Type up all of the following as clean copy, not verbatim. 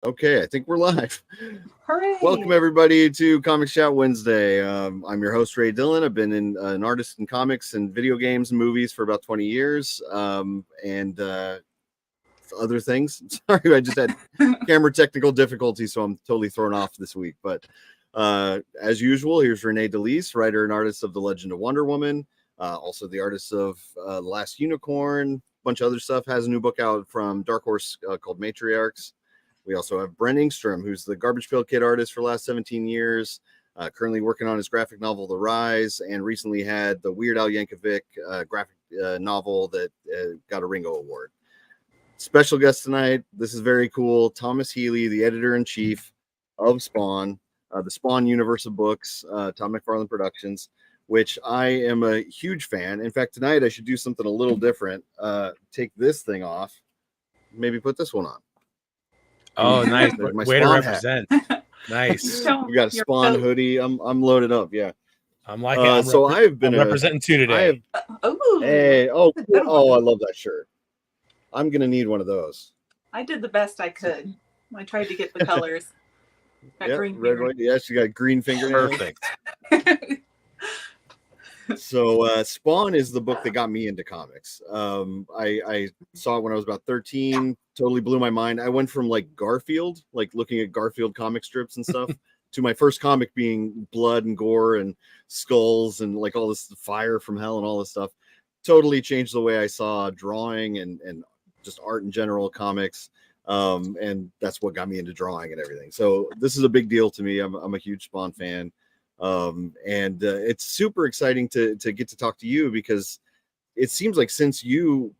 Okay, I think we're live. Hooray! Welcome everybody to Comics Chat Wednesday. I'm your host Ray Dillon. I've been an artist in comics and video games and movies for about 20 years, and other things. Sorry, I just had camera technical difficulties, so I'm totally thrown off this week. But as usual, here's Renae DeLise, writer and artist of The Legend of Wonder Woman, also the artist of The Last Unicorn, a bunch of other stuff. Has a new book out from Dark Horse called Matriarchs. We also have Brent ENGSTROM, who's the Garbage Pail Kid artist for the last 17 years, currently working on his graphic novel, The Rise, and recently had the Weird Al Yankovic graphic novel that got a Ringo Award. Special guest tonight, this is very cool, Thomas Healy, the editor-in-chief of Spawn, the Spawn universe of books, Tom McFarlane Productions, which I am a huge fan. In fact, tonight I should do something a little different. Take this thing off, maybe put this one on. Oh, nice. My Way to Spawn represent. Nice. We got a Spawn hoodie. I'm loaded up. Yeah. I'm like, I'm representing two today. Hey, oh, I love that shirt. I'm gonna need one of those. I did the best I could. I tried to get the colors. Yeah, red, white. Yes, you got green fingernails. Perfect. So Spawn is the book that got me into comics. I saw it when I was about 13. Totally blew my mind. I went from like Garfield, like looking at Garfield comic strips and stuff, to my first comic being blood and gore and skulls and like all this fire from hell and all this stuff. Totally changed the way I saw drawing and just art in general, comics. And that's what got me into drawing and everything. So this is a big deal to me. I'm a huge Spawn fan. And it's super exciting to get to talk to you, because it seems like since you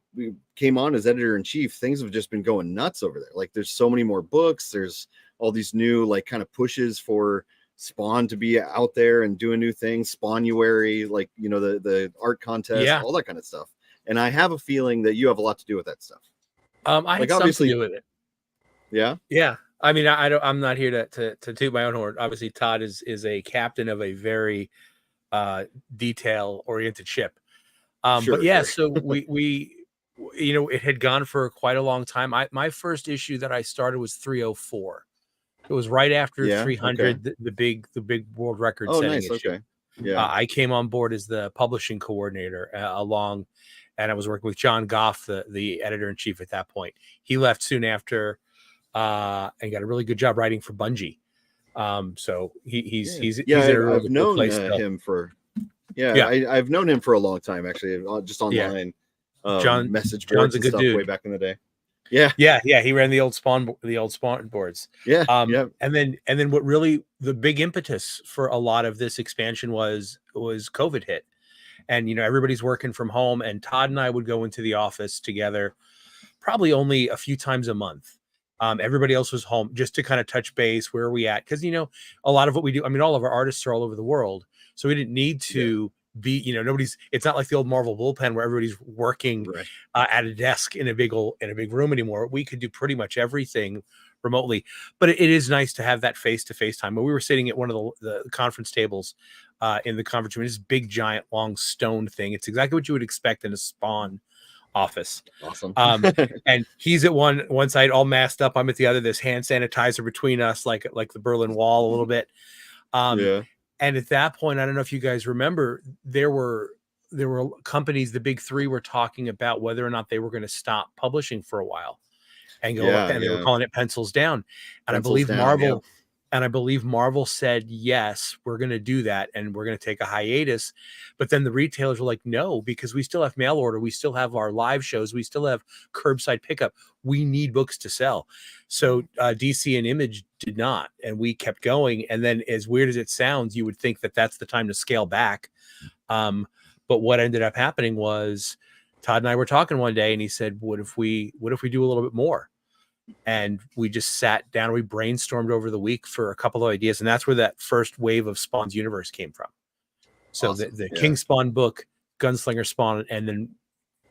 came on as editor-in-chief, things have just been going nuts over there. Like there's so many more books, there's all these new like kind of pushes for Spawn to be out there and doing new things, Spawnuary, like, you know, the art contest, all that kind of stuff. And I have a feeling that you have a lot to do with that stuff. I had something to do with it. Yeah. I mean, I'm not here to toot my own horn. Obviously, Todd is a captain of a very detail-oriented ship. But yeah, so we you know, it had gone for quite a long time. My first issue that I started was 304. It was right after 300, the big world record setting issue. Okay. Yeah, I came on board as the publishing coordinator along, and I was working with John Goff, the editor-in-chief at that point. He left soon after. And got a really good job writing for Bungie. So he's in a really good place still. Him for I've known him for a long time, actually, just online. Message boards and stuff way back in the day. Yeah, he ran the old Spawn boards. And then what really the big impetus for a lot of this expansion was COVID hit, and you know, everybody's working from home, and Todd and I would go into the office together probably only a few times a month. Everybody else was home just to kind of touch base. Where are we at? Because, you know, a lot of what we do, I mean, all of our artists are all over the world. So we didn't need to be, you know, it's not like the old Marvel bullpen where everybody's working at a desk in a big room anymore. We could do pretty much everything remotely. But it is nice to have that face-to-face time. When we were sitting at one of the conference tables in the conference room, this big, giant, long stone thing. It's exactly what you would expect in a Spawn office. Awesome. And he's at one side all masked up, I'm at the other. There's hand sanitizer between us, like the Berlin Wall a little bit. And at that point, I don't know if you guys remember, there were companies, the big three were talking about whether or not they were going to stop publishing for a while and go and they were calling it pencils down. And I believe Marvel said, yes, we're going to do that. And we're going to take a hiatus. But then the retailers were like, no, because we still have mail order. We still have our live shows. We still have curbside pickup. We need books to sell. So DC and Image did not. And we kept going. And then, as weird as it sounds, you would think that that's the time to scale back. But what ended up happening was Todd and I were talking one day, and he said, what if we do a little bit more? And we just sat down, we brainstormed over the week for a couple of ideas, and that's where that first wave of Spawn's universe came from. So the King Spawn book, Gunslinger Spawn, and then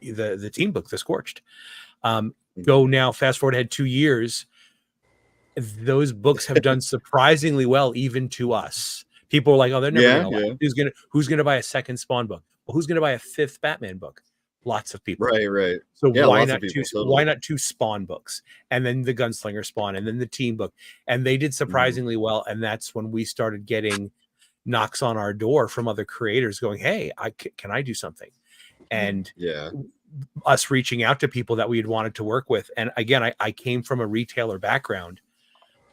the team book, The Scorched. Go now, fast forward ahead 2 years. Those books have done surprisingly well, even to us. People are like, "Oh, they're never going to. Who's going to buy a second Spawn book? Well, who's going to buy a fifth Batman book? lots of people. Right. So Yeah, why lots not of people, two? totally. Why not two Spawn books, and then the Gunslinger Spawn, and then the team book, and they did surprisingly well. And that's when we started getting knocks on our door from other creators, going, "Hey, can I do something?" And Yeah. us reaching out to people that we had wanted to work with. And again, I came from a retailer background,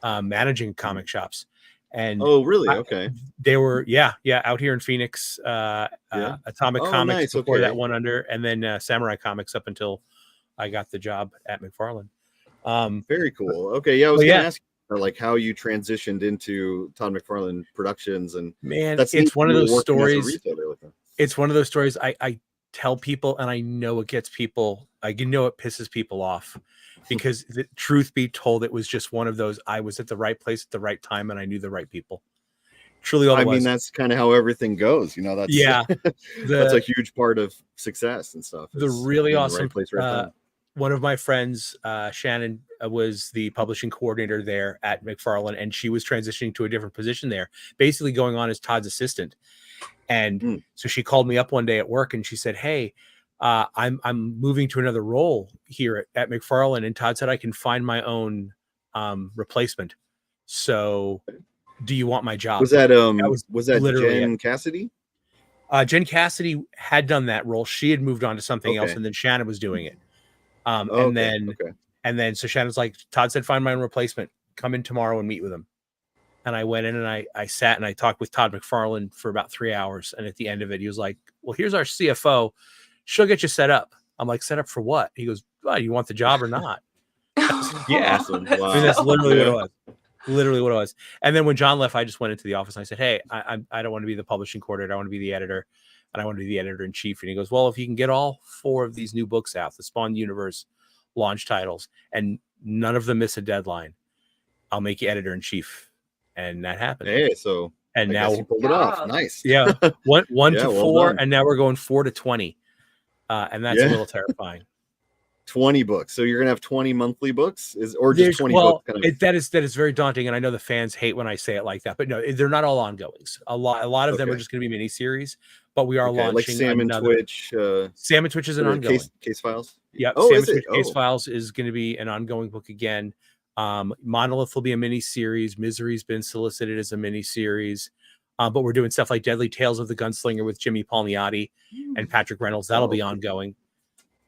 managing comic shops, and Oh, really? Okay. they were out here in Phoenix, Atomic Oh, Comics nice. before that Okay. one under, and then Samurai Comics up until I got the job at McFarlane. Very cool. Okay, yeah, I was But gonna yeah, ask you, like, how you transitioned into Todd McFarlane Productions, and man, that's neat. it's one of You were those working as a stories. retailer with them. It's one of those stories I tell people, and I know it gets people, it pisses people off, because the truth be told, it was just one of those, I was at the right place at the right time, and I knew the right people. Truly all I it mean, was. that's kind of how everything goes, you know. That's that's a huge part of success and stuff. The really being in awesome the right place, right time. one of my friends, Shannon, was the publishing coordinator there at McFarlane, and she was transitioning to a different position there, basically going on as Todd's assistant. And so she called me up one day at work, and she said, "Hey, I'm moving to another role here at McFarlane, and Todd said I can find my own replacement. So, do you want my job?" Was that literally Jen it. Cassidy? Jen Cassidy had done that role. She had moved on to something else, and then Shannon was doing it. And then so Shannon's like, "Todd said find my own replacement. Come in tomorrow and meet with him." And I went in and I sat and I talked with Todd McFarlane for about 3 hours. And at the end of it, he was like, "Well, here's our CFO. She'll get you set up." I'm like, "Set up for what?" He goes, "Well, you want the job or not?" Yeah. Awesome. Wow. I mean, that's literally what it was. Literally what it was. And then when John left, I just went into the office and I said, "Hey, I don't want to be the publishing coordinator. I want to be the editor, and I want to be the editor in chief." And he goes, "Well, if you can get all 4 of these new books out, the Spawn Universe launch titles, and none of them miss a deadline, I'll make you editor in chief." And that happened. Hey, so and I now guess you pulled it off. Nice. Yeah, one to 4, done. and now we're going 4 to 20, and that's a little terrifying. 20 books. So you're gonna have 20 monthly books, or just 20 books? That is very daunting, and I know the fans hate when I say it like that, but no, they're not all ongoings. A lot of them are just going to be miniseries, but we are launching like Sam and Twitch. Sam and Twitch is an ongoing. Case Files. Yeah, oh, Sam is and it? Twitch Case Files is going to be an ongoing book again. Monolith will be a mini series. Misery's been solicited as a mini series, but we're doing stuff like Deadly Tales of the Gunslinger with Jimmy Palmiotti and Patrick Reynolds. That'll be ongoing.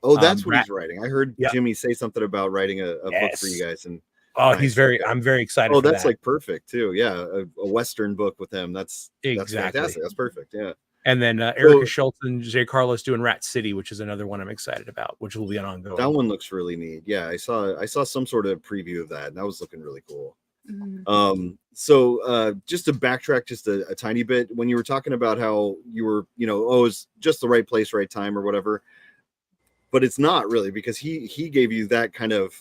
Oh, that's what he's writing. I heard Jimmy say something about writing a book for you guys, and I'm very excited. Oh, that's like perfect too. Yeah, a Western book with him. That's exactly fantastic. That's perfect. Yeah. And then Erica Schultz and Jay Carlos doing Rat City, which is another one I'm excited about, which will be an ongoing. That one looks really neat. Yeah, I saw some sort of preview of that, and that was looking really cool. So just to backtrack just a tiny bit, when you were talking about how you were, it's just the right place, right time, or whatever, but it's not really, because he gave you that kind of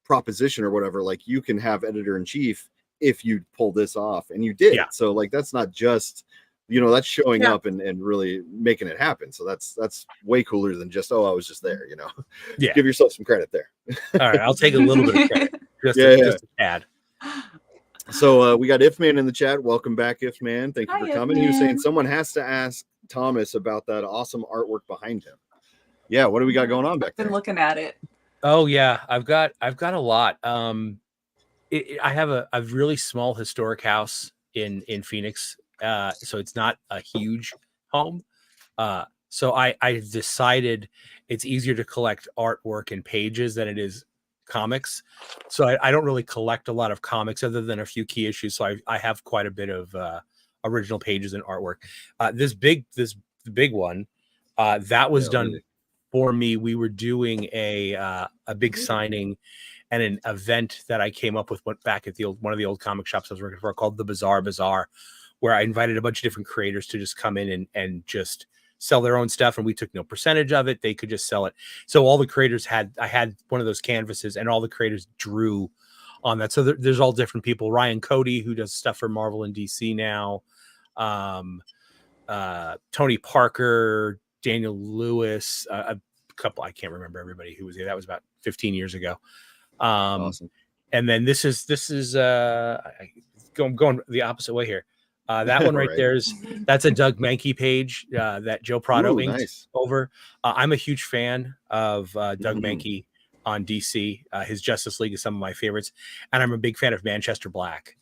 proposition or whatever, like, you can have editor in chief if you pull this off, and you did. Yeah. So like, that's not just, that's showing up and really making it happen. So that's way cooler than just, I was just there, Yeah. Give yourself some credit there. All right, I'll take a little bit of credit. Just a tad. So we got If Man in the chat. Welcome back, If Man. Thank you for coming. If He was saying Man. someone has to ask Thomas about that awesome artwork behind him. Yeah, what do we got going on back there? Been looking at it. Oh yeah, I've got a lot. I have a really small historic house in Phoenix, so it's not a huge home. So I decided it's easier to collect artwork and pages than it is comics. So I don't really collect a lot of comics other than a few key issues. So I have quite a bit of original pages and artwork. This big one that was done for me. We were doing a big signing and an event that I came up with back at one of the old comic shops I was working for, called the Bizarre Bazaar, where I invited a bunch of different creators to just come in and just sell their own stuff, and we took no percentage of it. They could just sell it. So all the creators I had one of those canvases, and all the creators drew on that. So there's all different people. Ryan Cody, who does stuff for Marvel and DC now, Tony Parker, Daniel Lewis, a couple, I can't remember everybody who was there. That was about 15 years ago. Awesome. And then this is going the opposite way here. That one right Right. that's a Doug Mankey page that Joe Prado Ooh, inked nice. over. I'm a huge fan of Doug Mhm. Mankey on DC. His Justice League is some of my favorites, and I'm a big fan of Manchester Black.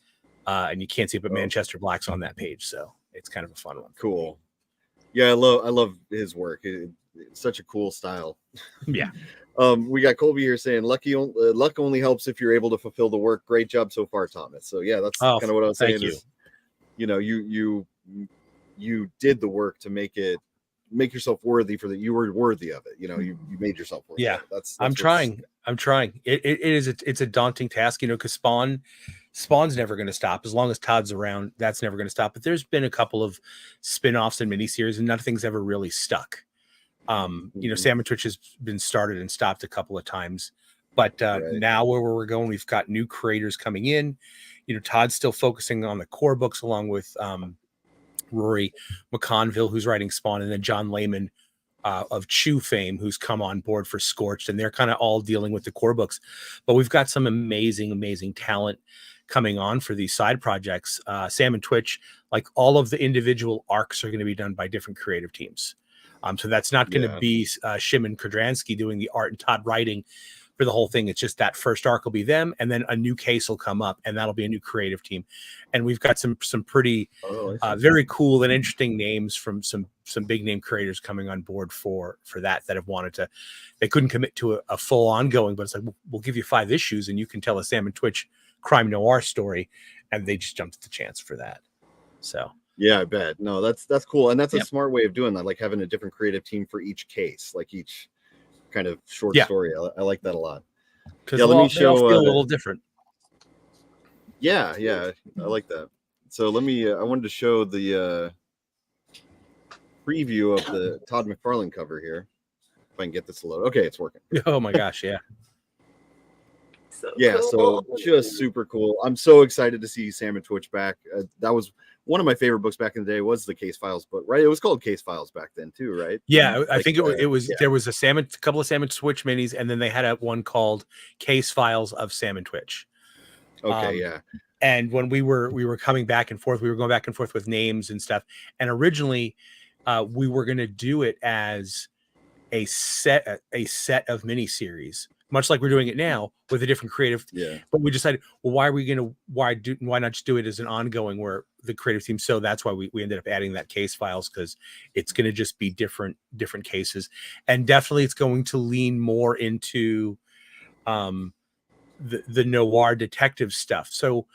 And you can't see it, but Oh. Manchester Black's on that page, so it's kind of a fun one. Cool. Yeah, I love his work. It's such a cool style. Yeah. We got Colby here saying luck only helps if you're able to fulfill the work. Great job so far, Thomas. So yeah, that's kind of what I was saying. You. Is, you know, you did the work to make yourself worthy for that. You were worthy of it. You know, you made yourself worthy. Yeah. That's I'm trying. It's a daunting task, you know, because Spawn's never going to stop as long as Todd's around. That's never going to stop. But there's been a couple of spin-offs and miniseries, and nothing's ever really stuck. You know, Sam and Twitch has been started and stopped a couple of times, but now where we're going, we've got new creators coming in. You know, Todd's still focusing on the core books along with Rory McConville, who's writing Spawn, and then John Layman of Chew fame, who's come on board for Scorched, and they're kind of all dealing with the core books. But we've got some amazing talent coming on for these side projects. Sam and Twitch, like all of the individual arcs are going to be done by different creative teams. So that's not going to be Shimon Kodransky doing the art and Todd writing for the whole thing. It's just that first arc will be them, and then a new case will come up, and that'll be a new creative team. And we've got some pretty very cool and interesting names from some big name creators coming on board for that have wanted to. They couldn't commit to a full ongoing, but it's like we'll give you 5 issues, and you can tell a Sam and Twitch crime noir story, and they just jumped at the chance for that. So. Yeah, I bet. No, that's cool. And that's a smart way of doing that, like having a different creative team for each case, like each kind of short story. I like that a lot. Because let me show feel a little different. Yeah, I like that. So let me I wanted to show the preview of the Todd McFarlane cover here. If I can get this to load. Okay, it's working. Oh my gosh, yeah. So Just super cool. I'm so excited to see Sam and Twitch back. That was one of my favorite books back in the day, was the Case Files book, right? It was called Case Files back then too, right? Yeah, I think it was there was a couple of Sam and Twitch minis, and then they had one called Case Files of Sam and Twitch. Okay, yeah. And when we were coming back and forth, we were going back and forth with names and stuff. And originally, we were going to do it as a set of miniseries, much like we're doing it now with a different creative. Yeah. But we decided, well, why not just do it as an ongoing where the creative team? So that's why we ended up adding that Case Files, because it's going to just be different cases, and definitely it's going to lean more into the noir detective stuff. So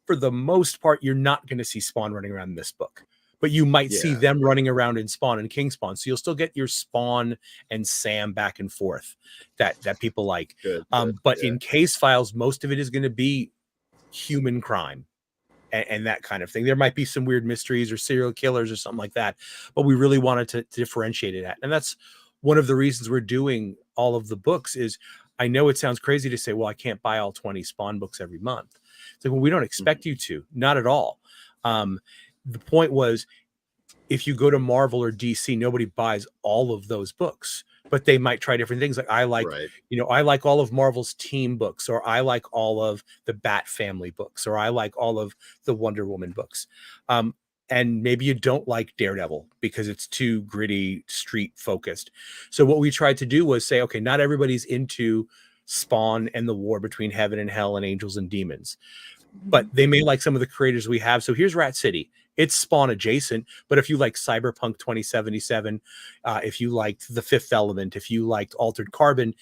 for the most part, you're not going to see Spawn running around in this book, but you might see them running around in Spawn and King Spawn. So you'll still get your Spawn and Sam back and forth that people like. But in Case Files, most of it is going to be human crime and that kind of thing. There might be some weird mysteries or serial killers or something like that, but we really wanted to differentiate it. And that's one of the reasons we're doing all of the books. Is I know it sounds crazy to say, well, I can't buy all 20 Spawn books every month. It's like, well, we don't expect you to, not at all. The point was, if you go to Marvel or DC, nobody buys all of those books, but they might try different things. Like I like all of Marvel's team books, or I like all of the Bat Family books, or I like all of the Wonder Woman books. And maybe you don't like Daredevil because it's too gritty, street focused. So what we tried to do was say, okay, not everybody's into Spawn and the war between heaven and hell and angels and demons, but they may like some of the creators we have. So here's Rat City. It's Spawn adjacent, but if you like Cyberpunk 2077, if you liked The Fifth Element, if you liked Altered Carbon,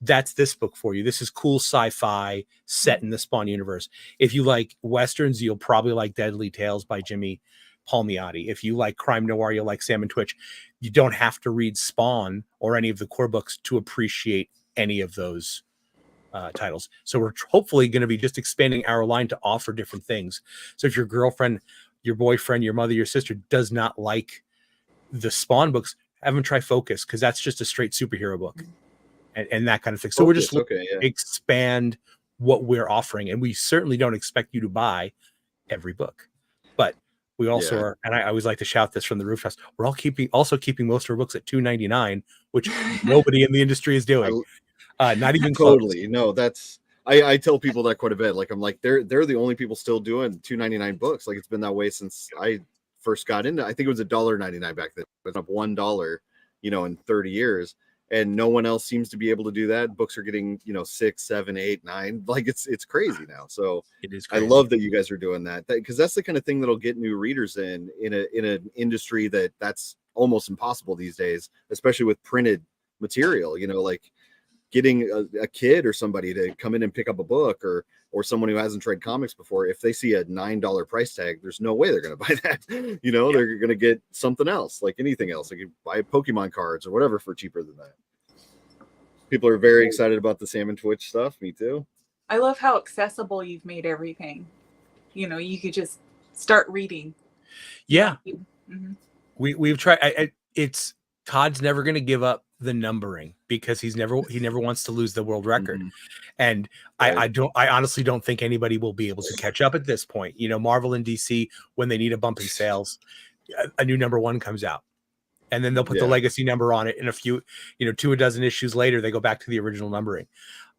that's this book for you. This is cool sci-fi set in the Spawn universe. If you like Westerns, you'll probably like Deadly Tales by Jimmy Palmiotti. If you like crime noir, you'll like Sam and Twitch. You don't have to read Spawn or any of the core books to appreciate any of those titles. So we're hopefully going to be just expanding our line to offer different things. So if your girlfriend, your boyfriend, your mother, your sister does not like the Spawn books, have them try Focus, because that's just a straight superhero book and that kind of thing. So we're just expand what we're offering, and we certainly don't expect you to buy every book, but we also are, and I always like to shout this from the rooftops, we're all keeping most of our books at $2.99, which nobody in the industry is doing. Not even totally close. No, that's I tell people that quite a bit. Like I'm like they're the only people still doing $2.99 books. Like it's been that way since I first got into. I think it was $1.99 back then. It was up $1, in 30 years, and no one else seems to be able to do that. Books are getting 6, 7, 8, 9. Like it's crazy now. So It is I crazy. love that you guys are doing that because that's the kind of thing that'll get new readers in an industry that's almost impossible these days, especially with printed material. Like getting a kid or somebody to come in and pick up a book or someone who hasn't tried comics before, if they see a $9 price tag, there's no way they're going to buy that. They're going to get something else, like anything else. They could buy Pokemon cards or whatever for cheaper than that. People are very excited about the Salmon Twitch stuff. Me too. I love how accessible you've made everything. You could just start reading. Yeah. Mm-hmm. We've tried. It's Todd's never going to give up the numbering because he never wants to lose the world record. Mm-hmm. And right. I honestly don't think anybody will be able to catch up at this point. Marvel and DC, when they need a bump in sales, a new #1 comes out and then they'll put the legacy number on it. In a few, 2 dozen issues later, they go back to the original numbering.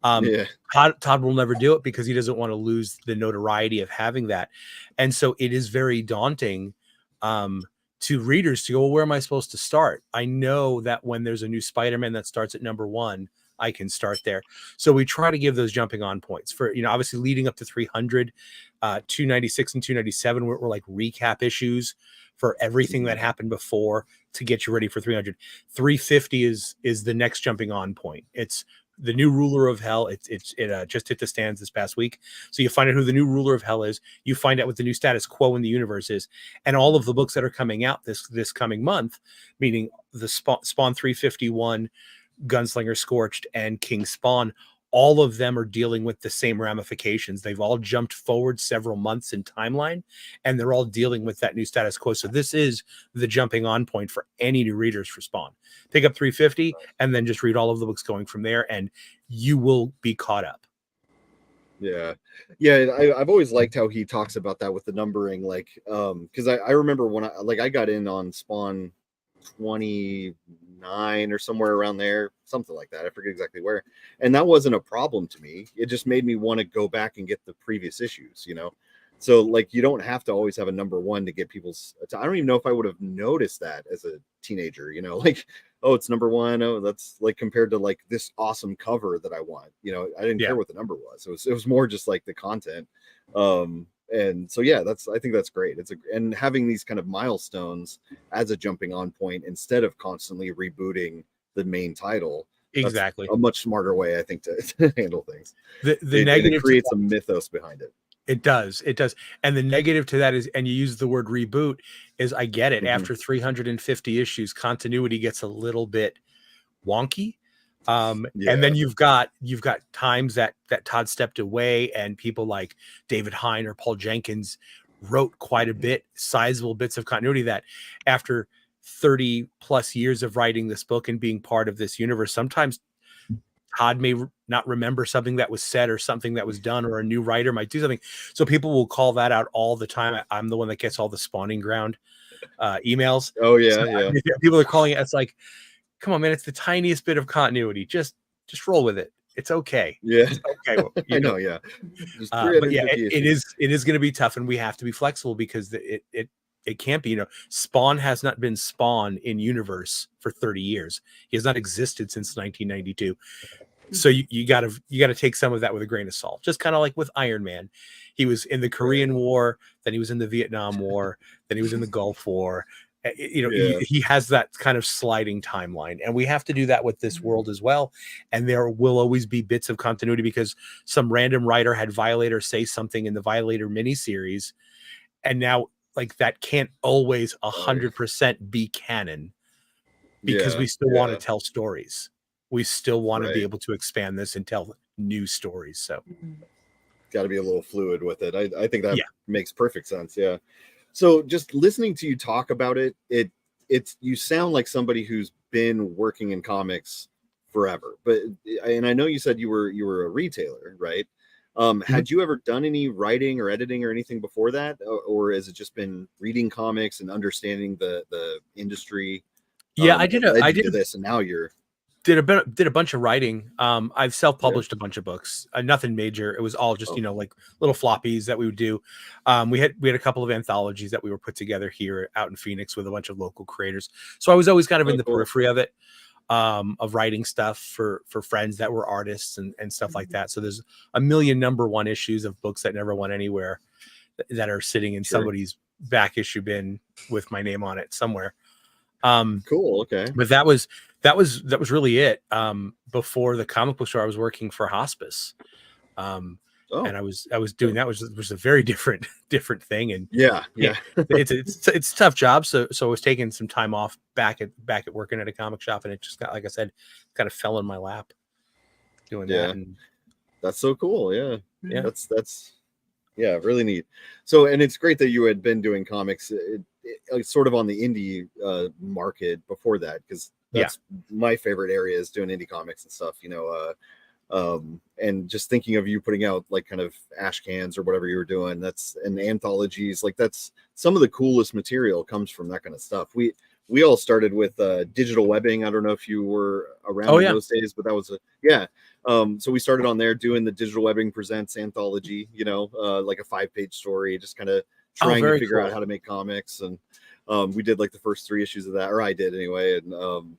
Todd will never do it because he doesn't want to lose the notoriety of having that. And so it is very daunting, to readers to go, well, where am I supposed to start? I know that when there's a new Spider-Man that starts at #1, I can start there. So we try to give those jumping on points for, obviously leading up to 300, 296 and 297 were like recap issues for everything that happened before to get you ready for 300. 350 is the next jumping on point. It's the new ruler of hell. It just hit the stands this past week. So you find out who the new ruler of hell is. You find out what the new status quo in the universe is, and all of the books that are coming out this coming month, meaning the Spawn 351, Gunslinger Scorched, and King Spawn. All of them are dealing with the same ramifications. They've all jumped forward several months in timeline, and they're all dealing with that new status quo. So this is the jumping on point for any new readers for Spawn. Pick up 350 and then just read all of the books going from there, and you will be caught up. Yeah. I've always liked how he talks about that with the numbering, like, because I remember when I got in on Spawn 29 or somewhere around there, something like that. I forget exactly where. And that wasn't a problem to me. It just made me want to go back and get the previous issues, So like, you don't have to always have a #1 to get people's. I don't even know if I would have noticed that as a teenager, like, oh, it's #1. Oh, that's like compared to like this awesome cover that I want. I didn't care what the number was. It was more just like the content. And so, I think that's great. And having these kind of milestones as a jumping on point instead of constantly rebooting the main title. Exactly. A much smarter way, I think, to handle things. The negative it creates a mythos behind it. It does. And the negative to that is, and you use the word reboot, is I get it. Mm-hmm. After 350 issues, continuity gets a little bit wonky. And then you've got times that Todd stepped away and people like David Hine or Paul Jenkins wrote quite a bit, sizable bits of continuity that after 30 plus years of writing this book and being part of this universe, sometimes Todd may not remember something that was said or something that was done, or a new writer might do something. So people will call that out all the time. I'm the one that gets all the Spawning Ground emails. Oh yeah. People are calling it. It's like, come on, man, it's the tiniest bit of continuity. Just roll with it. It's okay. Yeah. It's okay. I know. Yeah. But yeah, it is going to be tough, and we have to be flexible because it can't be, Spawn has not been Spawn in universe for 30 years. He has not existed since 1992. So you got to take some of that with a grain of salt. Just kind of like with Iron Man. He was in the Korean War, then he was in the Vietnam War, then he was in the Gulf War. He has that kind of sliding timeline, and we have to do that with this world as well. And there will always be bits of continuity because some random writer had Violator say something in the Violator miniseries, and now like that can't always 100% be canon because we still want to tell stories. We still want to be able to expand this and tell new stories. So got to be a little fluid with it. I think that makes perfect sense. Yeah. So just listening to you talk about it, you sound like somebody who's been working in comics forever. And I know you said you were a retailer, right? Had you ever done any writing or editing or anything before that, or has it just been reading comics and understanding the industry? I did this, and now you're. did a bunch of writing. I've self-published a bunch of books. Nothing major. It was all just like little floppies that we would do. We had a couple of anthologies that we were put together here out in Phoenix with a bunch of local creators. So I was always kind of in the periphery of it, of writing stuff for friends that were artists and stuff like that. So there's a million #1 issues of books that never went anywhere that are sitting in somebody's back issue bin with my name on it somewhere. Cool. Okay. But that was really it. Before the comic book store, I was working for hospice. And I was doing that, which was a very different thing. And it's a tough job. So I was taking some time off back at working at a comic shop, and it just got, like I said, kind of fell in my lap doing that. And that's so cool. Yeah. That's really neat. So, and it's great that you had been doing comics sort of on the indie market before that, because that's my favorite area, is doing indie comics and stuff, and just thinking of you putting out like kind of ash cans or whatever you were doing, and anthologies, like that's some of the coolest material comes from that kind of stuff. We all started with digital webbing. I don't know if you were around in those days, but that was so we started on there doing the Digital Webbing Presents anthology, like a 5-page story, just kind of trying to figure out how to make comics. And we did like the first 3 issues of that, or I did anyway. And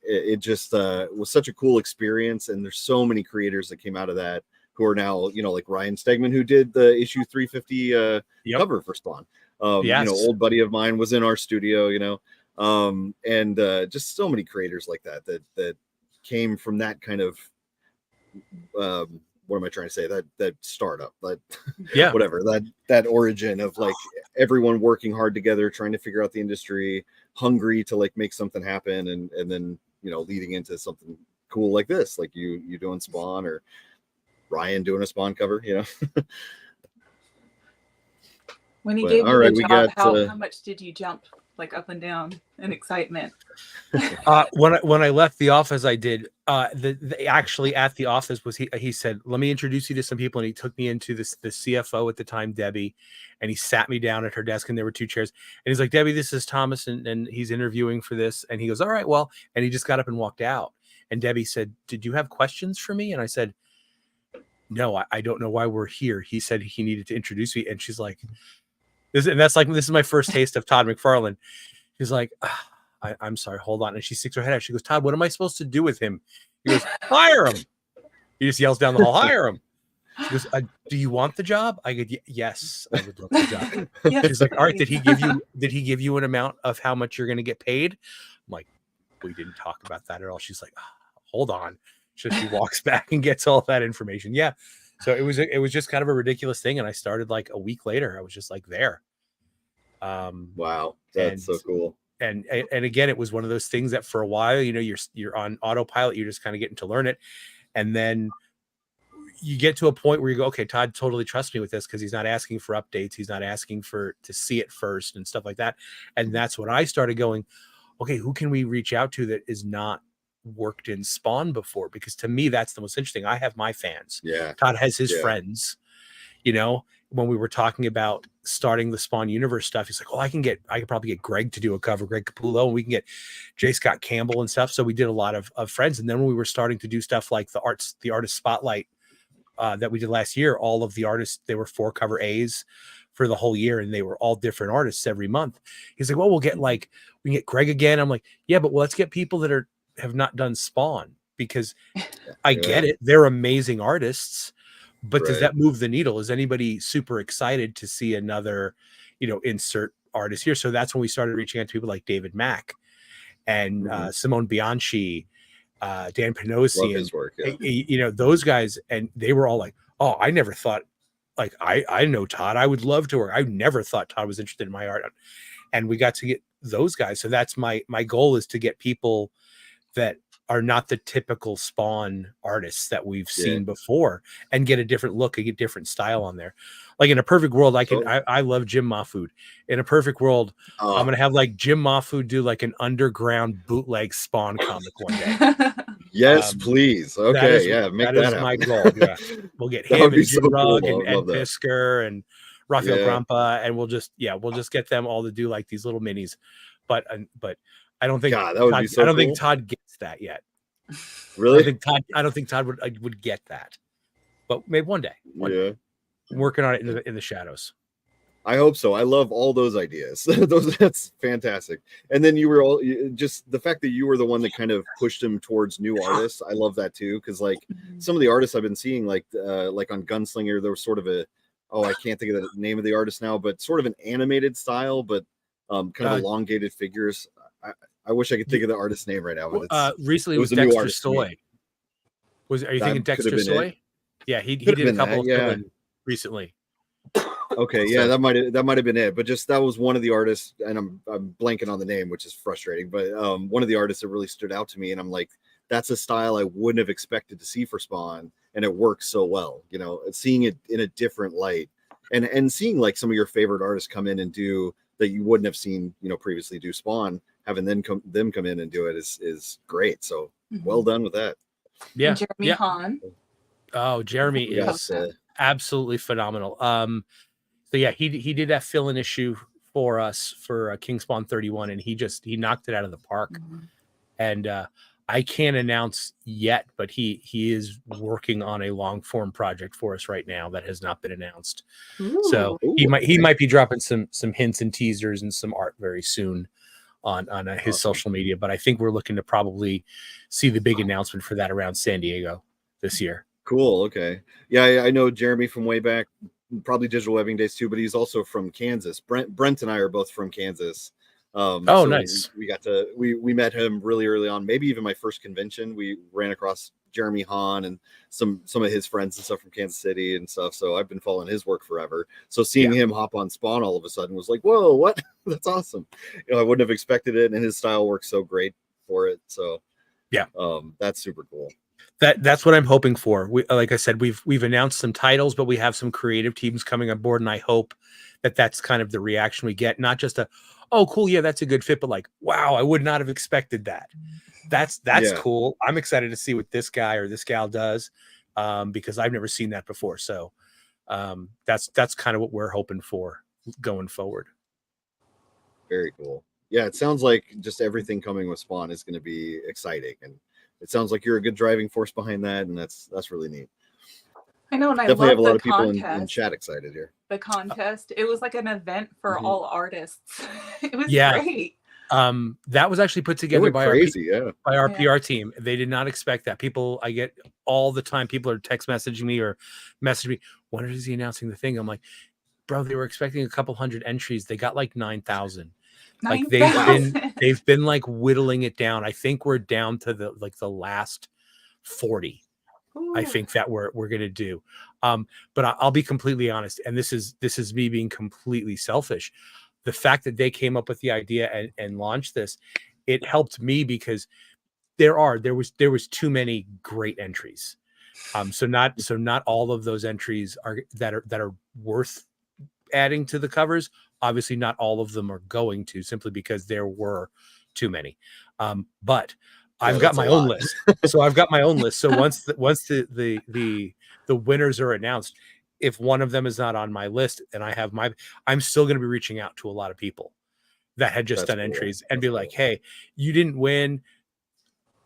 it just was such a cool experience. And there's so many creators that came out of that who are now, like Ryan Stegman, who did the issue 350 cover for Spawn. Old buddy of mine was in our studio, and just so many creators like that came from that kind of, what am I trying to say? That startup, whatever, that origin of like everyone working hard together, trying to figure out the industry, hungry to like make something happen, and then leading into something cool like this, like you doing Spawn, or Ryan doing a Spawn cover, When he gave you the job, how much did you jump like up and down in excitement? When I left the office, I did. Actually at the office was he said, "Let me introduce you to some people," and he took me into the CFO at the time, Debbie, and he sat me down at her desk, and there were 2 chairs, and he's like, "Debbie, this is Thomas, and he's interviewing for this," and he goes, "All right, well," and he just got up and walked out. And Debbie said, "Did you have questions for me?" And I said, "No, I don't know why we're here." He said he needed to introduce me, and she's like, this is my first taste of Todd McFarlane. She's like, I'm sorry, hold on. And she sticks her head out. She goes, "Todd, what am I supposed to do with him?" He goes, "Hire him." He just yells down the hall, "Hire him." She goes, "Do you want the job?" I go, "Yes, I would love the job." Yes. She's like, "All right, did he give you an amount of how much you're going to get paid?" I'm like, "We didn't talk about that at all." She's like, "Hold on." So she walks back and gets all that information. Yeah. So it was just kind of a ridiculous thing. And I started like a week later. I was just like there. Wow. That's so cool. And again, it was one of those things that for a while, you're on autopilot, you're just kind of getting to learn it. And then you get to a point where you go, "Okay, Todd totally trusts me with this," because he's not asking for updates. He's not asking to see it first and stuff like that. And that's when I started going, okay, who can we reach out to that is not worked in Spawn before? Because to me, that's the most interesting. I have my fans. Yeah. Todd has his friends, when we were talking about starting the Spawn universe stuff, he's like, "Oh, I could probably get Greg to do a cover, Greg Capullo, and we can get J. Scott Campbell and stuff." So we did a lot of friends. And then when we were starting to do stuff like the artist spotlight that we did last year, all of the artists, they were 4 cover A's for the whole year, and they were all different artists every month. He's like, "Well, we can get Greg again." I'm like, "Yeah, but let's get people that have not done Spawn," because I get it. They're amazing artists. But does that move the needle? Is anybody super excited to see another, insert artist here? So that's when we started reaching out to people like David Mack and Simone Bianchi, Dan Penosi, his work, those guys. And they were all like, "Oh, I never thought, like, I know Todd. I would love to work. I never thought Todd was interested in my art." And we got to get those guys. So that's my goal, is to get people that are not the typical Spawn artists that we've seen before, and get a different look, and get different style on there. Like in a perfect world, I love Jim Mahfood. In a perfect world, I'm going to have like Jim Mahfood do like an underground bootleg Spawn comic one day. Yes, please. Okay. Make that happen. My goal. Yeah. We'll get him and Jim Rugg and Pisker and Rafael Grampa, and we'll just get them all to do like these little minis. But I don't think God, that would be so I don't cool. think Todd gets that yet. Really? I don't think Todd would get that, but maybe one day. Yeah. I'm working on it in the shadows. I hope so. I love all those ideas. That's fantastic. And then just the fact that you were the one that kind of pushed him towards new artists. I love that too, because like some of the artists I've been seeing, like on Gunslinger, there was sort of I can't think of the name of the artist now, but sort of an animated style, but kind of elongated figures. I wish I could think of the artist's name right now. But recently it was Dexter Soy. Are you thinking Dexter Soy? Yeah, he did a couple of villain recently. Okay, yeah, that might have been it. But just that was one of the artists, and I'm blanking on the name, which is frustrating. But one of the artists that really stood out to me, and I'm like, that's a style I wouldn't have expected to see for Spawn, and it works so well. You know, seeing it in a different light, and seeing like some of your favorite artists come in and do that you wouldn't have seen, previously do Spawn, having them come in and do it is great. So well done with that. Yeah, and Jeremy Hahn. Oh, Jeremy is absolutely phenomenal. So yeah, he did that fill-in issue for us for King Spawn 31, and he knocked it out of the park. And I can't announce yet, but he is working on a long form project for us right now that has not been announced. So he might be dropping some hints and teasers and some art very soon on his social media. But I think we're looking to probably see the big announcement for that around San Diego this year. Cool. Okay. Yeah, I know Jeremy from way back, probably Digital Webbing Days too, but he's also from Kansas. Brent and I are both from Kansas. So nice. We met him really early on, maybe even my first convention. We ran across Jeremy Hahn and some of his friends and stuff from Kansas City and stuff. So I've been following his work forever. So seeing him hop on Spawn all of a sudden was like, whoa, what? That's awesome. I wouldn't have expected it, and his style works so great for it. So yeah, that's super cool. That's what I'm hoping for. Like I said, we've announced some titles, but we have some creative teams coming on board, and I hope that's kind of the reaction we get. Not just oh, cool, yeah, that's a good fit, but like, wow, I would not have expected that. That's cool. I'm excited to see what this guy or this gal does, because I've never seen that before. So that's kind of what we're hoping for going forward. Very cool. Yeah, it sounds like just everything coming with Spawn is going to be exciting, and it sounds like you're a good driving force behind that, and that's really neat. I know, and definitely I have a lot of contest. people in chat excited here. The contest, it was like an event for all artists. It was great. That was actually put together by our PR team. They did not expect that. I get all the time, people are text messaging me or messaging me, when is he announcing the thing? I'm like, bro, they were expecting a couple hundred entries. They got like 9,000. Like they've been like whittling it down. I think we're down to the last 40. Ooh. I think that we're gonna do. But I'll be completely honest, and this is me being completely selfish. The fact that they came up with the idea and launched this, it helped me because there was too many great entries. So not all of those entries that are worth adding to the covers. Obviously, not all of them are going to, simply because there were too many. But I've got my own list. So I've got my own list. So once the winners are announced, if one of them is not on my list and I'm still going to be reaching out to a lot of people that had just done entries and be like, hey, you didn't win.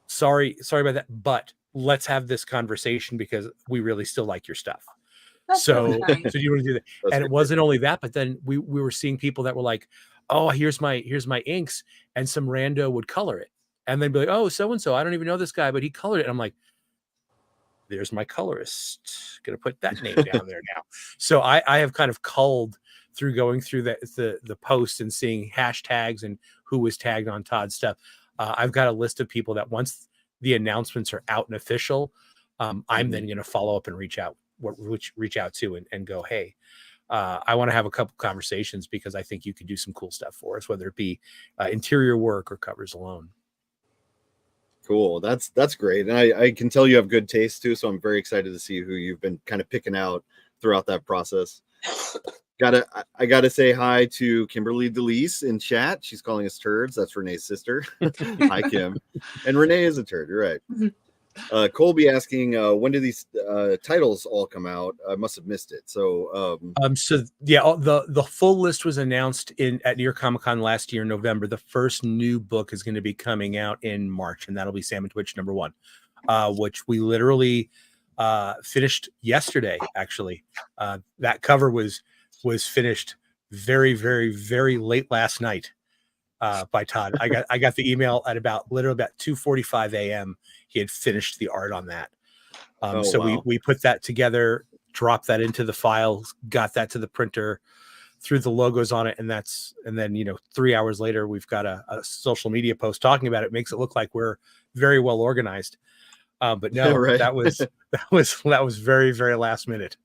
Sorry about that. But let's have this conversation because we really still like your stuff. So do you want to do that? And it wasn't only that, but then we were seeing people that were like, oh, here's my inks, and some rando would color it. And then be like, oh, so-and-so, I don't even know this guy, but he colored it. And I'm like, there's my colorist. Gonna put that name down there now. So I have kind of culled through going through the post and seeing hashtags and who was tagged on Todd's stuff. I've got a list of people that once the announcements are out and official, I'm then going to follow up and reach out to and go, hey, I want to have a couple conversations because I think you could do some cool stuff for us, whether it be interior work or covers alone. Cool. That's great. And I can tell you have good taste too. So I'm very excited to see who you've been kind of picking out throughout that process. I gotta say hi to Kimberly DeLise in chat. She's calling us turds. That's Renee's sister. Hi, Kim. And Renae is a turd. You're right. Colby asking, when do these titles all come out? I must have missed it. So, so yeah, the full list was announced at New York Comic Con last year in November. The first new book is going to be coming out in March, and that'll be Sam and Twitch #1, which we literally finished yesterday. Actually, that cover was finished very, very, very late last night by Todd. I got the email at literally about 2:45 a.m. He had finished the art on that. So wow. we put that together, dropped that into the files, got that to the printer, threw the logos on it, and then 3 hours later we've got a social media post talking about it. Makes it look like we're very well organized, but no, Right. that was very, very last minute.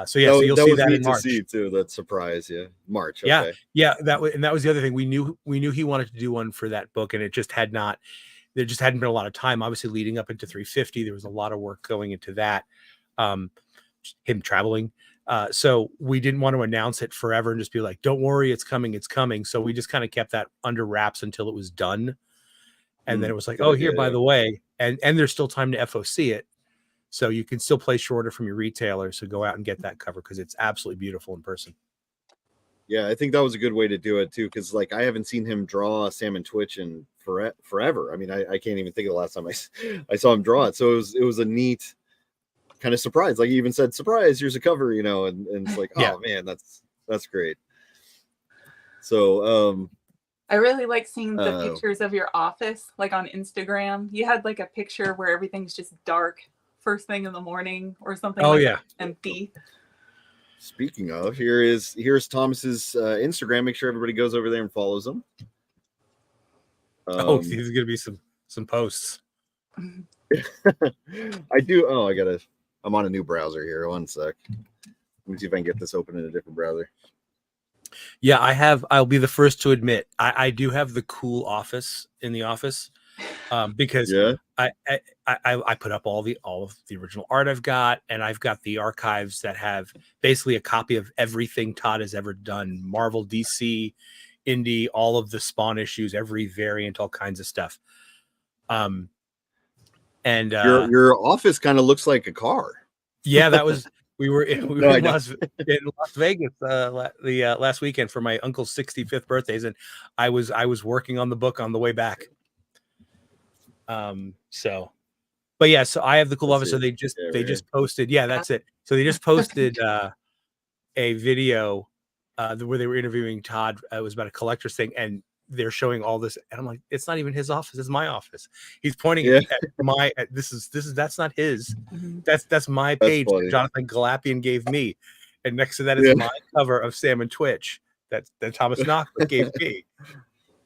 So you'll see that in March. See too. That surprise, March. Yeah, Okay. yeah, that was the other thing. We knew he wanted to do one for that book, and it just had not. There just hadn't been a lot of time. Obviously, leading up into 350, there was a lot of work going into that. Him traveling, so we didn't want to announce it forever and just be like, "Don't worry, it's coming, it's coming." So we just kind of kept that under wraps until it was done, and then it was like, "Oh, here, by the way," and there's still time to FOC it, so you can still place your order from your retailer. So go out and get that cover because it's absolutely beautiful in person. Yeah, I think that was a good way to do it too, because like I haven't seen him draw Sam and Twitch in forever. I mean, I can't even think of the last time I saw him draw it. So it was a neat kind of surprise. Like he even said, "Surprise! Here's a cover," and it's like, oh man, that's great. So I really like seeing the pictures of your office, like on Instagram. You had like a picture where everything's just dark first thing in the morning or something. Oh yeah, empty. Speaking of, here's Thomas's Instagram. Make sure everybody goes over there and follows him. There's gonna be some posts. I do. Oh, I'm on a new browser here. One sec. Let me see if I can get this open in a different browser. Yeah, I'll be the first to admit I do have the cool office in the office, because I put up all of the original art I've got, and I've got the archives that have basically a copy of everything Todd has ever done: Marvel, DC, Indie, all of the Spawn issues, every variant, all kinds of stuff. And your office kind of looks like a car. Yeah, that was. We were in Las Vegas last weekend for my uncle's 65th birthdays, and I was working on the book on the way back. So I have the cool office. So they just posted. Yeah, that's it. So they just posted a video where they were interviewing Todd. It was about a collector's thing, and they're showing all this, and I'm like, it's not even his office, it's my office. He's pointing at that's not his. That's my page that Jonathan Galapian gave me, and next to that is my cover of Sam and Twitch that Thomas Knockwood gave me.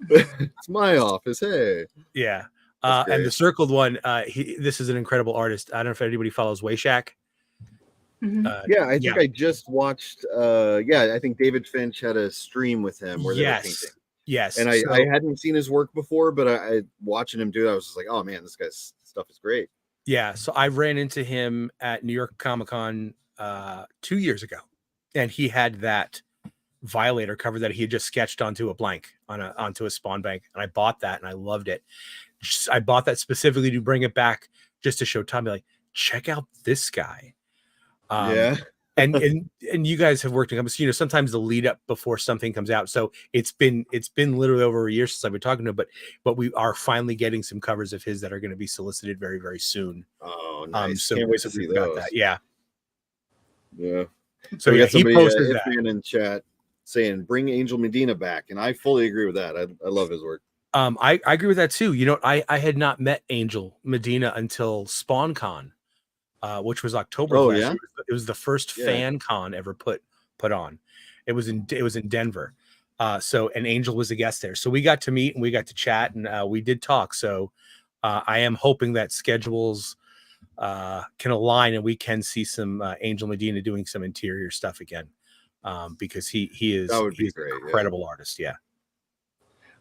It's my office. Hey. Yeah. And the circled one, this is an incredible artist. I don't know if anybody follows Wayshack. I think I just watched I think David Finch had a stream with him where they were painting. Yes, and I hadn't seen his work before, but I watching him do it, I was just like, oh man, this guy's stuff is great. Yeah, so I ran into him at New York Comic Con 2 years ago, and he had that Violator cover that he had just sketched onto a Spawn bank, and I bought that and I loved it. I bought that specifically to bring it back just to show Tommy, like, check out this guy. And you guys have worked in comics, sometimes the lead up before something comes out. So it's been literally over a year since I've been talking to him, but we are finally getting some covers of his that are going to be solicited very, very soon. Oh, nice. So can't wait to see those. That. Yeah. So we got somebody in chat saying, bring Angel Medina back. And I fully agree with that. I love his work. I agree with that too. I had not met Angel Medina until SpawnCon. Which was October. Oh yeah, it was the first fan con ever put on. It was in Denver. And Angel was a guest there, so we got to meet and we got to chat and we did talk. So I am hoping that schedules can align and we can see some Angel Medina doing some interior stuff again, because he's an incredible artist. Yeah.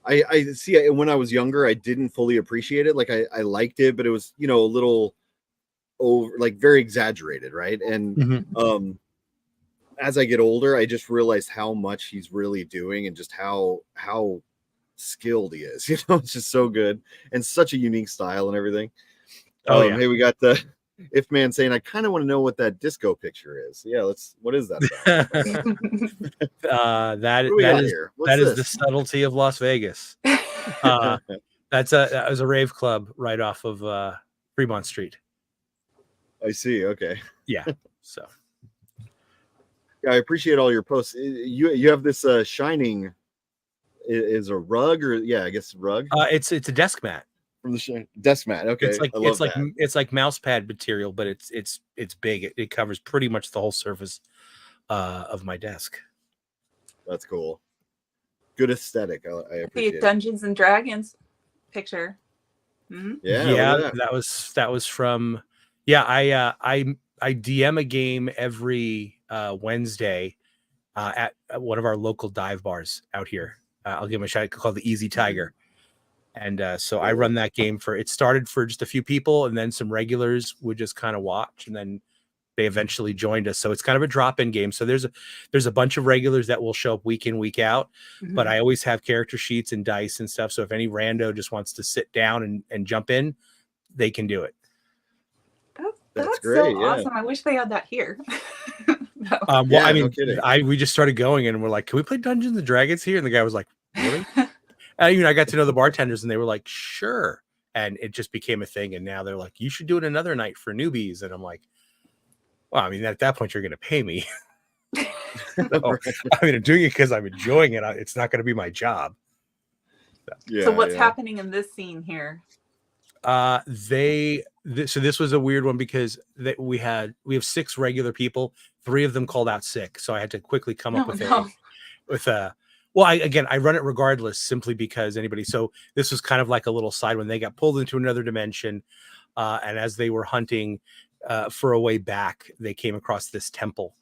I see. When I was younger, I didn't fully appreciate it. Like I liked it, but it was a little over, like very exaggerated, right? And as I get older, I just realized how much he's really doing and just how skilled he is. It's just so good and such a unique style and everything. Yeah. Hey, we got the If Man saying, I kind of want to know what that disco picture is. Yeah, what is that about? That is the subtlety of Las Vegas. That was a rave club right off of Fremont Street. I see. Okay. Yeah. So yeah, I appreciate all your posts. You have this shining is a rug, or I guess rug. It's a desk mat. From the desk mat. Okay. It's like mouse pad material, but it's big. It covers pretty much the whole surface of my desk. That's cool. Good aesthetic. I appreciate Dungeons and Dragons picture. Mm-hmm. Yeah, that was from I DM a game every Wednesday at one of our local dive bars out here. I'll give him a shout. Called the Easy Tiger. And so I run that game it started for just a few people, and then some regulars would just kind of watch, and then they eventually joined us. So it's kind of a drop-in game. So there's a bunch of regulars that will show up week in, week out, but I always have character sheets and dice and stuff. So if any rando just wants to sit down and jump in, they can do it. That's great. So awesome. I wish they had that here. Well, I mean, we just started going and we're like, can we play Dungeons and Dragons here? And the guy was like, really? I got to know the bartenders and they were like, sure. And it just became a thing. And now they're like, you should do it another night for newbies. And I'm like, well, I mean, at that point, you're going to pay me. So, I mean, I'm doing it because I'm enjoying it. It's not going to be my job. So what's happening in this scene here? So this was a weird one because we have 6 regular people. 3 of them called out sick. So I had to quickly come up with a well, I run it regardless, simply because so this was kind of like a little side when they got pulled into another dimension. And as they were hunting for a way back, they came across this temple.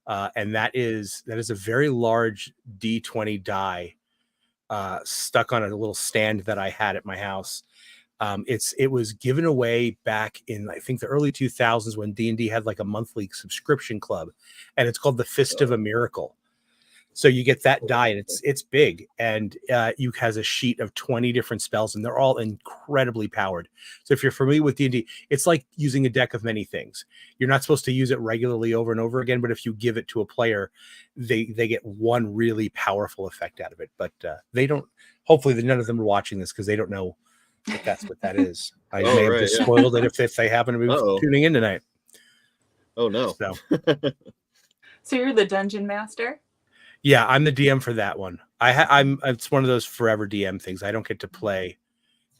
And that is a very large D20 die stuck on a little stand that I had at my house. It was given away back in, I think, the early 2000s when D&D had like a monthly subscription club, and it's called the Fist of a Miracle. So you get that die, and it's big, and you has a sheet of 20 different spells, and they're all incredibly powered. So if you're familiar with D&D, it's like using a deck of many things. You're not supposed to use it regularly over and over again, but if you give it to a player, they get one really powerful effect out of it. But they don't. Hopefully, none of them are watching this because they don't know that that's what that is. I may have just spoiled it if they happen to be tuning in tonight. Oh no! So you're the dungeon master. Yeah, I'm the DM for that one. It's one of those forever DM things. I don't get to play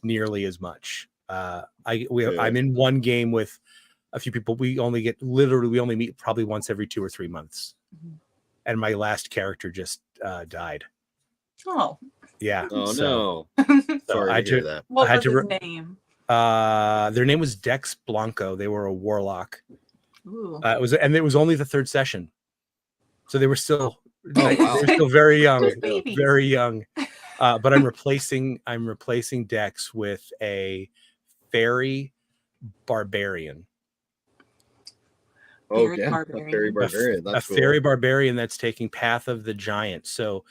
nearly as much. I'm in one game with a few people. We only meet probably once every 2 or 3 months. And my last character just died. Oh. Yeah. Oh no. Sorry to hear that. What was his name? Their name was Dex Blanco. They were a warlock. Ooh. It was only the 3rd session. So they were still they were still very young, very young. But I'm replacing Dex with a fairy barbarian. Oh yeah, a fairy barbarian. That's cool. Fairy barbarian that's taking Path of the Giant. So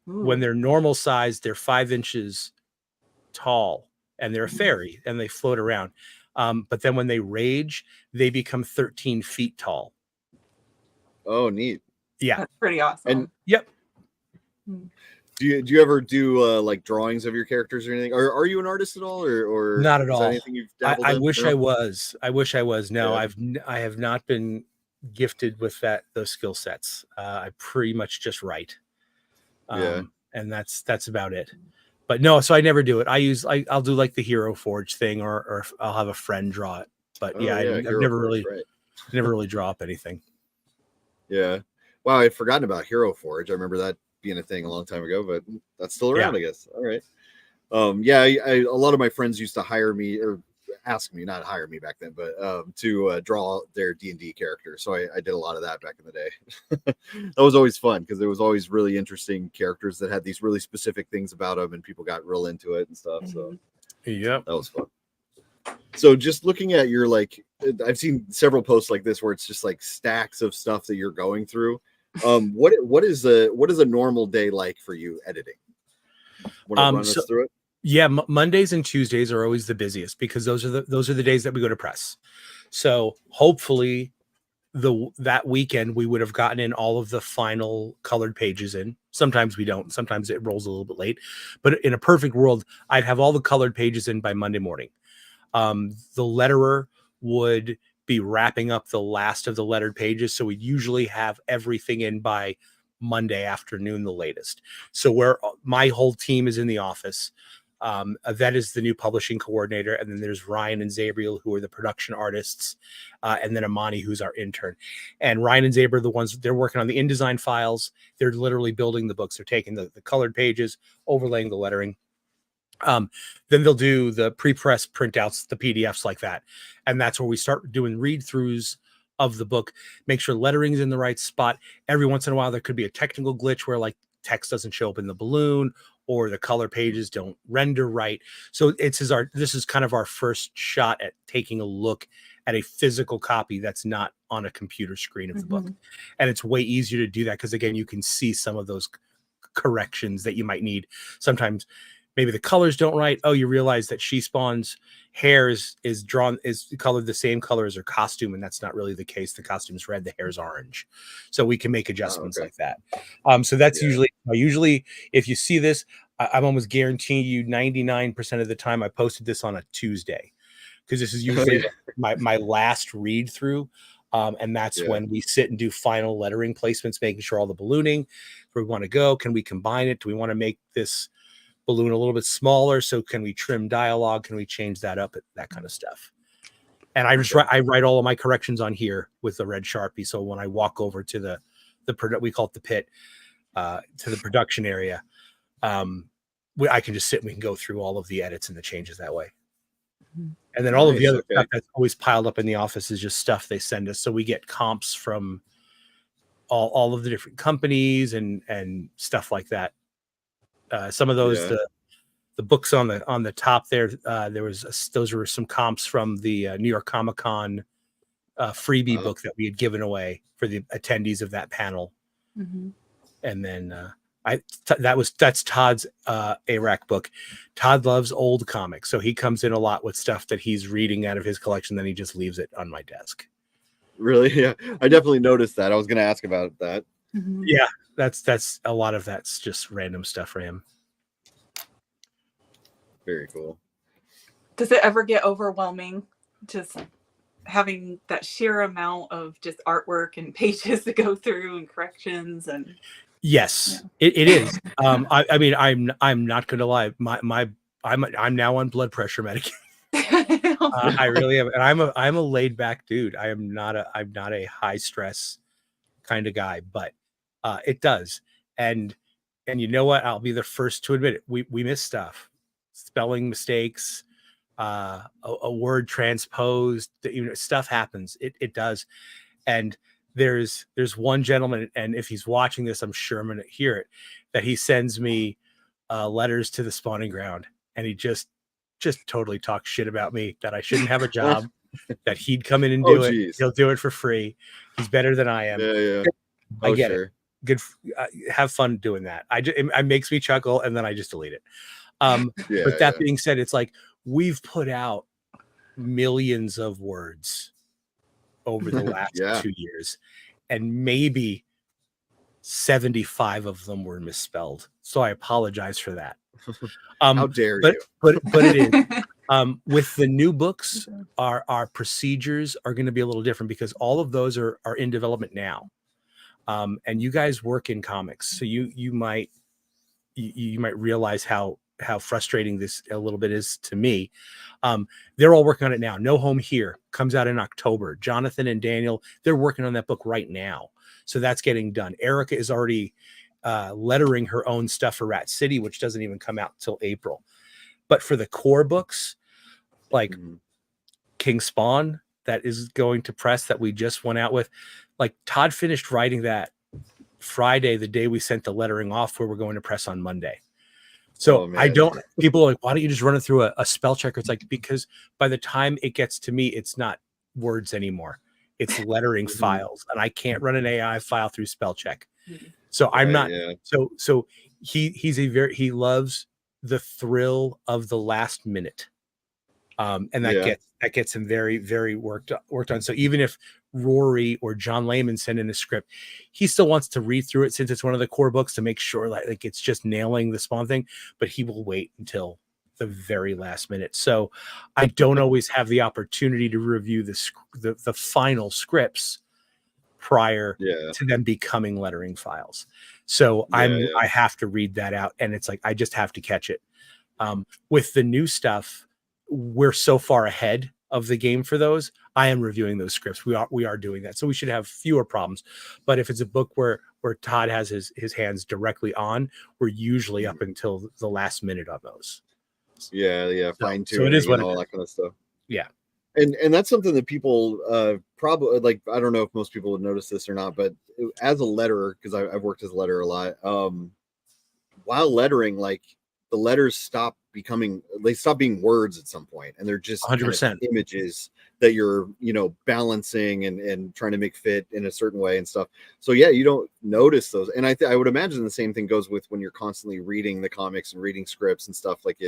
when they're normal size, they're 5 inches tall, and they're a fairy, and they float around. But then when they rage, they become 13 feet tall. Oh, neat. Yeah, that's pretty awesome. And yep. Do you ever do like drawings of your characters or anything? Are you an artist at all, or not at all? Anything you've dabbled in? I wish I was. No, I have not been gifted with those skill sets. I pretty much just write. And that's about it. But no, so I never do it. I'll do like the Hero Forge thing, or I'll have a friend draw it. But I've never really draw up anything. Yeah. Wow, I'd forgotten about Hero Forge. I remember that being a thing a long time ago, but that's still around, I guess. All right. A lot of my friends used to hire me, or ask me, not hire me back then, but to draw their D&D characters. So I did a lot of that back in the day. That was always fun because there was always really interesting characters that had these really specific things about them, and people got real into it and stuff. So that was fun. So just looking at your, like, I've seen several posts like this where it's just like stacks of stuff that you're going through. What is a normal day like for you editing? Want to run us through it? Yeah, Mondays and Tuesdays are always the busiest because those are the days that we go to press. So hopefully that weekend we would have gotten in all of the final colored pages in. Sometimes we don't. Sometimes it rolls a little bit late. But in a perfect world, I'd have all the colored pages in by Monday morning. The letterer would be wrapping up the last of the lettered pages. So we'd usually have everything in by Monday afternoon, the latest. So where my whole team is in the office, that is the new publishing coordinator. And then there's Ryan and Zabriel, who are the production artists. And then Amani, who's our intern. And Ryan and Zabriel are the ones, they're working on the InDesign files. They're literally building the books. They're taking the colored pages, overlaying the lettering. Then they'll do the pre-press printouts, the PDFs like that. And that's where we start doing read-throughs of the book, make sure lettering's in the right spot. Every once in a while, there could be a technical glitch where like text doesn't show up in the balloon or the color pages don't render right. So this is kind of our first shot at taking a look at a physical copy that's not on a computer screen of the book. And it's way easier to do that because, again, you can see some of those corrections that you might need. Sometimes maybe the colors don't right. Oh, you realize that She Spawn's hair is colored the same color as her costume, and that's not really the case. The costume's red, the hair's orange. So we can make adjustments like that. So that's usually if you see this, I'm almost guaranteeing you 99% of the time I posted this on a Tuesday, because this is usually my last read through. And that's when we sit and do final lettering placements, making sure all the ballooning where we want to go. Can we combine it? Do we want to make this balloon a little bit smaller? So can we trim dialogue? Can we change that up? That kind of stuff. And I write all of my corrections on here with the red Sharpie. So when I walk over to we call it the pit, to the production area, I can just sit and we can go through all of the edits and the changes that way. And then all of the other stuff that's always piled up in the office is just stuff they send us. So we get comps from all of the different companies and stuff like that. Some of those, the books on the top there, those were some comps from the New York Comic Con freebie book that we had given away for the attendees of that panel. And then that's Todd's ARAC book. Todd loves old comics, so he comes in a lot with stuff that he's reading out of his collection, then he just leaves it on my desk. Really? Yeah, I definitely noticed that. I was going to ask about that. Yeah, that's a lot of that's just random stuff for him. Very cool. Does it ever get overwhelming just having that sheer amount of just artwork and pages to go through and corrections? And yes, it is. I mean, I'm not going to lie. I'm now on blood pressure medication. I really am, and I'm a laid back dude. I'm not a high stress kind of guy, but it does. And you know what? I'll be the first to admit it. We miss stuff, spelling mistakes, a word transposed. Stuff happens. It does. And there's one gentleman, and if he's watching this, I'm sure I'm going to hear it, that he sends me letters to the spawning ground, and he just totally talks shit about me, that I shouldn't have a job, that he'd come in and do it. He'll do it for free. He's better than I am. Yeah. I get it. Good. Have fun doing that. It makes me chuckle, and then I just delete it. But that being said, it's like we've put out millions of words over the last 2 years, and maybe 75 of them were misspelled. So I apologize for that. How dare you? But it is. With the new books, our procedures are going to be a little different because all of those are in development now. And you guys work in comics, so you might realize how frustrating this a little bit is to me. They're all working on it now. No Home Here comes out in October. Jonathan and Daniel, they're working on that book right now. So that's getting done. Erica is already lettering her own stuff for Rat City, which doesn't even come out till April. But for the core books, like King Spawn, that is going to press, that we just went out with, like Todd finished writing that Friday, the day we sent the lettering off, where we're going to press on Monday. So people are like, why don't you just run it through a spell checker? It's like, because by the time it gets to me, it's not words anymore. It's lettering files, and I can't run an AI file through spell check. So I'm not. So he loves the thrill of the last minute. And that gets him very, very worked on. So even if Rory or John Layman send in a script, he still wants to read through it since it's one of the core books to make sure like it's just nailing the Spawn thing, but he will wait until the very last minute. So I don't always have the opportunity to review the final scripts prior to them becoming lettering files. So I have to read that out, and it's like I just have to catch it. With the new stuff, we're so far ahead of the game for those. I am reviewing those scripts. We are doing that, so we should have fewer problems. But if it's a book where Todd has his hands directly on, we're usually up until the last minute on those. Fine tuning, so it is what all that kind of stuff. And that's something that people probably like. I don't know if most people would notice this or not, but as a letterer, because I've worked as a letterer a lot, while lettering, like the letters stop being words at some point, and they're just 100% kind of images that you're balancing and trying to make fit in a certain way and stuff. So you don't notice those. And I would imagine the same thing goes with when you're constantly reading the comics and reading scripts and stuff. Like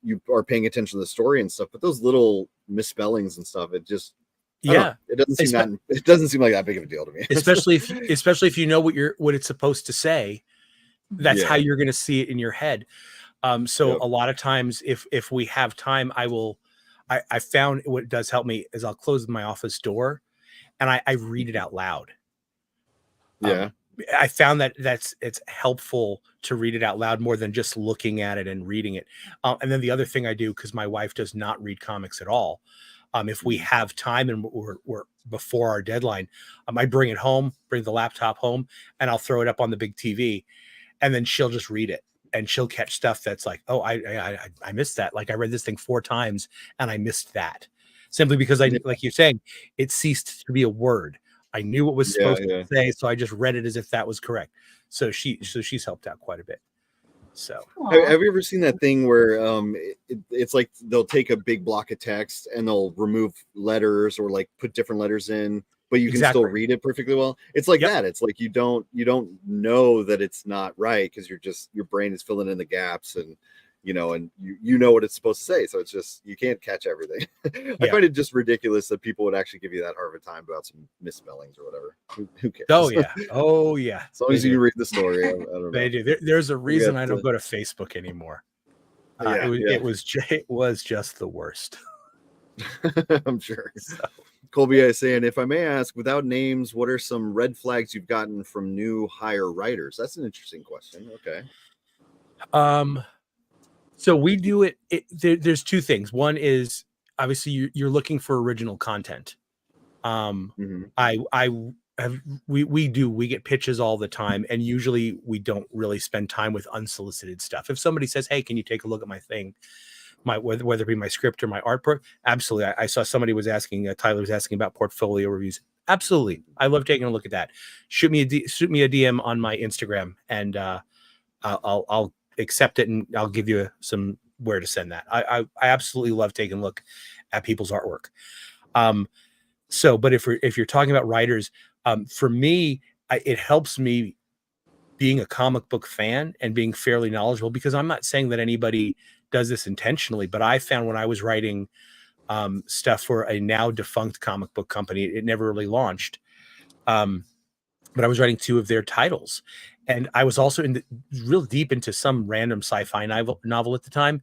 you are paying attention to the story and stuff, but those little misspellings and stuff, it just it doesn't seem like that big of a deal to me. especially if you know what it's supposed to say. That's how you're going to see it in your head. So a lot of times if we have time, I found what does help me is I'll close my office door and I read it out loud. I found that it's helpful to read it out loud more than just looking at it and reading it. And then the other thing I do, because my wife does not read comics at all, if we have time and we're before our deadline, I bring the laptop home, and I'll throw it up on the big TV, and then she'll just read it, and she'll catch stuff that's like, oh, I missed that. Like I read this thing 4 times and I missed that, simply because like you're saying, it ceased to be a word. I knew what was supposed to say, so I just read it as if that was correct. So she's helped out quite a bit. So have you ever seen that thing where it's like they'll take a big block of text and they'll remove letters or like put different letters in, but you can still read it perfectly well? It's like that. It's like you don't know that it's not right because your brain is filling in the gaps, and and you know what it's supposed to say. So it's just, you can't catch everything. I find it just ridiculous that people would actually give you that hard of a time about some misspellings or whatever. Who cares? Oh yeah. As long as you read the story. I don't know. They do. There's a reason I don't go to Facebook anymore. It was just the worst. I'm sure. So. Colby is saying, if I may ask, without names, what are some red flags you've gotten from new hire writers? That's an interesting question. Okay. So we do it. There's 2 things. One is obviously you're looking for original content. We get pitches all the time, and usually we don't really spend time with unsolicited stuff. If somebody says, hey, can you take a look at my thing, whether it be my script or my art, absolutely. I saw somebody was asking, Tyler was asking about portfolio reviews. Absolutely. I love taking a look at that. Shoot me a DM on my Instagram, and I'll accept it, and I'll give you some where to send that. I absolutely love taking a look at people's artwork. But if you're talking about writers, for me, it helps me being a comic book fan and being fairly knowledgeable, because I'm not saying that anybody does this intentionally, but I found when I was writing stuff for a now defunct comic book company, it never really launched. But I was writing 2 of their titles, and I was also real deep into some random sci-fi novel at the time.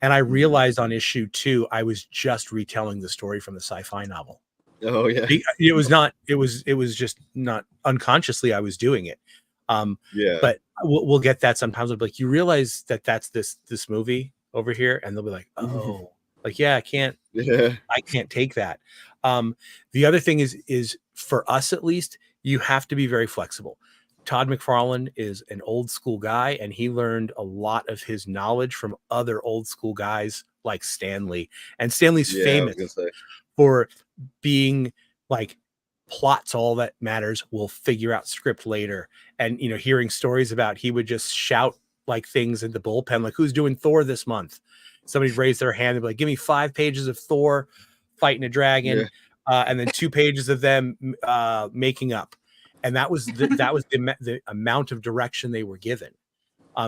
And I realized on issue 2, I was just retelling the story from the sci-fi novel. Oh yeah. It was just not unconsciously I was doing it. But we'll get that sometimes. I'll be like, you realize that that's this movie over here, and they'll be like, oh, like, I can't take that. The other thing is for us, at least, you have to be very flexible. Todd McFarlane is an old school guy, and he learned a lot of his knowledge from other old school guys like Stan Lee. And Stan Lee's famous for being like, plot's all that matters. We'll figure out script later. And, hearing stories about, he would just shout like things in the bullpen, like, who's doing Thor this month? Somebody raised their hand and be like, give me 5 pages of Thor fighting a dragon, and then 2 pages of them making up. And that was the amount of direction they were given.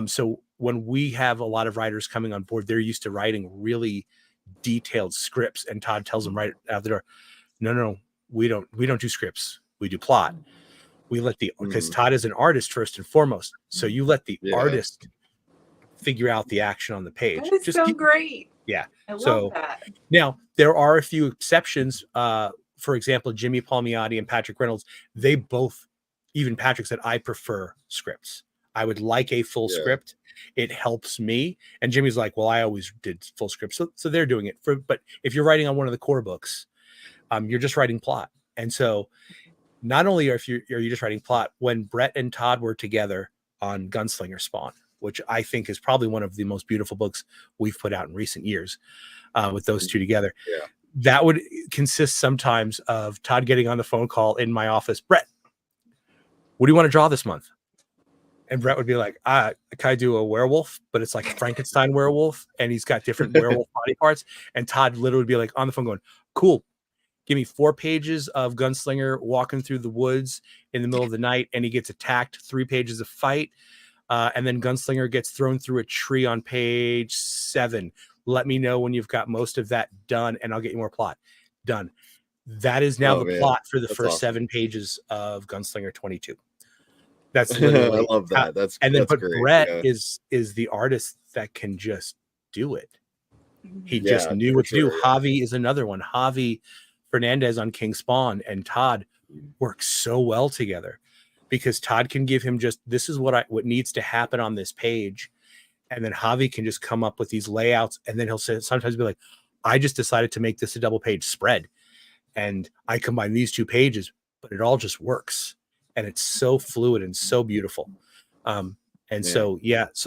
So when we have a lot of writers coming on board, they're used to writing really detailed scripts, and Todd tells them right out the door, no, we don't do scripts, we do plot. We let because Todd is an artist first and foremost, so you let the artist figure out the action on the page. That is so great. Yeah, I love that. Now there are a few exceptions. For example, Jimmy Palmiotti and Patrick Reynolds, they both, even Patrick said, I prefer scripts. I would like a full script. It helps me. And Jimmy's like, well, I always did full scripts. So they're doing it but if you're writing on one of the core books, you're just writing plot. And so not only are you just writing plot, when Brett and Todd were together on Gunslinger Spawn, which I think is probably one of the most beautiful books we've put out in recent years, with those two together. Yeah. That would consist sometimes of Todd getting on the phone call in my office. Brett, what do you want to draw this month? And Brett would be like, can I do a werewolf? But it's like a Frankenstein werewolf, and he's got different werewolf body parts. And Todd literally would be like on the phone going, cool. Give me 4 pages of Gunslinger walking through the woods in the middle of the night, and he gets attacked, 3 pages of fight. And then Gunslinger gets thrown through a tree on page 7. Let me know when you've got most of that done, and I'll get you more plot. Done. That is now the plot for the first 7 pages of Gunslinger 22. That's literally, I love that. That's but great. Brett is the artist that can just do it. He just knew what to do. Javi is another one. Javi Fernandez on King Spawn and Todd work so well together, because Todd can give him just, this is what needs to happen on this page. And then Javi can just come up with these layouts, and then he'll sometimes be like, I just decided to make this a double page spread, and I combine these 2 pages, but it all just works. And it's so fluid and so beautiful. So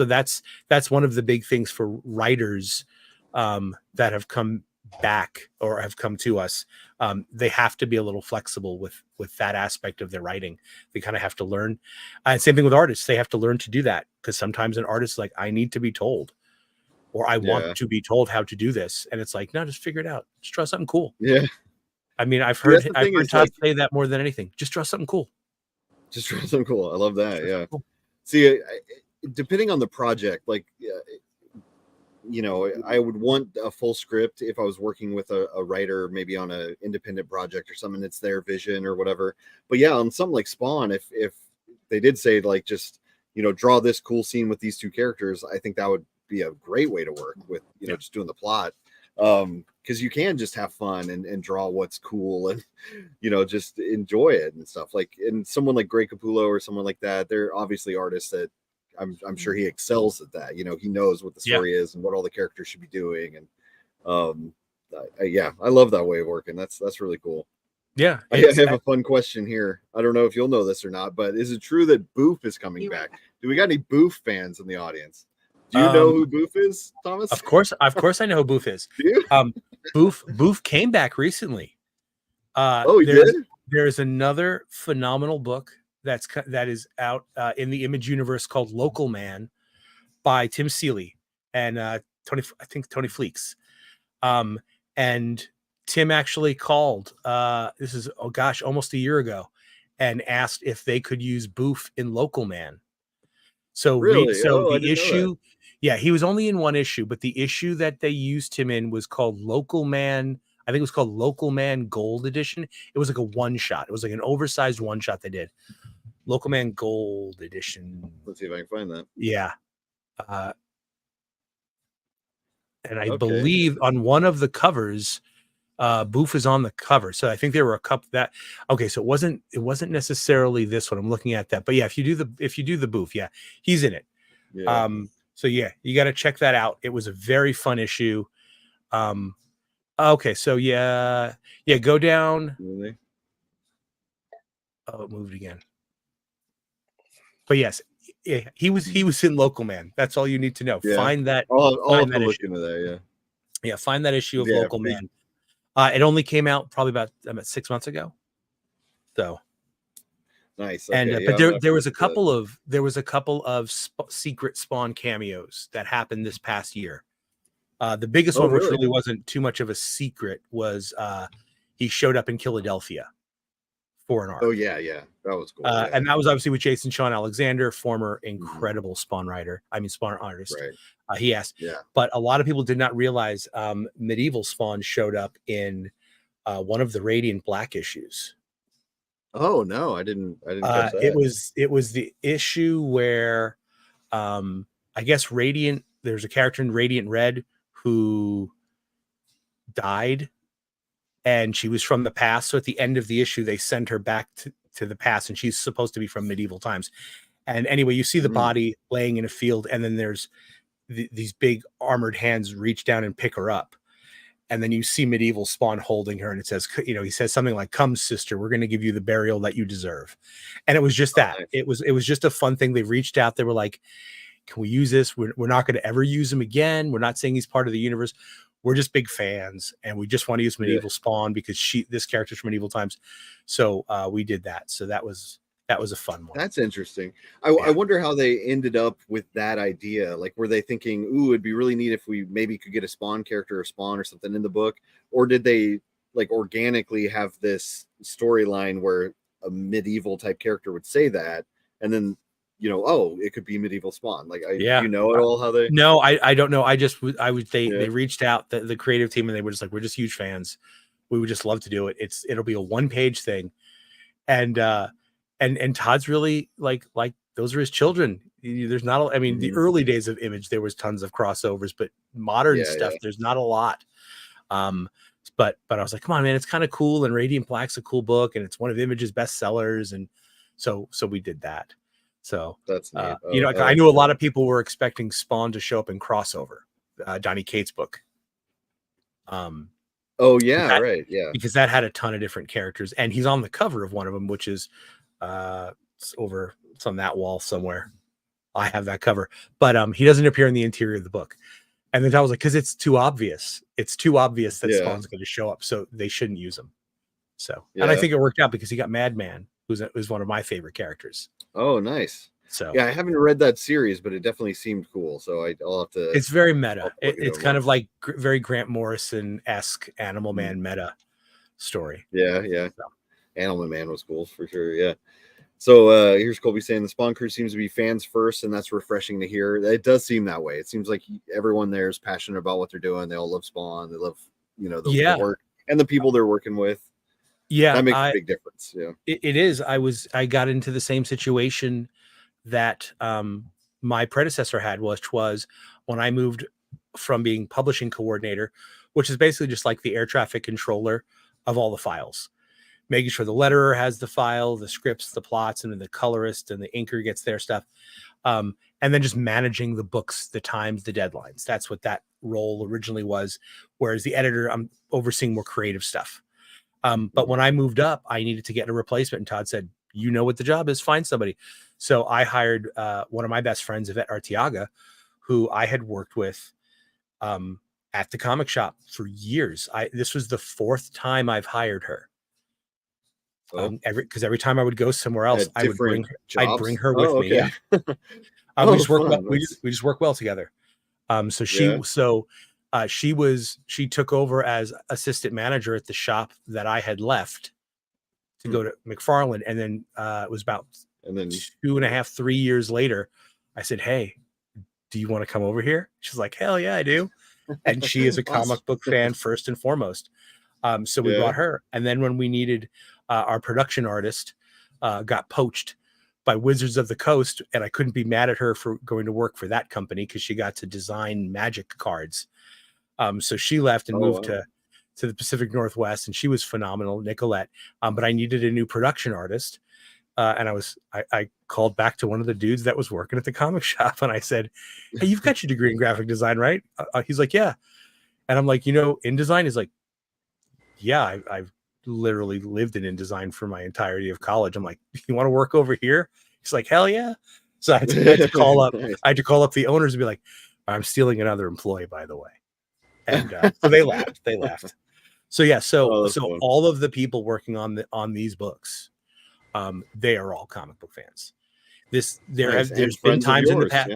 that's one of the big things for writers that have come back or have come to us. They have to be a little flexible with that aspect of their writing. They kind of have to learn. Same thing with artists. They have to learn to do that, because sometimes an artist is like, I need to be told, or I want to be told how to do this. And it's like, no, just figure it out. Just draw something cool. Yeah. I mean, I've heard Todd say that more than anything. Just draw something cool. Just draw something cool. I love that. Yeah. Cool. See, depending on the project, like, I would want a full script if I was working with a writer, maybe on an independent project or something. It's their vision or whatever. But yeah, on something like Spawn, if they did say, like, just, draw this cool scene with these 2 characters, I think that would be a great way to work with, just doing the plot. Because you can just have fun and draw what's cool and, just enjoy it and stuff. Like, and someone like Greg Capullo or someone like that, they're obviously artists that I'm sure he excels at that. He knows what the story is and what all the characters should be doing. And I love that way of working. That's really cool. Yeah. I have a fun question here. I don't know if you'll know this or not, but is it true that Boof is coming back? Do we got any Boof fans in the audience? Do you know who Boof is, Thomas? Of course I know who Boof is. Do you? Boof came back recently. He did? There's another phenomenal book that is out in the Image universe called Local Man by Tim Seeley and Tony Fleeks. And Tim actually called, this is, almost a year ago, and asked if they could use Boof in Local Man. So really? The issue, he was only in 1 issue, but the issue that they used him in was called Local Man. I think it was called Local Man Gold Edition. It was like a 1-shot. It was like an oversized 1-shot they did. Local Man Gold Edition. Let's see if I can find that. Yeah. And I believe on one of the covers, Boof is on the cover. So I think there were a couple that, so it wasn't necessarily this one. I'm looking at that, but yeah, if you do the Boof, he's in it. Yeah. So yeah, you got to check that out. It was a very fun issue. So go down. Really? Oh, it moved again. But yes, he was in Local Man. That's all you need to know. Yeah. Find that. I'll have to look into that. Yeah. Find that issue of Local Man. It only came out probably about 6 months ago. So nice. Okay, but there was a couple of secret Spawn cameos that happened this past year. The biggest one, which really wasn't too much of a secret, was he showed up in Philadelphia for an arc. Oh yeah. That was cool. Yeah. And that was obviously with Jason Sean Alexander, former incredible Spawn writer. I mean, Spawn artist. Right. He asked. Yeah. But a lot of people did not realize Medieval Spawn showed up in one of the Radiant Black issues. Oh no, I didn't catch that. It was the issue where I guess Radiant, there's a character in Radiant Red who died, and she was from the past. So at the end of the issue, they send her back to the past, and she's supposed to be from medieval times. And anyway, you see the body laying in a field, and then there's these big armored hands reach down and pick her up. And then you see Medieval Spawn holding her, and it says, you know, he says something like, "Come, sister, we're going to give you the burial that you deserve." And it was just that. Nice. It was just a fun thing. They reached out. They were like, "Can we use this? We're not going to ever use him again. We're not saying he's part of the universe. We're just big fans, and we just want to use Medieval Spawn because this character's from medieval times." So we did that. So that was a fun one. That's interesting. I wonder how they ended up with that idea. Like, were they thinking, "Ooh, it'd be really neat if we maybe could get a Spawn character or Spawn or something in the book," or did they like organically have this storyline where a medieval type character would say that, and then, you know, oh, it could be Medieval Spawn? Like, you know at all how they? No, I don't know. They reached out, the creative team, and they were just like, "We're just huge fans. We would just love to do it. It'll be a 1-page thing," and Todd's really like those are his children. There's not, I mean, the early days of Image, there was tons of crossovers, but modern stuff, there's not a lot. But I was like, come on, man, it's kind of cool. And Radiant Black's a cool book, and it's one of Image's best sellers. And so we did that. So that's neat. You know, I knew a lot of people were expecting Spawn to show up in crossover, Donny Cates' book. Oh yeah, right. Yeah. Because that had a ton of different characters, and he's on the cover of one of them, which is it's on that wall somewhere. I have that cover, but he doesn't appear in the interior of the book. And then I was like, because it's too obvious. It's too obvious that Spawn's going to show up, so they shouldn't use him. So, and I think it worked out because he got Madman, who's one of my favorite characters. Oh, nice. So yeah, I haven't read that series, but it definitely seemed cool. So I'll have to. It's very meta. It's kind of like very Grant Morrison-esque Animal Man meta story. Yeah. So. Animal Man was cool for sure. Yeah. So here's Colby saying the Spawn crew seems to be fans first, and that's refreshing to hear. It does seem that way. It seems like everyone there is passionate about what they're doing. They all love Spawn. They love, you know, the work and the people they're working with. Yeah, that makes a big difference. Yeah, it is. I got into the same situation that my predecessor had, which was when I moved from being publishing coordinator, which is basically just like the air traffic controller of all the files, making sure the letterer has the file, the scripts, the plots, and then the colorist and the inker gets their stuff. And then just managing the books, the times, the deadlines. That's what that role originally was. Whereas the editor, I'm overseeing more creative stuff. But when I moved up, I needed to get a replacement. And Todd said, "You know what the job is, find somebody." So I hired one of my best friends, Yvette Arteaga, who I had worked with at the comic shop for years. This was the 4th time I've hired her. Because every time I would go somewhere else, I'd bring her with me. Yeah. We just work well together. She took over as assistant manager at the shop that I had left to go to McFarland. And then it was about 2.5, 3 years later, I said, "Hey, do you want to come over here?" She's like, "Hell yeah, I do." And she is a comic book fan first and foremost. So we brought her. And then when we needed our production artist got poached by Wizards of the Coast, and I couldn't be mad at her for going to work for that company because she got to design Magic cards. So she left and moved to the Pacific Northwest, and she was phenomenal, Nicolette. But I needed a new production artist. And I called back to one of the dudes that was working at the comic shop, and I said, "Hey, you've got your degree in graphic design, right?" He's like, "Yeah." And I'm like, InDesign? He's like, "Yeah, I've literally lived in InDesign for my entirety of college." I'm like, "You want to work over here?" He's like, "Hell yeah." So I had to call up. Nice. I had to call up the owners and be like, "I'm stealing another employee, by the way." And so they laughed. So yeah, so fun. All of the people working on these books, they are all comic book fans. There's been times in the past.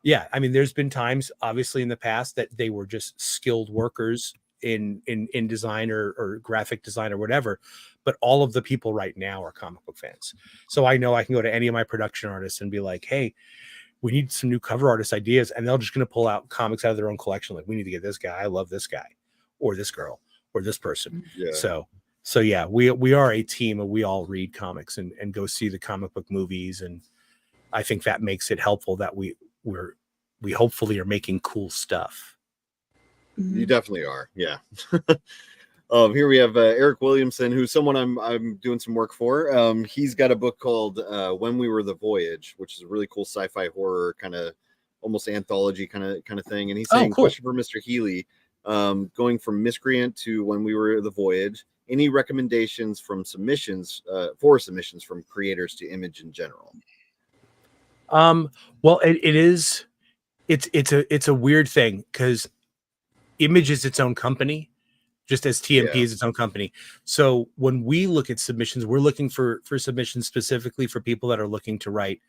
Yeah, I mean, there's been times, obviously, in the past that they were just skilled workers in design or graphic design or whatever. but all of the people right now are comic book fans. So I know I can go to any of my production artists and be like, hey, we need some new cover artist ideas. And they're just going to pull out comics out of their own collection. Like, we need to get this guy. I love this guy or this girl or this person. Yeah. So yeah, we are a team and we all read comics and go see the comic book movies. And I think that makes it helpful that we hopefully are making cool stuff. You definitely are. Yeah. Here we have Eric Williamson, who's someone I'm doing some work for. He's got a book called When We Were the Voyage, which is a really cool sci-fi horror kind of almost anthology kind of thing. And he's saying, cool. Question for Mr. Healy, going from Miscreant to When We Were the Voyage, any recommendations from submissions from creators to Image in general? Well, it's a weird thing because Image is its own company, just as TMP is its own company. So when we look at submissions, we're looking for submissions specifically for people that are looking to write,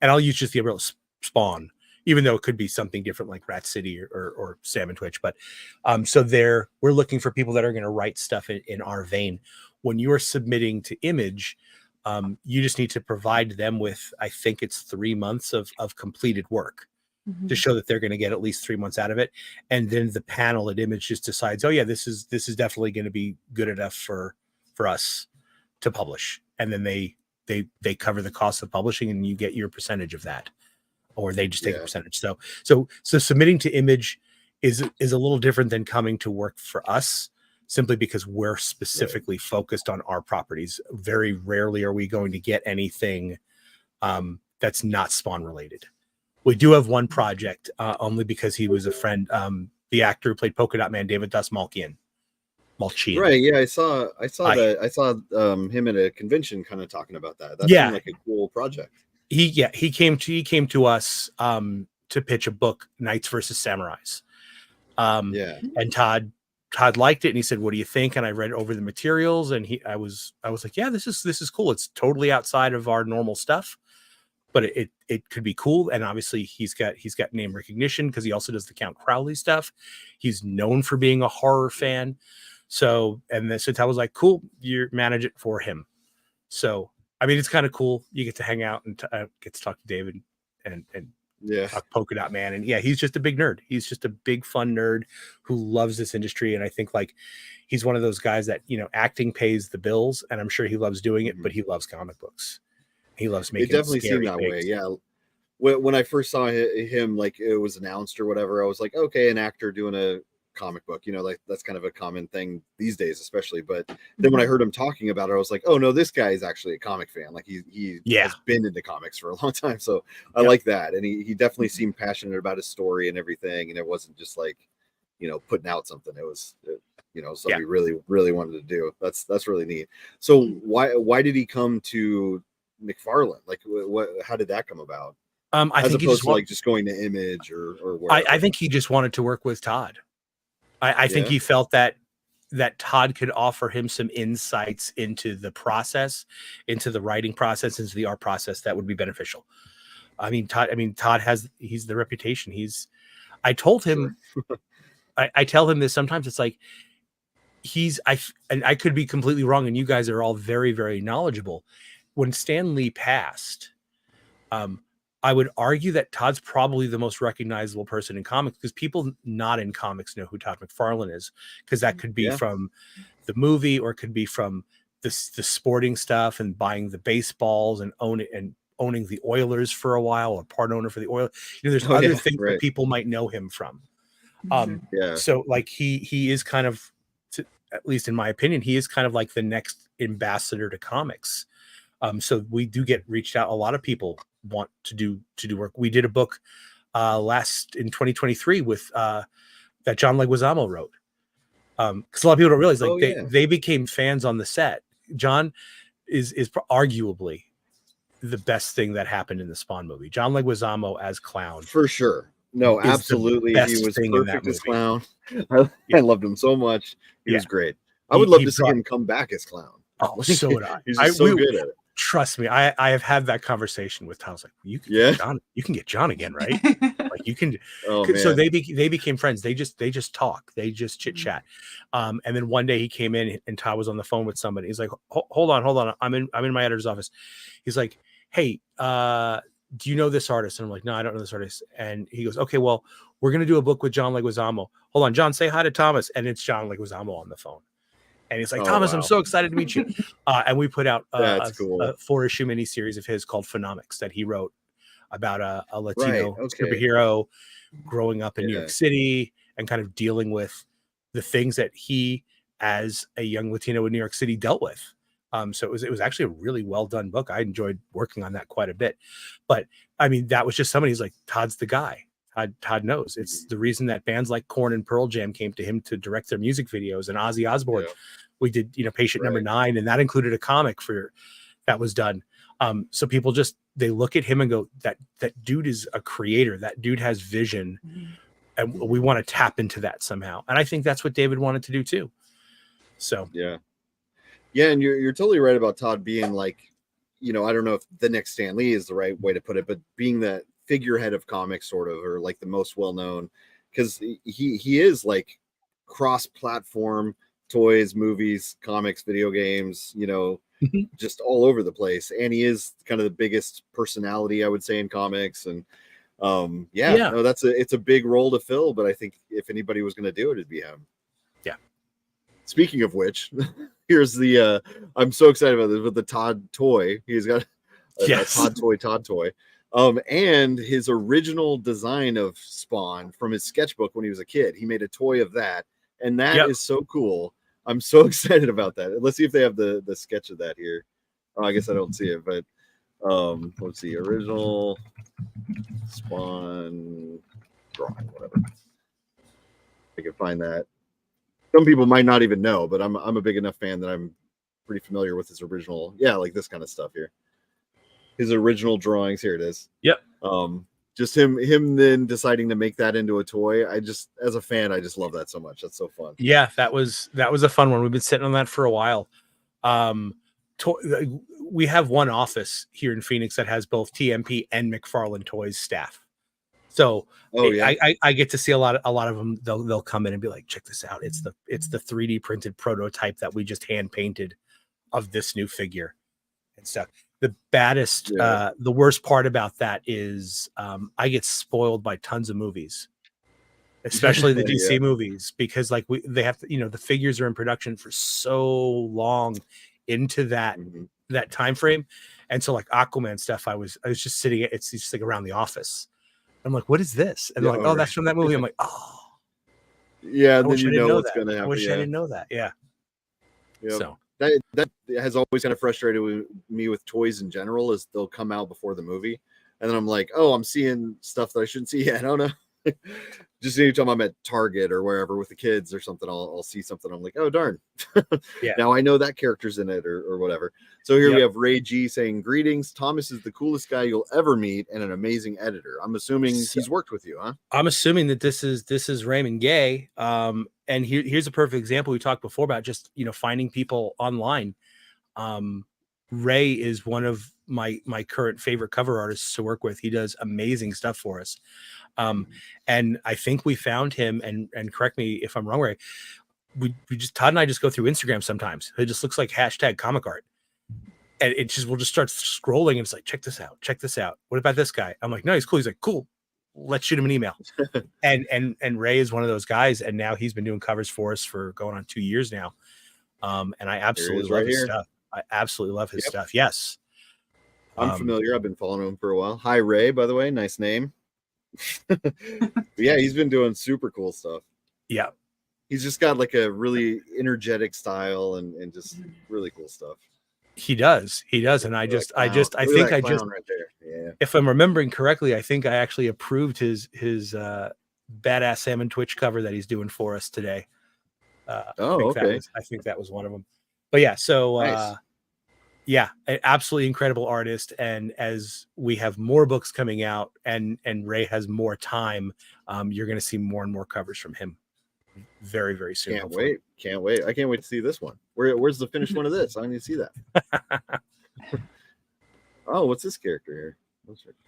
and I'll use just the umbrella Spawn, even though it could be something different like Rat City or Salmon Twitch. But we're looking for people that are going to write stuff in our vein. When you are submitting to Image, you just need to provide them with, I think it's 3 months of completed work to show that they're going to get at least 3 months out of it. And then the panel at Image just decides, oh yeah, this is definitely going to be good enough for us to publish. And then they cover the cost of publishing and you get your percentage of that, or they just take a percentage. So submitting to Image is a little different than coming to work for us, simply because we're specifically focused on our properties. Very rarely are we going to get anything that's not Spawn related. We do have one project, only because he was a friend. The actor who played Polka Dot Man, David Malchian. Right. Yeah, I saw that. I saw him at a convention kind of talking about that. That seemed like a cool project. He came to us to pitch a book, Knights versus Samurais. And Todd liked it and he said, what do you think? And I read over the materials and I was like, yeah, this is cool. It's totally outside of our normal stuff, but it could be cool. And obviously he's got name recognition because he also does the Count Crowley stuff. He's known for being a horror fan. So Todd was like, cool, you manage it for him. So, I mean, it's kind of cool. You get to hang out and get to talk to David and talk Polka Dot Man. And yeah, he's just a big nerd. He's just a big fun nerd who loves this industry. And I think like he's one of those guys that, acting pays the bills, and I'm sure he loves doing it, but he loves comic books. He loves making it. Definitely seemed that way. Yeah. When I first saw him, like it was announced or whatever, I was like, okay, an actor doing a comic book, like that's kind of a common thing these days, especially. But then when I heard him talking about it, I was like, oh no, this guy is actually a comic fan. Like he has been into comics for a long time. So I like that. And he definitely seemed passionate about his story and everything. And it wasn't just like, putting out something. It was, something he really, really wanted to do. That's really neat. So why did he come to McFarlane? Like how did that come about? I think he just going to Image or whatever. I think he just wanted to work with Todd. I think he felt that Todd could offer him some insights into the process, into the writing process, into the art process that would be beneficial. Todd he's the reputation. I told him, I tell him this sometimes. It's like and I could be completely wrong, and you guys are all very, very knowledgeable. When Stan Lee passed, I would argue that Todd's probably the most recognizable person in comics, because people not in comics know who Todd McFarlane is, because that could be from the movie, or it could be from the sporting stuff and buying the baseballs and owning the Oilers for a while, or part owner for the Oilers. There's other things that people might know him from. So like he is kind of, at least in my opinion, he is kind of like the next ambassador to comics. So we do get reached out. A lot of people want to do work. We did a book last in 2023 with that John Leguizamo wrote. Because a lot of people don't realize, like, they became fans on the set. John is arguably the best thing that happened in the Spawn movie. John Leguizamo as Clown, for sure. No, absolutely, he was perfect as Clown. I loved him so much. He was great. I would love to see him come back as Clown. Oh, so would I. He's just so good at it. Trust me, I have had that conversation with Tom. I was like, you can get John again, right? Like you can. Oh, So man. they became friends. They just talk. They just chit chat. And then one day he came in and Todd was on the phone with somebody. He's like, hold on. I'm in my editor's office. He's like, hey, do you know this artist? And I'm like, no, I don't know this artist. And he goes, okay, well, we're going to do a book with John Leguizamo. Hold on, John, say hi to Thomas. And it's John Leguizamo on the phone. And he's like, Oh, Thomas, wow. I'm so excited to meet you. And we put out That's cool. a 4-issue miniseries of his called Phenomics that he wrote about a Latino superhero growing up in New York City and kind of dealing with the things that he, as a young Latino in New York City, dealt with. So it was actually a really well done book. I enjoyed working on that quite a bit. But I mean, that was just somebody who's like, Todd's the guy. Todd knows. It's the reason that bands like Korn and Pearl Jam came to him to direct their music videos, and Ozzy Osbourne. We did, Patient Number 9, and that included a comic that was done. So people they look at him and go, that dude is a creator. That dude has vision, and we want to tap into that somehow. And I think that's what David wanted to do too. So yeah, and you're totally right about Todd being like, I don't know if the next Stan Lee is the right way to put it, but being that figurehead of comics, sort of, or like the most well known, because he is like cross-platform, toys, movies, comics, video games, just all over the place. And he is kind of the biggest personality, I would say, in comics. And no, it's a big role to fill, but I think if anybody was going to do it, it'd be him. Yeah. Speaking of which, here's the I'm so excited about this with the Todd toy. He's got a Todd toy. And his original design of Spawn from his sketchbook when he was a kid. He made a toy of that, and that is so cool. I'm so excited about that. Let's see if they have the sketch of that here. Oh, I guess I don't see it, but let's see, original Spawn drawing, whatever. I can find that. Some people might not even know, but I'm a big enough fan that I'm pretty familiar with his original, like this kind of stuff here. His original drawings, here it is. Yep. Just him then deciding to make that into a toy. As a fan, I just love that so much. That's so fun. Yeah, that was a fun one. We've been sitting on that for a while. We have one office here in Phoenix that has both TMP and McFarlane Toys staff. So I get to see a lot of them. They'll come in and be like, check this out. It's the 3D printed prototype that we just hand painted of this new figure and stuff. The baddest, the worst part about that is I get spoiled by tons of movies, especially the DC movies, because like they have to, the figures are in production for so long into that time frame. And so like Aquaman stuff, I was just sitting, it's just like around the office. I'm like, what is this? And they're like, oh, that's from that movie. I'm like, oh. Yeah, then you know what's going to happen. I wish I didn't know that. Yeah. Yep. So that has always kind of frustrated me with toys in general, is they'll come out before the movie, and then I'm like, oh, I'm seeing stuff that I shouldn't see yet. I don't know. Just anytime I'm at Target or wherever with the kids or something, I'll see something. I'm like, oh, darn. Now I know that character's in it or whatever. So here we have Ray G saying, greetings. Thomas is the coolest guy you'll ever meet and an amazing editor. I'm assuming he's worked with you, huh? I'm assuming that this is Raymond Gay. And here's a perfect example. We talked before about just, finding people online. Ray is one of my current favorite cover artists to work with. He does amazing stuff for us. And I think we found him, and correct me if I'm wrong, Ray, we just, Todd and I just go through Instagram sometimes. It just looks like # comic art. And we'll just start scrolling and it's like, check this out. What about this guy? I'm like, no, he's cool. He's like, cool. Let's shoot him an email. and Ray is one of those guys. And now he's been doing covers for us for going on 2 years now. And I absolutely love his stuff. I absolutely love his stuff. Yes. I'm familiar. I've been following him for a while. Hi, Ray, by the way. Nice name. Yeah, he's been doing super cool stuff. Yeah. He's just got like a really energetic style and just really cool stuff. He does. And I think right there. Yeah. If I'm remembering correctly, I think I actually approved his Badass Salmon Twitch cover that he's doing for us today. I think that was one of them. But yeah, so nice. An absolutely incredible artist. And as we have more books coming out and Ray has more time, you're going to see more and more covers from him very, very soon. Can't wait. I can't wait to see this one. Where's the finished one of this? I need to see that. Oh, what's this character here?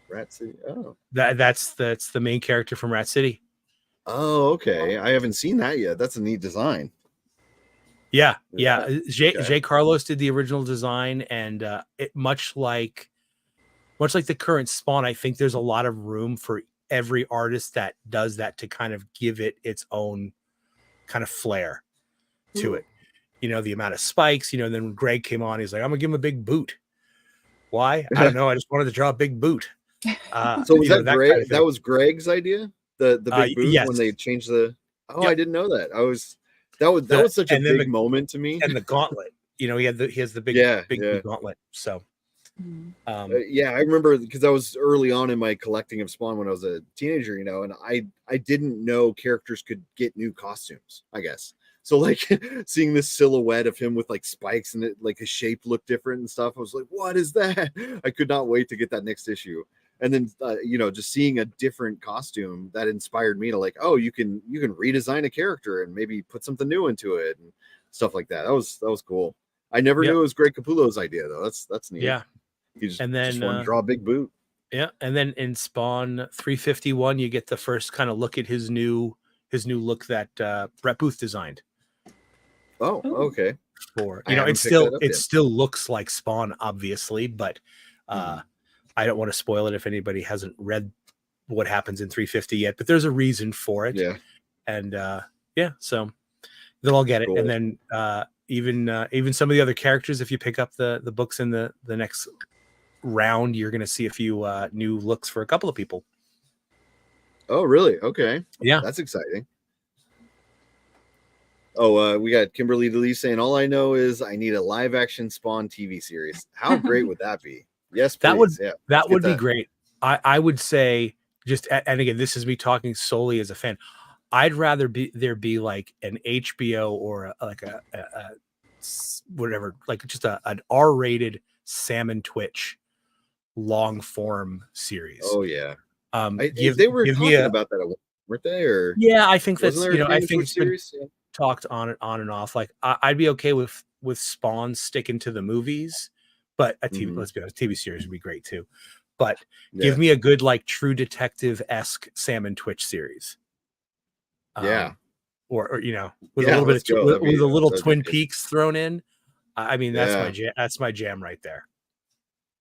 Rat City. Oh. That's the main character from Rat City. Oh, okay. I haven't seen that yet. That's a neat design. Yeah. Jay Carlos did the original design, and much like the current Spawn, I think there's a lot of room for every artist that does that to kind of give it its own kind of flair to it. You know, the amount of spikes, you know, and then when Greg came on, he's like, I'm gonna give him a big boot. Why? I don't know. I just wanted to draw a big boot. So was that Greg? Kind of that was Greg's idea? The big boot yes. when they changed the I didn't know that. That was such a big moment to me. And the gauntlet. You know, he has the big big gauntlet. So yeah, I remember because I was early on in my collecting of Spawn when I was a teenager, you know, and I didn't know characters could get new costumes, I guess. So like seeing this silhouette of him with like spikes and it like his shape looked different and stuff, I was like, what is that? I could not wait to get that next issue. And then you know, just seeing a different costume that inspired me to like, oh, you can redesign a character and maybe put something new into it and stuff like that. That was cool. I never knew it was Greg Capullo's idea though. That's neat. Yeah. He just wanted to draw a big boot. Yeah, and then in Spawn 351, you get the first kind of look at his new look that Brett Booth designed. Oh, okay. It still looks like Spawn, obviously, but I don't want to spoil it if anybody hasn't read what happens in 350 yet. But there's a reason for it. Yeah, and so they'll all get it, and then even some of the other characters, if you pick up the books in the next round, you're going to see a few new looks for a couple of people. Oh, really? Okay. Yeah, that's exciting. Oh, we got Kimberly DeLee saying, all I know is I need a live action Spawn TV series. How great would that be? Yes, please. That would be great. I would say, just, and again, this is me talking solely as a fan, I'd rather there be like an HBO or a whatever, like just an R-rated Salmon Twitch long form series. Oh yeah. They were talking about that, weren't they? Or yeah, I think that's, you know, I think it's been series? talked on and off. Like I'd be okay with Spawn sticking to the movies, but a TV, let's be honest, TV series would be great too. But give me a good like True Detective-esque Salmon Twitch series. Or you know, with a little bit of with a little Twin Peaks thrown in. I mean, that's my jam right there.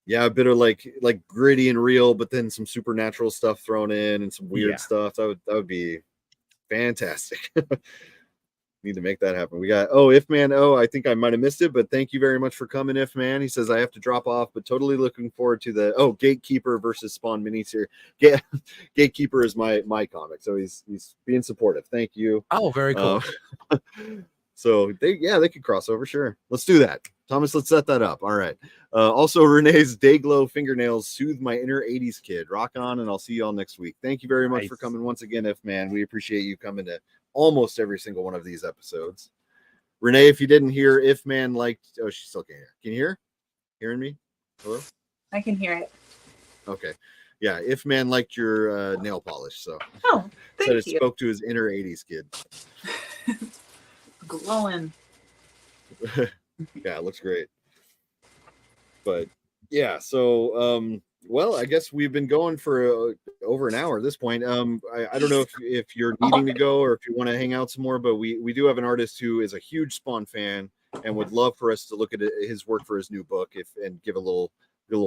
Yeah, a bit of like gritty and real, but then some supernatural stuff thrown in and some weird stuff. That would be fantastic. Need to make that happen. We got If Man. I think I might have missed it, but thank you very much for coming, If Man. He says I have to drop off, but totally looking forward to the Gatekeeper versus Spawn miniseries. Gatekeeper is my comic, so he's being supportive. Thank you. Oh, very cool. So they could cross over. Sure, let's do that, Thomas. Let's set that up. All right. Also, Renee's Dayglow fingernails soothe my inner 80s kid. Rock on, and I'll see you all next week. Thank you very much for coming once again, If Man. We appreciate you coming to almost every single one of these episodes. Renae, if you didn't hear, If Man liked, she still can't hear. Can you hear? Hearing me? Hello? I can hear it. Okay. Yeah, If Man liked your nail polish, so thank said you. It spoke to his inner 80s kid. Glowing. Yeah, it looks great. But yeah, so well, I guess we've been going for over an hour at this point. I don't know if you're needing to go or if you want to hang out some more, but we do have an artist who is a huge Spawn fan and would love for us to look at his work for his new book and give a little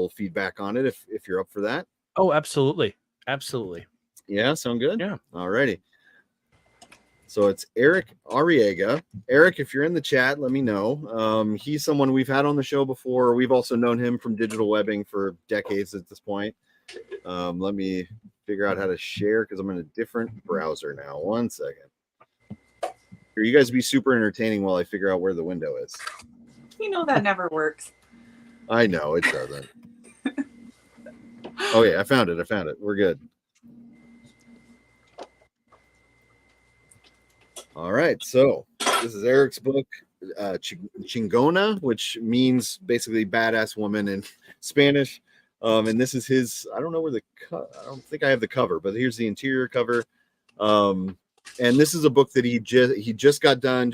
feedback on it if you're up for that. Oh, absolutely. Yeah, sound good? Yeah. All righty. So it's Eric Arriaga. Eric, if you're in the chat, let me know. He's someone we've had on the show before. We've also known him from digital webbing for decades at this point. Let me figure out how to share because I'm in a different browser now. 1 second. Here, you guys be super entertaining while I figure out where the window is. You know that never works. I know it doesn't. Oh yeah, I found it. We're good. All right, so this is Eric's book, Chingona, which means basically badass woman in Spanish. And this is his. I don't know where I don't think I have the cover, but here's the interior cover. And this is a book that he just got done.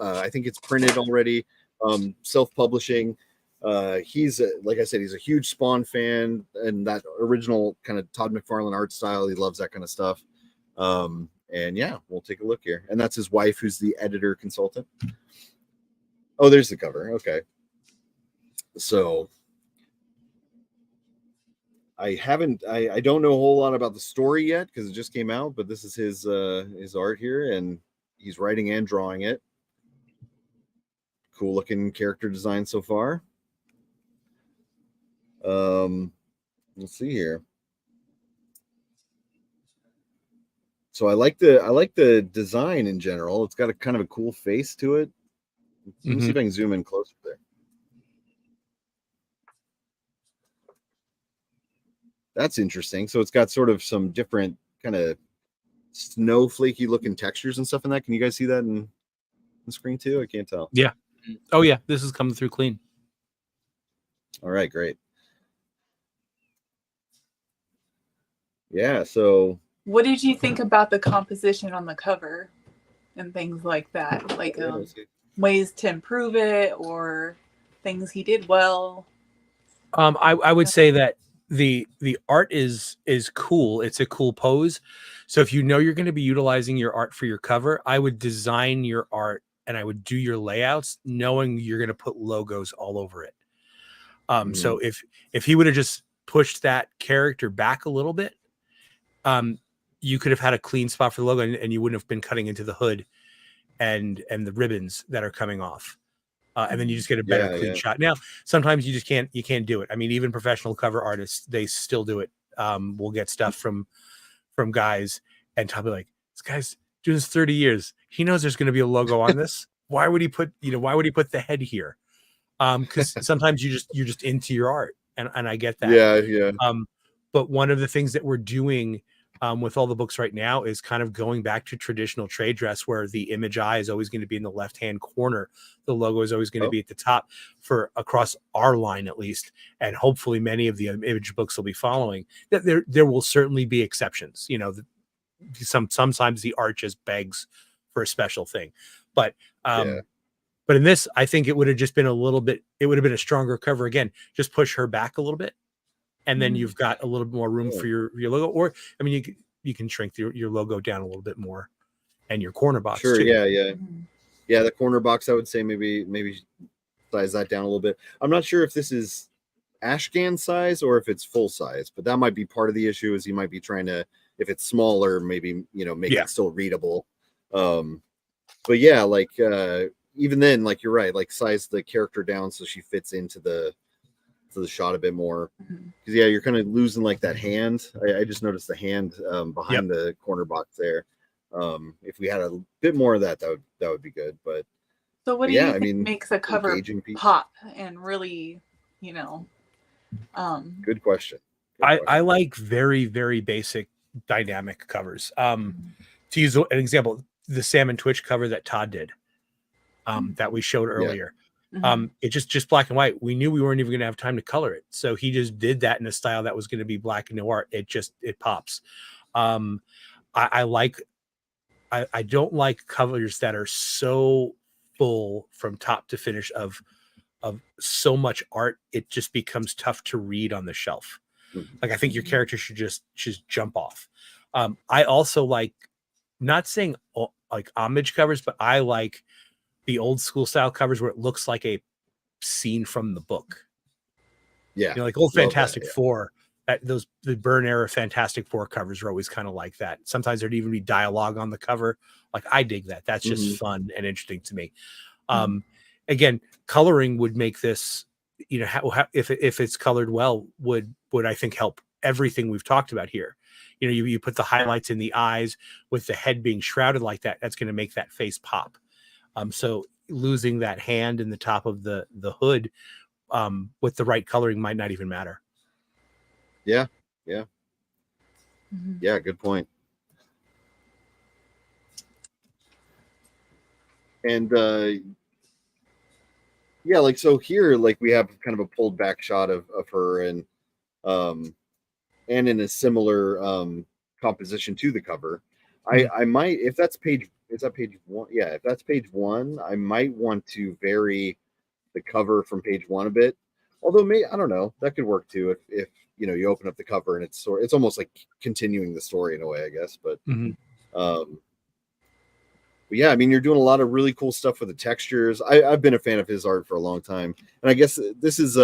I think it's printed already. Self-publishing. He's like I said, he's a huge Spawn fan, and that original kind of Todd McFarlane art style. He loves that kind of stuff. And yeah, we'll take a look here. And that's his wife, who's the editor consultant. Oh, there's the cover. Okay. So I don't know a whole lot about the story yet because it just came out, but this is his art here, and he's writing and drawing it. Cool looking character design so far. Let's see here. So I like the design in general. It's got a kind of a cool face to it. Let me see if I can zoom in closer there. That's interesting. So it's got sort of some different kind of snowflakey looking textures and stuff in that. Can you guys see that in the screen too? I can't tell. Yeah. Oh yeah, this is coming through clean. All right, great. Yeah, so what did you think about the composition on the cover and things like that? Like ways to improve it or things he did well? I would say that the art is cool. It's a cool pose. So if you know you're going to be utilizing your art for your cover, I would design your art and I would do your layouts knowing you're going to put logos all over it. So if he would have just pushed that character back a little bit, you could have had a clean spot for the logo and you wouldn't have been cutting into the hood and the ribbons that are coming off. And then you just get a better clean shot. Now, sometimes you can't do it. I mean, even professional cover artists, they still do it. We'll get stuff from guys and Tom be like, this guy's doing this 30 years. He knows there's going to be a logo on this. Why would he put the head here? Because sometimes you're just into your art. And I get that. Yeah. But one of the things that we're doing with all the books right now is kind of going back to traditional trade dress where the image eye is always going to be in the left-hand corner. The logo is always going to be at the top for across our line, at least. And hopefully many of the image books will be following that. There will certainly be exceptions. You know, sometimes the art just begs for a special thing, but in this, I think it would have just been it would have been a stronger cover. Again, just push her back a little bit. And then you've got a little bit more room for your logo, or I mean, you can shrink your logo down a little bit more, and your corner box. Sure, too. Yeah. The corner box, I would say maybe size that down a little bit. I'm not sure if this is Ashcan size or if it's full size, but that might be part of the issue. Is you might be trying to, if it's smaller, maybe make it still readable. But yeah, like even then, like you're right, like size the character down so she fits into the shot a bit more, because you're kind of losing like that hand. I just noticed the hand behind the corner box there. If we had a bit more of that would be good. But so what do you think makes a cover pop and really good question. I like very, very basic dynamic covers. To use an example, the Salmon Twitch cover that Todd did, that we showed earlier. It just black and white. We knew we weren't even going to have time to color it, so he just did that in a style that was going to be black and noir. It pops. I don't like covers that are so full from top to finish of so much art. It just becomes tough to read on the shelf. Like I think your character should just jump off. I also like, not saying like homage covers, but I like the old school style covers where it looks like a scene from the book. Yeah. Like old Fantastic Four, the Byrne era Fantastic Four covers are always kind of like that. Sometimes there'd even be dialogue on the cover. Like I dig that. That's just fun and interesting to me. Again, coloring would make this, if it's colored well, would I think help everything we've talked about here. You put the highlights in the eyes with the head being shrouded like that. That's going to make that face pop. So losing that hand in the top of the hood with the right coloring might not even matter. Yeah. Good point. And like so here, like we have kind of a pulled back shot of her and in a similar composition to the cover. I might, if that's page, is that page one? Yeah, if that's page one, I might want to vary the cover from page one a bit. Although I don't know, that could work too if you open up the cover and it's almost like continuing the story in a way, I guess. But but yeah, I mean, you're doing a lot of really cool stuff with the textures. I've been a fan of his art for a long time, and I guess this is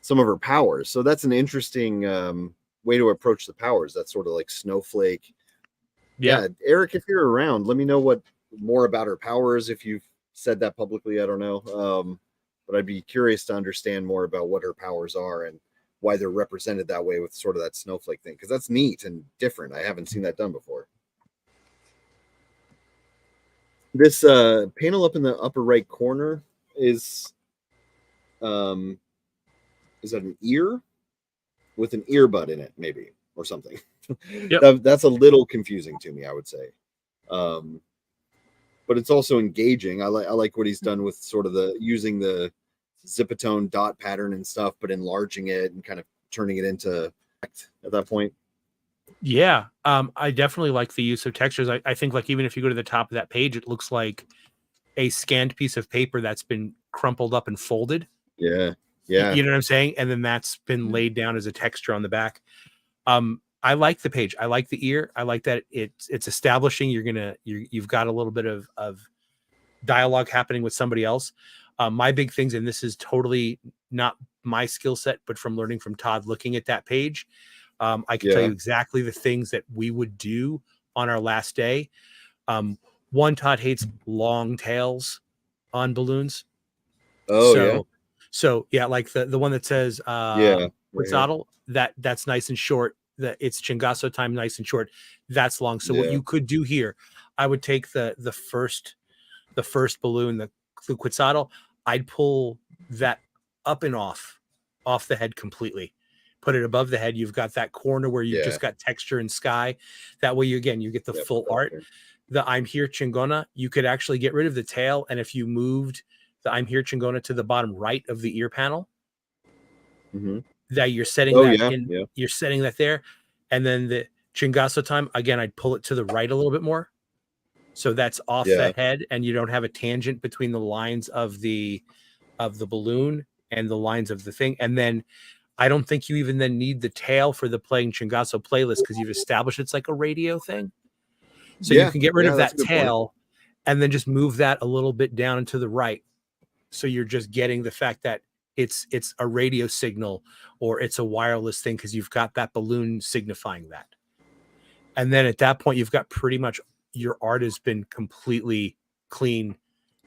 some of her powers. So that's an interesting way to approach the powers. That's sort of like snowflake. Yeah, Eric, if you're around, let me know what more about her powers. If you've said that publicly, I don't know. But I'd be curious to understand more about what her powers are and why they're represented that way with sort of that snowflake thing, because that's neat and different. I haven't seen that done before. This panel up in the upper right corner is that an ear with an earbud in it, maybe, or something? That's a little confusing to me, I would say. But it's also engaging. I like what he's done with sort of using the zipatone dot pattern and stuff, but enlarging it and kind of turning it into at that point. Yeah, I definitely like the use of textures. I think like even if you go to the top of that page, it looks like a scanned piece of paper that's been crumpled up and folded. Yeah. You know what I'm saying? And then that's been laid down as a texture on the back. I like the page. I like the ear. I like that it's establishing you've got a little bit of dialogue happening with somebody else. My big things, and this is totally not my skill set, but from learning from Todd, looking at that page, I can tell you exactly the things that we would do on our last day. One, Todd hates long tails on balloons. So yeah, like the one that says Quetzalcoatl, that's nice and short. That it's Chingaso time, nice and short. That's long. So what you could do here, I would take the first balloon, the Quetzalcoatl, I'd pull that up and off the head completely. Put it above the head. You've got that corner where you've just got texture and sky. That way, you get the full art. The I'm Here Chingona, you could actually get rid of the tail. And if you moved the I'm Here Chingona to the bottom right of the ear panel, that you're setting you're setting that there. And then the Chingaso time, again, I'd pull it to the right a little bit more. So that's off the head, and you don't have a tangent between the lines of the balloon and the lines of the thing. And then I don't think you even then need the tail for the playing Chingaso playlist, because you've established it's like a radio thing. So you can get rid of that tail and then just move that a little bit down and to the right. So you're just getting the fact that it's a radio signal or it's a wireless thing, because you've got that balloon signifying that. And then at that point, you've got pretty much your art has been completely clean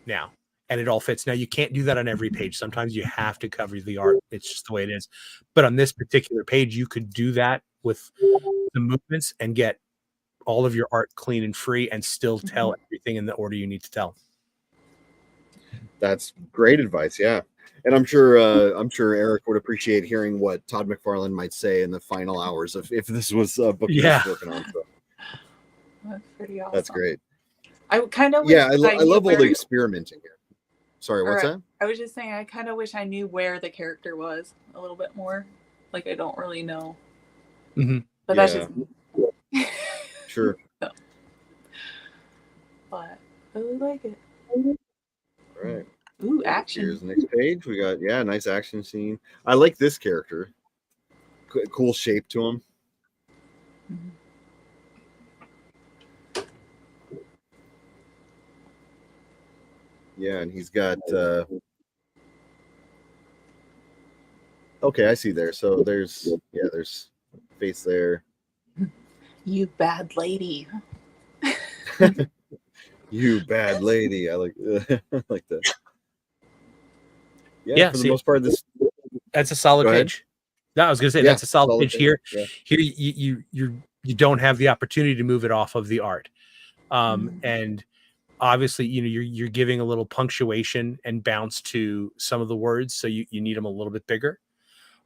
now, and it all fits. Now, you can't do that on every page. Sometimes you have to cover the art. It's just the way it is. But on this particular page, you could do that with the movements and get all of your art clean and free and still tell everything in the order you need to tell. That's great advice. Yeah. And I'm sure Eric would appreciate hearing what Todd McFarlane might say in the final hours if this was a book he was working on. So. That's pretty awesome. That's great. I kind of I love all the experimenting here. Sorry, what's that? I was just saying I kind of wish I knew where the character was a little bit more. Like I don't really know. But that's just sure. So. But I really like it. All right. Ooh, action. Here's the next page. We got nice action scene. I like this character. Cool shape to him. Yeah, and he's got okay, I see there. So there's face there. You bad lady. You bad lady. I like that. Yeah, for the most part, that's a solid page. No, I was gonna say that's a solid page here. Yeah. Here you don't have the opportunity to move it off of the art. And obviously, you're giving a little punctuation and bounce to some of the words, so you need them a little bit bigger.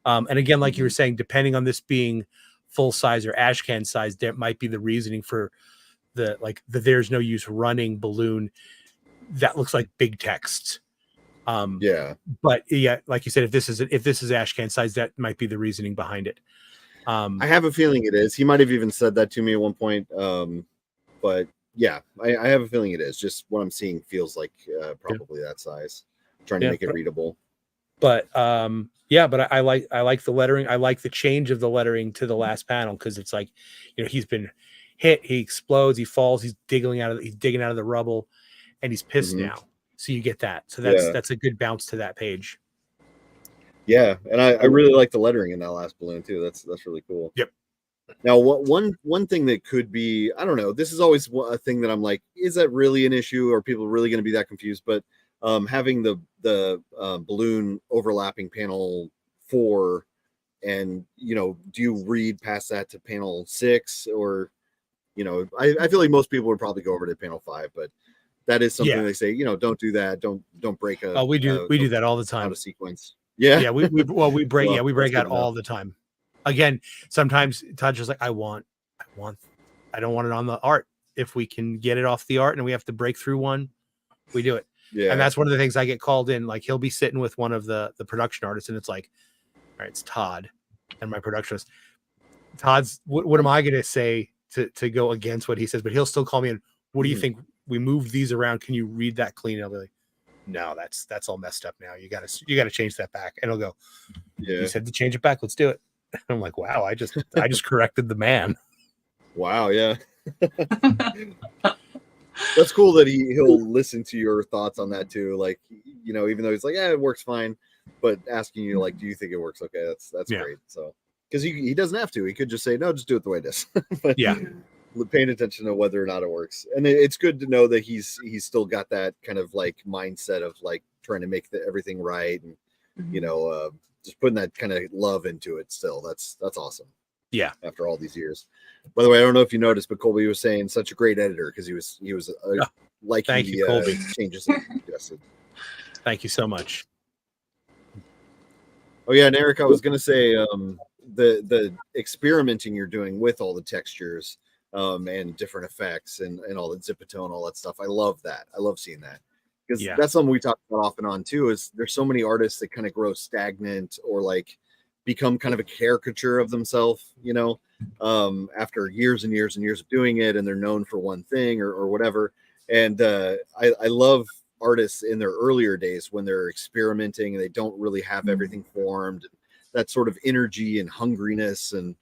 And again, like you were saying, depending on this being full size or ashcan size, there might be the reasoning for the there's no use running balloon that looks like big text. But like you said, if this is ashcan size, that might be the reasoning behind it. I have a feeling it is. He might have even said that to me at one point. But yeah, I have a feeling it is. Just what I'm seeing feels like probably that size. I'm trying to make it readable. But yeah, but I like the lettering. I like the change of the lettering to the last panel, because it's like, he's been hit, he explodes, he falls, he's digging out of the rubble, and he's pissed now. So you get that. So that's a good bounce to that page. Yeah, and I really like the lettering in that last balloon too. That's really cool. Yep. Now, one thing that could be, I don't know, this is always a thing that I'm like, is that really an issue? Are people really going to be that confused? But having the balloon overlapping panel 4, and do you read past that to panel 6, or I feel like most people would probably go over to panel 5, but that is something they say, don't do that, don't break a. Oh, we do that all the time. Out of sequence. Yeah. We break Well, we break out all the time. Again, sometimes Todd's just like, I don't want it on the art. If we can get it off the art and we have to break through one, we do it. Yeah. And that's one of the things I get called in. Like, he'll be sitting with one of the production artists, and it's like, all right, it's Todd and my productionist. Todd's, what am I going to say to go against what he says? But he'll still call me and, what do you think? We moved these around. Can you read that clean? And I'll be like, no, that's all messed up now. You gotta change that back. And he'll go, you said to change it back. Let's do it. And I'm like, wow, I just corrected the man. Wow. Yeah. That's cool that he'll listen to your thoughts on that too. Like, even though he's like, yeah, it works fine, but asking you, like, do you think it works? Okay. That's great. So, because he doesn't have to, he could just say, no, just do it the way it is. But paying attention to whether or not it works. And it's good to know that he's still got that kind of like mindset of like trying to make everything right. And, just putting that kind of love into it still. That's awesome. Yeah. After all these years. By the way, I don't know if you noticed, but Colby was saying such a great editor, because he was liking thank you, Colby. Changes that he suggested. Thank you so much. Oh yeah, and Eric, I was gonna say the experimenting you're doing with all the textures and different effects and all the zipatone, all that stuff. I love that. I love seeing that, because that's something we talk about off and on too. Is there's so many artists that kind of grow stagnant or like become kind of a caricature of themselves, after years and years and years of doing it, and they're known for one thing or whatever. And I love artists in their earlier days when they're experimenting and they don't really have everything formed. That sort of energy and hungriness and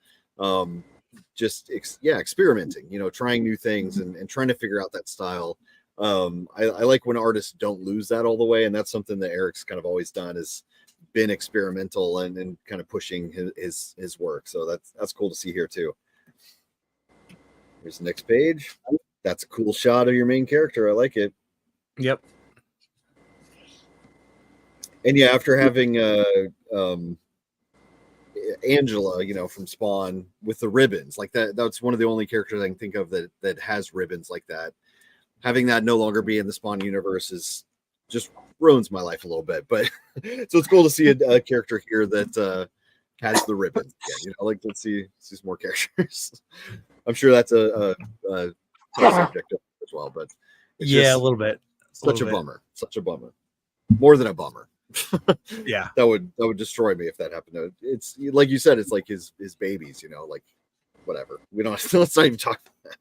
just experimenting, trying new things and trying to figure out that style. I like when artists don't lose that all the way, and that's something that Eric's kind of always done, is been experimental and kind of pushing his work. So that's cool to see here too. Here's the next page. That's a cool shot of your main character. I like it. Yep. And yeah, after having Angela, from Spawn with the ribbons like that's one of the only characters I can think of that has ribbons like that. Having that no longer be in the Spawn universe is just ruins my life a little bit, but so it's cool to see a character here that has the ribbons again. Like, let's see some more characters. I'm sure that's a subject as well, but it's a little bit. Such a bummer. More than a bummer. Yeah, that would destroy me if that happened. It's like you said, it's like his babies, like whatever. We don't let's not even talk about that.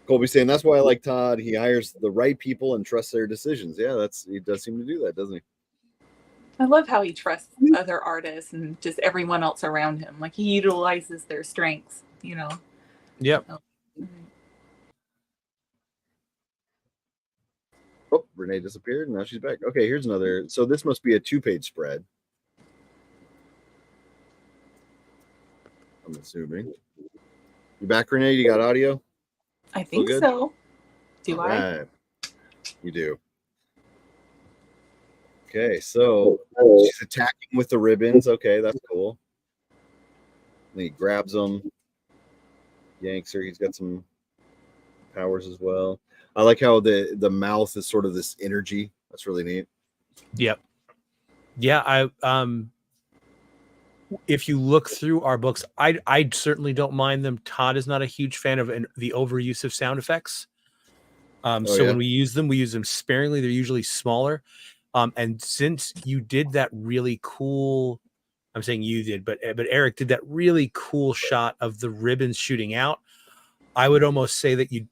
Colby saying that's why I like Todd. He hires the right people and trusts their decisions. Yeah, he does seem to do that, doesn't he? I love how he trusts other artists and just everyone else around him. Like, he utilizes their strengths, Yep. Oh, Renee disappeared and now she's back. Okay, here's another. So this must be a 2-page spread, I'm assuming. You back, Renee? You got audio? I think so. Do I? Right. You do. Okay, so she's attacking with the ribbons. Okay, that's cool. And he grabs them, yanks her. He's got some powers as well. I like how the mouth is sort of this energy. That's really neat. Yep. Yeah, if you look through our books, I certainly don't mind them. Todd is not a huge fan of the overuse of sound effects. When we use them sparingly. They're usually smaller. And since you did that really cool, I'm saying you did, but Eric did that really cool shot of the ribbons shooting out, I would almost say that you'd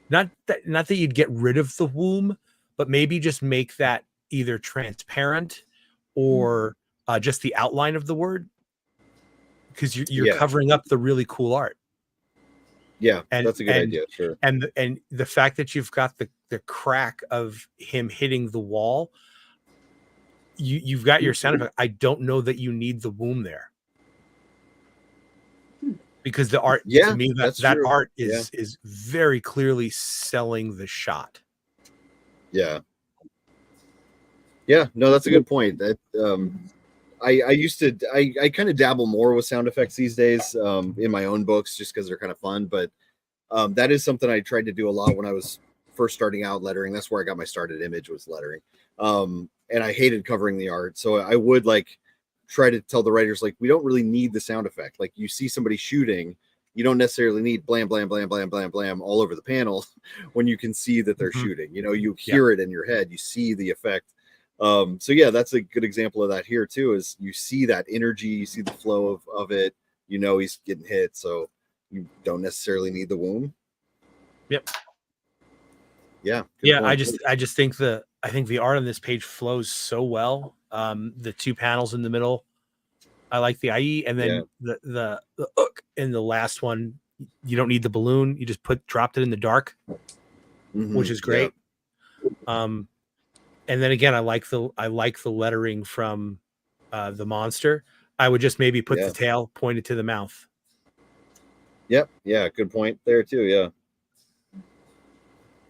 not that you'd get rid of the womb, but maybe just make that either transparent or just the outline of the word, because you're covering up the really cool art. Yeah, that's a good idea. Sure. And the fact that you've got the crack of him hitting the wall, you've got your sound effect. I don't know that you need the womb there, because the art, to me, that art is very clearly selling the shot. Yeah. Yeah, no, that's a good point. That I used to I kind of dabble more with sound effects these days in my own books, just because they're kind of fun. But that is something I tried to do a lot when I was first starting out lettering. That's where I got my start at Image, was lettering. And I hated covering the art, so I would like try to tell the writers, like, we don't really need the sound effect. Like, you see somebody shooting, you don't necessarily need blam blam blam blam blam blam all over the panel when you can see that they're shooting. You know, you hear it in your head, you see the effect. So yeah, that's a good example of that here too, is you see that energy, you see the flow of it, you know, he's getting hit, so you don't necessarily need the womb. Yep. Yeah. Yeah. Point. I just think the art on this page flows so well. The two panels in the middle, I like the IE, and then the in the last one, you don't need the balloon. You just dropped it in the dark, which is great. Yeah. And then again, I like the lettering from the monster. I would just maybe put the tail pointed to the mouth. Yep. Yeah. Good point there too. Yeah.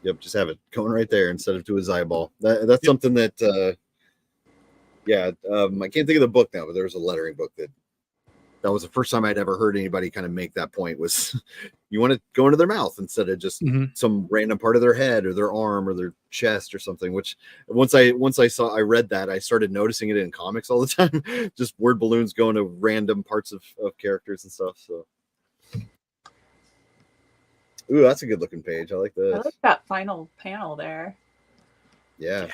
Yep. Just have it going right there instead of to his eyeball. That's something that, I can't think of the book now, but there was a lettering book that was the first time I'd ever heard anybody kind of make that point, was you want to go into their mouth instead of just some random part of their head or their arm or their chest or something, which once I read that, I started noticing it in comics all the time, just word balloons going to random parts of characters and stuff. So, ooh, that's a good looking page. I like this. I like that final panel there. Yeah.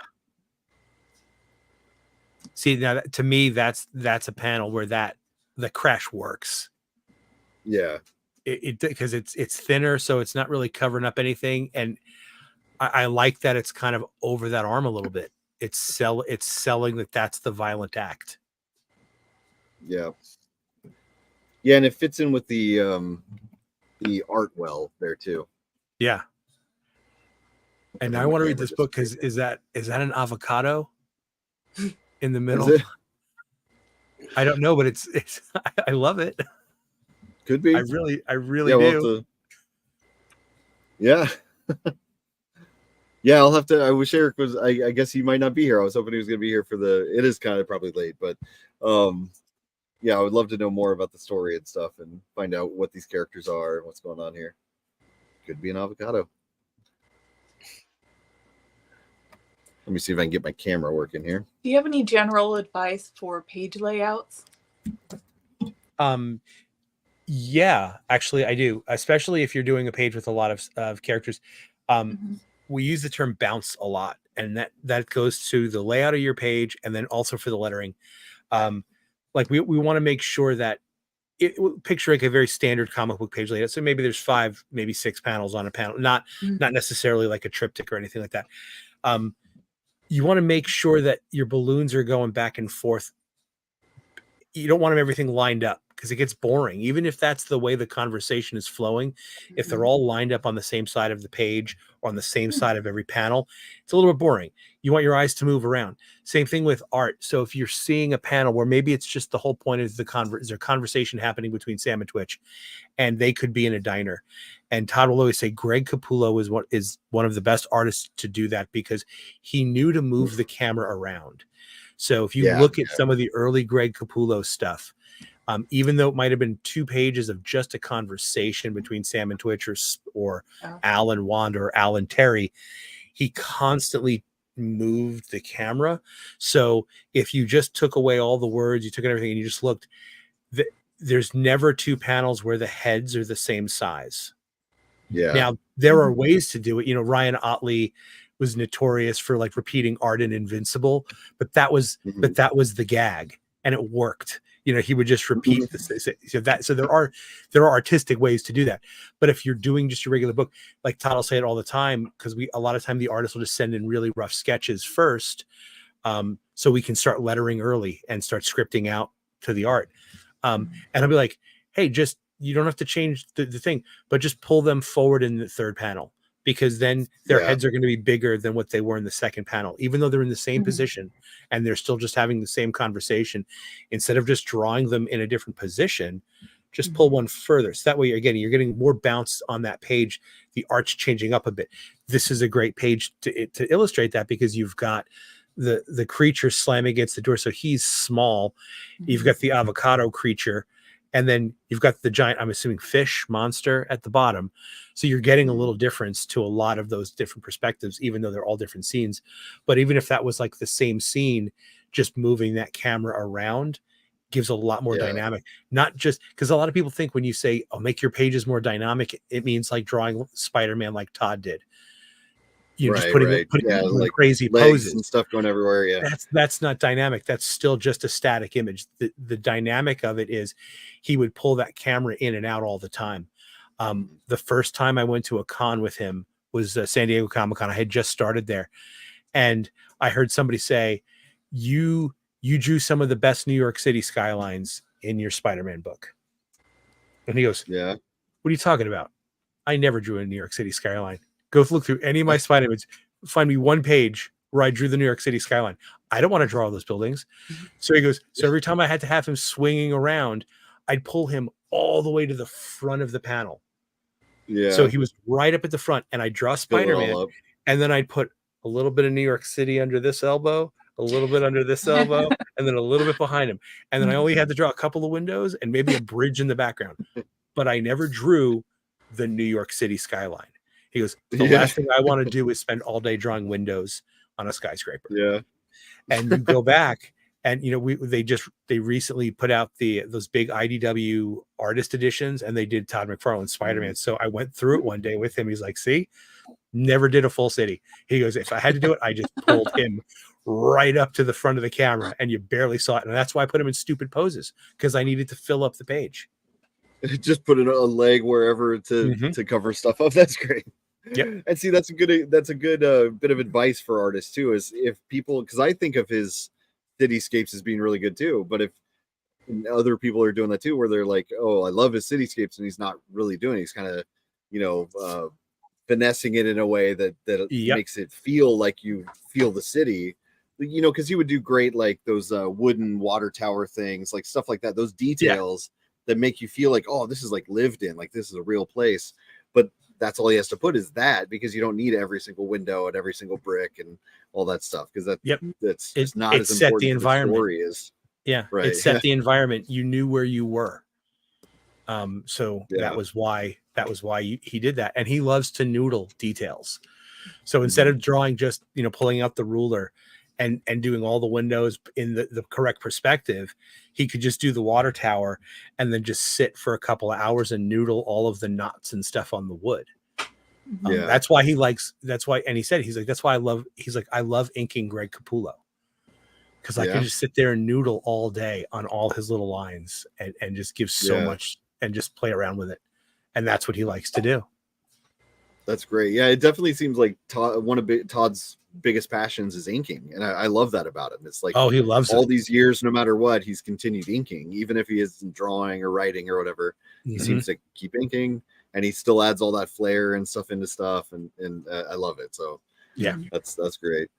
See, now to me, that's a panel where the crash works. Yeah. It because it's thinner, so it's not really covering up anything, and I like that it's kind of over that arm a little bit. It's selling that that's the violent act. Yeah. Yeah, and it fits in with the art well there too. Yeah. And now I want to read this book, because is that an avocado in the middle? I don't know, but it's I love it. Could be. I really do. Yeah. Yeah, I'll have to. I wish Eric was. I guess he might not be here. I was hoping he was going to be here for it is kind of probably late, but yeah, I would love to know more about the story and stuff and find out what these characters are and what's going on here. Could be an avocado. Let me see if I can get my camera working here. Do you have any general advice for page layouts? Yeah, actually I do, especially if you're doing a page with a lot of characters. We use the term bounce a lot, and that goes to the layout of your page, and then also for the lettering. Like we want to make sure that picture like a very standard comic book page layout. So maybe there's 5, maybe 6 panels on a panel, not necessarily like a triptych or anything like that. You want to make sure that your balloons are going back and forth. You don't want everything lined up, because it gets boring. Even if that's the way the conversation is flowing, if they're all lined up on the same side of the page or on the same side of every panel, it's a little bit boring. You want your eyes to move around. Same thing with art. So if you're seeing a panel where maybe it's just the whole point is there's a conversation happening between Sam and Twitch, and they could be in a diner. And Todd will always say Greg Capullo is one of the best artists to do that, because he knew to move the camera around. So if you look at some of the early Greg Capullo stuff, even though it might have been 2 pages of just a conversation between Sam and Twitch or Al and Wanda or Al and Terry, he constantly moved the camera. So if you just took away all the words, you took everything, and you just looked, there's never 2 panels where the heads are the same size. Yeah. Now there are ways to do it. You know, Ryan Otley was notorious for like repeating art in Invincible, but that was the gag, and it worked. You know, he would just repeat this. So there are artistic ways to do that. But if you're doing just your regular book, like Todd will say it all the time, because a lot of time the artist will just send in really rough sketches first. so we can start lettering early and start scripting out to the art. And I'll be like, hey, just, you don't have to change the thing, but just pull them forward in the third panel, because then their heads are going to be bigger than what they were in the second panel, even though they're in the same position and they're still just having the same conversation. Instead of just drawing them in a different position, just pull one further. So that way, again, you're getting more bounce on that page. The art's changing up a bit. This is a great page to illustrate that, because you've got the creature slamming against the door. So he's small. You've got the avocado creature, and then you've got the giant, I'm assuming, fish monster at the bottom. So you're getting a little difference to a lot of those different perspectives, even though they're all different scenes. But even if that was like the same scene, just moving that camera around gives a lot more dynamic. Not just because a lot of people think when you say, oh, make your pages more dynamic, it means like drawing Spider-Man like Todd did. You're just putting like crazy poses and stuff going everywhere. Yeah, that's not dynamic. That's still just a static image. The dynamic of it is he would pull that camera in and out all the time. The first time I went to a con with him was San Diego Comic-Con. I had just started there, and I heard somebody say, you drew some of the best New York City skylines in your Spider-Man book. And he goes, yeah, what are you talking about? I never drew a New York City skyline. Go look through any of my Spider-Mans. Find me one page where I drew the New York City skyline. I don't want to draw all those buildings. So he goes, so every time I had to have him swinging around, I'd pull him all the way to the front of the panel. Yeah. So he was right up at the front, and I'd draw Spider-Man, and then I'd put a little bit of New York City under this elbow, a little bit under this elbow, and then a little bit behind him. And then I only had to draw a couple of windows and maybe a bridge in the background. But I never drew the New York City skyline. He goes, the last thing I want to do is spend all day drawing windows on a skyscraper. Yeah. And you go back, and they recently put out those big IDW artist editions, and they did Todd McFarlane's Spider-Man. So I went through it one day with him. He's like, see, never did a full city. He goes, if I had to do it, I just pulled him right up to the front of the camera, and you barely saw it. And that's why I put him in stupid poses, because I needed to fill up the page. Just put a leg wherever to cover stuff up. That's great. Yep. And see, that's a good bit of advice for artists too, is if people, because I think of his cityscapes as being really good too, but if other people are doing that too, where they're like, oh, I love his cityscapes, and he's not really doing it. He's kind of finessing it in a way that makes it feel like you feel the city, because he would do great like those wooden water tower things, like stuff like that, those details that make you feel like, oh, this is like lived in, like this is a real place. But that's all he has to put is that, because you don't need every single window and every single brick and all that stuff, because that's just not as important. The environment. The story is. Yeah, right. It set the environment. You knew where you were. That was why he did that. And he loves to noodle details. So instead of drawing just, pulling out the ruler and doing all the windows in the correct perspective, he could just do the water tower and then just sit for a couple of hours and noodle all of the knots and stuff on the wood. That's why and he said, I love inking Greg Capullo, because I can just sit there and noodle all day on all his little lines and just give so much and just play around with it. And that's what he likes to do. That's great. Yeah, it definitely seems like one of Todd's biggest passions is inking, and I love that about him. It's like, he loves all these years, no matter what, he's continued inking, even if he isn't drawing or writing or whatever. He seems to keep inking, and he still adds all that flair and stuff into stuff, and I love it. So that's great.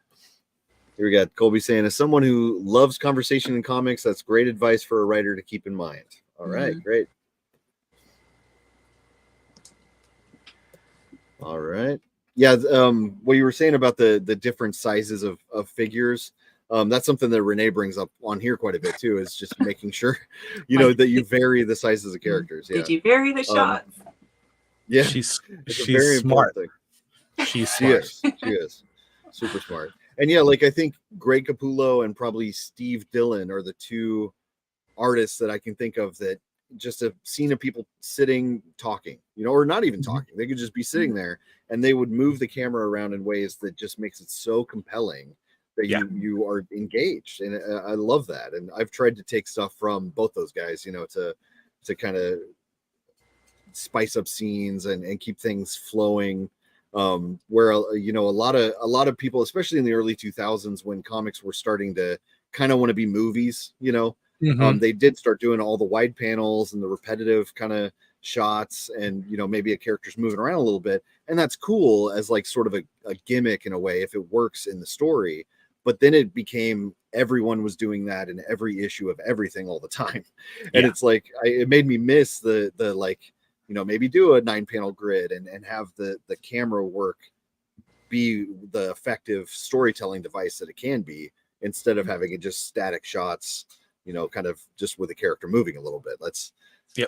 Here we got Colby saying, as someone who loves conversation in comics, that's great advice for a writer to keep in mind. All right, great. All right. Yeah. What you were saying about the different sizes of figures, that's something that Renae brings up on here quite a bit too, is just making sure, that you vary the sizes of characters. Did you vary the shots? Yeah. She's smart. She's smart. She is super smart. And like, I think Greg Capullo and probably Steve Dillon are the two artists that I can think of that just a scene of people sitting talking, or not even talking. They could just be sitting there, and they would move the camera around in ways that just makes it so compelling that you are engaged. And I love that. And I've tried to take stuff from both those guys, to kind of spice up scenes and keep things flowing. where you know, a lot of people, especially in the early 2000s, when comics were starting to kind of want to be movies, you know, they did start doing all the wide panels and the repetitive kind of shots, and you know, maybe a character's moving around a little bit, and that's cool as like sort of a gimmick in a way if it works in the story. But then it became everyone was doing that in every issue of everything all the time, and it's like it made me miss the like, you know, maybe do a 9-panel grid and have the camera work be the effective storytelling device that it can be, instead of having it just static shots, you know, kind of just with a character moving a little bit.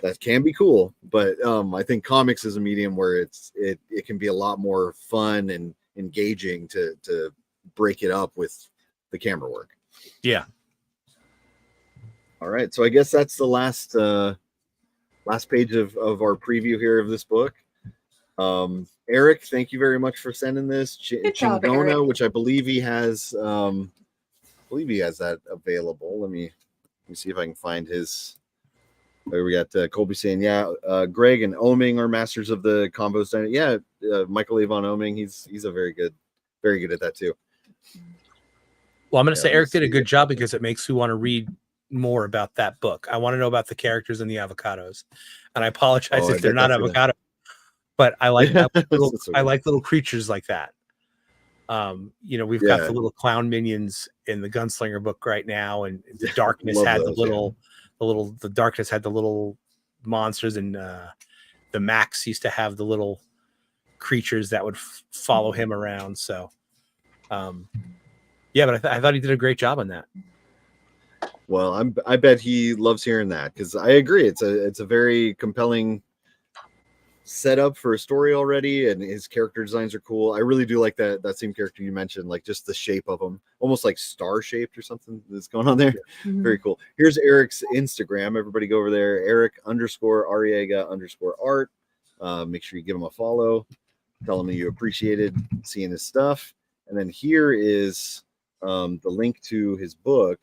That can be cool, but I think comics is a medium where it can be a lot more fun and engaging to break it up with the camera work. Yeah. All right, so I guess that's the last page of our preview here of this book. Eric, thank you very much for sending this. Chingona, which I believe he has that available. Let me see if I can find his. There we got Colby saying, Greg and Oming are masters of the combos. Michael Avon Oming, he's a very good at that too. Well, I'm going to say Eric did a good job, because it makes me want to read more about that book. I want to know about the characters and the avocados, and I apologize if they're not avocado, but I like I like little creatures like that. You know, we've got the little clown minions in the Gunslinger book right now, and the darkness had the darkness had the little monsters, and the Max used to have the little creatures that would follow him around. So, but I thought he did a great job on that. Well, I bet he loves hearing that, because I agree. It's a very compelling setup for a story already, and his character designs are cool. I really do like that same character you mentioned, like just the shape of him, almost like star shaped or something that's going on there. Very cool. Here's Eric's Instagram. Everybody go over there, Eric_Arriaga_art. Make sure you give him a follow. Tell him that you appreciated seeing his stuff. And then here is the link to his book,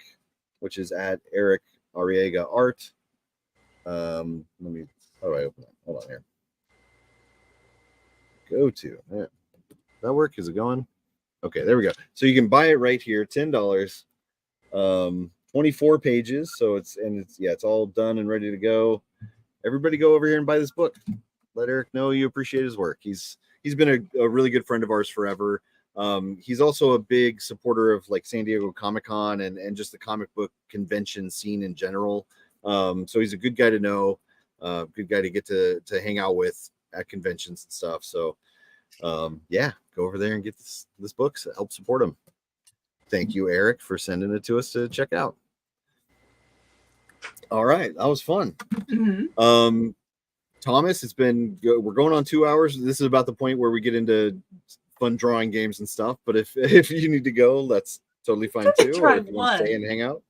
which is at Eric Arriaga Art. How do I open that? Hold on here. Go to that. That work? Is it going? Okay, there we go. So you can buy it right here, $10. 24 pages. So it's all done and ready to go. Everybody go over here and buy this book. Let Eric know you appreciate his work. He's been a really good friend of ours forever. He's also a big supporter of like San Diego Comic-Con and just the comic book convention scene in general. So he's a good guy to know, good guy to get to hang out with at conventions and stuff. So go over there and get this book to help support him. Thank you, Eric, for sending it to us to check out. All right, that was fun. Thomas, we're going on 2 hours. This is about the point where we get into fun drawing games and stuff, but if you need to go, that's totally fine too. Or if you want to stay and hang out.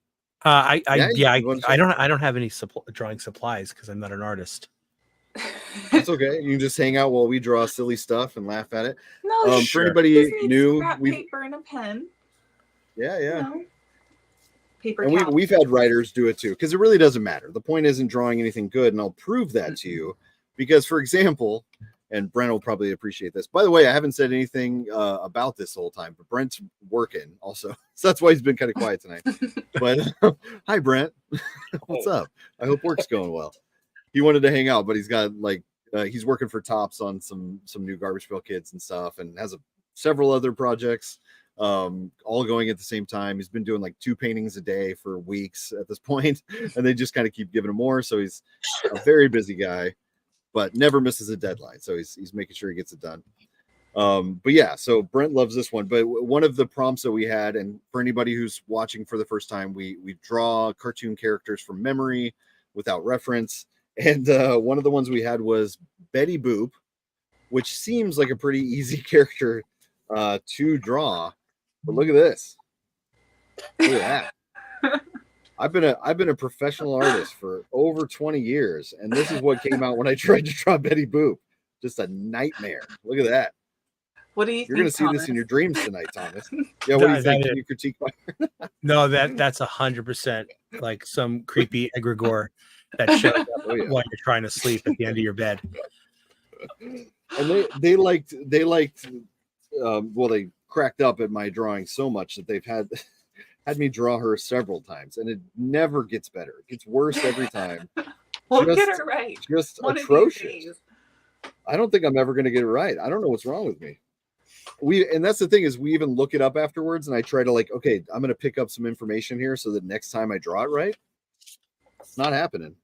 I don't have any drawing supplies because I'm not an artist. That's okay. You can just hang out while we draw silly stuff and laugh at it. No, for anybody new, paper and a pen. Yeah. You know, paper. And we've had writers do it too, because it really doesn't matter. The point isn't drawing anything good, and I'll prove that to you. Because, for example, and Brent will probably appreciate this. By the way, I haven't said anything about this the whole time, but Brent's working also. So that's why he's been kind of quiet tonight. But hi, Brent. What's up? I hope work's going well. He wanted to hang out, but he's got he's working for Tops on some new Garbage Pail Kids and stuff, and has several other projects all going at the same time. He's been doing like 2 paintings a day for weeks at this point, and they just kind of keep giving him more. So he's a very busy guy, but never misses a deadline. So he's making sure he gets it done. But yeah, so Brent loves this one. But one of the prompts that we had, and for anybody who's watching for the first time, we draw cartoon characters from memory without reference. And one of the ones we had was Betty Boop, which seems like a pretty easy character to draw. But look at this. Look at that. I've been a professional artist for over 20 years, and this is what came out when I tried to draw Betty Boop. Just a nightmare. Look at that. What do you You're going to see this in your dreams tonight, Thomas. Yeah, what do you think? Can you critique my... No, that's 100% like some creepy egregore that shows up while you're trying to sleep at the end of your bed. And they liked well, they cracked up at my drawing so much that they've had me draw her several times, and it never gets better. It gets worse every time. We'll get her right. Just One atrocious. I don't think I'm ever going to get it right. I don't know what's wrong with me. And that's the thing, is we even look it up afterwards, and I try to like, okay, I'm going to pick up some information here so that next time I draw it right. It's not happening.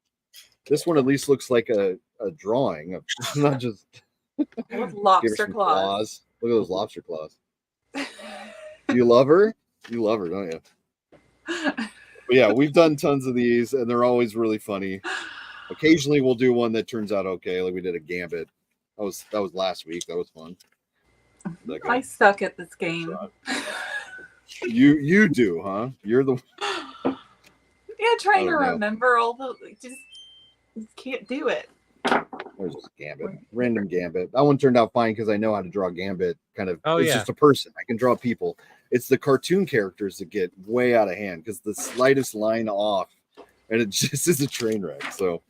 This one at least looks like a drawing of not just lobster claws. Look at those lobster claws. You love her? You love her, don't you? But yeah, we've done tons of these, and they're always really funny. Occasionally we'll do one that turns out okay, like we did a Gambit. That was last week. That was fun. I suck at this game. You do, huh? You're the trying to remember all the just can't do it. There's just Gambit, random Gambit. That one turned out fine because I know how to draw Gambit. It's just a person. I can draw people. It's the cartoon characters that get way out of hand because the slightest line off, and it just is a train wreck. So,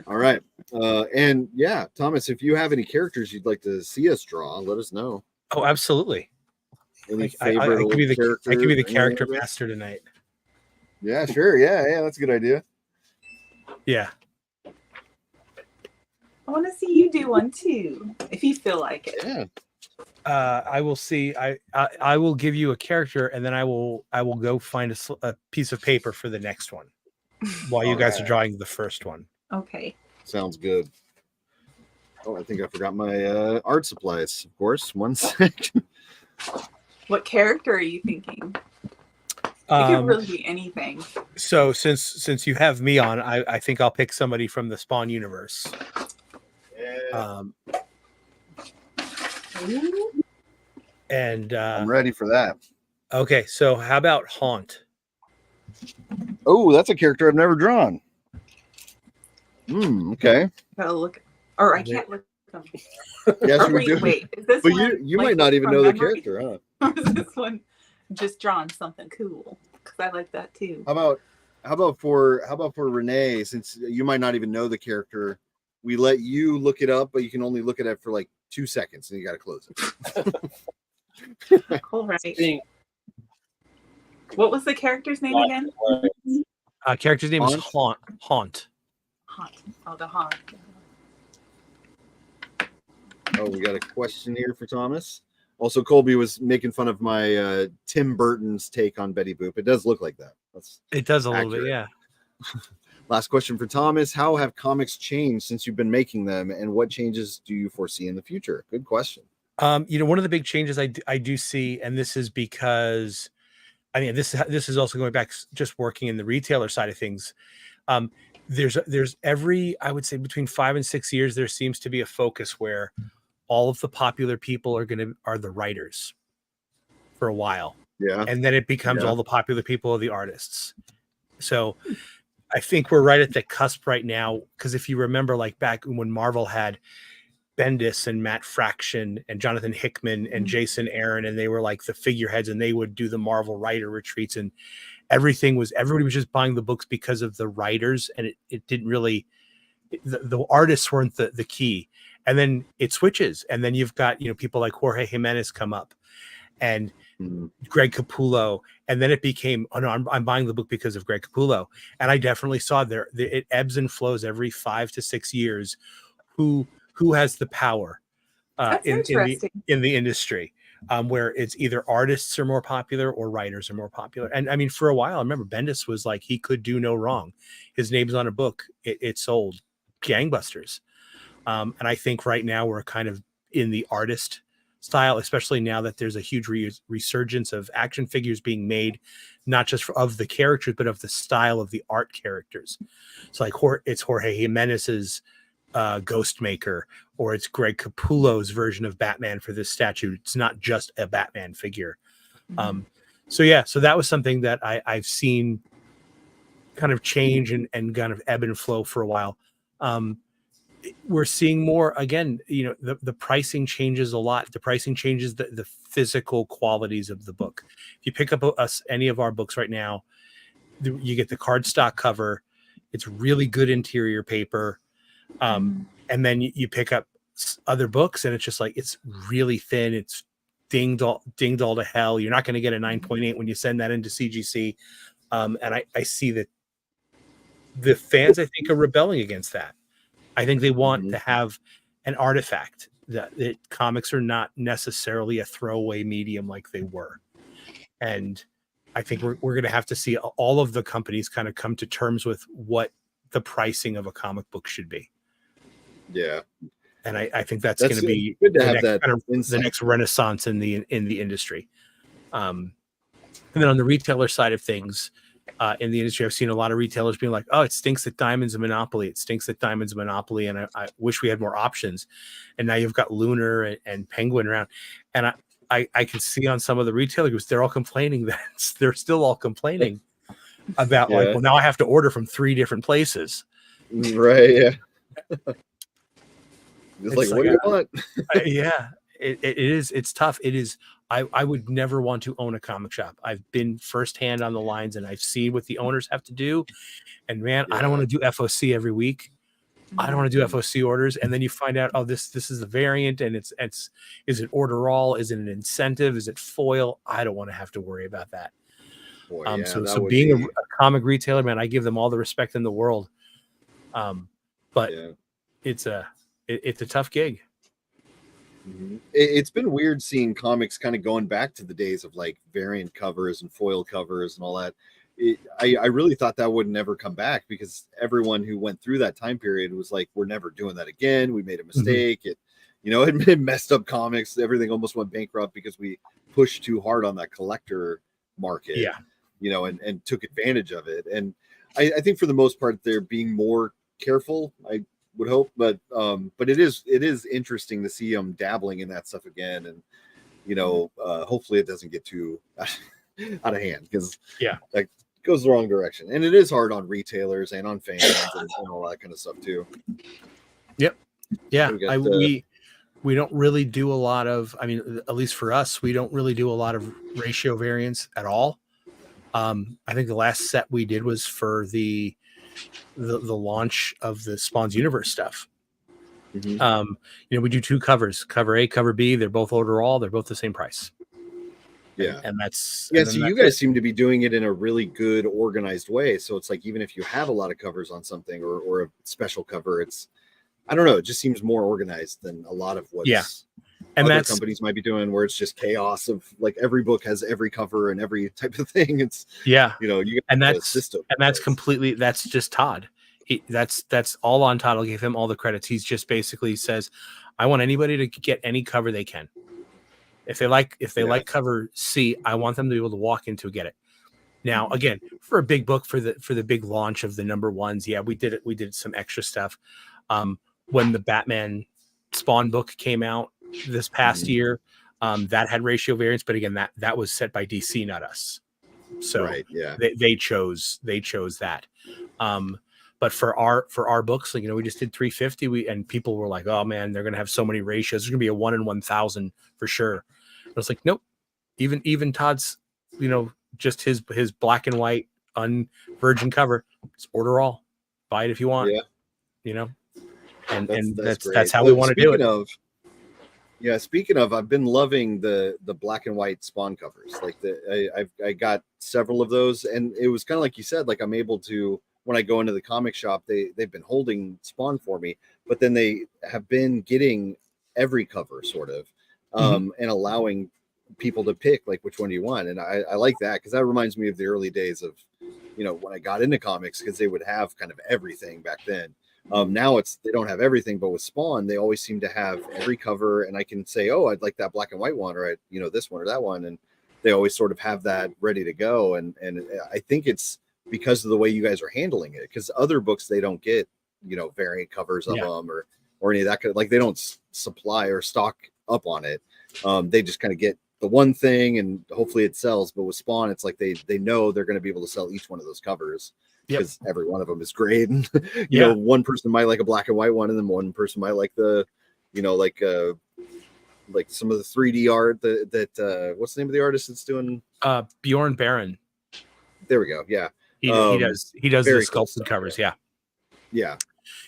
all right, and yeah, Thomas, if you have any characters you'd like to see us draw, let us know. Oh, absolutely. Any favorite characters? I could be the character master tonight. Yeah, sure. Yeah, that's a good idea. Yeah. I want to see you do one too, if you feel like it. Yeah. I will see. I will give you a character, and then I will go find a piece of paper for the next one, while you guys are drawing the first one. Okay. Sounds good. Oh, I think I forgot my art supplies. Of course, 1 second. What character are you thinking? It could really be anything. So since you have me on, I think I'll pick somebody from the Spawn universe. Yeah. And I'm ready for that. Okay, so how about Haunt? Oh, that's a character I've never drawn. Okay. Gotta look, or I can't look. Yes, we do. Wait, is this but one, you might not even know the character, huh? Or is this one just drawn something cool? Because I like that too. How about for Renae, since you might not even know the character, we let you look it up, but you can only look at it for like 2 seconds, and you got to close it. All right. What was the character's name again? Character's name is Haunt. Haunt. Oh, the Haunt. Oh, we got a question here for Thomas. Also, Colby was making fun of my Tim Burton's take on Betty Boop. It does look like that. It does a little bit, yeah. Last question for Thomas. How have comics changed since you've been making them, and what changes do you foresee in the future? Good question. One of the big changes I do see, and this is because, I mean, this is also going back just working in the retailer side of things. There's every, I would say, between 5 and 6 years, there seems to be a focus where all of the popular people are the writers for a while. Yeah. And then it becomes all the popular people are the artists. So I think we're right at the cusp right now, because if you remember, like back when Marvel had Bendis and Matt Fraction and Jonathan Hickman and Jason Aaron, and they were like the figureheads, and they would do the Marvel writer retreats, and everybody was just buying the books because of the writers, and it didn't really, the artists weren't the key. And then it switches, and then you've got people like Jorge Jimenez come up, and Greg Capullo, and then it became, oh no, I'm buying the book because of Greg Capullo. And I definitely saw it ebbs and flows every 5 to 6 years. Who has the power in the industry, where it's either artists are more popular or writers are more popular. And I mean, for a while, I remember Bendis was like, he could do no wrong. His name's on a book. It sold gangbusters. And I think right now we're kind of in the artist style, especially now that there's a huge resurgence of action figures being made, not just of the characters, but of the style of the art characters. So like it's Jorge Jimenez's Ghostmaker, or it's Greg Capullo's version of Batman for this statue. It's not just a Batman figure. So that was something that I've seen kind of change and kind of ebb and flow for a while. We're seeing more again, the pricing changes a lot. The pricing changes the physical qualities of the book. If you pick up any of our books right now, you get the cardstock cover. It's really good interior paper. and then you pick up other books, and it's just like it's really thin. It's dinged all to hell. You're not going to get a 9.8 when you send that into CGC. And I see that the fans, I think, are rebelling against that. I think they want to have an artifact that comics are not necessarily a throwaway medium like they were. And I think we're going to have to see all of the companies kind of come to terms with what the pricing of a comic book should be. Yeah. And I think that's going to be good to have that the next renaissance in the industry. And then on the retailer side of things, in the industry, I've seen a lot of retailers being like, "Oh, it stinks that Diamond's a monopoly. It stinks that Diamond's a monopoly, and I wish we had more options." And now you've got Lunar and Penguin around, and I can see on some of the retailer groups, they're all complaining that they're still all complaining about like, well, now I have to order from 3 different places. Right? Yeah. It's like, what do you want? Yeah, it is. It's tough. It is. I would never want to own a comic shop. I've been firsthand on the lines, and I've seen what the owners have to do. And man, I don't want to do FOC every week. I don't want to do FOC orders. And then you find out, oh, this is a variant, and it's is it order all? Is it an incentive? Is it foil? I don't want to have to worry about that. Boy, so being a comic retailer, man, I give them all the respect in the world. But it's a tough gig. It's been weird seeing comics kind of going back to the days of like variant covers and foil covers and all that. I really thought that would never come back, because everyone who went through that time period was like, we're never doing that again. We made a mistake. It messed up comics. Everything almost went bankrupt because we pushed too hard on that collector market, and took advantage of it. And I think for the most part, they're being more careful. I would hope, but it is interesting to see them dabbling in that stuff again, and hopefully it doesn't get too out of hand, because that goes the wrong direction, and it is hard on retailers and on fans and all that kind of stuff too. We don't really do a lot of, I mean, at least for us, we don't really do a lot of ratio variants at all. I think the last set we did was for the launch of the Spawn's Universe stuff. We do 2 covers, cover A, cover B. They're both order all. They're both the same price. And that's so you guys seem to be doing it in a really good, organized way. So it's like, even if you have a lot of covers on something or a special cover, it's, I don't know, it just seems more organized than a lot of what other companies might be doing, where it's just chaos of like every book has every cover and every type of thing. It's that's completely, that's just Todd. That's all on Todd. I'll give him all the credits. He's just basically says, I want anybody to get any cover they can. If they like cover C, I want them to be able to walk in to get it. Now, again, for a big book, for the big launch of the number ones, we did some extra stuff. When the Batman Spawn book came out this past year, that had ratio variants, but again, that was set by DC, not us. So they chose that. But for our books, we just did 350. And people were like, "Oh man, they're gonna have so many ratios. There's gonna be a 1 in 1,000 for sure." I was like, "Nope." Even Todd's, just his black and white unvirgin cover. It's order all. Buy it if you want. And that's how we want to do it. Speaking of, I've been loving the black and white Spawn covers. Like I got several of those, and it was kind of like you said, like I'm able to, when I go into the comic shop, they've been holding Spawn for me, but then they have been getting every cover sort of, and allowing people to pick like which one do you want. And I like that, because that reminds me of the early days of, when I got into comics, because they would have kind of everything back then. Now they don't have everything, but with Spawn, they always seem to have every cover, and I can say, oh, I'd like that black and white one, or this one or that one. And they always sort of have that ready to go. And I think it's because of the way you guys are handling it, because other books, they don't get, variant covers of them or any of that. Like they don't supply or stock up on it. They just kind of get the one thing and hopefully it sells. But with Spawn, it's like they know they're going to be able to sell each one of those covers, because every one of them is great. And one person might like a black and white one, and then one person might like the like some of the 3D art that what's the name of the artist that's doing Bjorn Barron. There we go. Yeah. He does the sculpted covers. Yeah.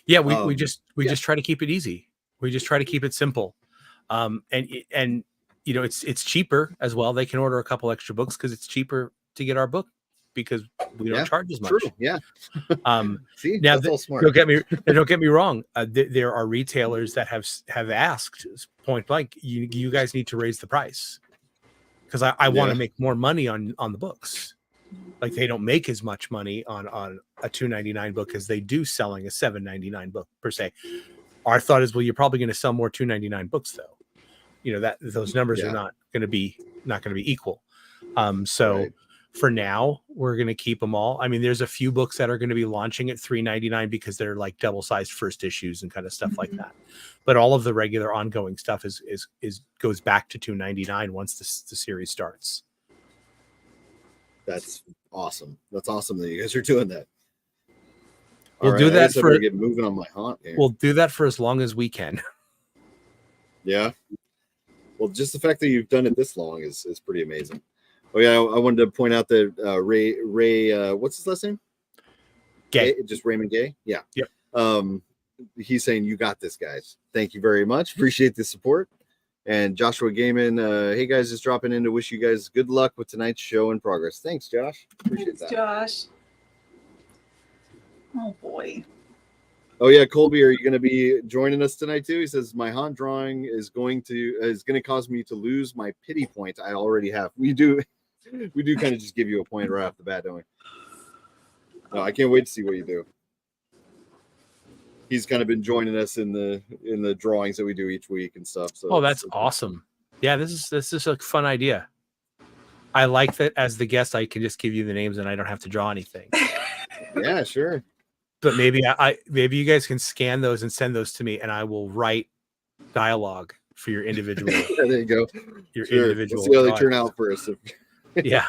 Yeah, we just try to keep it easy. We just try to keep it simple. And you know, it's cheaper as well. They can order a couple extra books because it's cheaper to get our book because we don't charge as much. True. Yeah. See, now that's all smart. don't get me wrong. There are retailers that have asked point blank, you guys need to raise the price because I want to make more money on the books. Like they don't make as much money on a $2.99 book as they do selling a $7.99 book per se. Our thought is, well, you're probably going to sell more $2.99 books though. You know, that those numbers are not going to be equal. So for now, we're going to keep them all. I mean, there's a few books that are going to be launching at $3.99 because they're like double-sized first issues and kind of stuff like that. But all of the regular ongoing stuff is goes back to $2.99 once the series starts. That's awesome. That's awesome that you guys are doing that. We'll do that for get moving on my haunt here. We'll do that for as long as we can. Yeah. Well, just the fact that you've done it this long is pretty amazing. Oh yeah, I wanted to point out that Ray, what's his last name? Gay. Just Raymond Gay. Yeah. Yep. He's saying you got this, guys. Thank you very much. Appreciate the support. And Joshua Gaiman, hey guys, just dropping in to wish you guys good luck with tonight's show in progress. Thanks, Josh. Appreciate that. Josh. Oh boy. Oh yeah, Colby, are you going to be joining us tonight too? He says my haunt drawing is going to cause me to lose my pity point I already have. We do kind of just give you a point right off the bat, don't we? No, I can't wait to see what you do. He's kind of been joining us in the drawings that we do each week and stuff. So that's awesome. Yeah, this is a fun idea. I like that as the guest, I can just give you the names and I don't have to draw anything. Yeah, sure. But maybe maybe you guys can scan those and send those to me, and I will write dialogue for your individual. Yeah, there you go. Your individual. We'll see how they turn out first. Yeah.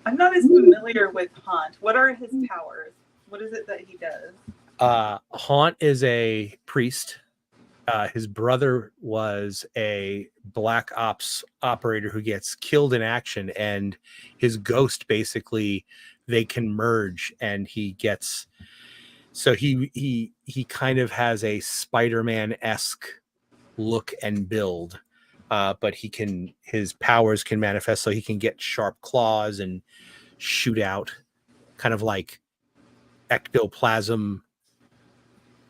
I'm not as familiar with Haunt. What are his powers? What is it that he does? Haunt is a priest. His brother was a black ops operator who gets killed in action, and his ghost basically they can merge, and he gets so he kind of has a Spider-Man-esque look and build, but his powers can manifest, so he can get sharp claws and shoot out kind of like ectoplasm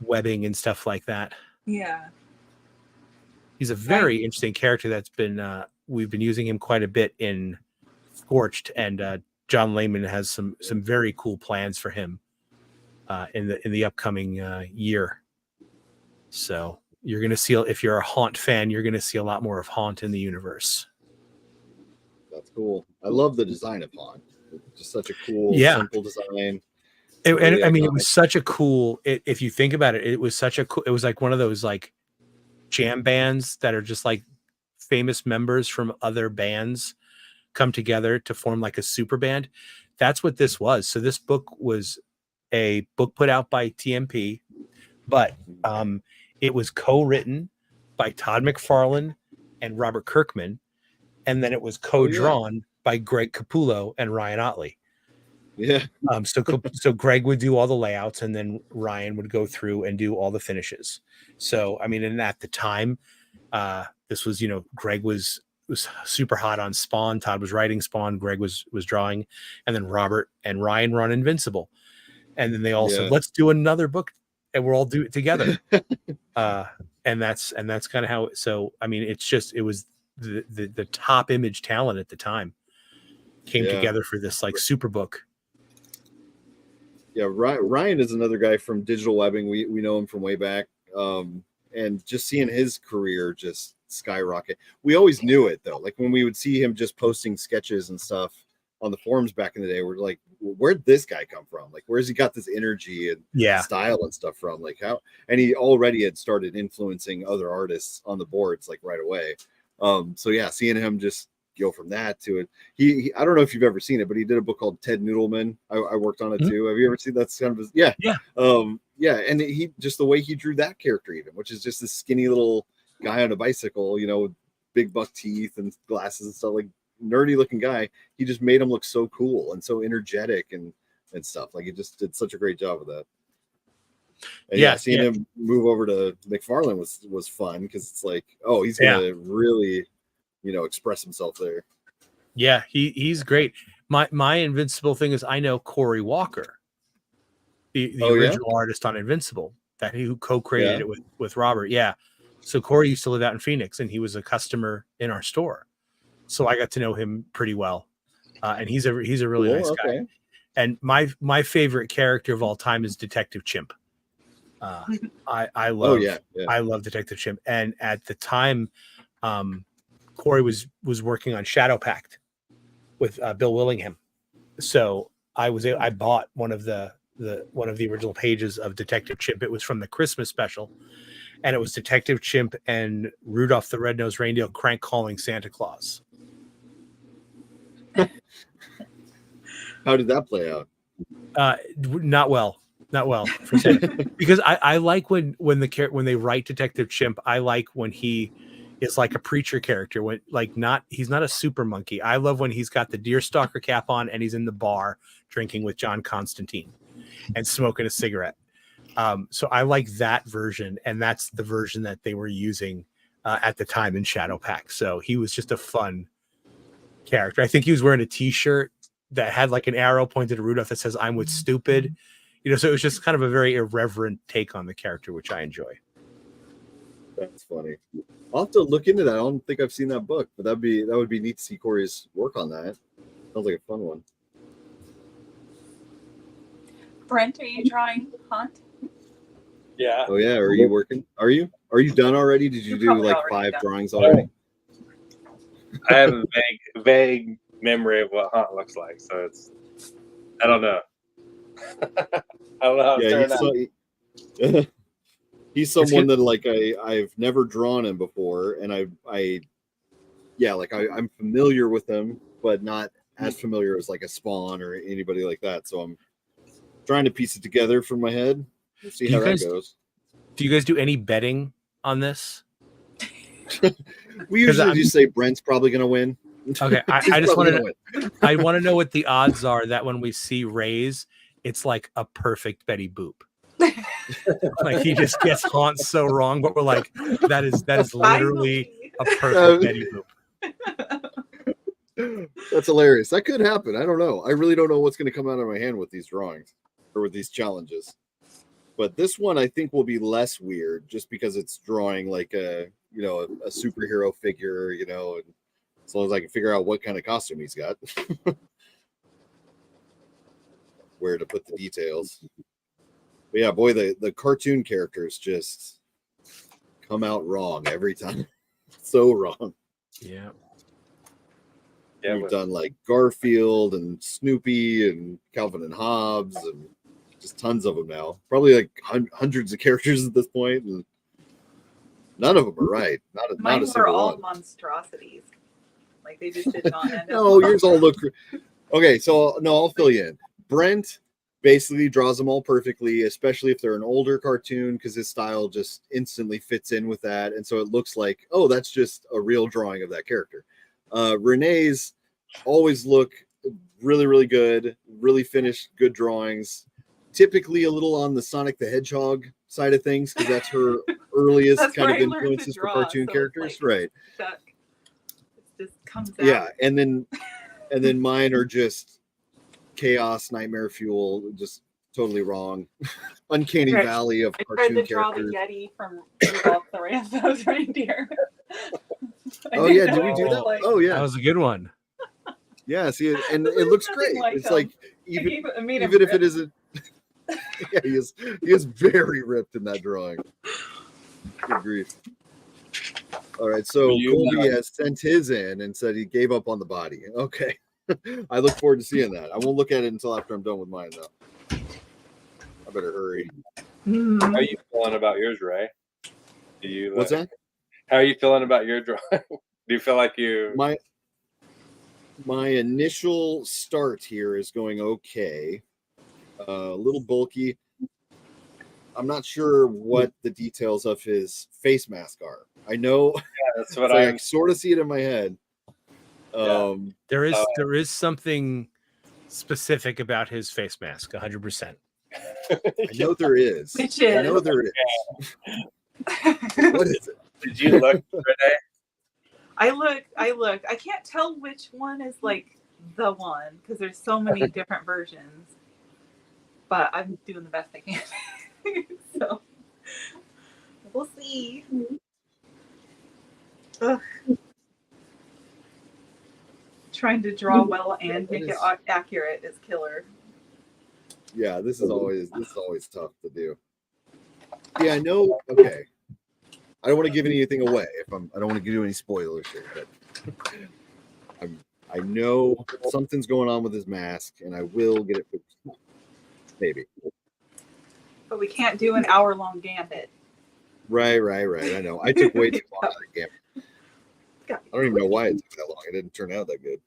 webbing and stuff like that. Yeah. He's a very interesting character that's been we've been using him quite a bit in Scorched, and John Layman has some very cool plans for him in the upcoming year. So you're going to see, if you're a Haunt fan, you're going to see a lot more of Haunt in the universe. That's cool. I love the design of Haunt. It's just such a cool, simple design. And I mean, it was such a cool. If you think about it, it was such a cool. It was like one of those like jam bands that are just like famous members from other bands come together to form like a super band. That's what this was. So this book was a book put out by TMP, but it was co-written by Todd McFarlane and Robert Kirkman, and then it was co-drawn by Greg Capullo and Ryan Otley. Yeah. So Greg would do all the layouts, and then Ryan would go through and do all the finishes. So I mean, and at the time, this was, you know, Greg was super hot on Spawn. Todd was writing Spawn. Greg was drawing, and then Robert and Ryan were on Invincible, and then they all said, "Let's do another book, and we'll all do it together." And that's kind of how. So I mean, it was the top Image talent at the time came together for this like super book. Yeah, Ryan is another guy from Digital Webbing. We know him from way back, and just seeing his career just skyrocket. We always knew it though. Like when we would see him just posting sketches and stuff on the forums back in the day, we're like, where'd this guy come from? Like, where's he got this energy and style and stuff from? Like how? And he already had started influencing other artists on the boards like right away. So yeah, seeing him just go from that to it. He I don't know if you've ever seen it, but he did a book called Ted Noodleman. I worked on it too. Have you ever seen that? Kind of and he just the way he drew that character, even, which is just this skinny little guy on a bicycle, you know, with big buck teeth and glasses and stuff, like nerdy looking guy. He just made him look so cool and so energetic and stuff. Like he just did such a great job of that. And yeah, seeing him move over to McFarlane was fun because it's like, oh, he's gonna really, express himself there. Yeah, he's great. My Invincible thing is I know Corey Walker, the original artist on Invincible, who co-created it with Robert. Yeah. So Corey used to live out in Phoenix, and he was a customer in our store. So I got to know him pretty well. And he's a really nice guy. And my favorite character of all time is Detective Chimp. I love I love Detective Chimp. And at the time, Corey was working on Shadow Pact with Bill Willingham. So I bought one of the original pages of Detective Chimp. It was from the Christmas special, and it was Detective Chimp and Rudolph the Red-Nosed Reindeer crank calling Santa Claus. How did that play out? Not well. Because I like when they write Detective Chimp. I like when he is like a preacher character, when he's not a super monkey. I love when he's got the deerstalker cap on and he's in the bar drinking with John Constantine and smoking a cigarette. So I like that version, and that's the version that they were using at the time in Shadow Pact. So he was just a fun character. I think he was wearing a T-shirt that had like an arrow pointed at Rudolph that says "I'm with stupid," So it was just kind of a very irreverent take on the character, which I enjoy. That's funny. I'll have to look into that. I don't think I've seen that book, but that would be neat to see Corey's work on that. Sounds like a fun one. Brent, are you drawing Hunt? Yeah. Oh yeah. Are you working? Are you done already? Did you do like 5 drawings already? I have a vague memory of what Hunt looks like, so I don't know. I don't know how to turn out. He's someone that I've never drawn him before, and I'm familiar with him, but not as familiar as like a Spawn or anybody like that. So I'm trying to piece it together from my head. We'll see how that goes. Do you guys do any betting on this? We usually just say Brent's probably going to win. Okay, I just want to. I want to know what the odds are that when we see Ray's, it's like a perfect Betty Boop. Like he just gets Haunt so wrong, but we're like, that is literally a perfect Betty Boop. That's hilarious. That could happen. I don't know. I really don't know what's going to come out of my hand with these drawings or with these challenges. But this one I think will be less weird, just because it's drawing like a superhero figure, and as long as I can figure out what kind of costume he's got, where to put the details. But yeah, boy, the cartoon characters just come out wrong every time. So wrong. Yeah. We've done like Garfield and Snoopy and Calvin and Hobbes and just tons of them now. Probably like hundreds of characters at this point, and none of them are right. Not a single were all one. Monstrosities. Like they just did not end up. No, yours all look. Okay, so no, I'll fill you in. Brent basically draws them all perfectly, especially if they're an older cartoon, because his style just instantly fits in with that, and so it looks like, oh, that's just a real drawing of that character. Renee's always look really, really good, really finished, good drawings. Typically a little on the Sonic the Hedgehog side of things, because that's her earliest kind of influences for cartoon characters, right? It just comes out. Yeah, and then mine are just chaos, nightmare fuel, just totally wrong. Uncanny valley of cartoon characters. I tried to draw the Yeti from Rudolph the Red-Nosed Reindeer. Oh yeah, did we do that? Oh yeah, that was a good one. Yeah, see, and it looks great. It's like even if it isn't. Yeah, he is very ripped in that drawing. Good grief. All right, so Colby has sent his in and said he gave up on the body. Okay. I look forward to seeing that. I won't look at it until after I'm done with mine, though. I better hurry. How are you feeling about yours, Ray? What's that? How are you feeling about your drawing? Do you feel like you... My initial start here is going okay. A little bulky. I'm not sure what the details of his face mask are. I know that's what I sort of see it in my head. There is something specific about his face mask, 100%. I know there is. Which is? I know there is. What is it? Did you look, Renae? I look. I can't tell which one is like the one because there's so many different versions. But I'm doing the best I can. So we'll see. Ugh. Trying to draw well and make it accurate is killer. Yeah, this is always tough to do. Yeah, I know. Okay, I don't want to give anything away. I don't want to do any spoilers here, but I know something's going on with his mask, and I will get it fixed. Maybe. But we can't do an hour-long gambit. Right. I know. I took way too long out of the gambit. I don't even know why it took that long. It didn't turn out that good.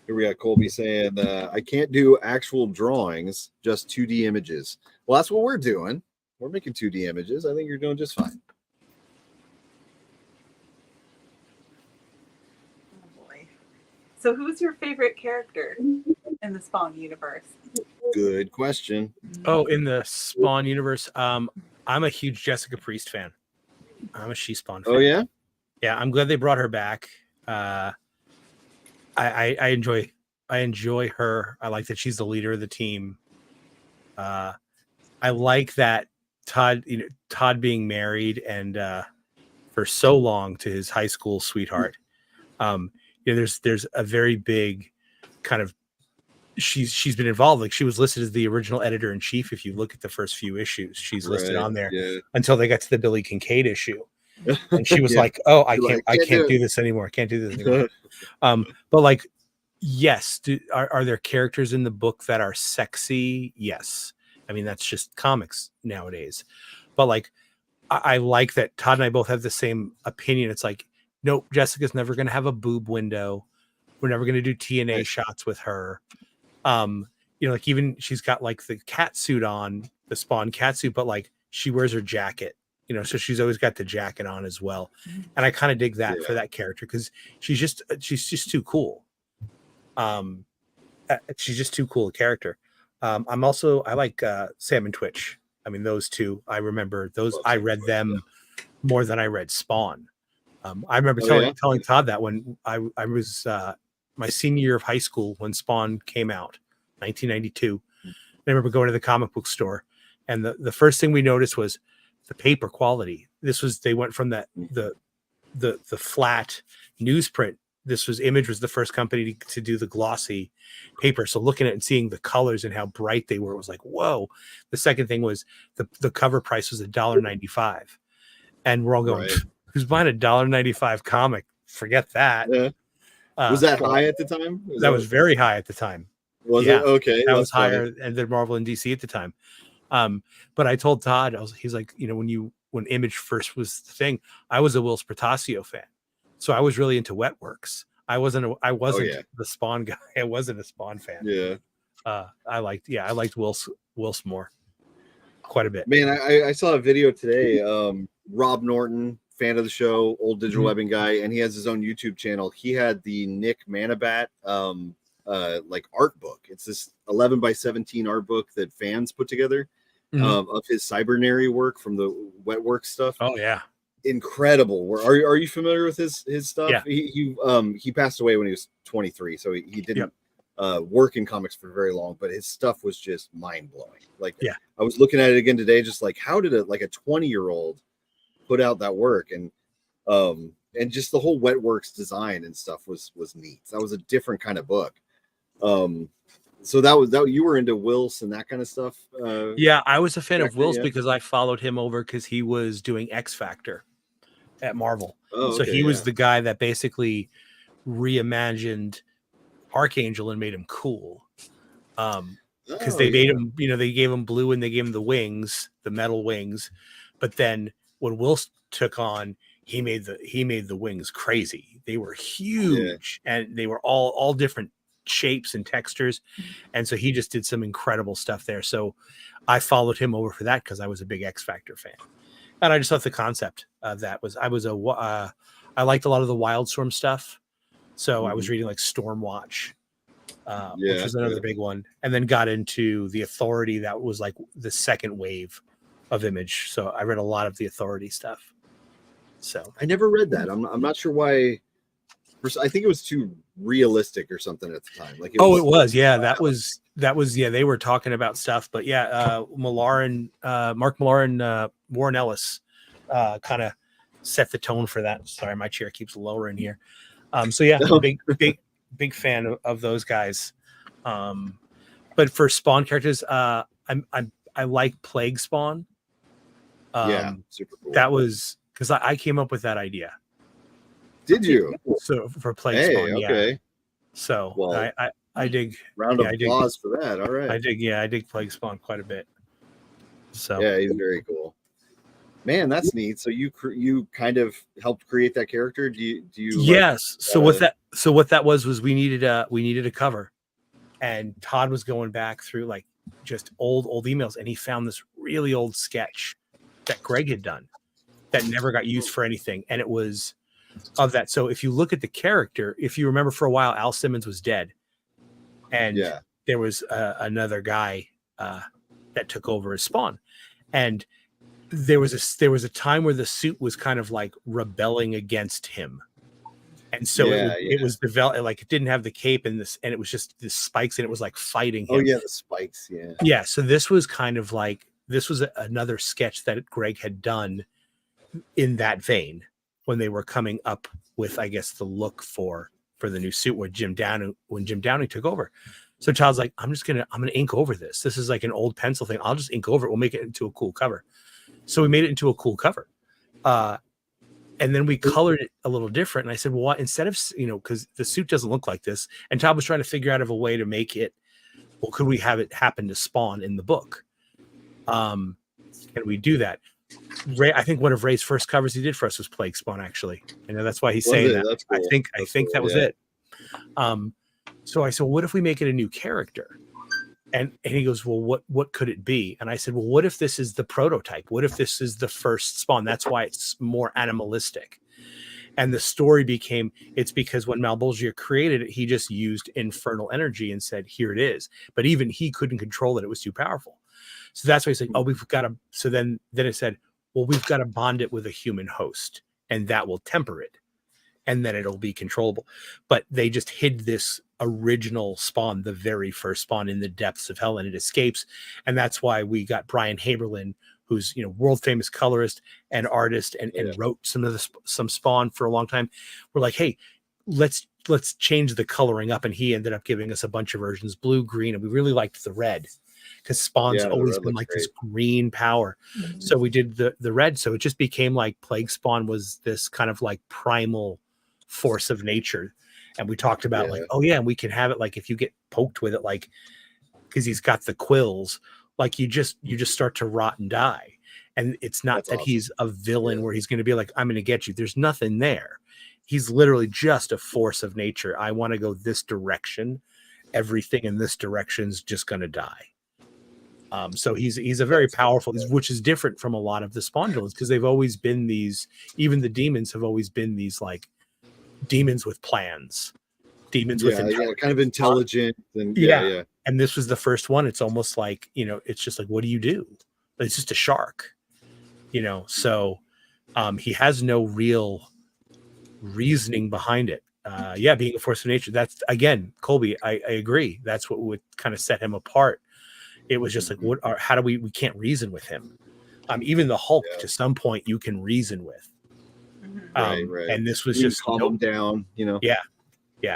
Here we got Colby saying, I can't do actual drawings, just 2D images. Well, that's what we're doing. We're making 2D images. I think you're doing just fine. Oh boy. So who's your favorite character in the Spawn universe? Good question. Oh, in the Spawn universe, I'm a huge Jessica Priest fan. I'm a She-Spawn fan. Oh, yeah? Yeah, I'm glad they brought her back. I enjoy her. I like that she's the leader of the team. I like that Todd being married and for so long to his high school sweetheart. There's a very big kind of she's been involved. Like she was listed as the original editor in chief. If you look at the first few issues, she's listed on there until they got to the Billy Kincaid issue. And she was like, "Oh, I can't do this anymore. I can't do this anymore." But like, yes, are there characters in the book that are sexy? Yes. I mean, that's just comics nowadays. But like, I like that Todd and I both have the same opinion. It's like, nope, Jessica's never going to have a boob window. We're never going to do TNA shots with her. Like even she's got like the cat suit on, the Spawn cat suit, but like she wears her jacket. So she's always got the jacket on as well. And I kind of dig that for that character because she's just too cool. She's just too cool a character. I like Sam and Twitch. I mean, those two, I remember those. I read them more than I read Spawn. I remember telling Todd that when I was my senior year of high school when Spawn came out, 1992. I remember going to the comic book store, and the first thing we noticed was the paper quality. They went from the flat newsprint. Image was the first company to do the glossy paper. So looking at it and seeing the colors and how bright they were, it was like, whoa. The second thing was the cover price was $1.95. And we're all going, who's buying $1.95 comic? Forget that. Yeah. Was that high at the time? That was very high at the time. Was it? Okay. That was higher than Marvel and DC at the time. But I told Todd, he's like, when Image first was the thing, I was a Will Spertasio fan. So I was really into Wetworks. I wasn't the Spawn guy. I wasn't a Spawn fan. Yeah. I liked Wills more quite a bit. Man, I saw a video today. Rob Norton, fan of the show, old digital webbing guy, and he has his own YouTube channel. He had the Nick Manabat like art book. It's this 11x17 art book that fans put together of his Cybernary work from the Wetworks stuff. Oh yeah. Incredible. Are you familiar with his stuff? Yeah. He passed away when he was 23, so he didn't work in comics for very long, but his stuff was just mind-blowing. Like I was looking at it again today, just like how did a 20-year-old put out that work, and just the whole Wetworks design and stuff was neat. That was a different kind of book. So that you were into Wills and that kind of stuff. I was a fan of Wills because I followed him over because he was doing X Factor at Marvel. So he was the guy that basically reimagined Archangel and made him cool. Because they made him, they gave him blue and they gave him the wings, the metal wings. But then when Wills took on, he made the wings crazy. They were huge and they were all different shapes and textures, and so he just did some incredible stuff there. So I followed him over for that because I was a big X Factor fan, and I just thought the concept of that was I liked a lot of the Wildstorm stuff. So I was reading like Stormwatch, which was another big one, and then got into the Authority. That was like the second wave of Image. So I read a lot of the Authority stuff. So I never read that. I'm not sure why. I think it was too realistic or something at the time. Like it was. Yeah, that was yeah, they were talking about stuff, but yeah, Mark Millar and Warren Ellis kind of set the tone for that. Sorry, my chair keeps lowering here. So yeah, big fan of those guys. But for Spawn characters, I like Plague Spawn. Super cool. That was because I came up with that idea. Did you? So for Plague Spawn, okay. Yeah. So well, I dig. Round of applause for that. All right. I dig Plague Spawn quite a bit. So yeah, he's very cool. Man, that's neat. So you kind of helped create that character. Do you? Yes. Like, so what that was we needed a cover, and Todd was going back through like just old emails, and he found this really old sketch that Greg had done that never got used for anything, and it was of that. So if you look at the character, if you remember, for a while Al Simmons was dead, and there was another guy that took over as Spawn, and there was a time where the suit was kind of like rebelling against him, and so it was developed, like it didn't have the cape and it was just the spikes, and it was like fighting him. Oh yeah, the spikes. Yeah. So this was kind of like another sketch that Greg had done in that vein when they were coming up with, I guess, the look for the new suit when Jim Downey took over. So Todd's like, I'm gonna ink over this. This is like an old pencil thing. I'll just ink over it. We'll make it into a cool cover. So we made it into a cool cover. And then we colored it a little different. And I said, well, what, instead of, because the suit doesn't look like this. And Todd was trying to figure out a way to make it, well, could we have it happen to Spawn in the book? Can we do that? Ray, I think one of Ray's first covers he did for us was Plague Spawn, actually. I know that's why he's saying that. That's cool. I think that was it. So I said, well, what if we make it a new character? And he goes, well, what could it be? And I said, well, what if this is the prototype? What if this is the first Spawn? That's why it's more animalistic. And the story became, it's because when Malbolgia created it, he just used infernal energy and said, here it is. But even he couldn't control it. It was too powerful. So that's why he said, oh, we've got to, so then it said, well, we've got to bond it with a human host, and that will temper it, and then it'll be controllable. But they just hid this original Spawn, the very first Spawn, in the depths of hell, and it escapes. And that's why we got Brian Haberlin, who's world famous colorist and artist, and wrote some Spawn for a long time. We're like, hey, let's change the coloring up, and he ended up giving us a bunch of versions, blue, green, and we really liked the red, because Spawn's always been like this green power. Mm-hmm. So we did the red. So it just became like Plague Spawn was this kind of like primal force of nature. And we talked about like, oh yeah, and we can have it like if you get poked with it, like because he's got the quills, like you just start to rot and die. And it's not that he's a villain where he's going to be like, I'm going to get you. There's nothing there. He's literally just a force of nature. I want to go this direction. Everything in this direction's just going to die. So he's a very powerful, which is different from a lot of the Spawn villains, because they've always been these, even the demons have always been these like demons with plans, demons with kind of intelligent, and and this was the first one. It's almost like, it's just like, what do you do? It's just a shark, so he has no real reasoning behind it. Being a force of nature, that's, again, Colby, I agree, that's what would kind of set him apart. It was just like, how do we can't reason with him. Even the Hulk to some point you can reason with. Right. And this was just calm him down,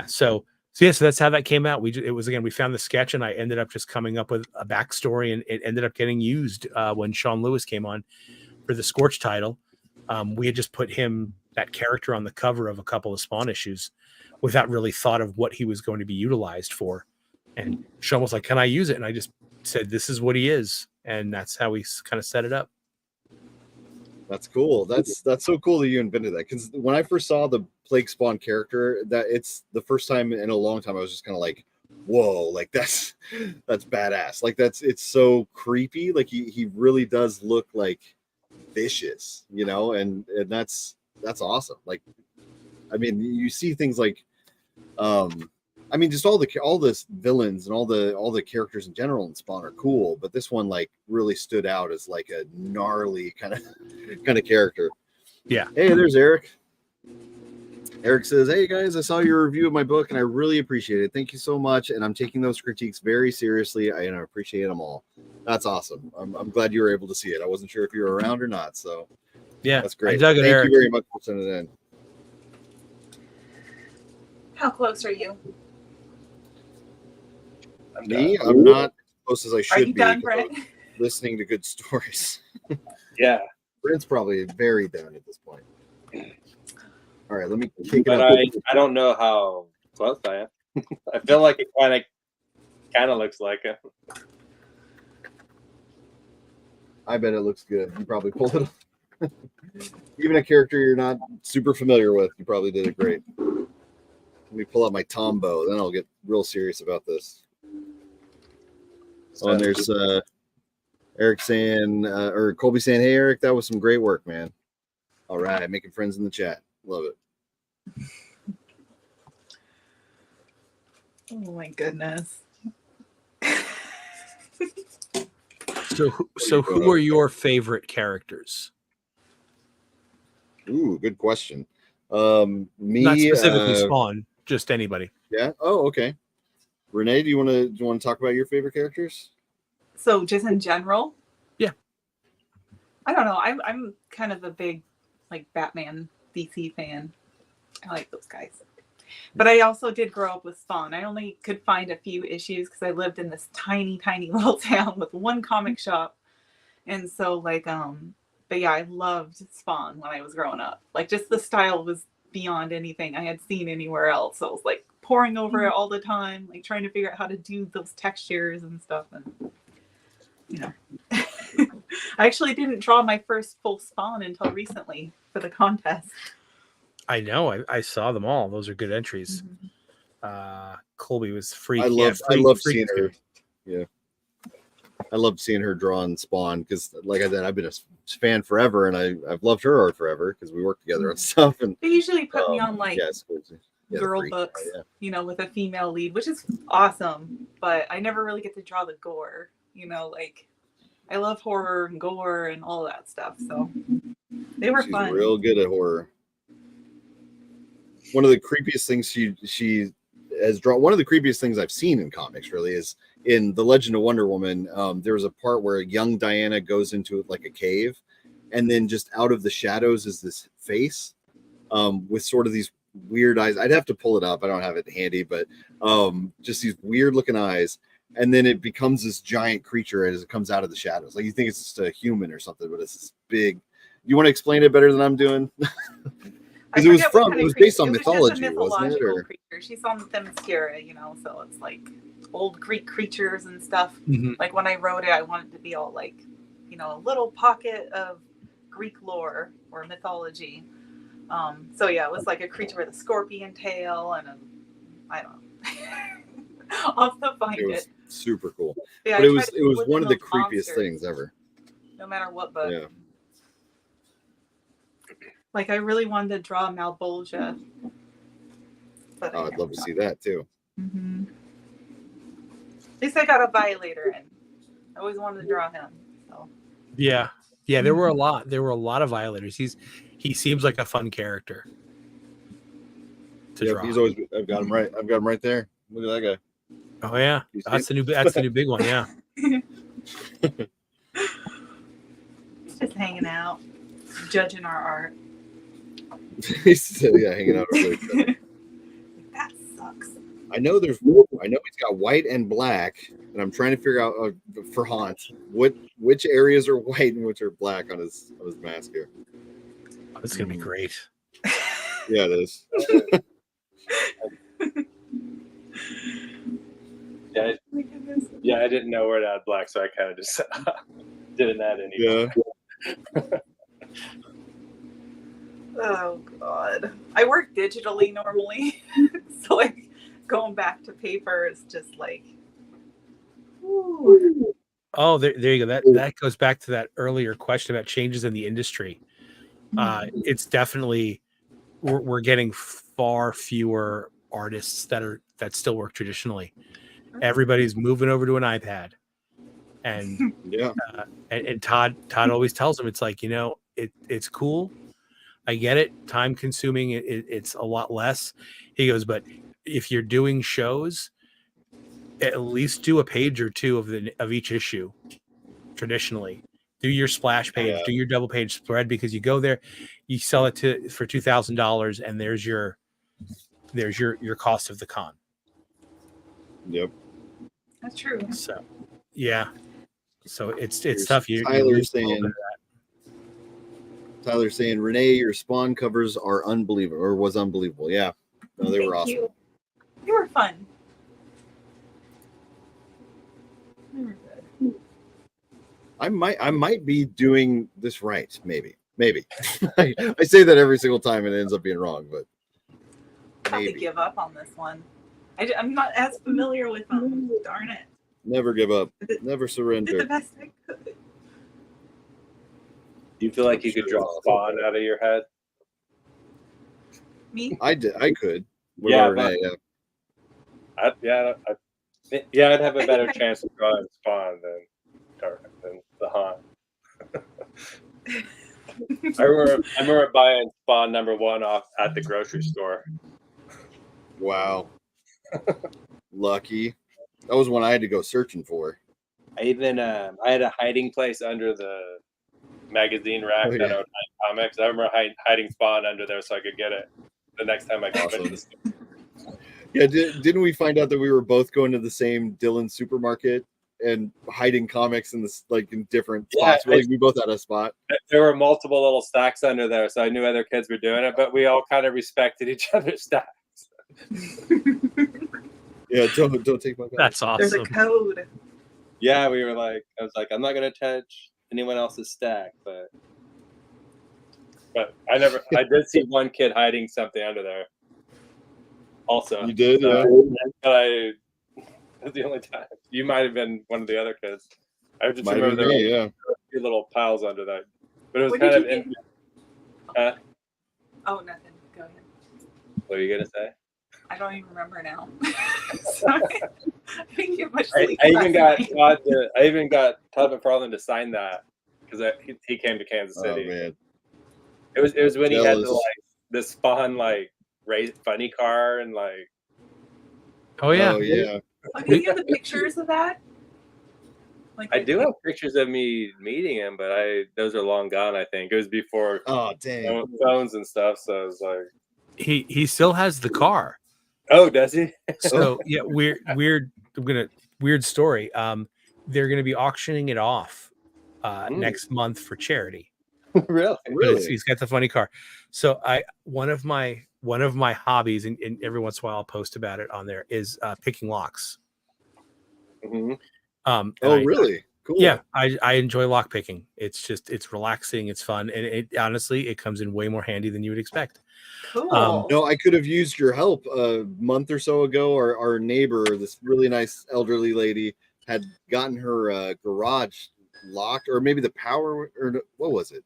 So that's how that came out. It was, again, we found the sketch, and I ended up just coming up with a backstory, and it ended up getting used when Sean Lewis came on for the Scorch title. We had just put that character on the cover of a couple of Spawn issues without really thought of what he was going to be utilized for. And Sean was like, can I use it? And I just said, this is what he is. And that's how we kind of set it up. That's cool. That's so cool that you invented that. Because when I first saw the Plague Spawn character, that it's the first time in a long time I was just kind of like, whoa, like that's badass. Like it's so creepy. Like he really does look like vicious, and that's awesome. Like, I mean, you see things like I mean, just all the villains and all the characters in general in Spawn are cool, but this one like really stood out as like a gnarly kind of character. Yeah. Hey, there's Eric. Eric says, "Hey guys, I saw your review of my book and I really appreciate it. Thank you so much. And I'm taking those critiques very seriously. I appreciate them all." That's awesome. I'm glad you were able to see it. I wasn't sure if you were around or not, so yeah, that's great. I dug it, Thank Eric. you very much for sending it in. How close are you? I'm not as close as I should Are you be. done, Brent? Listening to good stories. Yeah. Brent's probably very done at this point. All right, let me kick it But up. I don't know how close I am. I feel like it kind of looks like it. I bet it looks good. You probably pulled it off. Even a character you're not super familiar with, you probably did it great. Let me pull out my Tombow, then I'll get real serious about this. Oh, and there's Eric saying, or Colby saying, "Hey Eric, that was some great work, man." All right, making friends in the chat. Love it. Oh my goodness. So who are your favorite characters? Ooh, good question. Me, not specifically Spawn, just anybody. Yeah. Oh, okay. Renae, do you want to talk about your favorite characters? So just in general? Yeah. I don't know. I'm kind of a big like Batman DC fan. I like those guys. But I also did grow up with Spawn. I only could find a few issues because I lived in this tiny, tiny little town with one comic shop. And so like, but yeah, I loved Spawn when I was growing up. Like just the style was beyond anything I had seen anywhere else. So I was like poring over it all the time, like trying to figure out how to do those textures and stuff. And, you know, I actually didn't draw my first full Spawn until recently for the contest. I know. I saw them all. Those are good entries. Colby was freaky. I love seeing her. Yeah. I loved seeing her draw on Spawn because, like I said, I've been a fan forever, and I've loved her art forever because we work together on stuff. And they usually put me on like girl books, you know, with a female lead, which is awesome. But I never really get to draw the gore. You know, like I love horror and gore and all that stuff. So they were fun. Real good at horror. One of the creepiest things she has drawn. One of the creepiest things I've seen in comics really is in The Legend of Wonder Woman. There was a part where young Diana goes into like a cave, and then just out of the shadows is this face with sort of these weird eyes. I'd have to pull it up. I don't have it handy, but just these weird looking eyes. And then it becomes this giant creature as it comes out of the shadows. Like you think it's just a human or something, but it's this big. You want to explain it better than I'm doing? Because it was based on mythology, wasn't it? Or creature. She's on Themyscira, you know, so it's like old Greek creatures and stuff. Mm-hmm. Like when I wrote it, I wanted to be all like, you know, a little pocket of Greek lore or mythology. So yeah, it was like a creature with a scorpion tail and I don't know. I'll have to find it. Super cool. Yeah, but it was one of the creepiest things ever. No matter what book. Yeah. Like I really wanted to draw Malbolgia. But I'd love to see that too. Mm-hmm. At least I got a Violator in. I always wanted to draw him. So. Yeah. There were a lot. There were a lot of Violators. He seems like a fun character to draw. He's always. I've got him right. I've got him right there. Look at that guy. Oh yeah, that's the new big one. Yeah. He's just hanging out, judging our art. He's hanging out. That sucks. I know he's got white and black, and I'm trying to figure out for Hans which areas are white and which are black on his mask here. Oh, it's gonna be great. Yeah, it is. Yeah, I didn't know where to add black, so I kind of just didn't add any. Yeah. Oh God, I work digitally normally, so like going back to paper is just like. Ooh. Oh, there you go. That goes back to that earlier question about changes in the industry. It's definitely we're getting far fewer artists that are that still work traditionally. Everybody's moving over to an iPad, and and Todd always tells them, it's like, it's cool. I get it. Time consuming. It's a lot less. He goes, but if you're doing shows, at least do a page or two of each issue. Traditionally, do your splash page, do your double page spread, because you go there, you sell it for $2,000, and there's your cost of the con. Yep, that's true. So, yeah. So it's tough. Tyler's saying, Renae, your Spawn covers are unbelievable, or was unbelievable. Yeah, no, they were awesome. They were fun. They were good. I might be doing this right. Maybe. I say that every single time and it ends up being wrong, but I have to give up on this one. I'm not as familiar with them. Darn it. Never give up. Never surrender. Did the best I could. Do you feel like you could draw Spawn out of your head? Me? I could. Renee, I'd have a better chance of drawing Spawn than the Haunt. I remember buying Spawn #1 off at the grocery store. Wow. Lucky. That was one I had to go searching for. I even I had a hiding place under the magazine rack that I would hide comics. I remember hiding Spawn under there so I could get it the next time I got to the store. Yeah, didn't we find out that we were both going to the same Dillon supermarket and hiding comics in different spots? We both had a spot. There were multiple little stacks under there, so I knew other kids were doing it, but we all kind of respected each other's stacks. Yeah, don't take my. That's awesome. There's a code. Yeah, we were like, I was like, I'm not gonna touch anyone else's stack, but I did see one kid hiding something under there. Also, you did, yeah. That's the only time. You might have been one of the other kids. I just might remember there were a few little piles under that, but it was kind of. Oh, nothing. Go ahead. What are you gonna say? I don't even remember now. Sorry. I didn't get much sleep. I even got Todd McFarlane to sign that because he came to Kansas City. Oh man. It was when he had the Spawn race funny car and Oh yeah. Oh yeah. Do you have the pictures of that? I do have pictures of me meeting him, but those are long gone. I think it was before phones and stuff. So it was like he still has the car. Oh, does he? So yeah, weird story. They're gonna be auctioning it off next month for charity. Really? He's got the funny car. So one of my hobbies, and every once in a while I'll post about it on there, is picking locks. Mm-hmm. Really? Cool. Yeah, I enjoy lock picking. It's relaxing, it's fun, and it honestly comes in way more handy than you would expect. Cool. No, I could have used your help a month or so ago. Our neighbor, this really nice elderly lady, had gotten her garage locked, or maybe the power, or what was it?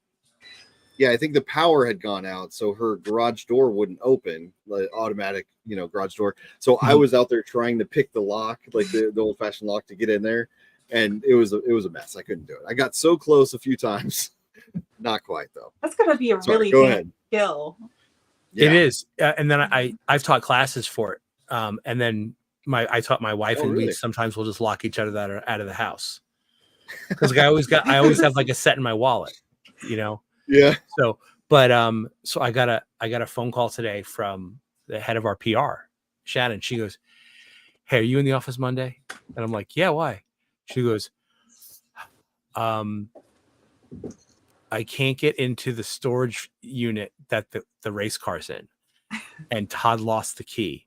Yeah, I think the power had gone out, so her garage door wouldn't open, like automatic, garage door. So I was out there trying to pick the lock, like the old-fashioned lock, to get in there, and it was a mess. I couldn't do it. I got so close a few times, not quite though. That's gonna be a really big skill. Yeah. It is, and then I've taught classes for it, and then I taught my wife, and we sometimes we'll just lock each other out of the house because I always have like a set in my wallet, Yeah. So, but so I got a phone call today from the head of our PR, Shannon. She goes, "Hey, are you in the office Monday?" And I'm like, "Yeah, why?" She goes, I can't get into the storage unit that the race car's in, and Todd lost the key,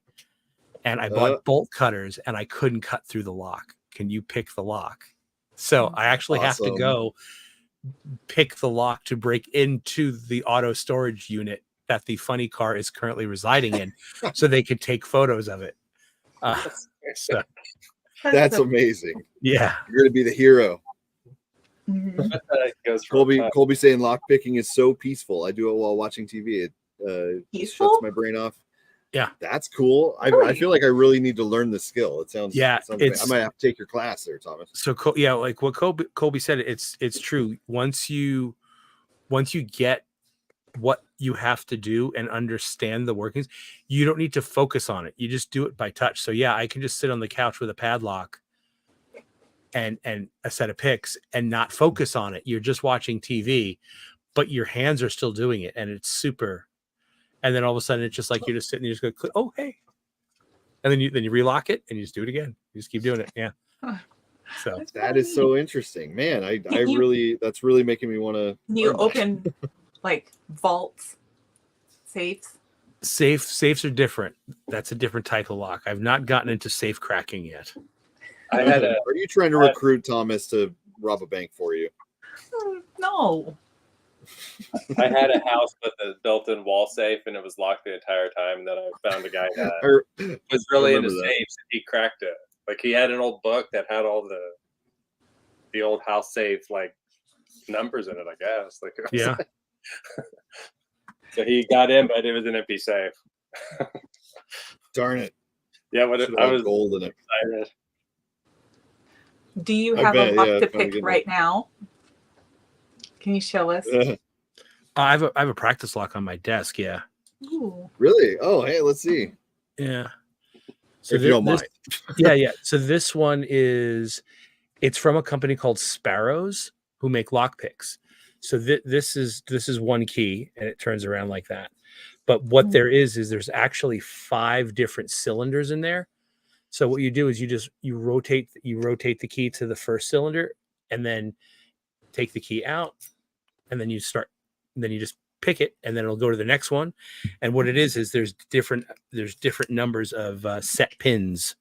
and I bought bolt cutters and I couldn't cut through the lock. Can you pick the lock? So I actually have to go pick the lock to break into the auto storage unit that the funny car is currently residing in, so they could take photos of it. So that's amazing. Yeah, you're gonna be the hero. Mm-hmm. Colby saying lock picking is so peaceful. I do it while watching TV. It shuts my brain off. Yeah, that's cool. Really? I feel like I really need to learn this skill. It sounds yeah. I might have to take your class there, Thomas. So yeah, like what Colby said, it's true. Once you get what you have to do and understand the workings, you don't need to focus on it. You just do it by touch. So yeah, I can just sit on the couch with a padlock and a set of picks and not focus on it. You're just watching TV, but your hands are still doing it, and it's super. And then all of a sudden, it's just like you're just sitting, you just go, click, oh hey, and then you relock it and you just do it again. You just keep doing it. Yeah. So that is so interesting, man. That's really making me want to. You open like vaults, safes. Safes are different. That's a different type of lock. I've not gotten into safe cracking yet. I had a. Are you trying to recruit Thomas to rob a bank for you? No. I had a house with a built-in wall safe, and it was locked the entire time. And then I found a guy that was really into safes, and he cracked it. Like he had an old book that had all the old house safe like numbers in it, I guess. Like yeah. So he got in, but it was an empty safe. Darn it! Yeah, but I was gold in it. Excited. Do you have a lock to pick right now? Can you show us? I have a practice lock on my desk. Yeah. Ooh. Really? Oh, hey, let's see. Yeah. So if you don't mind. Yeah. So this one it's from a company called Sparrows who make lockpicks. So this is one key, and it turns around like that. But what there is there's actually 5 different cylinders in there. So what you do is you rotate the key to the first cylinder, and then take the key out, and then you just pick it, and then it'll go to the next one. And what it is there's different numbers of set pins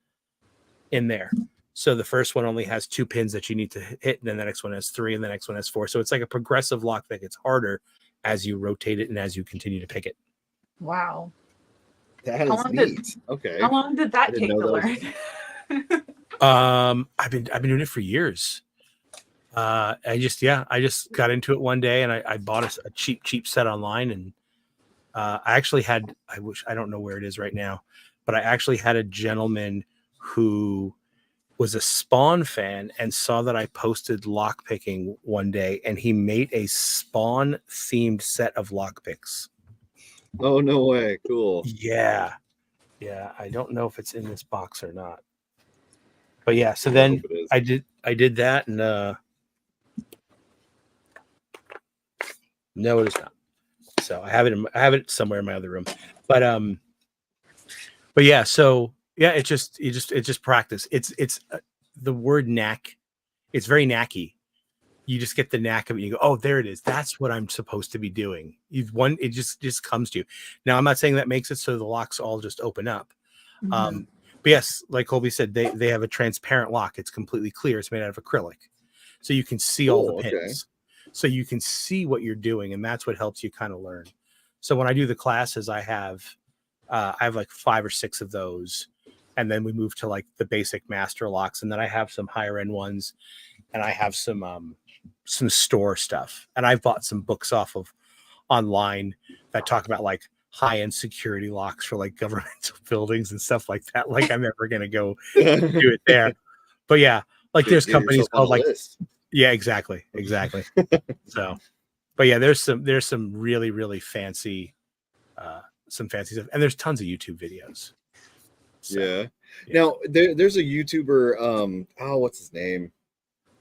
in there. So the first one only has 2 pins that you need to hit, and then the next one has 3, and the next one has 4. So it's like a progressive lock that gets harder as you rotate it and as you continue to pick it. Wow. That is neat. Okay. How long did that take to learn? I've been doing it for years. I just got into it one day, and I bought a cheap set online, and I actually had, I don't know where it is right now, but I actually had a gentleman who was a Spawn fan and saw that I posted lockpicking one day, and he made a Spawn themed set of lockpicks. Oh, no way. Cool. Yeah. I don't know if it's in this box or not, but yeah. So then I did that, and no, it is not. So I have it somewhere in my other room, but yeah. So yeah, it's just practice. It's the word knack. It's very knacky. You just get the knack of it. You go, oh, there it is. That's what I'm supposed to be doing. It just comes to you. Now, I'm not saying that makes it so the locks all just open up. Mm-hmm. But yes, like Colby said, they have a transparent lock. It's completely clear. It's made out of acrylic, so you can see all the pins. So you can see what you're doing, and that's what helps you kind of learn. So when I do the classes, I have like 5 or 6 of those, and then we move to like the basic master locks, and then I have some higher end ones, and I have some store stuff, and I've bought some books off of online that talk about like high end security locks for like governmental buildings and stuff like that. Like I'm never gonna go do it there, but yeah, like there's companies called like. Yeah, exactly. So, but yeah, there's some really, really fancy stuff, and there's tons of YouTube videos. So, yeah. Now there's a YouTuber. What's his name?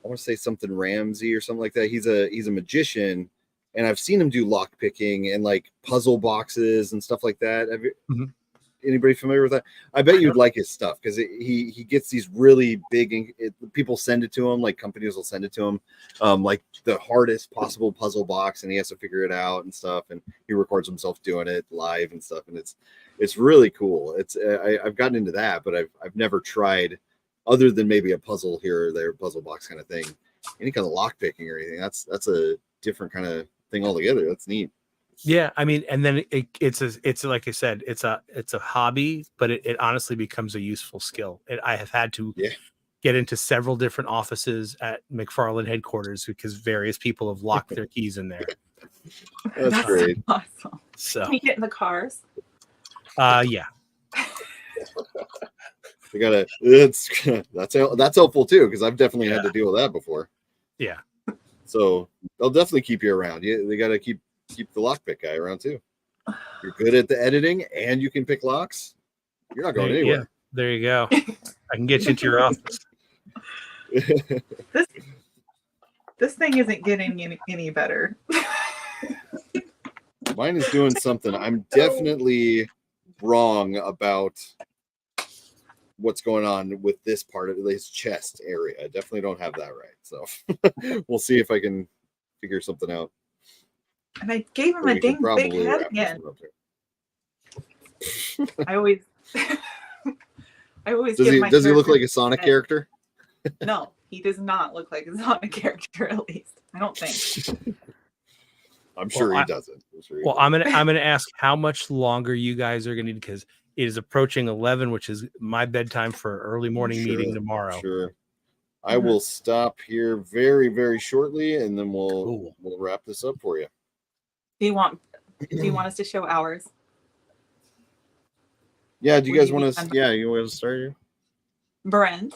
I want to say something Ramsey or something like that. He's a magician, and I've seen him do lock picking and like puzzle boxes and stuff like that. Have you? Anybody familiar with that? I bet you'd like his stuff because he gets these really big. People send it to him, like companies will send it to him, like the hardest possible puzzle box, and he has to figure it out and stuff. And he records himself doing it live and stuff, and it's really cool. I've gotten into that, but I've never tried other than maybe a puzzle here or there, puzzle box kind of thing. Any kind of lock picking or anything. That's a different kind of thing altogether. That's neat. Yeah, I mean, and then it's like I said, it's a hobby, but it honestly becomes a useful skill. I have had to get into several different offices at McFarland headquarters because various people have locked their keys in there. That's great. Awesome. So can you get in the cars? Yeah. We gotta. It's that's helpful too because I've definitely had to deal with that before. Yeah. So they'll definitely keep you around. They gotta keep the lockpick guy around too. You're good at the editing and you can pick locks. You're not going anywhere. Yeah, there you go. I can get you into your office. This thing isn't getting any better. Mine is doing something. I'm definitely wrong about what's going on with this part of his chest area. I definitely don't have that right. So we'll see if I can figure something out. And I gave him a dang big head again. I always does he look like a Sonic character? No, he does not look like a Sonic character, at least. I don't think. I'm sure he doesn't. I'm gonna ask how much longer you guys are gonna need because it is approaching 11, which is my bedtime for early morning meeting tomorrow. Sure. I will stop here very, very shortly, and then we'll wrap this up for you. Do you want us to show ours? Yeah. Do you guys want to? Yeah, you want to start here? Brent.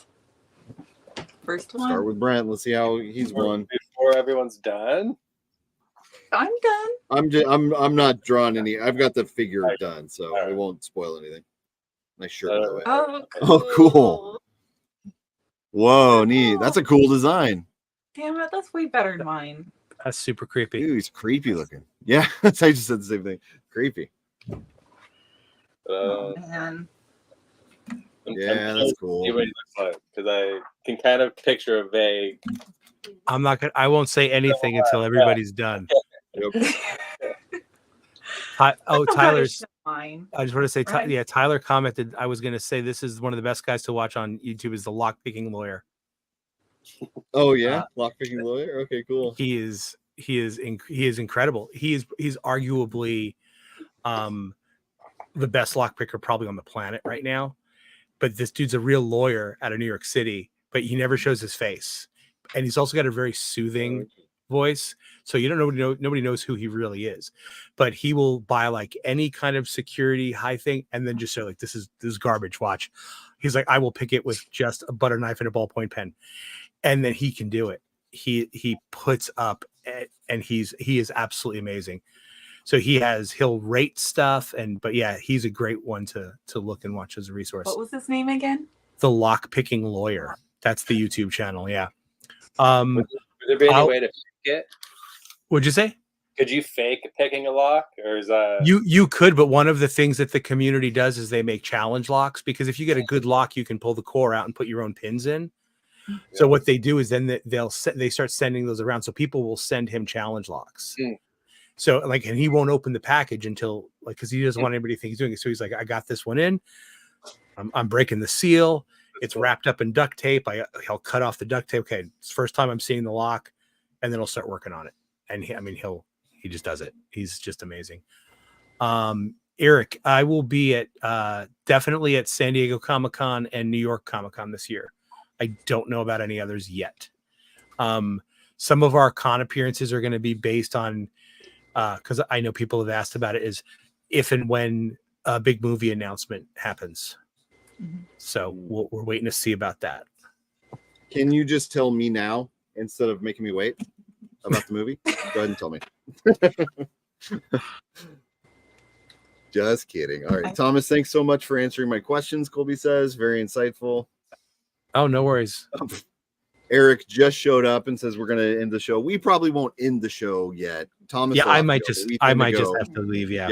First one. Start with Brent. Let's see how he's won. Before everyone's done. I'm done. I'm not drawing any. I've got the figure done, so I won't spoil anything. Nice shirt, by the way. Oh, cool. Whoa, neat. That's a cool design. Damn it, that's way better than mine. That's super creepy. Dude, he's creepy looking. Yeah, I just said the same thing. Creepy. Oh, man. Yeah, that's cool. See what he looks like because I can kind of picture a vague. I won't say anything until everybody's done. Yep. Tyler's. I just want to say, Tyler commented. I was going to say this is one of the best guys to watch on YouTube. Is the lockpicking lawyer. Oh yeah, lockpicking lawyer. Okay, cool. He is incredible. He's arguably the best lockpicker probably on the planet right now. But this dude's a real lawyer out of New York City, but he never shows his face, and he's also got a very soothing voice. So nobody knows who he really is, but he will buy like any kind of security high thing and then just say like, this is garbage. Watch. He's like, I will pick it with just a butter knife and a ballpoint pen. And then he can do it. He puts up and he is absolutely amazing. So he'll rate stuff but yeah, he's a great one to look and watch as a resource. What was his name again? The Lockpicking Lawyer. That's the YouTube channel. Yeah. Would there be any way to pick it? What'd you say? Could you fake picking a lock, or is that you could? But one of the things that the community does is they make challenge locks because if you get a good lock, you can pull the core out and put your own pins in. Yeah. So what they do is then they start sending those around. So people will send him challenge locks. So like, and he won't open the package until like because he doesn't want anybody to think he's doing it. So he's like, I got this one in. I'm breaking the seal. It's wrapped up in duct tape. He'll cut off the duct tape. Okay, it's the first time I'm seeing the lock, and then he'll start working on it. And he just does it. He's just amazing. Eric, I will be at definitely at San Diego Comic-Con and New York Comic-Con this year. I don't know about any others yet. Some of our con appearances are going to be based on because I know people have asked about it, is if and when a big movie announcement happens. So we're waiting to see about that. Can you just tell me now instead of making me wait about the movie? Go ahead and tell me. Just kidding. All right, Thomas, thanks so much for answering my questions. Colby says, very insightful. Oh, no worries. Eric just showed up and says we're going to end the show. We probably won't end the show yet. Thomas, yeah, I might just have to leave. Yeah.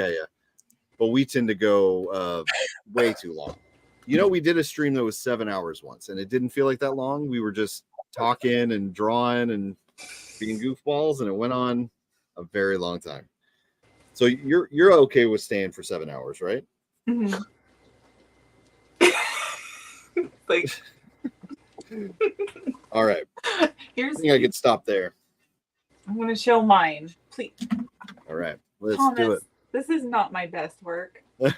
But we tend to go way too long. You know, we did a stream that was 7 hours once, and it didn't feel like that long. We were just talking and drawing and being goofballs, and it went on a very long time. So you're okay with staying for 7 hours, right? Mm-hmm. Like, all right. I think I could stop there. I'm going to show mine, please. All right, let's Thomas, do it. This is not my best work. This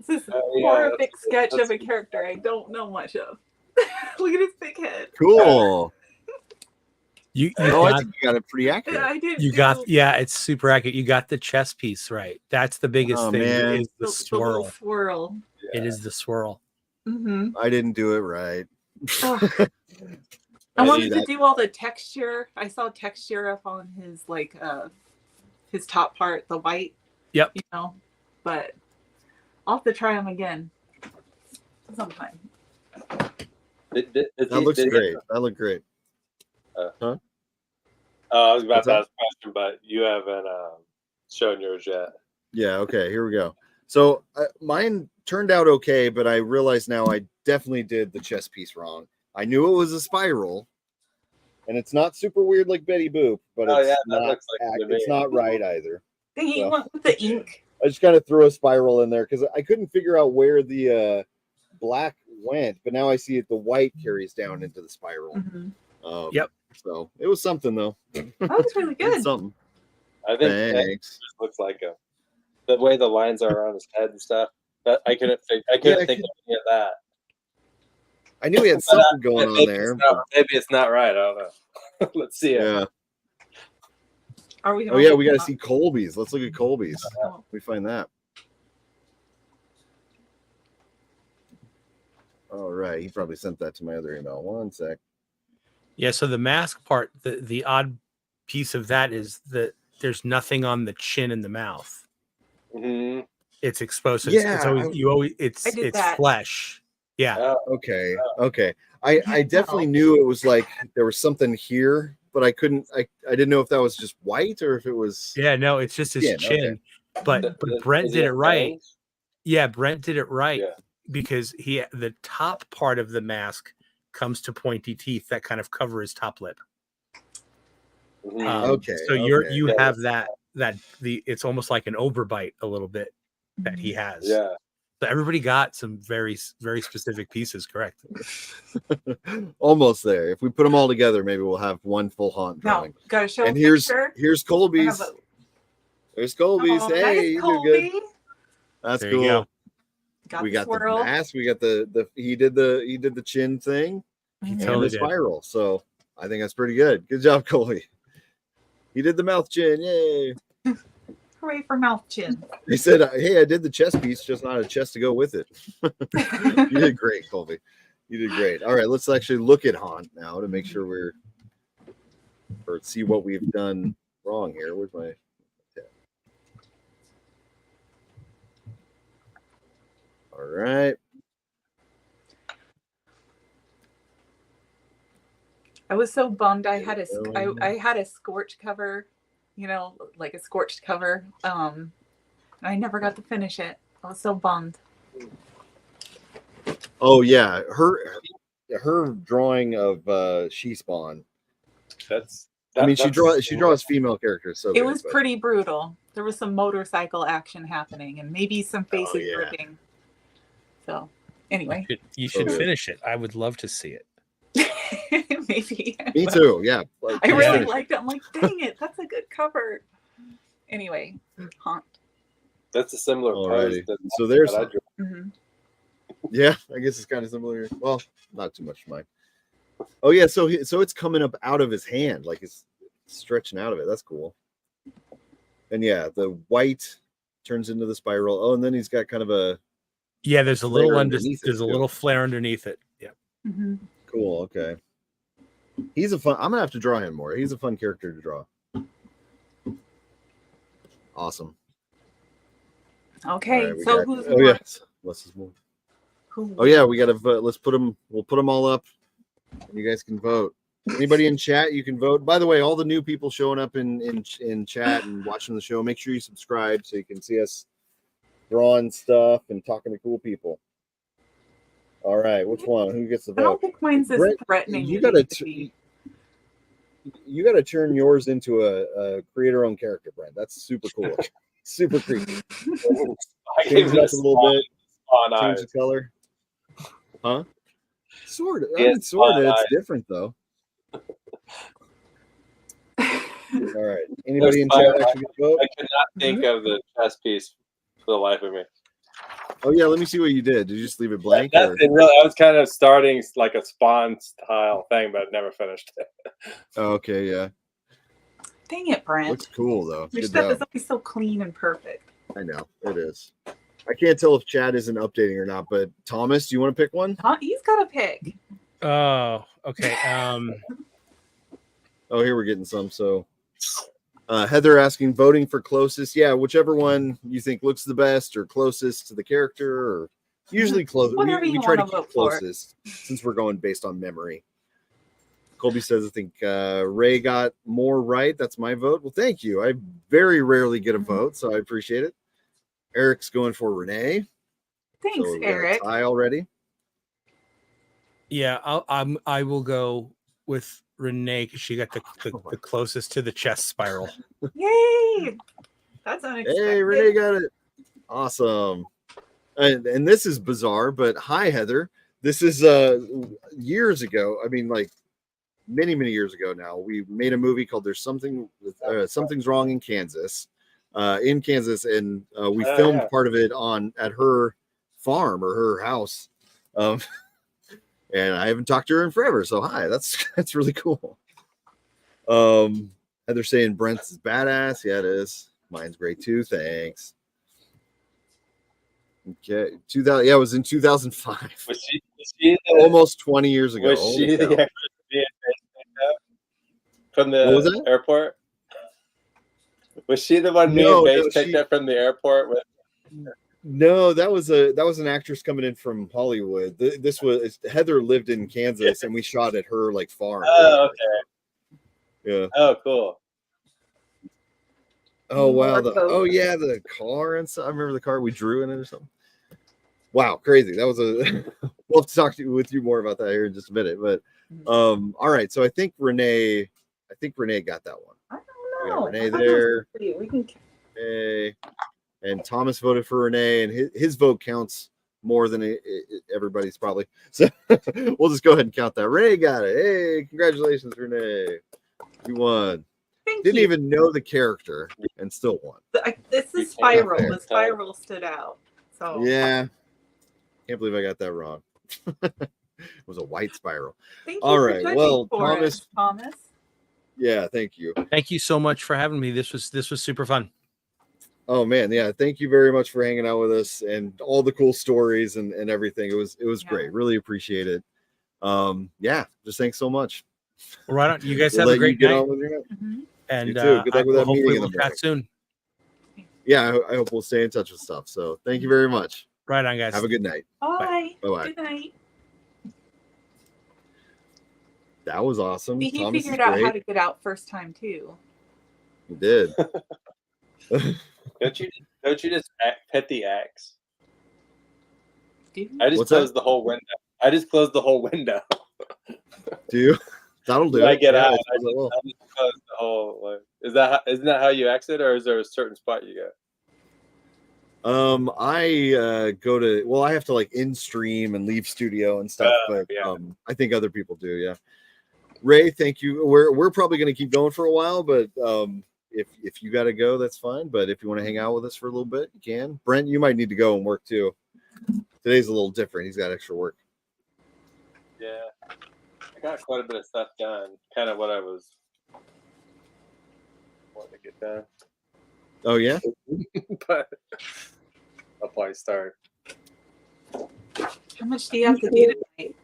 is more a big sketch of a character I don't know much of. Look at his big head. Cool. I think you got it pretty accurate. Yeah, I did. It's super accurate. You got the chess piece right. That's the biggest thing. Man. Is the swirl. Swirl. Yeah. It is the swirl. Mm-hmm. I didn't do it right. I wanted to do all the texture. I saw texture up on his his top part, the white. Yep. You know, but I'll have to try them again sometime. That looks great. That looked great. Huh? I was about to ask a question, but you haven't shown yours yet. Yeah. Okay. Here we go. So mine turned out okay, but I realize now I definitely did the chest piece wrong. I knew it was a spiral, and it's not super weird like Betty Boop, but it's not right either. He went with the ink. I just kind of threw a spiral in there because I couldn't figure out where the black went, but now I see it. The white carries down into the spiral. Mm-hmm. Yep. So it was something though. That was really good. Something. I think it just looks like the way the lines are on his head and stuff. But I couldn't think of any of that. I knew he had something going on there. Maybe it's not right. I don't know. Let's see it. Yeah. Are we? Oh yeah, we got to see Colby's. Let's look at Colby's. We find that. All right, he probably sent that to my other email. One sec. Yeah, so the mask part, the odd piece of that is that there's nothing on the chin and the mouth. Mm-hmm. It's exposed. So Yeah, it's flesh. Yeah. Okay. I definitely knew it was like there was something here, but I didn't know if that was just white or if it was. Yeah, no, it's just his chin. Okay. But Brent did it right. Yeah, Brent did it right because the top part of the mask comes to pointy teeth that kind of cover his top lip. Okay. So you have that it's almost like an overbite a little bit that he has. Yeah. So everybody got some very, very specific pieces, correct? Almost there. If we put them all together, maybe we'll have one full haunt drawing. No, gotta show. And here's Colby's. There's Colby's. Hey, you did good. That's there cool. We got the mask. We got the he did the chin thing. He and totally the spiral. So I think that's pretty good. Good job, Colby. He did the mouth chin. Yay. Hooray for mouth chin. He said, hey, I did the chest piece, just not a chest to go with it. You did great, Colby. You did great. All right, let's actually look at Haunt now to make sure see what we've done wrong here. Where's my tab? All right. I was so bummed. I had a scorch cover, like a scorched cover. And I never got to finish it. I was so bummed. Oh yeah, her drawing of She Spawn. She draws female characters. So it was pretty brutal. There was some motorcycle action happening, and maybe some faces ripping. So anyway, you should finish it. I would love to see it. Maybe. Me too. Yeah. I really liked it. I'm like, dang it, that's a good cover. Anyway, Haunt. That's a similar pose. So there's. Yeah, I guess it's kind of similar. Well, not too much mine. Oh yeah, so it's coming up out of his hand, like it's stretching out of it. That's cool. And yeah, the white turns into the spiral. Oh, and then he's got kind of a. Yeah, there's a little little flare underneath it. Yeah. Mm-hmm. Cool. Okay. He's I'm gonna have to draw him more. He's a fun character to draw. Awesome. Okay, right, so who's more? Yes. What's his move? Oh yeah, we gotta vote. Let's put them. We'll put them all up. And you guys can vote. Anybody in chat, you can vote. By the way, all the new people showing up in chat and watching the show, make sure you subscribe so you can see us drawing stuff and talking to cool people. All right, which one? Who gets the vote? I don't think mine's as threatening. You gotta turn yours into a creator-owned character, Brent. That's super cool. Super creepy. Change it up a little bit. Change the color. Huh? Sort of. It's different though. All right. Anybody in chat actually vote? I could not think of the chess piece for the life of me. Oh yeah, let me see what you did. Did you just leave it blank? Really, I was kind of starting like a Spawn style thing, but never finished it. Oh, okay, yeah. Dang it, Brent. Looks cool though. Your stuff is always so clean and perfect. I know it is. I can't tell if Chad isn't updating or not, but Thomas, do you want to pick one? He's got a pick. Oh, okay. Oh, here we're getting some. So Heather asking, voting for closest. Yeah, whichever one you think looks the best or closest to the character, or usually close. We try to keep closest since we're going based on memory. Colby says, I think Ray got more right. That's my vote. Well, thank you. I very rarely get a vote, so I appreciate it. Eric's going for Renae. Thanks, so Eric. Tie already. Yeah, I will go with Renae because she got the closest to the chest spiral. Yay! That's unexpected. Hey, Renae got it. Awesome. And this is bizarre, but hi, Heather. This is years ago. I mean, like many years ago now. We made a movie called "There's Something's Wrong in Kansas," and we filmed part of it at her farm or her house. And I haven't talked to her in forever. So hi, that's really cool. Heather saying Brent's is badass. Yeah, it is. Mine's great too. Thanks. Okay, 2000. Yeah, it was in 2005. Was she almost 20 years ago? Was she the actress from the airport? Was she the one being picked up from the airport with? No, that was an actress coming in from Hollywood. This was Heather lived in Kansas, and we shot at her like farm. Oh, okay. Yeah. Oh, cool. Oh wow. The car and stuff. I remember the car. We drew in it or something. Wow, crazy. That was we'll have to talk with you more about that here in just a minute. But all right. So I think Renae got that one. I don't know. Renae there. We can. Okay. And Thomas voted for Renae, and his vote counts more than everybody's probably. So we'll just go ahead and count that. Renae got it. Hey, congratulations, Renae. You won. Didn't even know the character and still won. This is Spiral. The Spiral stood out. So yeah. Can't believe I got that wrong. It was a white spiral. Thank you. All right. Well, Thomas. Yeah, thank you. Thank you so much for having me. This was super fun. Oh man, yeah. Thank you very much for hanging out with us and all the cool stories and everything. It was great. Really appreciate it. Yeah, just thanks so much. Well, right on. You guys have a great night. Mm-hmm. And you too. Good luck with that meeting. We'll chat soon. Yeah, I hope we'll stay in touch with stuff. So thank you very much. Right on, guys. Have a good night. Bye. Bye. Good night. That was awesome. He figured out how to get out first time too. He did. Don't you just pet the axe? I just closed the whole window. Do you? That'll do. I get out. I just close the whole. Isn't that how you exit, or is there a certain spot you go? I go to. Well, I have to like in stream and leave studio and stuff, but I think other people do. Yeah. Ray, thank you. We're probably going to keep going for a while, but if you got to go, that's fine. But if you want to hang out with us for a little bit, you can. Brent, you might need to go and work too. Today's a little different. He's got extra work. Yeah, I got quite a bit of stuff done. Kind of what I was wanting to get done. Oh yeah, but I'll probably start. How much do you have to do tonight?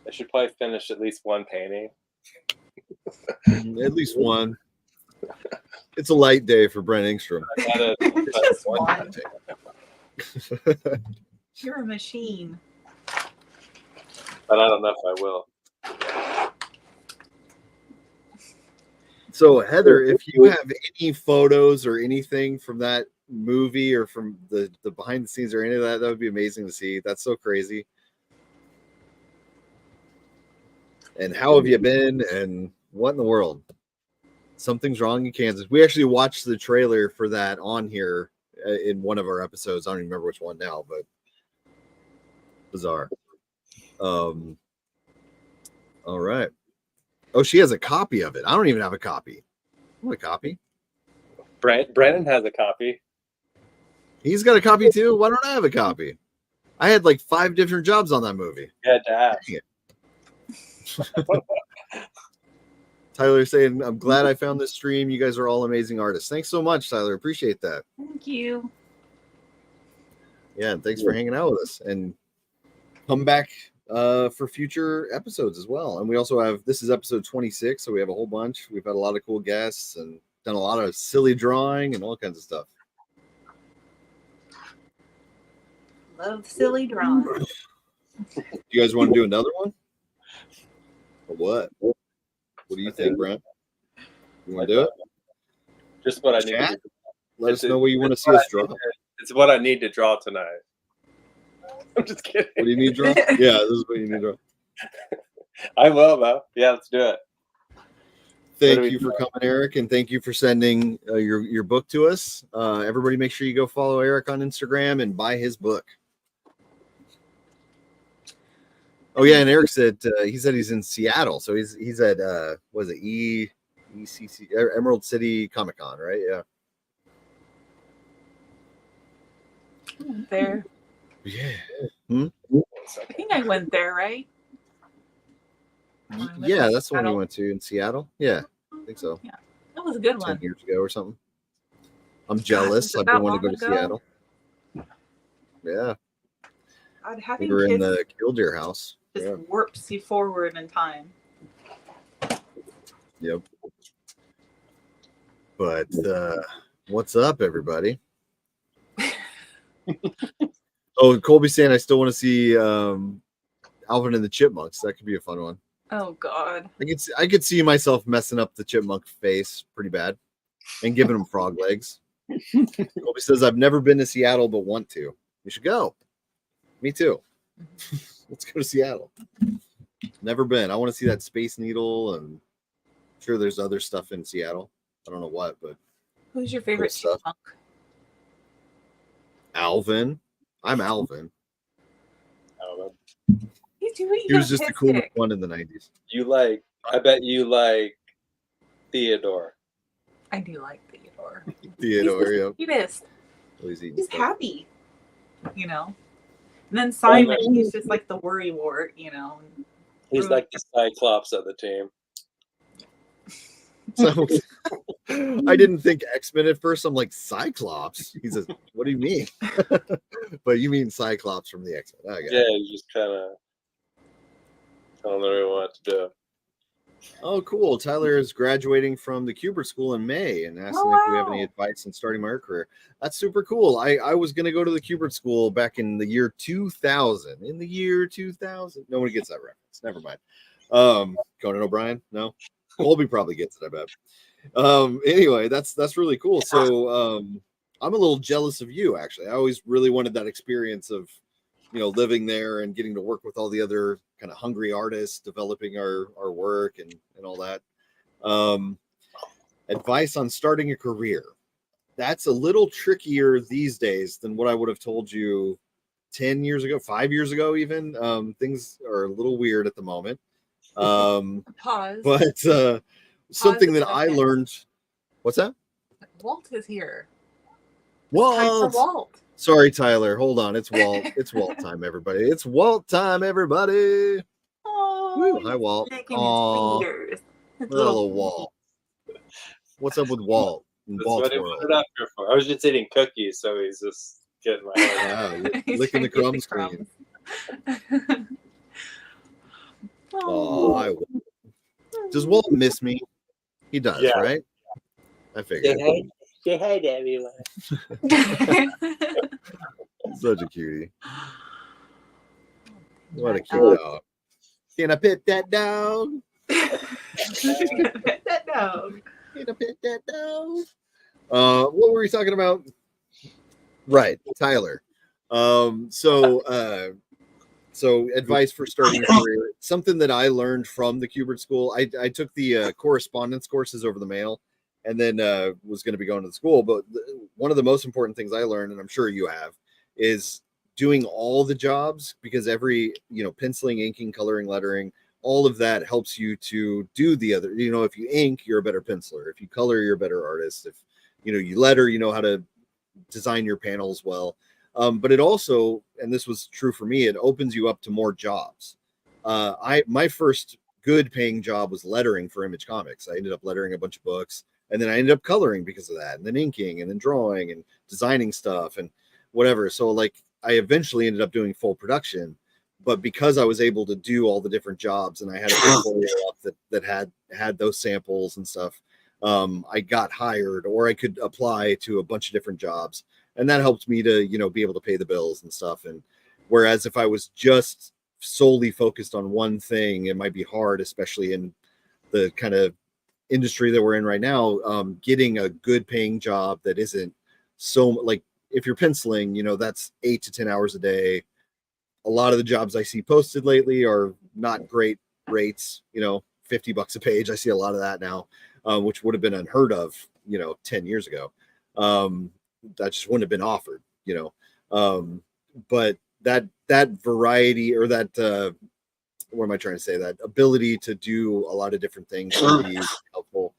I should probably finish at least one painting. At least one. It's a light day for Brent ENGSTROM. Just one. You're a machine. But I don't know if I will. So Heather, if you have any photos or anything from that movie or from the behind the scenes or any of that, that would be amazing to see. That's so crazy. And how have you been? And what in the world? Something's Wrong in Kansas. We actually watched the trailer for that on here in one of our episodes. I don't even remember which one now, but bizarre. All right. Oh, she has a copy of it. I don't even have a copy. I want a copy. Brennan has a copy. He's got a copy too. Why don't I have a copy? I had like 5 different jobs on that movie. You had to ask. Tyler saying, I'm glad I found this stream. You guys are all amazing artists. Thanks so much, Tyler. Appreciate that. Thank you. Yeah, and thanks for hanging out with us. And come back for future episodes as well. And we also have, this is episode 26, so we have a whole bunch. We've had a lot of cool guests and done a lot of silly drawing and all kinds of stuff. Love silly drawing. You guys want to do another one? Or what? What do you think, Brent? You want to do it? Just what I need to do. Let us know what you want to see us draw. It's what I need to draw tonight. I'm just kidding. What do you need to draw? Yeah, this is what you need to draw. I will, though. Yeah, let's do it. Thank you for coming, Eric, and thank you for sending your book to us. Everybody, make sure you go follow Eric on Instagram and buy his book. Oh yeah, and Eric said he said he's in Seattle, so he's at what is it, ECC Emerald City Comic Con, right? Yeah. There. Yeah. I think I went there, right? Yeah, that's the one we went to in Seattle. Yeah, I think so. Yeah, that was a good 10 one. years ago or something. I'm jealous. I've been wanting to go to Seattle. Yeah. Having we were in kids the Killdeer house. just warps you forward in time. Yep. But what's up, everybody? Oh, Colby's saying I still want to see Alvin and the Chipmunks. That could be a fun one. Oh God. I could see myself messing up the chipmunk face pretty bad and giving him frog legs. Colby says I've never been to Seattle but want to. We should go. Me too. Let's go to Seattle. Never been. I want to see that Space Needle, and I'm sure there's other stuff in Seattle. I don't know what, but who's your favorite chipmunk? Alvin. I'm Alvin. He was just the coolest one in the 90s. I bet you like Theodore. I do like Theodore. Theodore, He's happy, you know. And then Simon, he's just like the worrywart, you know. He's like the Cyclops of the team. So I didn't think X-Men at first. I'm like, Cyclops? He says, what do you mean? But you mean Cyclops from the X-Men. Yeah, you just kind of telling everyone what to do. Oh, cool. Tyler is graduating from the Kubert School in May and asking if we have any advice on starting my art career. That's super cool. I was going to go to the Kubert School back in the year 2000. In the year 2000. Nobody gets that reference. Never mind. Conan O'Brien? No? Colby probably gets it, I bet. Anyway, that's really cool. So I'm a little jealous of you, actually. I always really wanted that experience of, living there and getting to work with all the other kind of hungry artists, developing our work and all that. Advice on starting a career. That's a little trickier these days than what I would have told you 10 years ago, 5 years ago, even. Things are a little weird at the moment. Pause. But something that I learned. What's that? Walt is here. Walt. Walt. Sorry, Tyler. Hold on. It's Walt. It's Walt time, everybody. It's Walt time, everybody. Oh, hi, Walt. Oh, little Walt. What's up with Walt? That's what he put it up here for. I was just eating cookies, so he's just getting my head. Licking the crumbs clean. Oh, hi, Walt. Does Walt miss me? He does, right? I figured. Say hi to everyone. Such a cutie. What a cute dog. Can I pet that dog? Can I pet that dog? Can I pet that dog? What were we talking about? Right, Tyler. So advice for starting a career. Something that I learned from the Kubert School. I took the correspondence courses over the mail, and then was going to be going to the school. But one of the most important things I learned, and I'm sure you have, is doing all the jobs, because every, penciling, inking, coloring, lettering, all of that helps you to do the other. If you ink, you're a better penciler. If you color, you're a better artist. If you letter, you know how to design your panels well. But it also, and this was true for me, it opens you up to more jobs. My first good paying job was lettering for Image Comics. I ended up lettering a bunch of books, and then I ended up coloring because of that, and then inking, and then drawing and designing stuff and whatever. So like I eventually ended up doing full production, but because I was able to do all the different jobs and I had a portfolio up that had those samples and stuff, I got hired, or I could apply to a bunch of different jobs, and that helped me to, you know, be able to pay the bills and stuff. And whereas if I was just solely focused on one thing, it might be hard, especially in the kind of industry that we're in right now, getting a good paying job that isn't so like, if you're penciling, you know, that's 8 to 10 hours a day. A lot of the jobs I see posted lately are not great rates, you know, $50 a page. I see a lot of that now, which would have been unheard of, you know, 10 years ago. That just wouldn't have been offered, you know. But that variety, or that what am I trying to say? That ability to do a lot of different things can be helpful.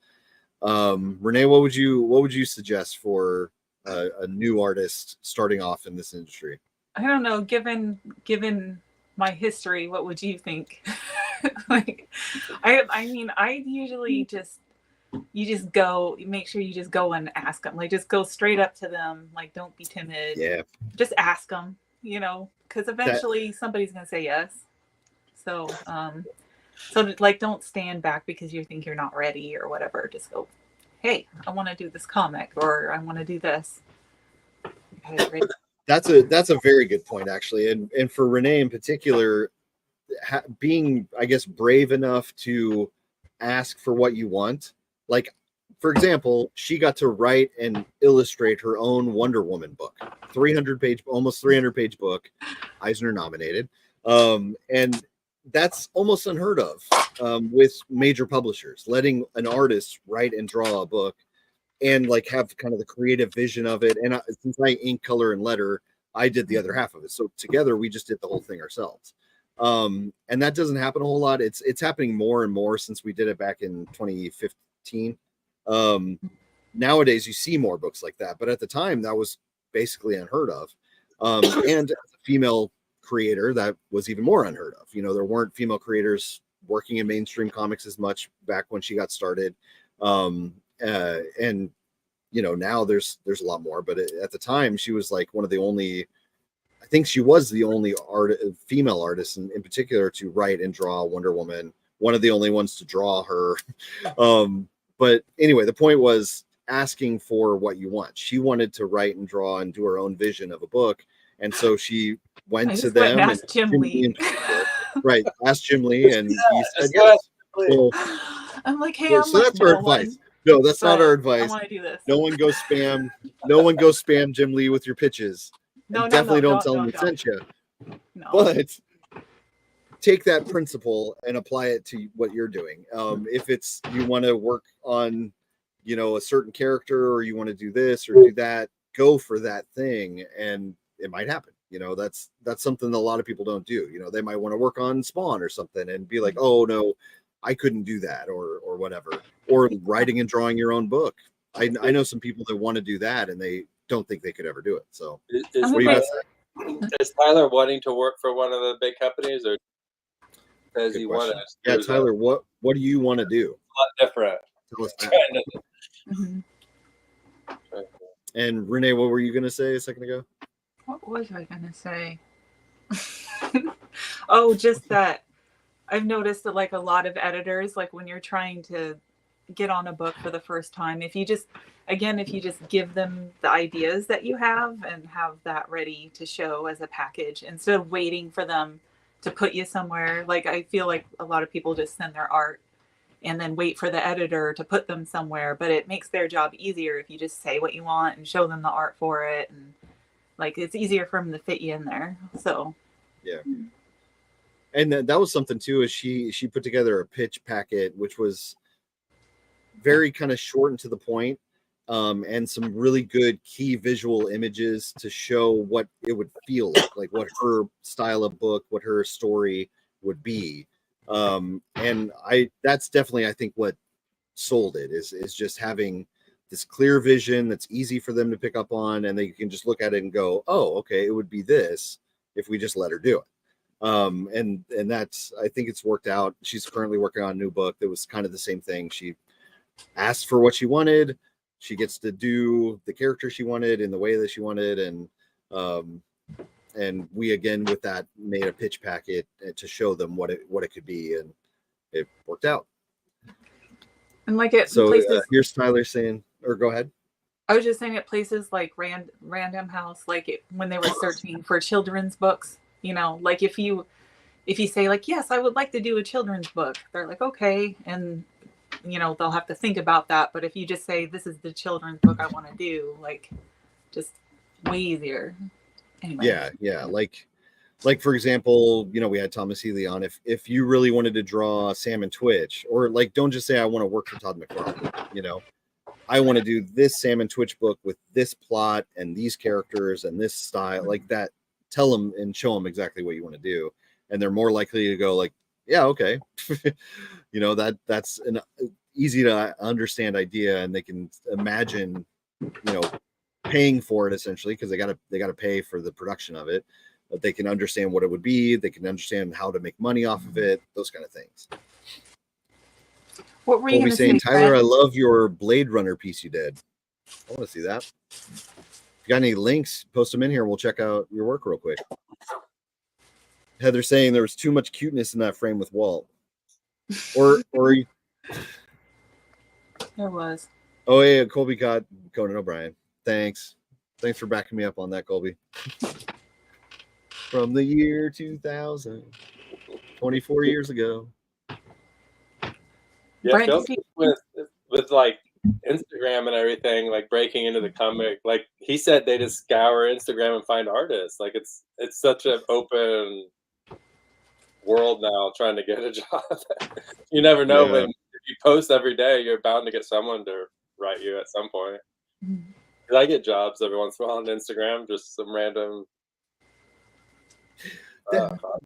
Renae, what would you suggest for a new artist starting off in this industry? I don't know. Given my history, what would you think? Like, I mean, I usually make sure you just go and ask them. Like, just go straight up to them. Like, don't be timid. Yeah. Just ask them. You know, because eventually somebody's gonna say yes. So, so like, don't stand back because you think you're not ready or whatever. Just go, hey, I want to do this comic, or I want to do this. That's a very good point, actually. And for Renae in particular, being, I guess, brave enough to ask for what you want. Like, for example, she got to write and illustrate her own Wonder Woman book, almost 300 page book, Eisner nominated. And that's almost unheard of with major publishers, letting an artist write and draw a book and like have kind of the creative vision of it. And since I ink, color, and letter, I did the other half of it. So together we just did the whole thing ourselves. And that doesn't happen a whole lot. It's happening more and more since we did it back in 2015. Nowadays you see more books like that, but at the time that was basically unheard of. And as a female creator, that was even more unheard of. You know, there weren't female creators working in mainstream comics as much back when she got started. And you know, now there's a lot more, but at the time she was like one of the only, I think she was the only female artist in particular to write and draw Wonder Woman, one of the only ones to draw her. But anyway, the point was asking for what you want. She wanted to write and draw and do her own vision of a book, and so she went to them and asked Jim Lee. Right, asked Jim Lee, and he said yes. So, I'm like, hey, so that's our advice. No, that's not our advice. I want to do this. No one go spam Jim Lee with your pitches. Definitely don't tell him we sent you. No. But take that principle and apply it to what you're doing. If it's, you want to work on, you know, a certain character, or you want to do this or do that, go for that thing, and it might happen. You know, that's something that a lot of people don't do. You know, they might want to work on Spawn or something and be like, oh no, I couldn't do that, or whatever. Or writing and drawing your own book. I know some people that want to do that and they don't think they could ever do it. So is Tyler wanting to work for one of the big companies, or does he want to? Yeah, Tyler, what do you want to do? A lot different. Tell us that. And Renae, what were you going to say a second ago? What was I going to say? Oh, just that I've noticed that, like, a lot of editors, like when you're trying to get on a book for the first time, if you just give them the ideas that you have and have that ready to show as a package, instead of waiting for them to put you somewhere. Like, I feel like a lot of people just send their art and then wait for the editor to put them somewhere, but it makes their job easier if you just say what you want and show them the art for it, and like, it's easier for them to fit you in there. So yeah. And that was something too, is she put together a pitch packet, which was very kind of short and to the point, and some really good key visual images to show what it would feel like what her style of book, what her story would be. And that's definitely, I think, what sold it is just having this clear vision that's easy for them to pick up on, and they can just look at it and go, oh, okay, it would be this if we just let her do it. And that's, I think it's worked out. She's currently working on a new book that was kind of the same thing. She asked for what she wanted. She gets to do the character she wanted in the way that she wanted, and we again with that made a pitch packet to show them what it could be, and it worked out. And like it so places, here's Tyler saying, or go ahead. I was just saying at places like Random House, like when they were searching for children's books, you know, like if you say like, yes, I would like to do a children's book, they're like, okay, and you know, they'll have to think about that. But if you just say, this is the children's book I want to do, like, just way easier. Anyway. Yeah. Like for example, you know, we had Thomas Healy on. If you really wanted to draw Sam and Twitch, or like, don't just say I want to work for Todd McFarlane, you know, I want to do this Sam and Twitch book with this plot and these characters and this style, like that. Tell them and show them exactly what you want to do, and they're more likely to go like, yeah, okay. You know, that's an easy to understand idea, and they can imagine, you know, paying for it essentially, because they got to pay for the production of it. But they can understand what it would be. They can understand how to make money off of it. Those kind of things. What were you saying, Tyler? I love your Blade Runner piece you did. I want to see that. If you got any links, post them in here. We'll check out your work real quick. Heather saying there was too much cuteness in that frame with Walt. Or there was. Oh yeah, Colby got Conan O'Brien. Thanks for backing me up on that, Colby. From the year 2000, 24 years ago. Yeah, Phil, with like Instagram and everything, like breaking into the comic, like he said, they just scour Instagram and find artists. Like it's such an open world now, trying to get a job. You never know when if you post every day, you're bound to get someone to write you at some point. Mm-hmm. I get jobs every once in a while on Instagram, just some random.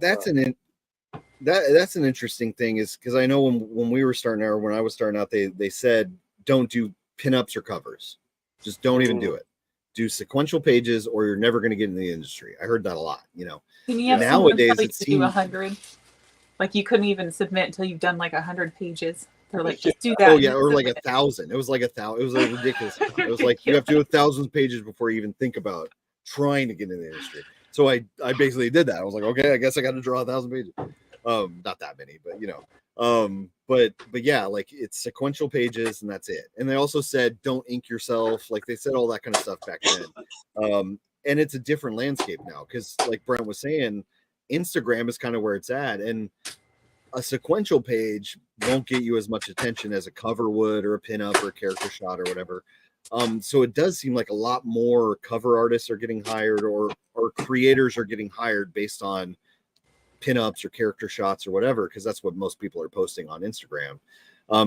That's an interesting thing, is because I know when we were starting out, or when I was starting out, they said don't do pinups or covers, just don't even do it. Do sequential pages, or you're never going to get in the industry. I heard that a lot. You know, nowadays it seems 100. Like you couldn't even submit until you've done like 100 pages. They're like, just do that. Oh yeah, or like 1,000. It was like 1,000. It was like ridiculous. It was like you have to do 1,000 pages before you even think about trying to get in the industry. So I basically did that. I was like, okay, I guess I got to draw 1,000 pages. Not that many, but you know, but yeah, like it's sequential pages and that's it. And they also said don't ink yourself. Like they said all that kind of stuff back then. And it's a different landscape now, because like Brent was saying, Instagram is kind of where it's at, and a sequential page won't get you as much attention as a cover would, or a pinup, or a character shot, or whatever. So it does seem like a lot more cover artists are getting hired, or creators are getting hired based on pinups or character shots or whatever, because that's what most people are posting on Instagram,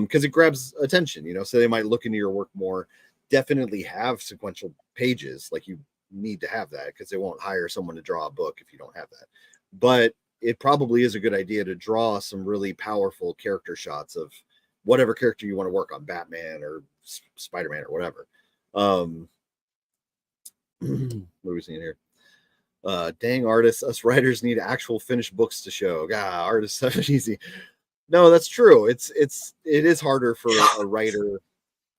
because it grabs attention, you know. So they might look into your work more. Definitely have sequential pages, like you need to have that, because they won't hire someone to draw a book if you don't have that. But it probably is a good idea to draw some really powerful character shots of whatever character you want to work on, Batman or Spider-Man or whatever. What are we seeing here? Dang artists, us writers need actual finished books to show. God, artists have it easy. No, that's true. It is harder for a writer,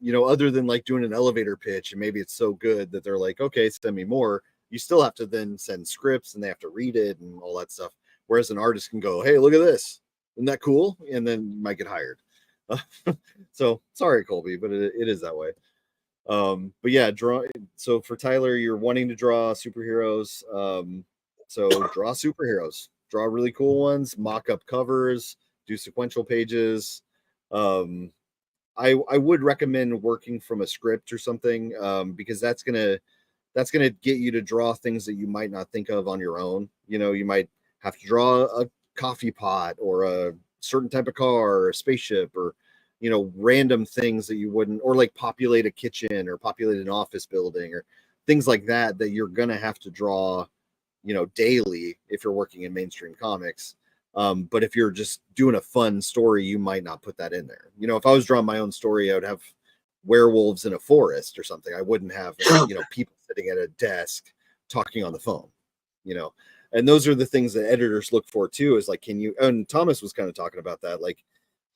you know, other than like doing an elevator pitch, and maybe it's so good that they're like, okay, send me more. You still have to then send scripts, and they have to read it and all that stuff. Whereas an artist can go, hey, look at this. Isn't that cool? And then you might get hired. So sorry, Colby, but it is that way. But yeah, so for Tyler, you're wanting to draw superheroes. So draw superheroes, draw really cool ones, mock up covers, do sequential pages. I would recommend working from a script or something, because that's gonna get you to draw things that you might not think of on your own. You know, you might have to draw a coffee pot, or a certain type of car, or a spaceship, or, you know, random things that you wouldn't, or like populate a kitchen, or populate an office building, or things like that you're gonna have to draw, you know, daily if you're working in mainstream comics. But if you're just doing a fun story, you might not put that in there. You know, if I was drawing my own story, I would have werewolves in a forest or something. I wouldn't have, you know, people sitting at a desk talking on the phone, you know. And those are the things that editors look for too, is like, can you, and Thomas was kind of talking about that, like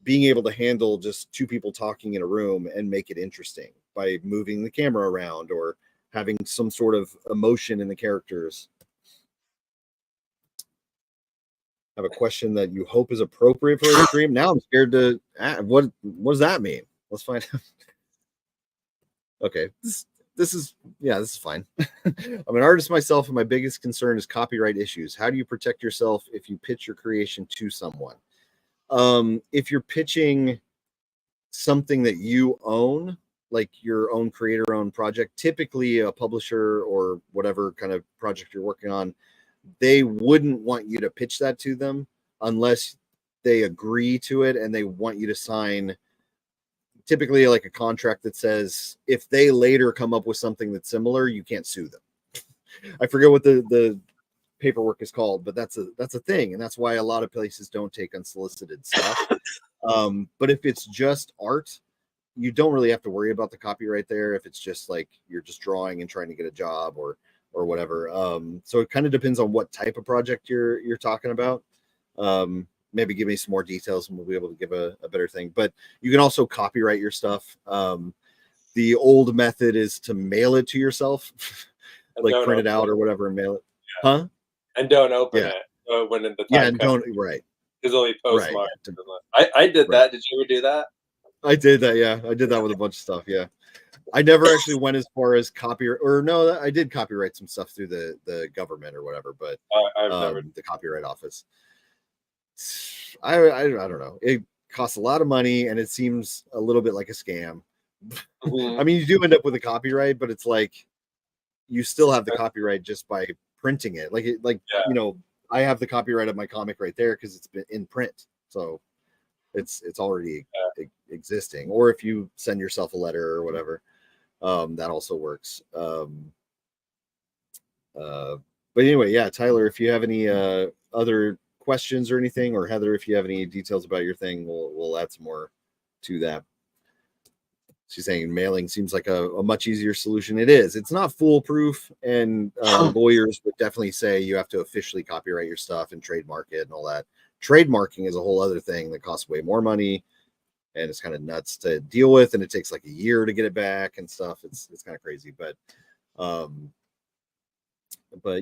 being able to handle just two people talking in a room and make it interesting by moving the camera around or having some sort of emotion in the characters. I have a question that you hope is appropriate for a stream. Now I'm scared to, what does that mean? Let's find out. Okay. This is fine. I'm an artist myself, and my biggest concern is copyright issues. How do you protect yourself if you pitch your creation to someone? If you're pitching something that you own, like your own creator-owned project, typically a publisher or whatever kind of project you're working on, they wouldn't want you to pitch that to them unless they agree to it and they want you to sign typically like a contract that says if they later come up with something that's similar, you can't sue them. I forget what the paperwork is called, but that's a thing, and that's why a lot of places don't take unsolicited stuff. But if it's just art, you don't really have to worry about the copyright there. If it's just like you're just drawing and trying to get a job or whatever. So it kind of depends on what type of project you're talking about. Maybe give me some more details and we'll be able to give a better thing. But you can also copyright your stuff. The old method is to mail it to yourself, like print it out or whatever and mail it. Yeah. Huh? And don't open it when the time and comes. Don't, right. Because only postmark. Right. I did that. Did you ever do that? I did that, yeah. I did that with a bunch of stuff, yeah. I never actually went as far as copyright, or no, I did copyright some stuff through the government or whatever, but I've never the copyright office. I don't know. It costs a lot of money and it seems a little bit like a scam. Mm-hmm. I mean, you do end up with a copyright, but it's like you still have the copyright just by printing it. You know, I have the copyright of my comic right there because it's been in print, so it's already existing. Or if you send yourself a letter or whatever, that also works. But anyway, yeah, Tyler, if you have any other questions or anything, or Heather, if you have any details about your thing, we'll add some more to that. She's saying mailing seems like a much easier solution. It is. It's not foolproof, and lawyers would definitely say you have to officially copyright your stuff and trademark it and all that. Trademarking is a whole other thing that costs way more money, and it's kind of nuts to deal with, and it takes like a year to get it back and stuff. It's kind of crazy, but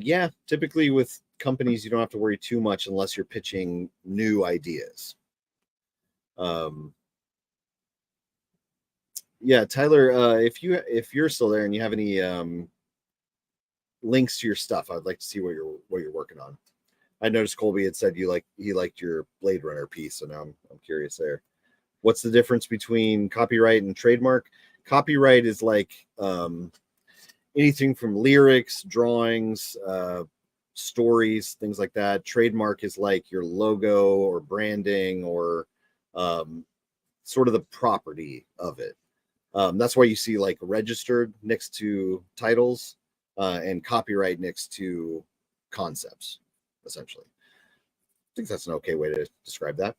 yeah, typically with companies, you don't have to worry too much unless you're pitching new ideas. Yeah, Tyler, if you're still there and you have any links to your stuff, I'd like to see what you're working on. I noticed Colby had said he liked your Blade Runner piece, so now I'm curious there. What's the difference between copyright and trademark? Copyright is like anything from lyrics, drawings, stories, things like that. Trademark is like your logo or branding or sort of the property of it. That's why you see like registered next to titles and copyright next to concepts, essentially. I think that's an okay way to describe that.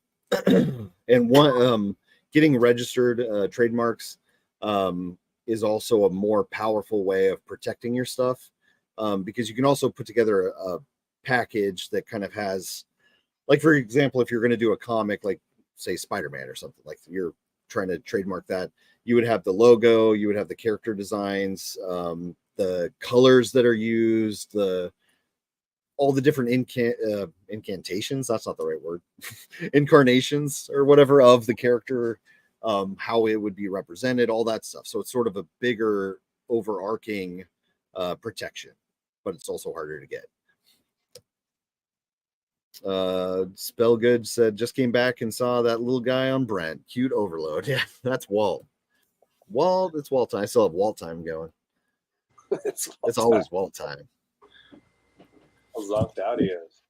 And one getting registered trademarks is also a more powerful way of protecting your stuff, because you can also put together a package that kind of has, like, for example, if you're going to do a comic like say Spider-Man or something, like you're trying to trademark that, you would have the logo, you would have the character designs, the colors that are used, all the different incantations, that's not the right word, incarnations or whatever of the character, how it would be represented, all that stuff. So it's sort of a bigger overarching protection, but it's also harder to get. Spellgood said, just came back and saw that little guy on Brent. Cute overload. Yeah, that's Walt. It's Walt time. I still have Walt time going. It's always Walt time. How zonked out he is.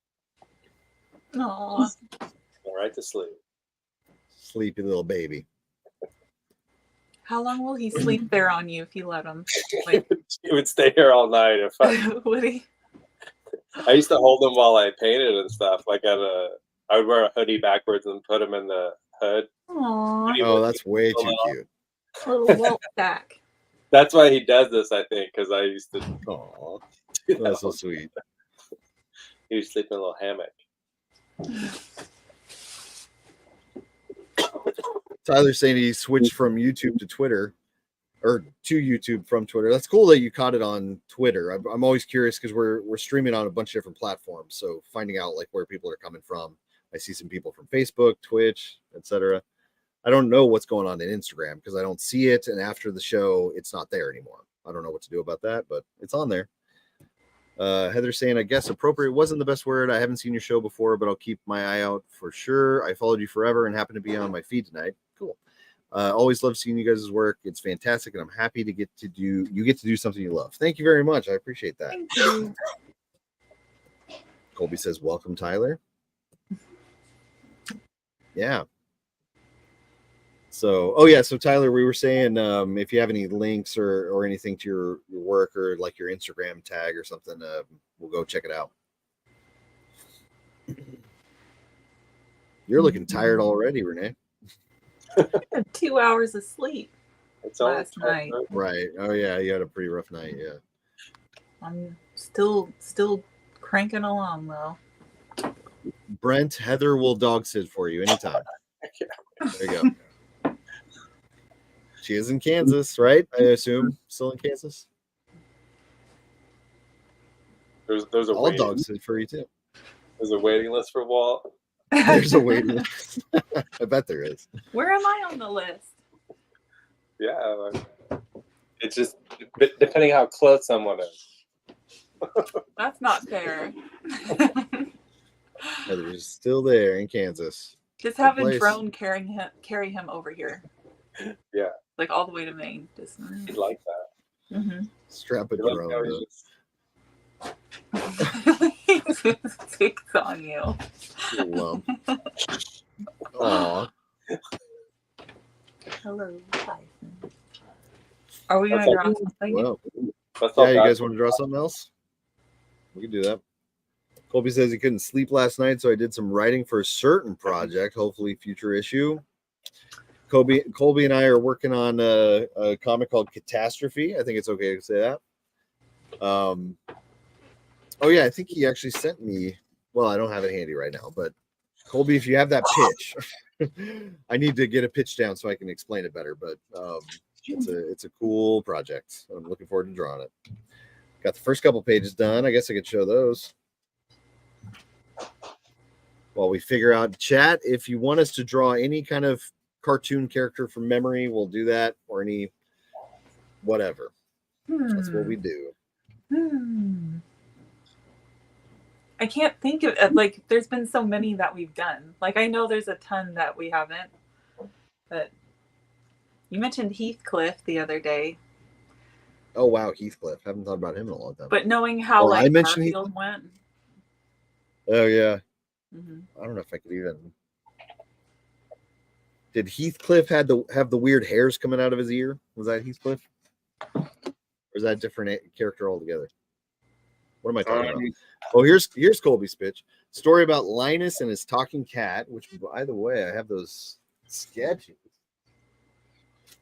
Aww. Go right to sleep. Sleepy little baby. How long will he sleep there on you if you let him? Like, he would stay here all night if would he? I used to hold him while I painted and stuff. Like I would wear a hoodie backwards and put him in the hood. Aww. Oh, that's way too cute. Little Walt stack. That's why he does this, I think, because I used to. Aww. That's so sweet. He was sleeping in a little hammock. Tyler's saying he switched from YouTube to Twitter, or to YouTube from Twitter. That's cool that you caught it on Twitter. I'm always curious because we're streaming on a bunch of different platforms, so finding out like where people are coming from. I see some people from Facebook, Twitch, etc. I don't know what's going on in Instagram because I don't see it, and after the show, it's not there anymore. I don't know what to do about that, but it's on there. Heather's saying, I guess appropriate wasn't the best word. I haven't seen your show before, but I'll keep my eye out for sure. I followed you forever and happen to be on my feed tonight. Cool. Always love seeing you guys' work. It's fantastic, and I'm happy to get to do something you love. Thank you very much. I appreciate that. Thank you. Colby says, welcome, Tyler. Yeah. So, so Tyler, we were saying if you have any links or anything to your work or like your Instagram tag or something, we'll go check it out. You're looking tired already, Renae. I had 2 hours of sleep last night. Right. Oh yeah, you had a pretty rough night. Yeah. I'm still cranking along though. Brent, Heather will dog sit for you anytime. There you go. She is in Kansas, right? I assume still in Kansas. There's a all dogs sit for you too. There's a waiting list for Walt. There's a waiting list. I bet there is. Where am I on the list? Yeah, it's just depending how close someone is. That's not fair. Heather's still there in Kansas. Just have a drone carry him over here. Yeah. Like all the way to Maine. Just He'd like that. Mm-hmm. Strap a drone. He just takes on you. Lump. Aw. Hello. Hi. Are we gonna draw something? Well, yeah, you guys want to draw something else? We can do that. Colby says he couldn't sleep last night, so I did some writing for a certain project, hopefully future issue. Colby and I are working on a comic called Catastrophe. I think it's okay to say that. Oh yeah, I think he actually sent me. Well, I don't have it handy right now, but Colby, if you have that pitch, I need to get a pitch down so I can explain it better. But it's a cool project. I'm looking forward to drawing it. Got the first couple pages done. I guess I could show those while we figure out chat. If you want us to draw any kind of cartoon character from memory, we'll do that, or any whatever. That's what we do. I can't think of like there's been so many that we've done. Like I know there's a ton that we haven't. But you mentioned Heathcliff the other day. Oh wow, Heathcliff. Haven't thought about him in a long time. But knowing how like Garfield went. Oh yeah. Mm-hmm. I don't know if I could even. Did Heathcliff have the weird hairs coming out of his ear? Was that Heathcliff? Or is that a different character altogether? What am I talking about? Oh, here's Colby's pitch. Story about Linus and his talking cat, which, by the way, I have those sketches.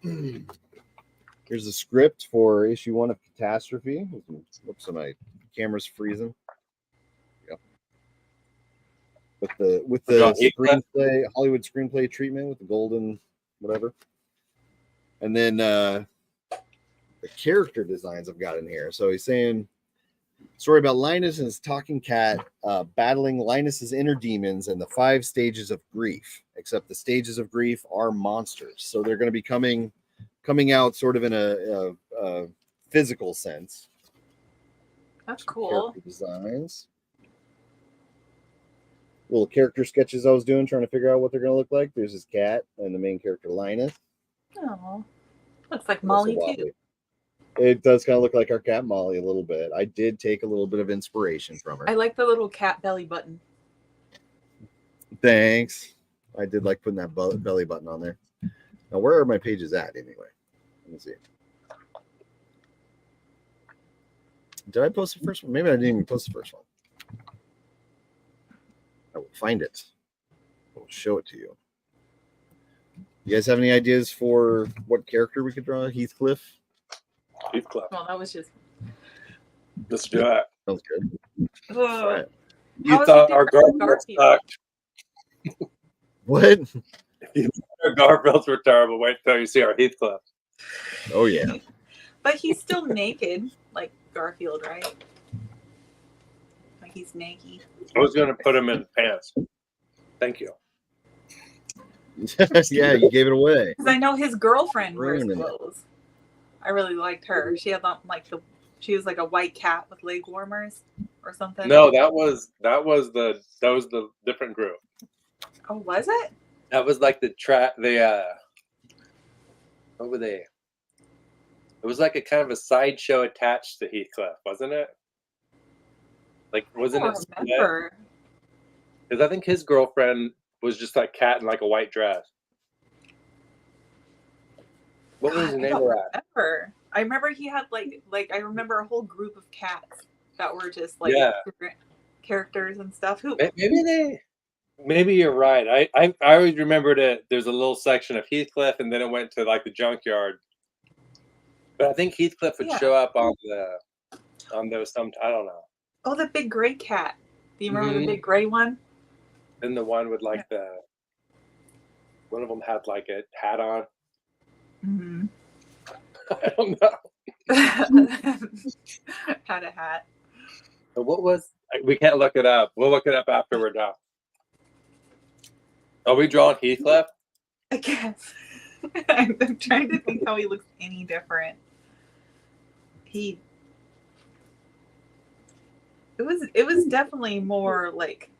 Here's the script for issue 1 of Catastrophe. Whoops, my camera's freezing. Yep. With the screenplay, Hollywood screenplay treatment with the golden whatever. And then the character designs I've got in here. So he's saying story about Linus and his talking cat battling Linus's inner demons and the 5 stages of grief, except the stages of grief are monsters. So they're going to be coming out sort of in a physical sense. That's cool. Character designs. Little character sketches I was doing, trying to figure out what they're going to look like. There's his cat and the main character, Linus. Oh, looks like Molly too. It does kind of look like our cat Molly a little bit. I did take a little bit of inspiration from her. I like the little cat belly button. Thanks. I did like putting that belly button on there. Now, where are my pages at anyway? Let me see. Did I post the first one? Maybe I didn't even post the first one. I will find it. I will show it to you. You guys have any ideas for what character we could draw? Heathcliff? Heathcliff. Well, that was just. Let's do that. Sounds good. Right. How is thought it our different from Garfields Garfield? sucked. What? If you thought our Garfields were terrible, wait till you see our Heathcliff. Oh yeah. But he's still naked, like Garfield, right? Like he's naked. I was going to put him in pants. Thank you. Yeah, you gave it away. Because I know his girlfriend wears Ruining it. clothes. I really liked her. She had she was like a white cat with leg warmers or something. No, that was the different group. Oh, was it? That was like what were they? It was like a kind of a sideshow attached to Heathcliff, wasn't it? Like, wasn't it? Remember? Because I think his girlfriend was just like cat in like a white dress. What was his name? I remember he had like I remember a whole group of cats that were just like different characters and stuff. Maybe you're right. I always remembered it. There's a little section of Heathcliff, and then it went to like the junkyard. But I think Heathcliff would show up on those some. I don't know. Oh, the big gray cat. Do you remember the big gray one? Then the one with like one of them had like a hat on. Mm-hmm. I don't know. Had a hat. But what was? We can't look it up. We'll look it up after we're done. Are we drawing Heathcliff? I guess. I'm trying to think how he looks any different. It was definitely more like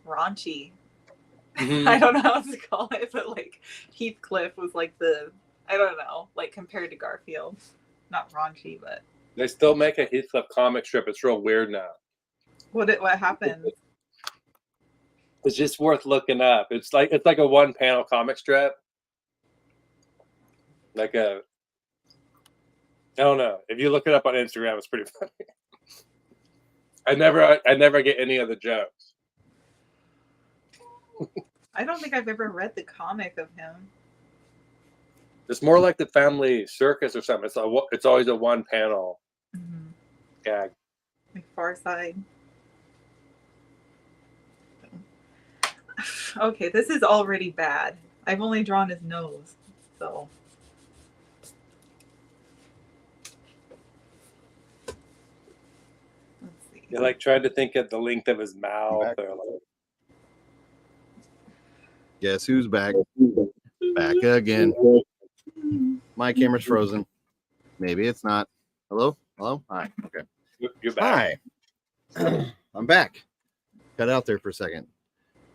raunchy. Mm-hmm. I don't know how to call it, but like Heathcliff was like I don't know, like compared to Garfield. Not raunchy, but They still make a Heathcliff comic strip. It's real weird now. What happened? It's just worth looking up. It's like a one panel comic strip. I don't know. If you look it up on Instagram, it's pretty funny. I never get any of the jokes. I don't think I've ever read the comic of him. It's more like the Family Circus or something. It's always a one panel gag. Like Far Side. Okay, this is already bad. I've only drawn his nose, so. Let's see. You like tried to think of the length of his mouth. Or like... Guess who's back? Back again. My camera's frozen. Maybe it's not. Hello? Hello? Hi. Okay. You're back. Hi. I'm back. Cut out there for a second.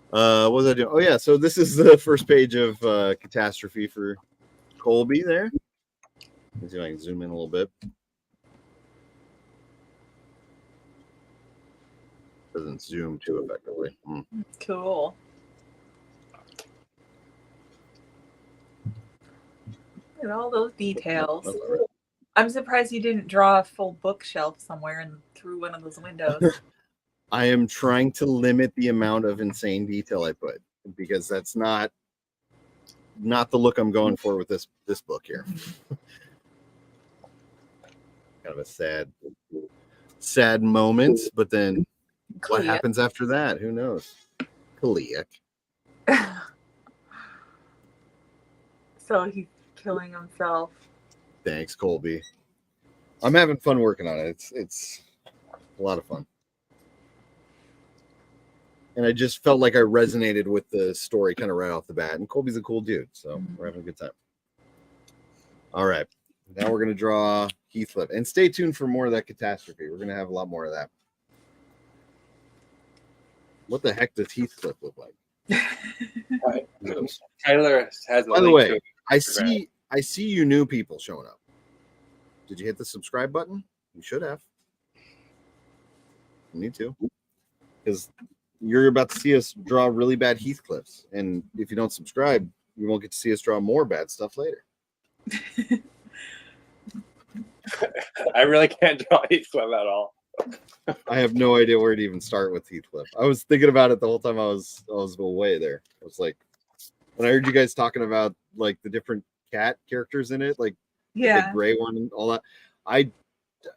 What was I doing? Oh yeah, so this is the first page of Catastrophe for Colby there. Let's see if I can zoom in a little bit. Doesn't zoom too effectively. Cool. Look at all those details. I'm surprised you didn't draw a full bookshelf somewhere and through one of those windows. I am trying to limit the amount of insane detail I put because that's not the look I'm going for with this book here. Kind of a sad moment, but then what happens after that? Who knows? Kaliak. So he's killing himself. Thanks, Colby. I'm having fun working on it. It's a lot of fun. And I just felt like I resonated with the story kind of right off the bat. And Colby's a cool dude, so we're having a good time. All right. Now we're going to draw Heathcliff. And stay tuned for more of that Catastrophe. We're going to have a lot more of that. What the heck does Heathcliff look like? Tyler has. By the way, I see you new people showing up. Did you hit the subscribe button? You should have. You need to, because you're about to see us draw really bad Heathcliffs, and if you don't subscribe, you won't get to see us draw more bad stuff later. I really can't draw Heathcliff at all. I have no idea where to even start with Heathcliff. I was thinking about it the whole time I was away there. I was like, when I heard you guys talking about like the different cat characters in it, like the gray one and all that,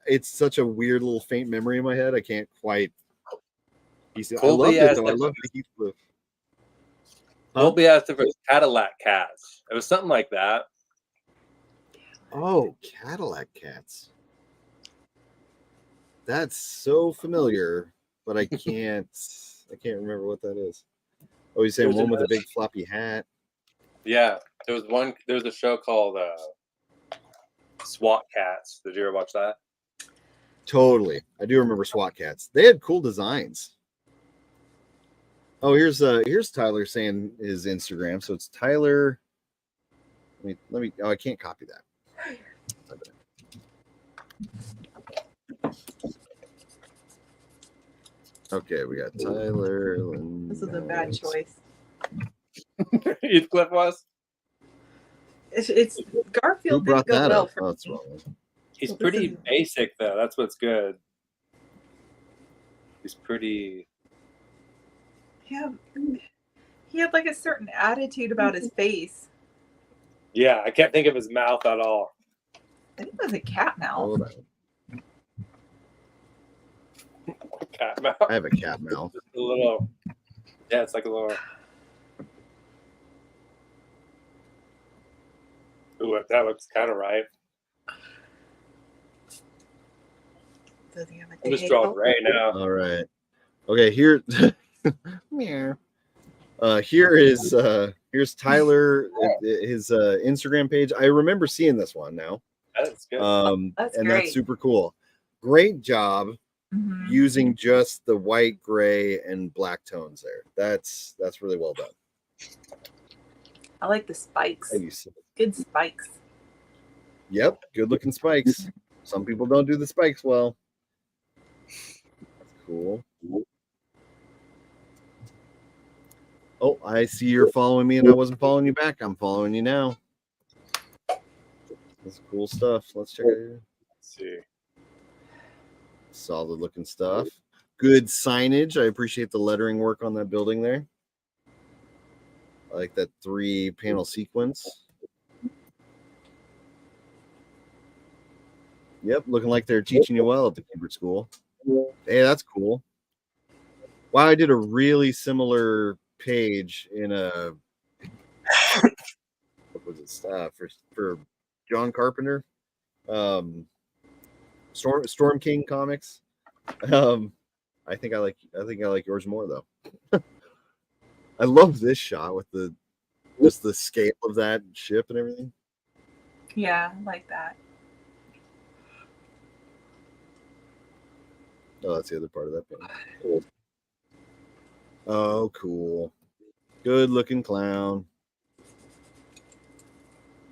it's such a weird little faint memory in my head. I can't quite I loved it though. I loved the Heathcliff. Colby asked if it was Cadillac Cats. It was something like that. Oh, Cadillac Cats. That's so familiar, but I can't remember what that is. Oh, you're saying one with a big floppy hat? Yeah, there was a show called SWAT Cats. Did you ever watch that? Totally. I do remember SWAT Cats. They had cool designs. Oh, here's Tyler saying his Instagram. So it's Tyler. Let me. Oh, I can't copy that. Okay, we got Tyler. This is a bad choice. Heathcliff was. It's Garfield. Who brought that up? Oh, that's wrong. He's pretty basic though. That's what's good. He's pretty. Yeah, he had like a certain attitude about his face. Yeah, I can't think of his mouth at all. I think it was a cat mouth. Cat mouth. I have a cat mouth. Just a little. Yeah, it's like a little. Ooh, that looks kind of right. Does he have a I'm just drawing Ray now. All right. Okay, here. Here's Tyler, his Instagram page. I remember seeing this one now. That's good. That's and great. That's super cool. Great job using just the white, gray, and black tones there. That's really well done. I like the spikes. Good spikes. Yep, good looking spikes. Some people don't do the spikes well. That's cool. Oh, I see you're following me and I wasn't following you back. I'm following you now. That's cool stuff. Let's check it out. Let's see. Solid looking stuff. Good signage. I appreciate the lettering work on that building there. I like that 3-panel sequence. Yep, looking like they're teaching you well at the Cambridge School. Hey, that's cool. Wow, I did a really similar page in a what was it for John Carpenter, Storm King comics. I think I like yours more though. I love this shot with just the scale of that ship and everything. Yeah, I like that. Oh, that's the other part of that painting. Oh, cool. Good looking clown.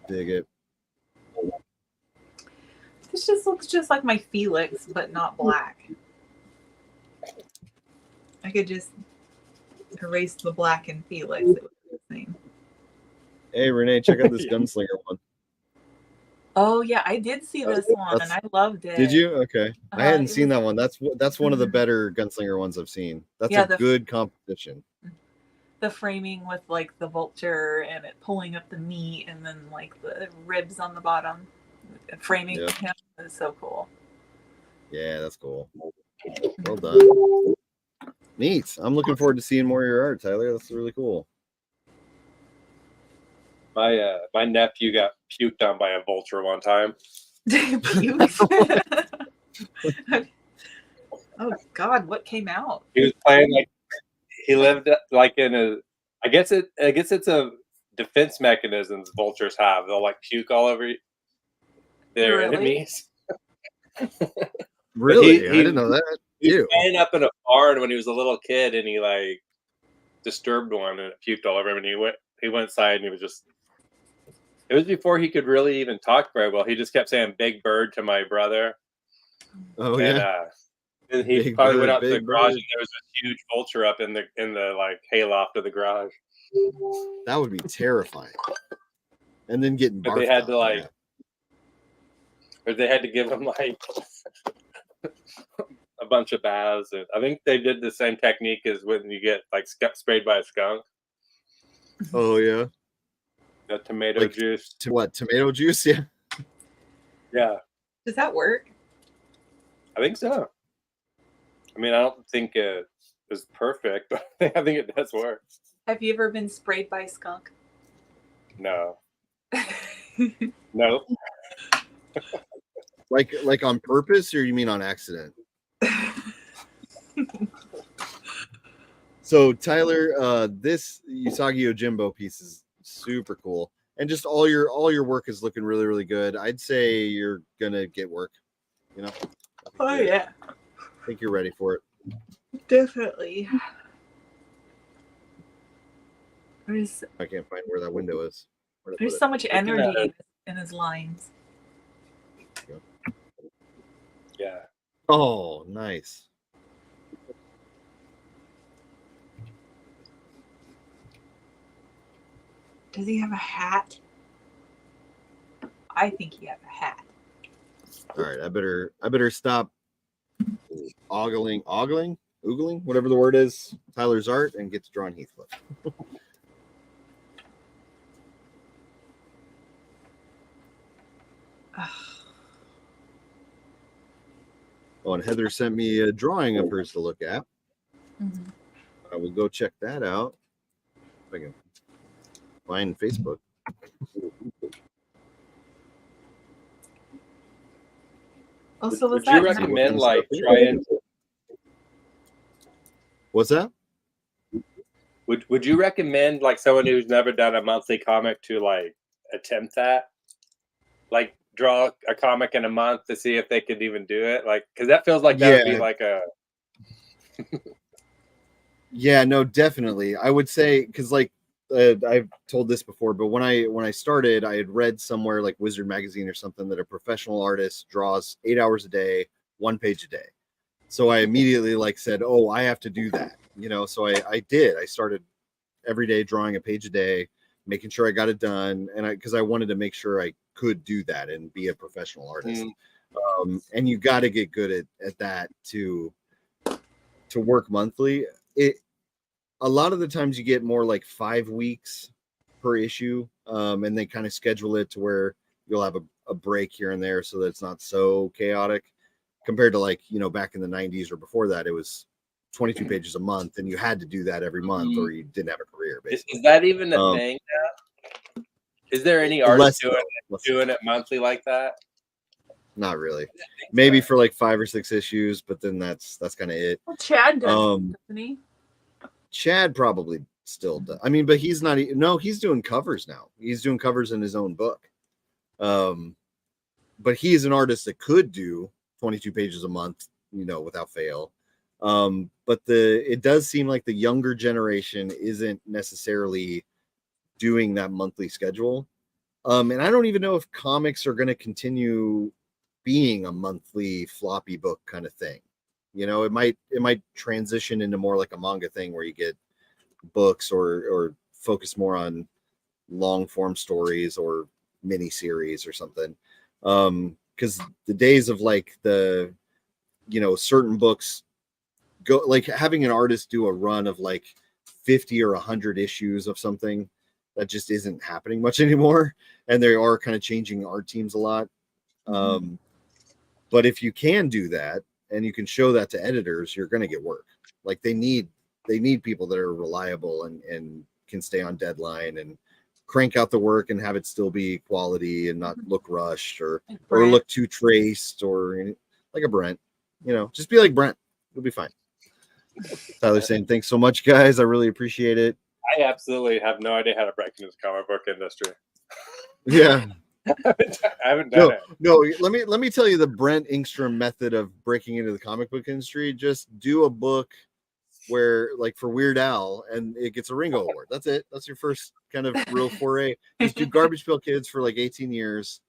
Dig it. This just looks just like my Felix, but not black. I could just erase the black in Felix. It would be the same. Hey, Renae, check out this gunslinger one. Oh yeah, I did see this one and I loved it. Did you? Okay, I hadn't seen that one. That's one of the better gunslinger ones I've seen. That's a good composition. The framing with like the vulture and it pulling up the meat and then like the ribs on the bottom, framing him is so cool. Yeah, that's cool. Well done. Neat. I'm looking forward to seeing more of your art, Tyler. That's really cool. My nephew got puked on by a vulture one time. Oh God, what came out? He was playing like he lived like in a. I guess it's a defense mechanisms vultures have. They'll like puke all over their enemies. Really? I didn't know that. He was playing up in a barn when he was a little kid, and he like disturbed one and it puked all over him. And he went inside, and he was just. It was before he could really even talk very well. He just kept saying "big bird" to my brother. Oh and, yeah. And he big probably bird, went out to the garage, bird. and there was a huge vulture up in the like hayloft of the garage. That would be terrifying. And then getting. But they had to like, or they had to give him like a bunch of baths, and I think they did the same technique as when you get like sprayed by a skunk. Oh yeah. The tomato juice. Tomato juice? Yeah. Yeah. Does that work? I think so. I mean, I don't think it is perfect. I think it does work. Have you ever been sprayed by a skunk? No. No. Like on purpose, or you mean on accident? So Tyler, this Usagi Yojimbo piece is super cool, and just all your work is looking really, really good. I'd say you're gonna get work. You know. Oh yeah. I think you're ready for it. Definitely. I can't find where that window is. There's so much energy in his lines. Yeah. Oh, nice. Does he have a hat? I think he has a hat. All right, I better stop oogling, whatever the word is, Tyler's art, and get to drawing Heathcliff. Oh, and Heather sent me a drawing of hers to look at. Mm-hmm. I will go check that out. If I can find Facebook. Oh, so would you recommend like trying? What's that? Would you recommend like someone who's never done a monthly comic to like attempt that? Like draw a comic in a month to see if they could even do it? Like, because that feels like that would be like a. Yeah, no, definitely. I would say because like I've told this before, but when I started, I had read somewhere like Wizard Magazine or something that a professional artist draws 8 hours a day, 1 page a day. So I immediately like said, oh, I have to do that, you know. So I did. I started every day drawing a page a day, making sure I got it done, and because I wanted to make sure I could do that and be a professional artist. And you got to get good at that to work monthly. A lot of the times you get more like 5 weeks per issue, and they kind of schedule it to where you'll have a break here and there so that it's not so chaotic compared to like, you know, back in the 90s or before that, it was 22 pages a month and you had to do that every month or you didn't have a career. Basically. Is that even a thing now? Is there any artist doing it monthly like that? Not really. Maybe for like 5 or 6 issues, but then that's kind of it. Well, Chad does, doesn't he? Chad probably still does. I mean, but he's not. No, he's doing covers now. He's doing covers in his own book. But he's an artist that could do 22 pages a month, you know, without fail. But it does seem like the younger generation isn't necessarily doing that monthly schedule. And I don't even know if comics are going to continue being a monthly floppy book kind of thing. You know, it might transition into more like a manga thing where you get books or focus more on long form stories or mini series or something. Because the days of like the, you know, certain books go like having an artist do a run of like 50 or 100 issues of something that just isn't happening much anymore. And they are kind of changing art teams a lot. But if you can do that, and you can show that to editors, you're going to get work. Like they need people that are reliable and can stay on deadline and crank out the work and have it still be quality and not look rushed or look too traced or like a Brent, you know, just be like Brent. It'll be fine. Tyler saying, thanks so much, guys. I really appreciate it. I absolutely have no idea how to break into the comic book industry. Yeah. I haven't done it. No, let me tell you the Brent ENGSTROM method of breaking into the comic book industry. Just do a book where, like for Weird Al, and it gets a Ringo Award. That's it. That's your first kind of real foray. Just do Garbage Pail Kids for like 18 years,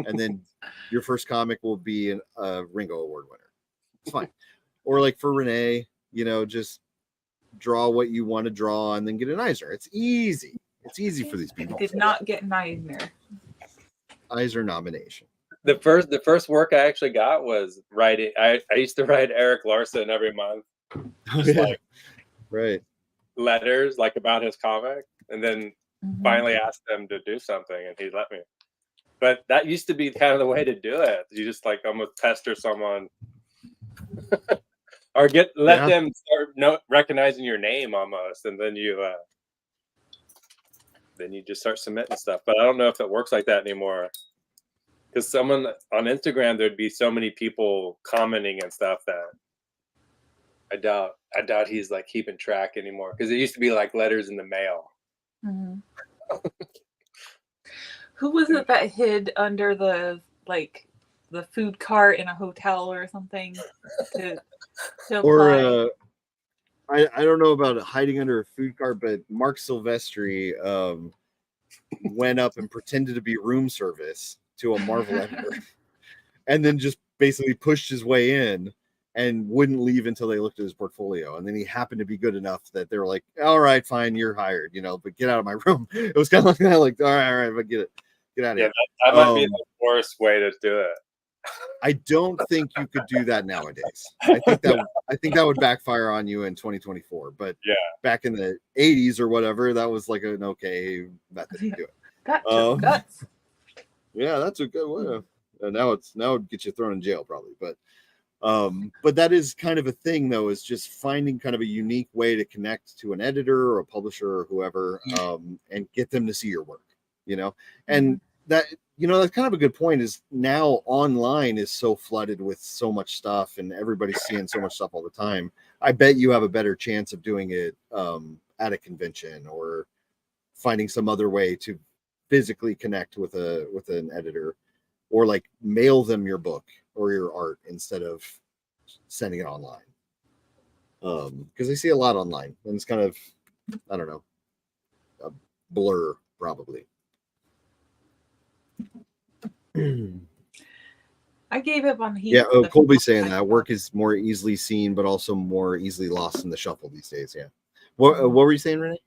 and then your first comic will be a Ringo Award winner. It's fine. Or like for Renae, you know, just draw what you want to draw and then get an Eisner. It's easy. It's easy for these people. Did not get an Eisner. Eisner nomination. The first work I actually got was writing. I used to write Eric Larson every month, just like letters like about his comic, and then finally asked him to do something, and he let me. But that used to be kind of the way to do it. You just like almost pester someone or let them start recognizing your name almost, and then you just start submitting stuff. But I don't know if it works like that anymore. Because someone on Instagram, there'd be so many people commenting and stuff that I doubt he's like keeping track anymore. Because it used to be like letters in the mail. Mm-hmm. Who was it that hid under the food cart in a hotel or something to apply? I don't know about hiding under a food cart, but Mark Silvestri went up and pretended to be room service to a Marvel editor, and then just basically pushed his way in and wouldn't leave until they looked at his portfolio. And then he happened to be good enough that they were like, "All right, fine, you're hired, but get out of my room." It was kind of like that, like, all right, but get out of here. That might be the worst way to do it. I don't think you could do that nowadays. I think that would backfire on you in 2024. But back in the 80s or whatever, that was like an okay method to do it. Gotcha. Guts. Yeah, that's a good way. Now it would get you thrown in jail probably. But that is kind of a thing though, is just finding kind of a unique way to connect to an editor or a publisher or whoever, and get them to see your work. And that. That's kind of a good point, is now online is so flooded with so much stuff and everybody's seeing so much stuff all the time. I bet you have a better chance of doing it at a convention or finding some other way to physically connect with an editor, or like mail them your book or your art instead of sending it online. Because I see a lot online and it's kind of, I don't know, a blur probably. I gave up on Heath. Yeah, Colby's saying that work is more easily seen, but also more easily lost in the shuffle these days. Yeah. What were you saying, Renae?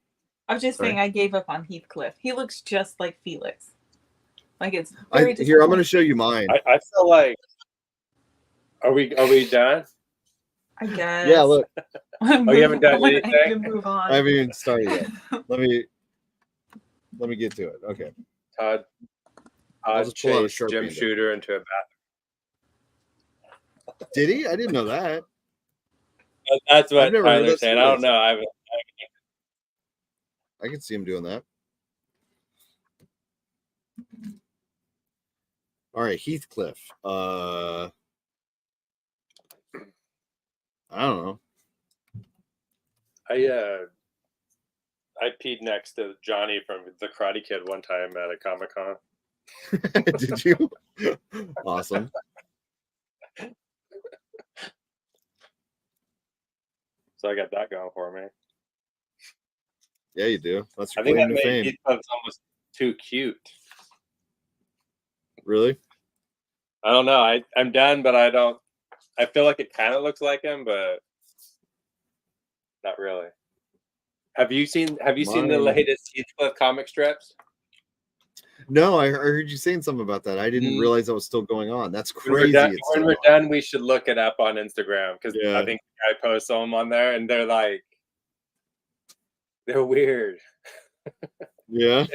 I was just saying I gave up on Heathcliff. He looks just like Felix. Like it's very here. I'm going to show you mine. I feel like. Are we done? I guess. Yeah. Look. You haven't done anything. I need to move on. I haven't even started yet. Let me get to it. Okay. Todd chased Jim Shooter into a bathroom. Did he? I didn't know that. That's what Tyler's saying. I don't know. I can see him doing that. All right, Heathcliff. I don't know. I peed next to Johnny from The Karate Kid one time at a Comic-Con. Did you? Awesome. So I got that going for me. Yeah, you do. That's your I think claim that to fame. made Heathcliff's almost too cute. Really? I don't know. I'm done, but I feel like it kind of looks like him, but not really. Have you seen the latest Heathcliff comic strips? No, I heard you saying something about that. I didn't realize that was still going on. That's crazy. When we're done, we should look it up on Instagram, because I think I post some on there, and they're weird. Yeah.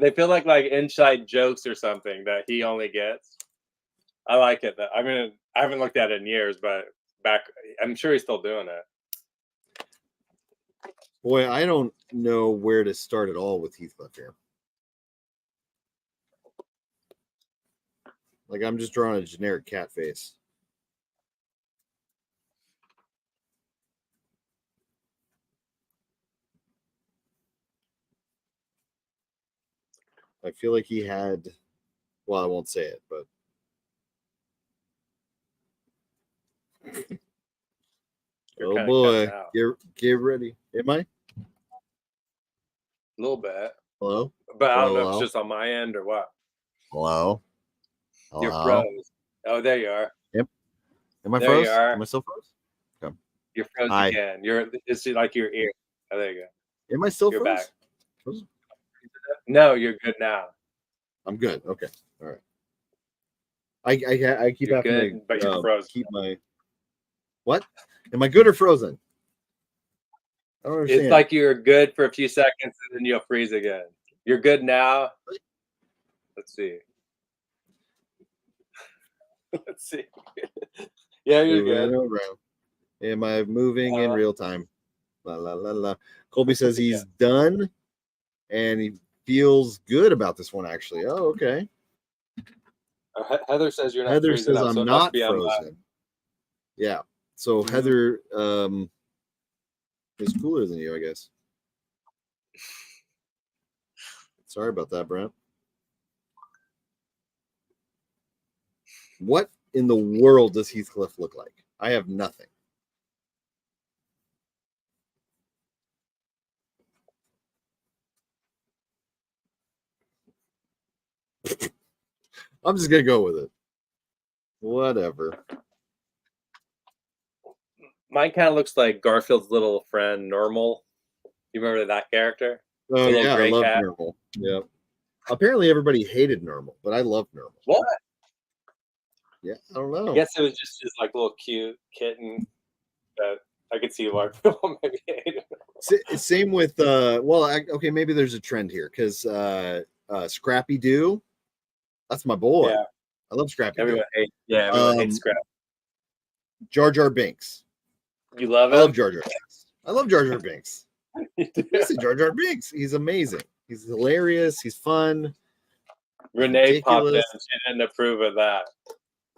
They feel like inside jokes or something that he only gets. I like it. I mean, I haven't looked at it in years, but I'm sure he's still doing it. Boy, I don't know where to start at all with Heathcliff here. Like, I'm just drawing a generic cat face. I feel like he had, well, I won't say it, but oh boy, get ready. Am I? A little bit. Hello? But I don't know if it's just on my end or what. Hello? You're froze. Oh, there you are. Yep. Am I there froze? You are. Am I still froze? Okay. You're froze again. It's like your ear. Oh, there you go. Am I still you're froze? Back. No, you're good now. I'm good. Okay. All right. I keep you're having good, to but you're frozen. Keep my what? Am I good or frozen? I don't understand. It's like you're good for a few seconds and then you'll freeze again. You're good now. Let's see. Let's see. Yeah, you're good. Am I moving in real time? La la la la. Colby says he's done, and he feels good about this one. Actually, oh okay. Heather says you're not. Heather freezing says up, I'm so it must not be on that. frozen. Yeah. So Heather is cooler than you, I guess. Sorry about that, Brent. What in the world does Heathcliff look like? I have nothing. I'm just gonna go with it. Whatever. Mine kind of looks like Garfield's little friend, Normal. You remember that character? Oh The yeah, I love cat. Normal. Yeah. Apparently everybody hated Normal, but I love Normal. What? Yeah, I don't know. I guess it was just his like little cute kitten that I could see a lot of people maybe hated. Same with okay, maybe there's a trend here because Scrappy Doo, that's my boy. Yeah. I love Scrappy Everyone Doo. hates. Yeah, everyone hates Scrap. Jar Jar Binks. You love him? I love Jar Jar Binks. I love Jar Jar Binks. Listen, Jar Jar Binks. He's amazing. He's hilarious. He's fun. Renae popped in. She didn't approve of that.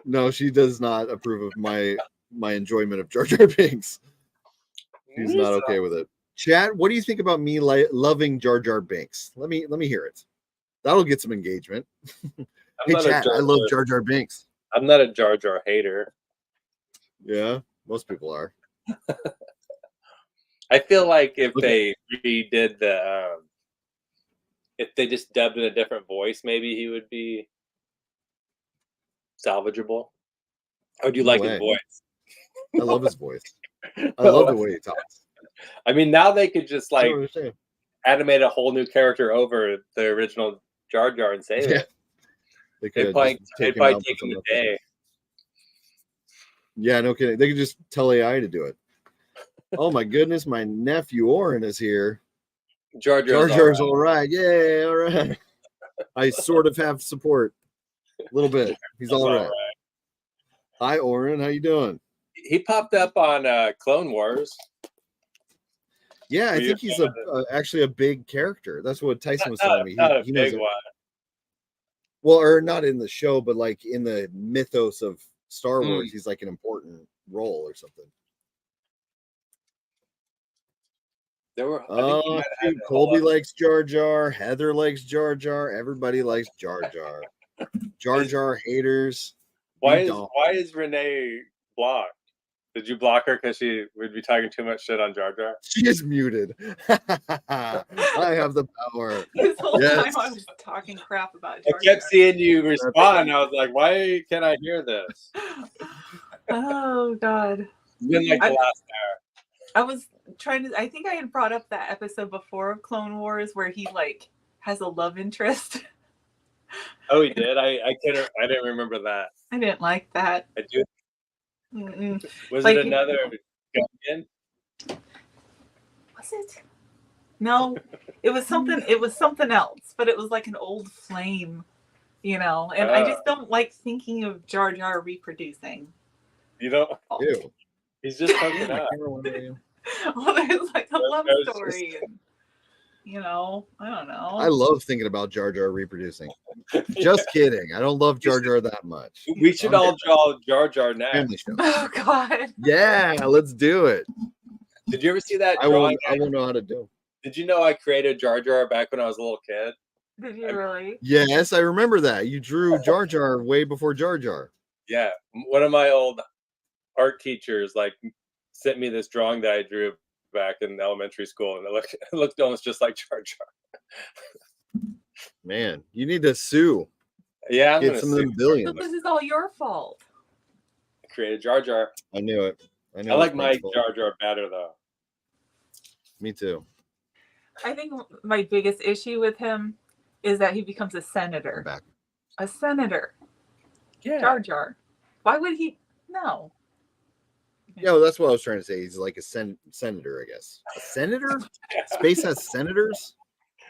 No, she does not approve of my enjoyment of Jar Jar Binks. She's not okay with it. Chat, what do you think about me loving Jar Jar Binks? Let me hear it. That'll get some engagement. Hey, chat, I love Jar Jar Binks. I'm not a Jar Jar hater. Yeah, most people are. I feel like if they redid the, if they just dubbed in a different voice, maybe he would be salvageable. Or do you like his voice? I love his voice. I love the way he talks. I mean, now they could just like animate a whole new character over the original Jar Jar and save it. They'd probably take him a day. Yeah, no kidding. They could just tell AI to do it. Oh my goodness, my nephew Oren is here. Jar Jar's all right. Yeah, all right. I sort of have support. A little bit. He's all right. Hi, Oren. How you doing? He popped up on Clone Wars. Yeah, I think he's actually a big character. That's what Tyson was telling me. Not a big one. Well, or not in the show, but like in the mythos of Star Wars, he's like an important role or something. There were. Colby likes Jar Jar. Heather likes Jar Jar. Everybody likes Jar Jar. Jar Jar haters. Why is Renae blocked? Did you block her because she would be talking too much shit on Jar Jar? She is muted. I have the power. This whole time I was talking crap about Jar Jar. I kept seeing you respond. I was like, why can't I hear this? Oh God. It's been like the last hour. I was trying to. I think I had brought up that episode before of Clone Wars where he like has a love interest. Oh, he did. I didn't remember that. I didn't like that. I do. Was like, it another Gungan? Was it? No, it was something. It was something else, but it was like an old flame, you know. And I just don't like thinking of Jar Jar reproducing. You don't. Ew. He's just hooking up. Well, there's like a love story. Just... You know, I don't know. I love thinking about Jar Jar reproducing. Just kidding. I don't love Jar Jar that much. We should all draw Jar Jar next. Oh God. Yeah, let's do it. Did you ever see that drawing? I won't know how to do. Did you know I created Jar Jar back when I was a little kid? Did you really? Yes, I remember that. You drew Jar Jar way before Jar Jar. Yeah. One of my old art teachers like sent me this drawing that I drew back in elementary school, and it looked almost just like Jar Jar. Man, you need to sue. Yeah, get some of them billions. So this is all your fault. I created Jar Jar. I knew it. I like my Jar Jar better though. Me too. I think my biggest issue with him is that he becomes a senator. A senator. Yeah. Jar Jar. Why would he? No. Yeah, well, that's what I was trying to say. He's like a senator, I guess. A senator? Space has senators?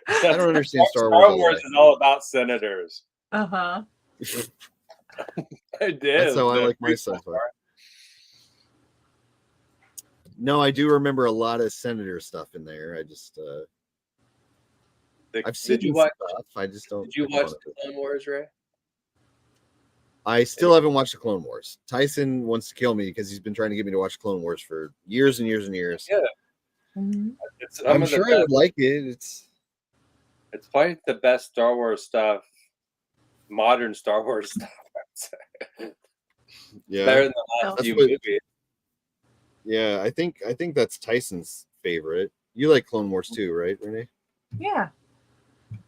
I don't understand Star Wars. Star Wars is all about senators. Uh-huh. It is. That's how I like my sci-fi. No, I do remember a lot of Senator stuff in there. I just I've seen stuff. I just don't. Did you watch the Clone Wars, Ray? I still haven't watched the Clone Wars. Tyson wants to kill me because he's been trying to get me to watch Clone Wars for years and years and years. Yeah. Mm-hmm. I'm sure I would like it. It's probably the best Star Wars stuff, modern Star Wars stuff. Yeah, better than the last few movies. Yeah, I think that's Tyson's favorite. You like Clone Wars too, right, Renae? Yeah,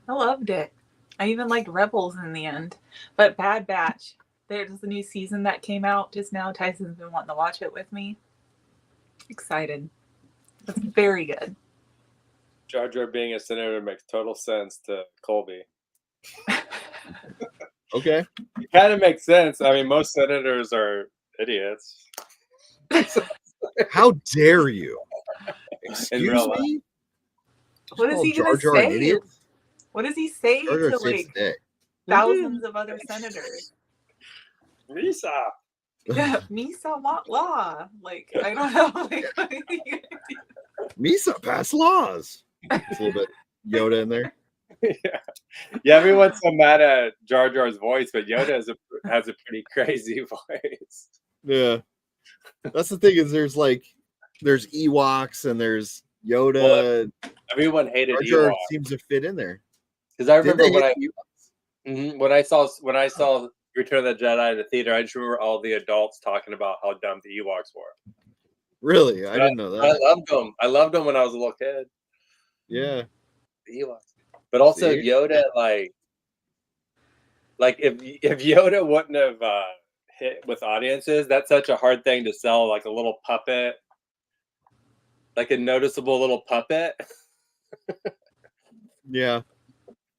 I loved it. I even liked Rebels in the end, but Bad Batch. There's a new season that came out just now. Tyson's been wanting to watch it with me. Excited. It's very good. Jar Jar being a senator makes total sense to Colby. Okay. It kind of makes sense. I mean, most senators are idiots. How dare you? Excuse me? What is he going to say? What does he say to like thousands of other senators? Misa. Yeah, Misa want law. Like, I don't know. Like, Misa pass laws. It's a little bit Yoda in there. Yeah, everyone's so mad at Jar Jar's voice, but Yoda has a pretty crazy voice. Yeah. That's the thing is there's Ewoks and there's Yoda. Well, everyone hated Jar Jar Ewoks. Seems to fit in there. Because I remember when I saw Return of the Jedi in the theater, I just remember all the adults talking about how dumb the Ewoks were. Really? I didn't know that. I loved them. I loved them when I was a little kid. Yeah. The Ewoks. But also Yoda, like if Yoda wouldn't have hit with audiences, that's such a hard thing to sell, like a little puppet, like a noticeable little puppet. Yeah.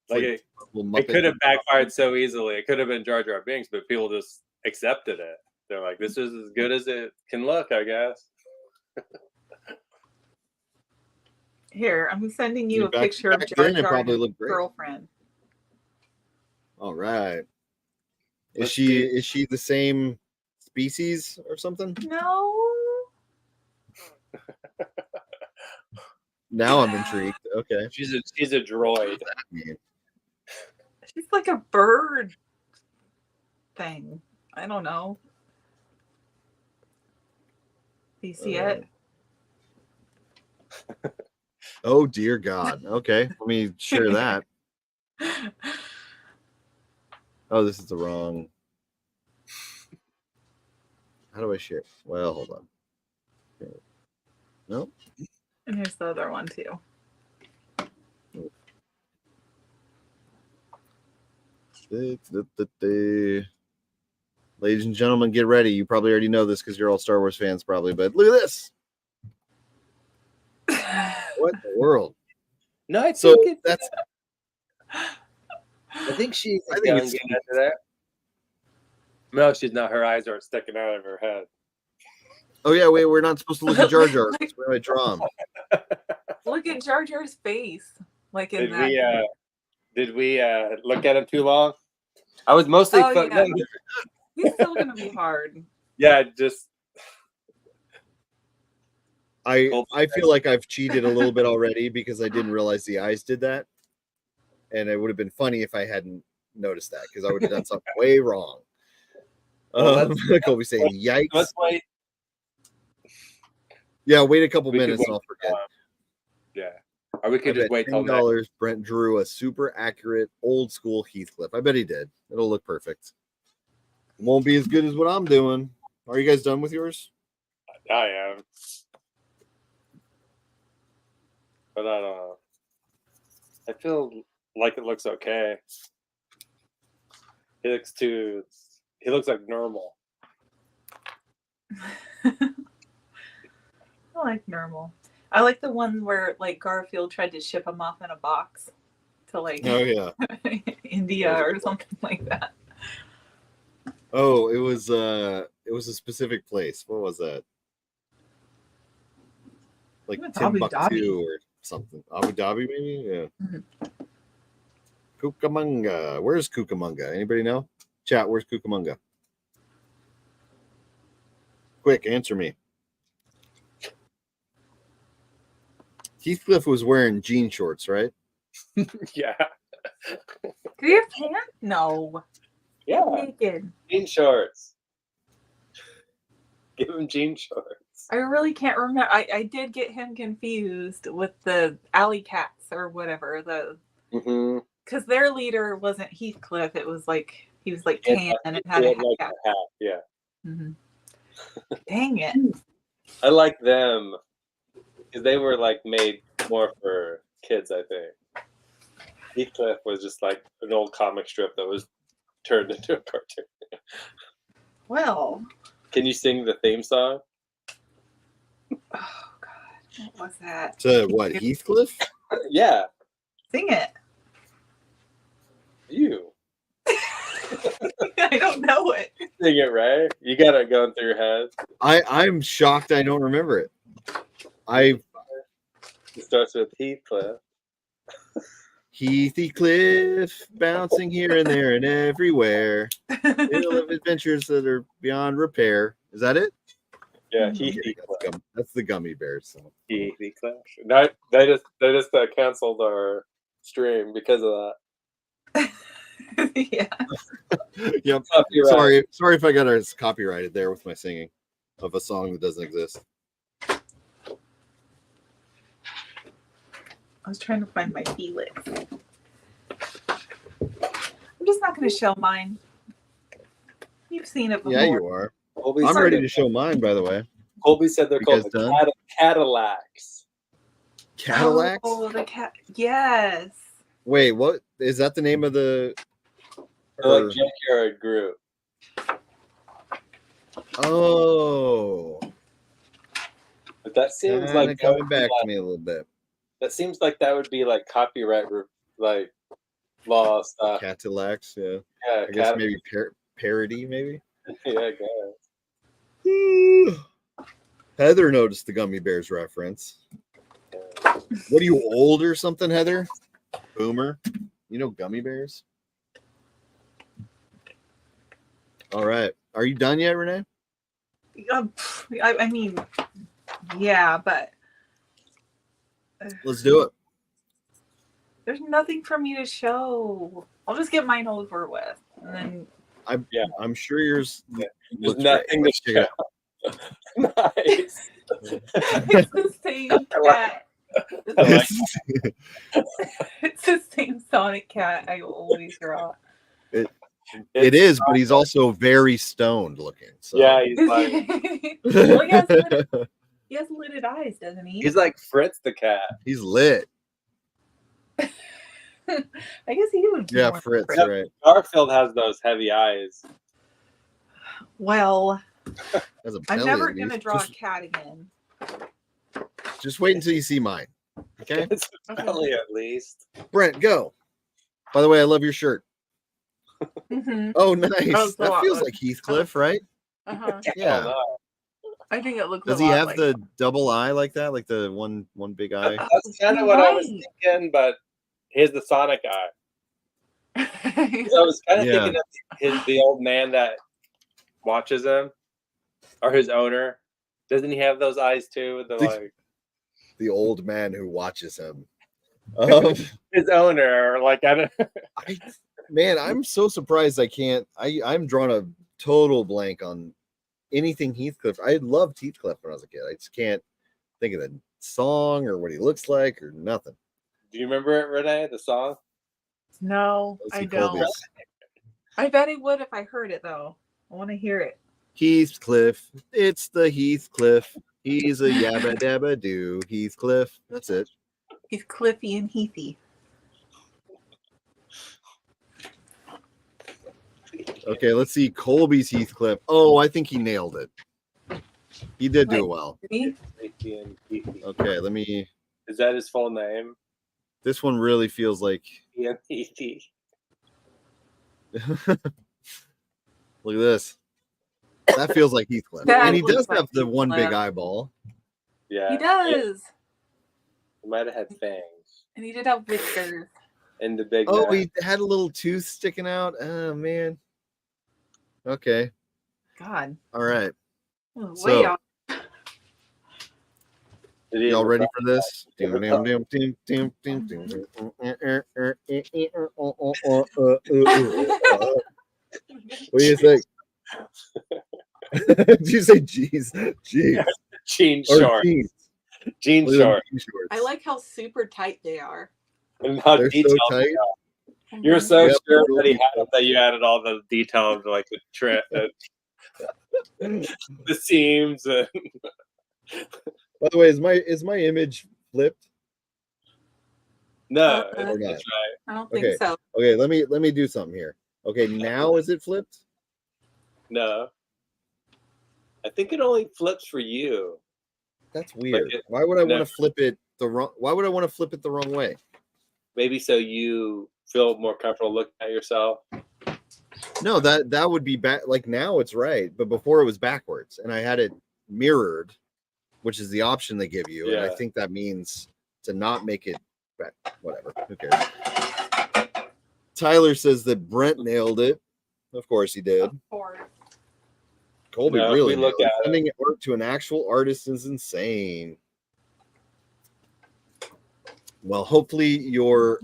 Like it could have backfired so easily. It could have been Jar Jar Binks, but people just accepted it. They're like, this is as good as it can look, I guess. Here, I'm sending you a picture of Jar Jar and his girlfriend. All right. Is she the same species or something? No. Now I'm intrigued. Okay. She's a droid. She's like a bird thing. I don't know. Do you see it? Oh dear God. Okay. Let me share that. Oh, this is the wrong. How do I share? Well, hold on. Okay. Nope. And here's the other one too. Ladies and gentlemen, get ready. You probably already know this because you're all Star Wars fans, probably. But look at this. What in the world? No, I think she's young into that. No, she's not. Her eyes are sticking out of her head. Oh yeah, wait. We're not supposed to look at Jar Jar. That's where I draw him. Look at Jar Jar's face. Like in Did we look at him too long? I was mostly. Yeah. He's still gonna be hard. Yeah, just. I feel like I've cheated a little bit already because I didn't realize the eyes did that, and it would have been funny if I hadn't noticed that because I would have done something way wrong. Colby's saying, "Yikes!" Let's wait. Yeah, wait a couple minutes and I'll forget. Yeah, or we could just wait till $10. Brent drew a super accurate old school Heathcliff. I bet he did. It'll look perfect. It won't be as good as what I'm doing. Are you guys done with yours? I am. But I don't know. I feel like it looks okay. He looks like normal. I like normal. I like the one where like Garfield tried to ship him off in a box to like India or something like that. Oh, it was a specific place. What was that? Like Timbuktu or something. Abu Dhabi, maybe? Yeah. Mm-hmm. Cucamonga. Where's Cucamonga? Anybody know? Chat, where's Cucamonga? Quick, answer me. Heathcliff was wearing jean shorts, right? Yeah. Do you have pants? No. Yeah. Naked. Jean shorts. Give him jean shorts. I really can't remember. I did get him confused with the alley cats or whatever. Because their leader wasn't Heathcliff. It was like he was like tan and had a hat. Yeah. Mm-hmm. Dang it. I like them because they were like made more for kids, I think. Heathcliff was just like an old comic strip that was turned into a cartoon. Well. Can you sing the theme song? Oh God, what was that? To what, Heathcliff? Yeah. Sing it. You. I don't know it. Sing it, right? You got it going through your head. I'm shocked I don't remember it. It starts with Heathcliff. Heathcliff, bouncing here and there and everywhere. Tale of adventures that are beyond repair. Is that it? Yeah, that's the Gummy Bears. So. Heathcliff. No, they just canceled our stream because of that. Yeah. Yep. Sorry if I got us copyrighted there with my singing of a song that doesn't exist. I was trying to find my Felix. I'm just not going to show mine. You've seen it before. Yeah, you are. I'm ready to show mine, by the way. Colby said they're called the Cadillacs. Cadillacs? Oh, the cat. Yes. Wait, what? Is that the name of the... They're like Junkyard Group. Oh. But that seems like... coming back to me a little bit. That seems like that would be like copyright like law stuff. Cadillacs, yeah. Yeah, I guess maybe parody, maybe? Yeah, I guess. Heather noticed the Gummy Bears reference. What are you, old or something, Heather? Boomer? You know Gummy Bears? All right. Are you done yet, Renee? I mean, yeah, but... Let's do it. There's nothing for me to show. I'll just get mine over with. And then... I'm sure yours... There's nothing to show. Nice. It's the same cat. It's the same Sonic cat I always draw. It is, but he's also very stoned looking. So. Yeah, he's like... Well, he has lidded eyes, doesn't he? He's like Fritz the cat. He's lit. I guess he would be. Yeah, Fritz, right. Garfield has those heavy eyes. Well, I'm never going to draw a cat again. Just wait until you see mine. Okay? It's a belly at least. Brent, go. By the way, I love your shirt. Mm-hmm. Oh, nice. That feels like Heathcliff, right? Uh-huh. Yeah. I think it looks. Does he have the double eye like that? Like the one big eye? That's kind of what I was thinking, but here's the Sonic eye. I was kind of thinking of the old man that watches him, or his owner. Doesn't he have those eyes too? The old man who watches him. His owner, like I don't. Man, I'm so surprised I can't. I'm drawing a total blank on anything Heathcliff. I loved Heathcliff when I was a kid. I just can't think of the song or what he looks like or nothing. Do you remember it, Renae? The song? No, I don't. I bet it would if I heard it though. I want to hear it. Heathcliff, it's the Heathcliff. He's a yabba dabba doo. Heathcliff. That's it. He's Cliffy and Heathy. Okay, let's see Colby's Heathcliff. Oh, I think he nailed it. He did do well. Okay, let me. Is that his full name? This one really feels like. Look at this. That feels like Heathcliff. And he does have the one big eyeball. Yeah. He does. He might have had fangs. And he did have whiskers. And the big Oh, he had a little tooth sticking out. Oh, man. Okay. God. All right. Way off. Y'all ready for this? What do you think? Did you say jeans? Jeans. Jean shorts. Jean shorts. I like how super tight they are. And how They're detailed so tight. they are. You're so Yep, sure that he had them that you added all the details, like the the seams. And... By the way, is my image flipped? No, or not? That's right. I don't think so. Okay, let me do something here. Okay, now is it flipped? No. I think it only flips for you. That's weird. Why would I want to flip it the wrong? Why would I want to flip it the wrong way? Maybe so you feel more comfortable looking at yourself. No, that would be back. Like now it's right, but before it was backwards, and I had it mirrored, which is the option they give you. Yeah. And I think that means to not make it back. Whatever. Who cares? Tyler says that Brent nailed it. Of course he did. Of course. Colby No, really we look at sending art to an actual artist is insane. Well, hopefully your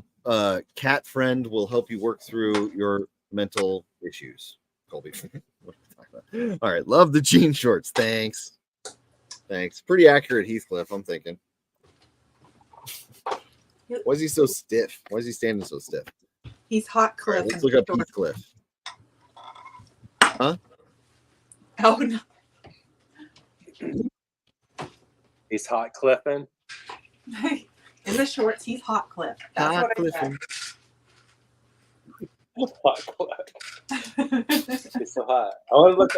cat friend will help you work through your mental issues, Colby. All right, love the jean shorts. Thanks. Pretty accurate, Heathcliff. I'm thinking. Why is he so stiff? Why is he standing so stiff? He's hot Cliff. Right, let's look up Heathcliff. Huh? Oh no. He's hot cliffing. In the shorts, he's hot Cliff. That's Hot what I Cliffing. Hot cliff. He's so hot. I want to look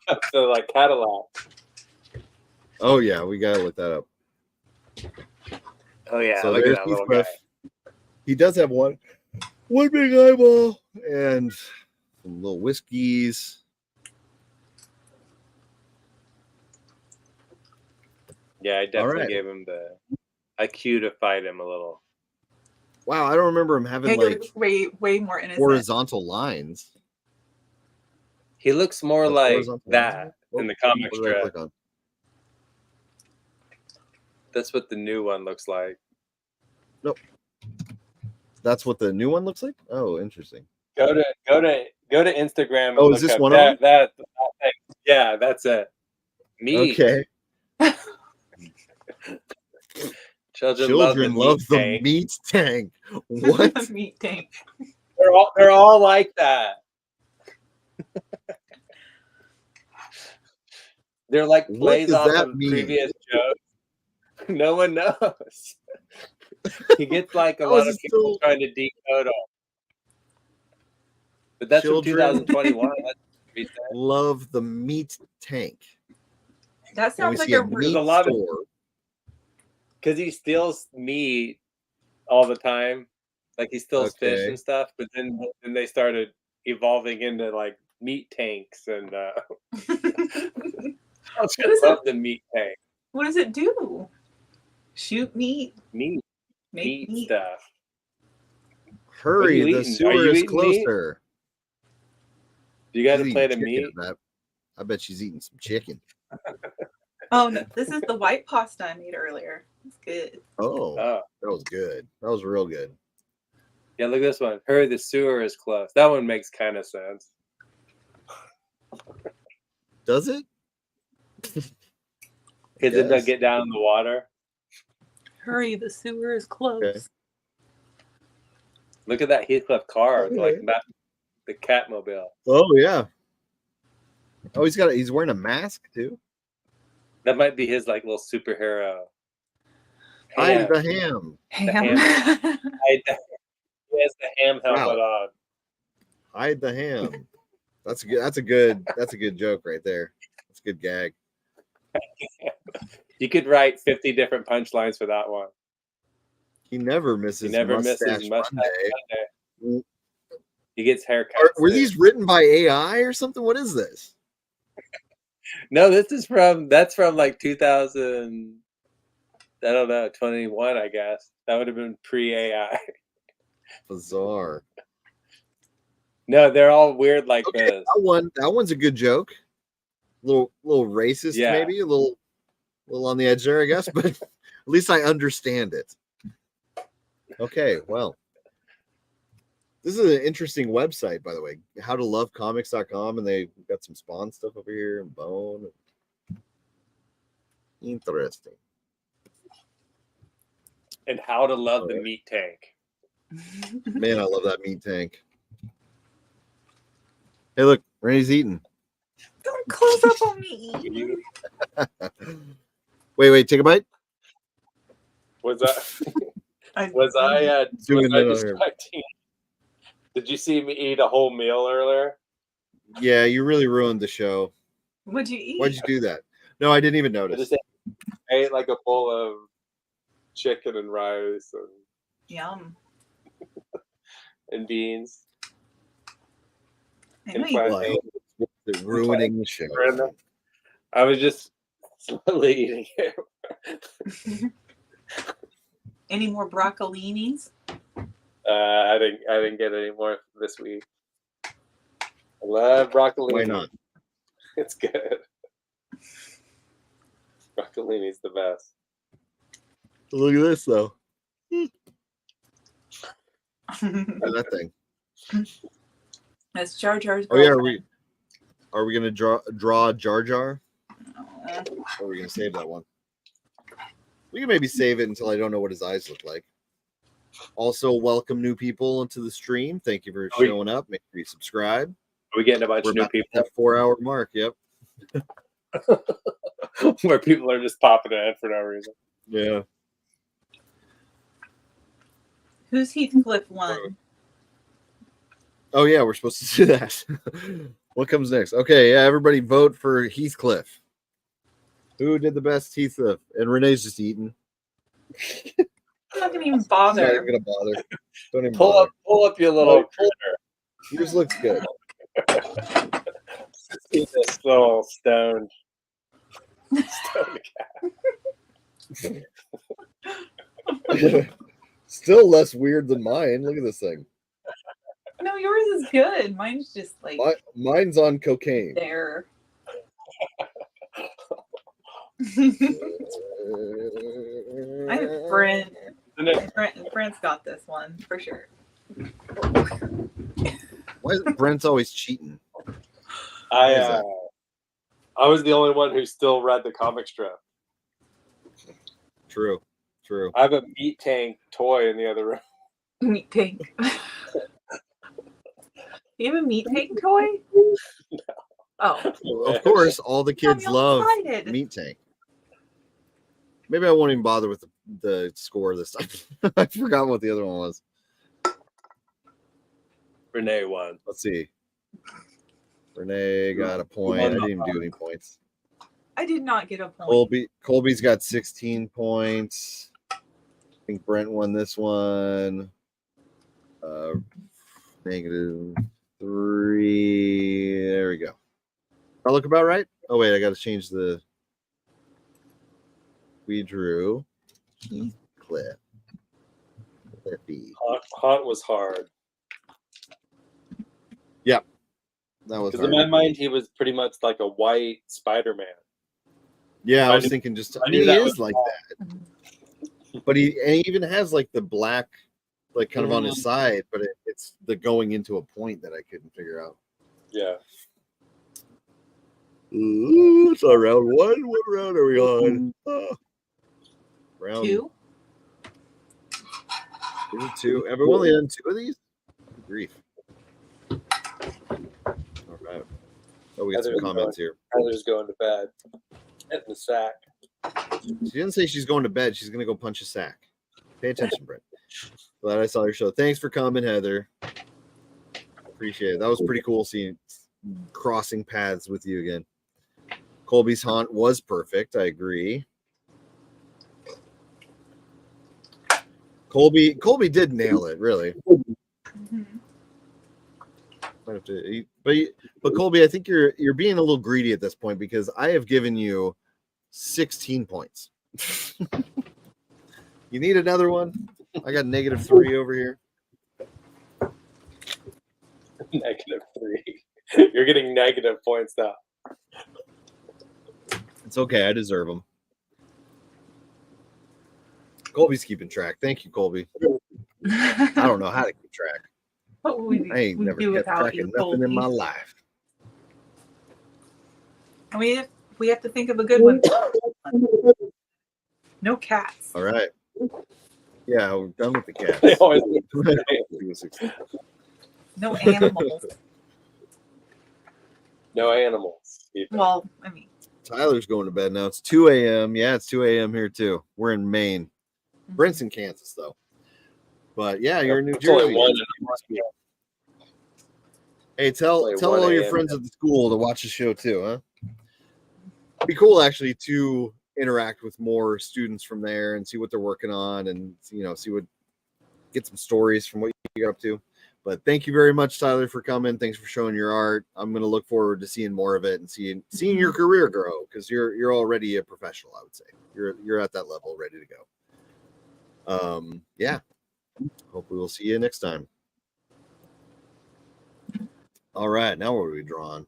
up the like Cadillac. Oh yeah, we gotta look that up. Oh yeah, So look there's at that little guy. Heathcliff. He does have one big eyeball and some little whiskeys. Yeah, I definitely right. gave him the IQ to fight him a little. Wow, I don't remember him having like way more innocent. horizontal lines. He looks more That's like horizontal that lines? in the comic What did I strip. click on? That's what the new one looks like. Nope. That's what the new one looks like? Oh, interesting. Go to Instagram and Oh, look is this up one of them? that thing. Yeah, that's it. Me. Okay. Children love the meat tank. What? Meat tank. They're all like that. They're like plays off of previous jokes. No one knows. He gets like a lot of people trying to decode them. But that's from 2021. Love the meat tank. That sounds like a meat store. Because he steals meat all the time. Like he steals fish and stuff. But then they started evolving into like meat tanks. And I just love the meat tank. What does it do? Shoot meat? Meat stuff. Hurry, the sewer is closer. You got to play the meat? I bet she's eating some chicken. Oh, no, this is the white pasta I made earlier. It's good. Oh, that was good. That was real good. Yeah, look at this one. Hurry, the sewer is close. That one makes kind of sense. Does it? Because it doesn't get down in the water. Hurry, the sewer is close. Okay. Look at that Heathcliff car, like the Catmobile. Oh yeah. Oh, he's wearing a mask too. That might be his like little superhero. Hide the ham. He has the ham helmet on. Hide the ham. That's a good joke right there. That's a good gag. You could write 50 different punchlines for that one. He never misses mustache Monday. He gets haircuts. Were these written by AI or something? What is this? No, that's from like 2000. I don't know, 21, I guess. That would have been pre-AI. Bizarre. No, they're all weird like this. That one's a good joke. Little racist, maybe a little little on the edge there, I guess, but at least I understand it. Okay, well. This is an interesting website, by the way. howtolovecomics.com, and they got some Spawn stuff over here and Bone. Interesting. And how to love the meat tank. Man, I love that meat tank. Hey, look, Renee's eating. Don't close up on me. Wait, take a bite. Was I distracting? Did you see me eat a whole meal earlier? Yeah, you really ruined the show. What'd you eat? Why'd you do that? No, I didn't even notice. I ate like a bowl of chicken and rice and Yum. and beans. I know you They're ruining the show. I was just slowly eating it. Any more broccolinis? I didn't get any more this week. I love broccolini. Why not? It's good. Broccolini's the best. Look at this though. Look at that thing. That's Jar Jar's. Oh yeah, are we gonna draw Jar Jar? No. Or are we gonna save that one? We can maybe save it until I don't know what his eyes look like. Also, welcome new people into the stream. Thank you for showing up. Make sure you subscribe. Are we getting a bunch of new people? That 4-hour mark. Yep. Where people are just popping in for no reason. Yeah. Who's Heathcliff one? Oh yeah, we're supposed to do that. What comes next? Okay, yeah, everybody vote for Heathcliff. Who did the best Heathcliff? And Renee's just eating. I'm not gonna even bother. I'm not gonna bother. Don't even pull up your little critter. Yours looks good. See this little stoned cat. Still less weird than mine. Look at this thing. No, yours is good. Mine's just like mine's on cocaine. There. I have Brent. Brent's got this one for sure. Why is Brent's always cheating? I was the only one who still read the comic strip. True. I have a meat tank toy in the other room. Meat tank. You have a meat tank toy? No. Oh. Of course, all the kids love meat tank. Maybe I won't even bother with the score this time. I forgot what the other one was. Renae won. Let's see. Renae got a point. I didn't even do any points. I did not get a point. Colby's got 16 points. I think Brent won this one. -3. There we go. That look about right? Oh wait, I got to change the. We drew Heathcliff. Haunt was hard. Yep. That was because in my mind he was pretty much like a white Spider-Man. Yeah, I was thinking just. I mean, he is like that, but he even has like the black, like kind of on his side, but it's the going into a point that I couldn't figure out. Yeah. Ooh, it's round one. What round are we on? Round 2. 2. Have we only done 2 of these? Grief. All right. Oh, we got some comments here. Heather's going to bed. Hitting the sack. She didn't say she's going to bed. She's going to go punch a sack. Pay attention, Brent. Glad I saw your show. Thanks for coming, Heather. Appreciate it. That was pretty cool seeing crossing paths with you again. Colby's haunt was perfect. I agree. Colby did nail it, really. Mm-hmm. But Colby, I think you're being a little greedy at this point because I have given you 16 points. You need another one? I got -3 over here. -3. You're getting negative points now. It's okay. I deserve them. Colby's keeping track. Thank you, Colby. I don't know how to keep track. What would I ain't never kept track of nothing in my life. We have to think of a good one. No cats. All right. Yeah, we're done with the cats. They always No animals. No animals. Even. Well, I mean, Tyler's going to bed now. It's 2 a.m. Yeah, it's 2 a.m. here too. We're in Maine. Brent's in Kansas though. But yeah, you're in New Jersey. Hey, tell all your friends at the school to watch the show too, huh? It'd be cool actually to interact with more students from there and see what they're working on, and get some stories from what you get up to. But thank you very much, Tyler, for coming. Thanks for showing your art. I'm going to look forward to seeing more of it and seeing your career grow, because you're already a professional. I would say you're at that level, ready to go. Yeah. Hopefully we'll see you next time. All right, now what are we drawing?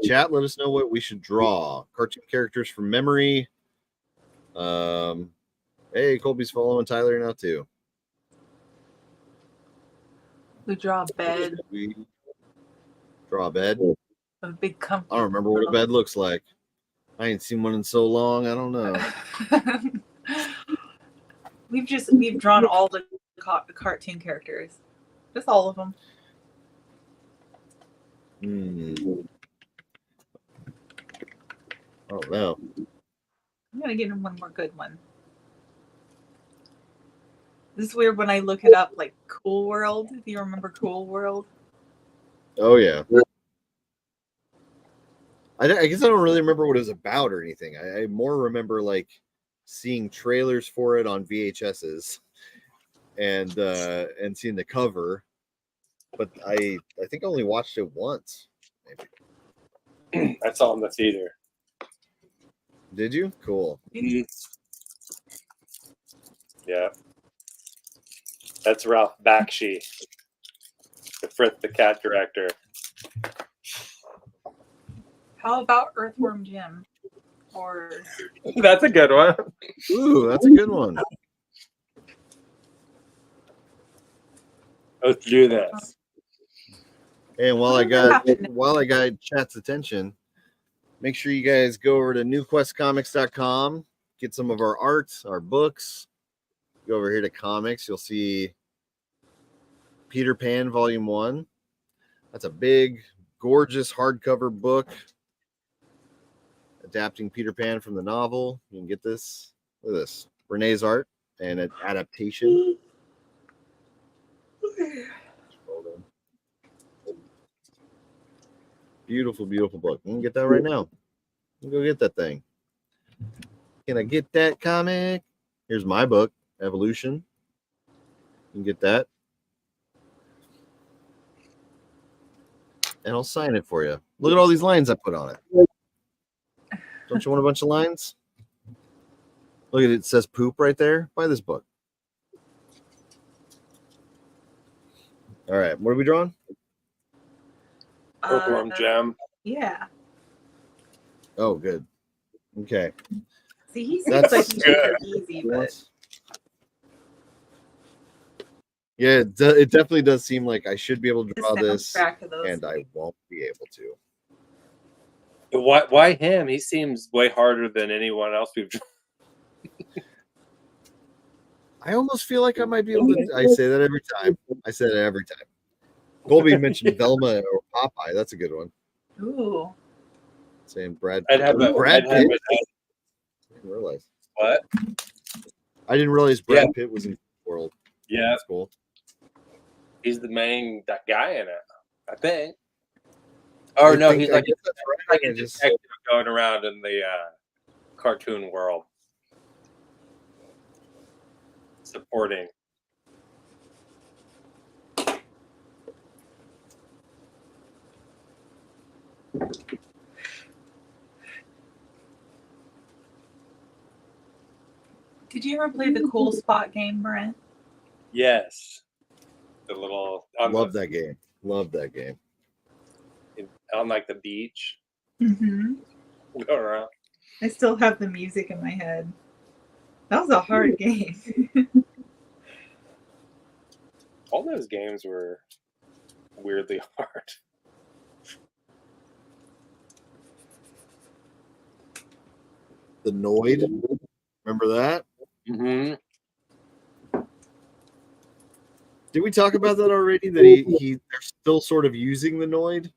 Chat, let us know what we should draw. Cartoon characters from memory. Hey, Colby's following Tyler now too. we draw a bed. We draw a bed. A big comfort. I don't remember what a bed looks like. I ain't seen one in so long. I don't know. We've drawn all the cartoon characters. Just all of them. Oh no. I'm gonna get him one more good one. This is weird when I look it up, like Cool World. Do you remember Cool World? Oh yeah. I guess I don't really remember what it was about or anything. I more remember like seeing trailers for it on VHSs and seeing the cover. But I think I only watched it once. Maybe. I saw it in the theater. Did you? Cool. Mm-hmm. Yeah. That's Ralph Bakshi, the Fritz the Cat director. How about Earthworm Jim? Or That's a good one. Ooh, that's a good one. Let's do this. And while I got chat's attention, make sure you guys go over to NewQuestComics.com, get some of our art, our books. Go over here to comics, you'll see Peter Pan Volume 1. That's a big, gorgeous hardcover book adapting Peter Pan from the novel. You can get this. Look at this. Renae's art and an adaptation. Beautiful, beautiful book. You can get that right now. You can go get that thing. Can I get that comic? Here's my book, Evolution. You can get that. And I'll sign it for you. Look at all these lines I put on it. Don't you want a bunch of lines? Look at it. It says poop right there. Buy this book. All right. What are we drawing? Earthworm Jim. Yeah. Oh, good. Okay. See, he seems That's like he's good. easy, but yeah, it definitely does seem like I should be able to draw this, and those. I won't be able to. Why him? He seems way harder than anyone else we've drawn. I almost feel like I might be able to. I say that every time. I say that every time. Colby mentioned Velma or Popeye. That's a good one. Ooh. Saying Brad. I'd have Brad Pitt. I didn't realize. What? I didn't realize Brad Pitt was in the world. Yeah, that's cool. He's the main guy in it, I think. Or no, he's like a detective going around in the cartoon world, supporting. Did you ever play the Cool Spot game, Brent? Yes. The little love that game. Love that game. On like the beach. Mm-hmm. Go around. I still have the music in my head. That was a hard game. All those games were weirdly hard. The Noid. Remember that? Mm-hmm. Did we talk about that already? That they're still sort of using the Noid?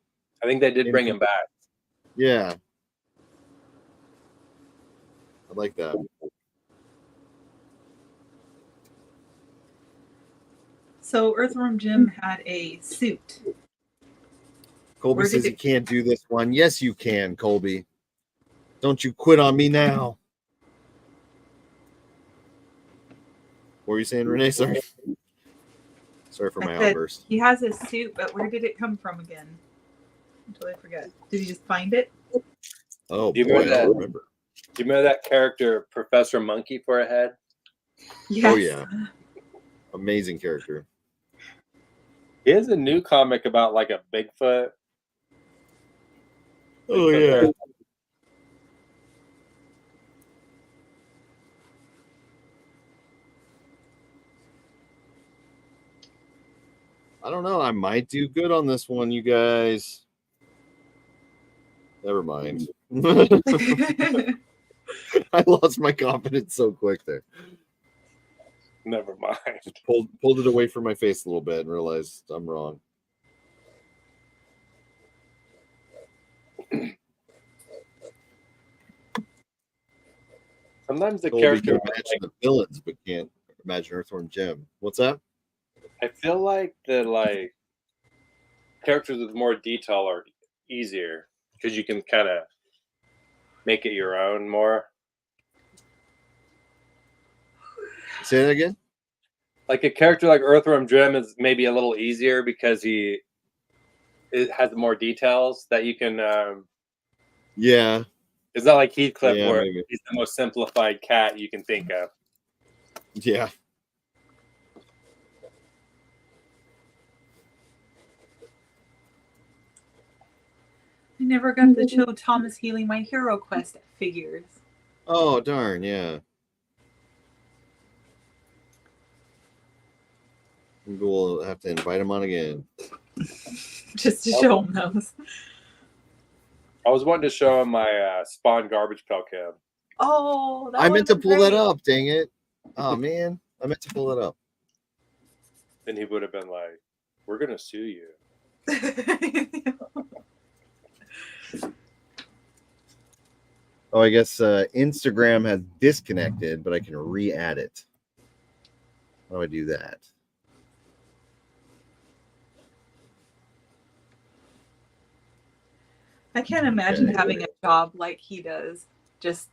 I think they did bring him back. Yeah. I like that. So Earthworm Jim had a suit. Colby says you can't do this one. Yes, you can, Colby. Don't you quit on me now. What were you saying, Renee? Sorry. Sorry for my outburst. He has a suit, but where did it come from again? Until I forget. Did he just find it? Oh, boy, I don't remember. Do you remember that character, Professor Monkey for a head? Yes. Oh, yeah. Amazing character. He has a new comic about like a Bigfoot. Oh, yeah. I don't know. I might do good on this one, you guys. Never mind. I lost my confidence so quick there. Never mind. Just pulled it away from my face a little bit and realized I'm wrong. Sometimes the Colby character can imagine the villains, but can't imagine Earthworm Jim. What's that? I feel like the characters with more detail are easier because you can kind of make it your own more. Say that again? Like a character like Earthworm Jim is maybe a little easier because it has more details that you can. Yeah. It's not like Heathcliff where maybe. he's the most simplified cat you can think of. Yeah. I never got to show Thomas Healy my Hero Quest figures. Oh, darn, yeah. We'll have to invite him on again. Just to show him those. I was wanting to show him my Spawn Garbage Pail Cam. Oh, I meant to pull that up, dang it. Oh, man. I meant to pull it up. And he would have been like, we're going to sue you. Oh, I guess Instagram has disconnected, but I can re-add it. How do I do that? I can't imagine having a job like he does, just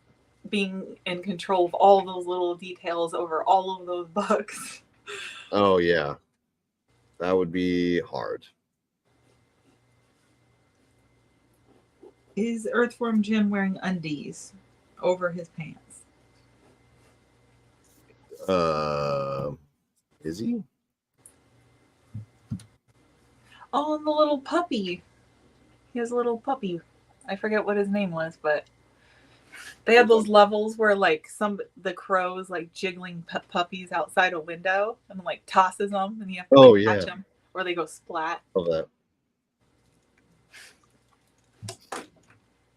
being in control of all those little details over all of those books. Oh, yeah. That would be hard. Is Earthworm Jim wearing undies over his pants? Is he? Oh, and the little puppy. He has a little puppy. I forget what his name was, but they had those levels where like the crows like jiggling puppies outside a window and like tosses them and you have to catch them or they go splat. Oh, that.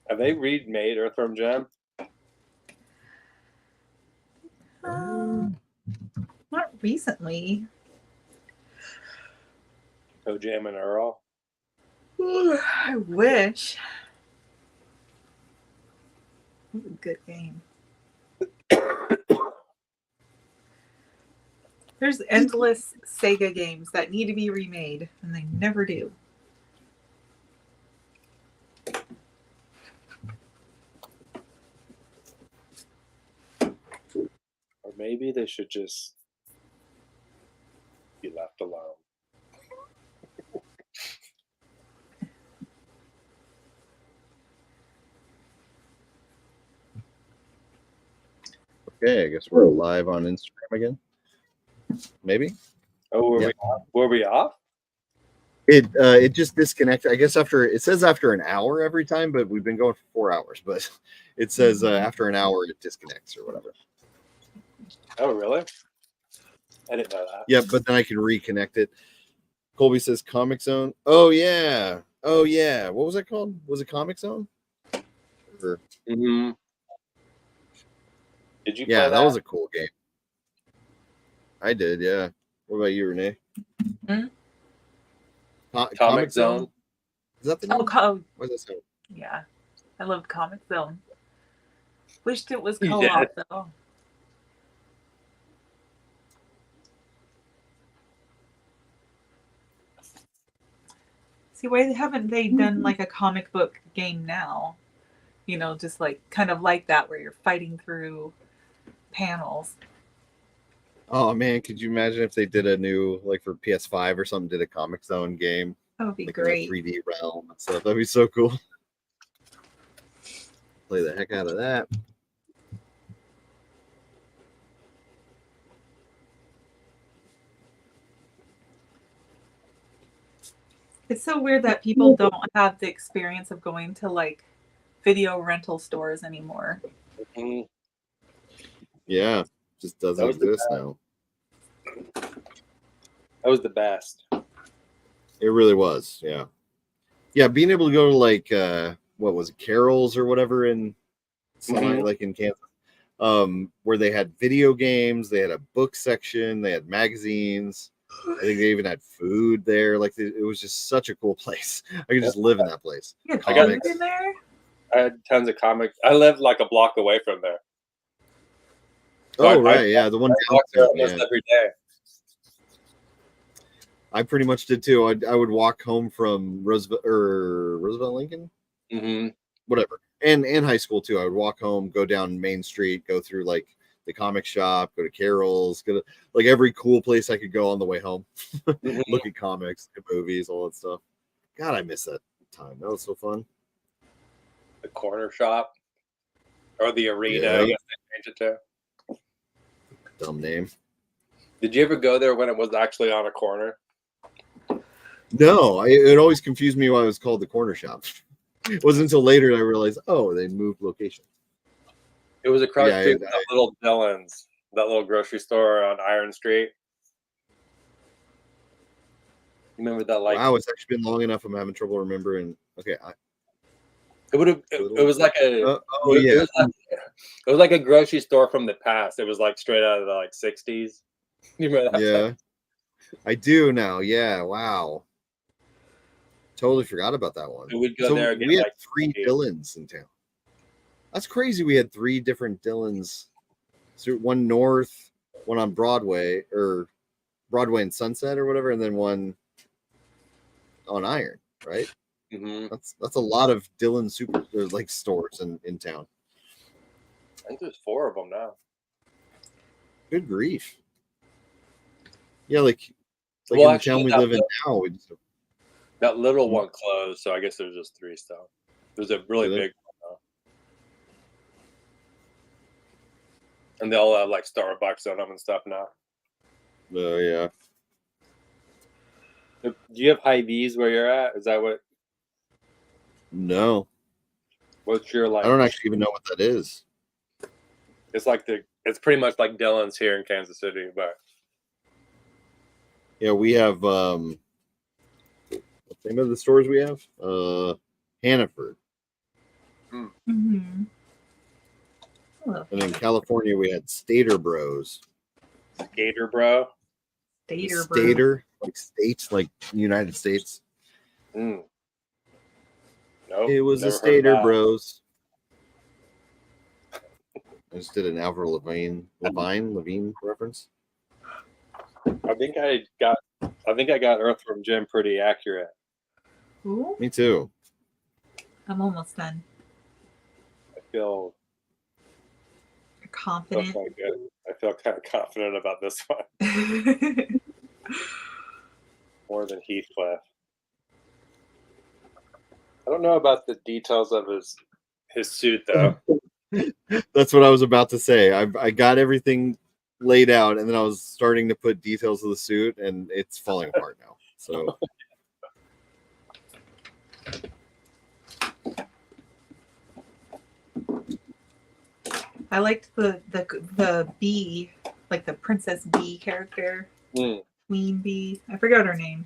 Have they remade Earthworm Jim? Not recently. Toe Jam and Earl? I wish. It was a good game. There's endless Sega games that need to be remade, and they never do. Or maybe they should just be left alone. Okay, I guess we're live on Instagram again. Maybe. Oh, were we off? Were we off? It just disconnected. I guess it says after an hour every time, but we've been going for 4 hours. But it says after an hour it disconnects or whatever. Oh, really? I didn't know that. Yeah, but then I can reconnect it. Colby says Comic Zone. Oh yeah. Oh yeah. What was that called? Was it Comic Zone? Or... Mm-hmm. Did you play that was a cool game. I did, yeah. What about you, Renee? Comic Zone? Is that the name? What does that sound? Yeah. I loved Comic Zone. Wished it was co-op though. See, why haven't they done like a comic book game now? You know, just like kind of like that where you're fighting through panels. Oh man, could you imagine if they did a new, like for PS5 or something, did a Comic Zone game? That would be like great. In a 3D realm and stuff. That'd be so cool. Play the heck out of that. It's so weird that people don't have the experience of going to like video rental stores anymore. Mm-hmm. Yeah, just doesn't exist now. That was the best. It really was, yeah. Yeah, being able to go to like what was it, Carol's or whatever in like in Kansas, where they had video games, they had a book section, they had magazines. I think they even had food there. Like it was just such a cool place. I could just live in that place. Yeah, comics in there. I had tons of comics. I lived like a block away from there. So yeah, the one downtown, almost every day. I pretty much did too. I would walk home from Roosevelt Lincoln, whatever, and high school too. I would walk home, go down Main Street, go through like the comic shop, go to Carol's, go to like every cool place I could go on the way home. Look at comics, at movies, all that stuff. God, I miss that time. That was so fun. The corner shop or the arena. I guess they changed it to. Dumb name. Did you ever go there when it was actually on a corner? No, it always confused me why it was called the corner shop. It wasn't until later I realized, oh, they moved location. It was across the street from that little DILLON's, that little grocery store on Iron Street. You remember that? Like, wow, it's actually been long enough. I'm having trouble remembering. Okay, it would have. It was like a. It was like a grocery store from the past. It was like straight out of the like 60s. You remember that? Yeah, I do now. Yeah, wow. Totally forgot about that one. So we'd go there. We had 3 Dillons in town. That's crazy. We had 3 different Dillons. So one north, one on Broadway or Broadway and Sunset or whatever, and then one on Iron, right? That's a lot of Dillon super like stores in town. I think there's 4 of them now. Good grief. Yeah, like in the town we live in now. That little one closed, so I guess there's just 3 still. There's a really big one though. And they all have like Starbucks on them and stuff now. Oh yeah. Do you have Hy-Vees where you're at? Is that what? No. What's your like? I don't actually even know what that is. It's like it's pretty much like Dillon's here in Kansas City, but yeah, we have what's the name of the stores we have? Hannaford. Mm-hmm. And in California we had Stater Bros. Skater Bro. Stater, like states, like United States. Nope, it was the Stater Bros. I just did an Avril Lavigne reference. I think I got Earth from Jim pretty accurate. Ooh. Me too. I'm almost done. I feel confident. I feel kind of confident about this one. More than Heathcliff. I don't know about the details of his suit though. That's what I was about to say. I got everything laid out, and then I was starting to put details of the suit, and it's falling apart now. So I liked the bee like the Princess Bee character, Mm. Queen Bee. I forgot her name.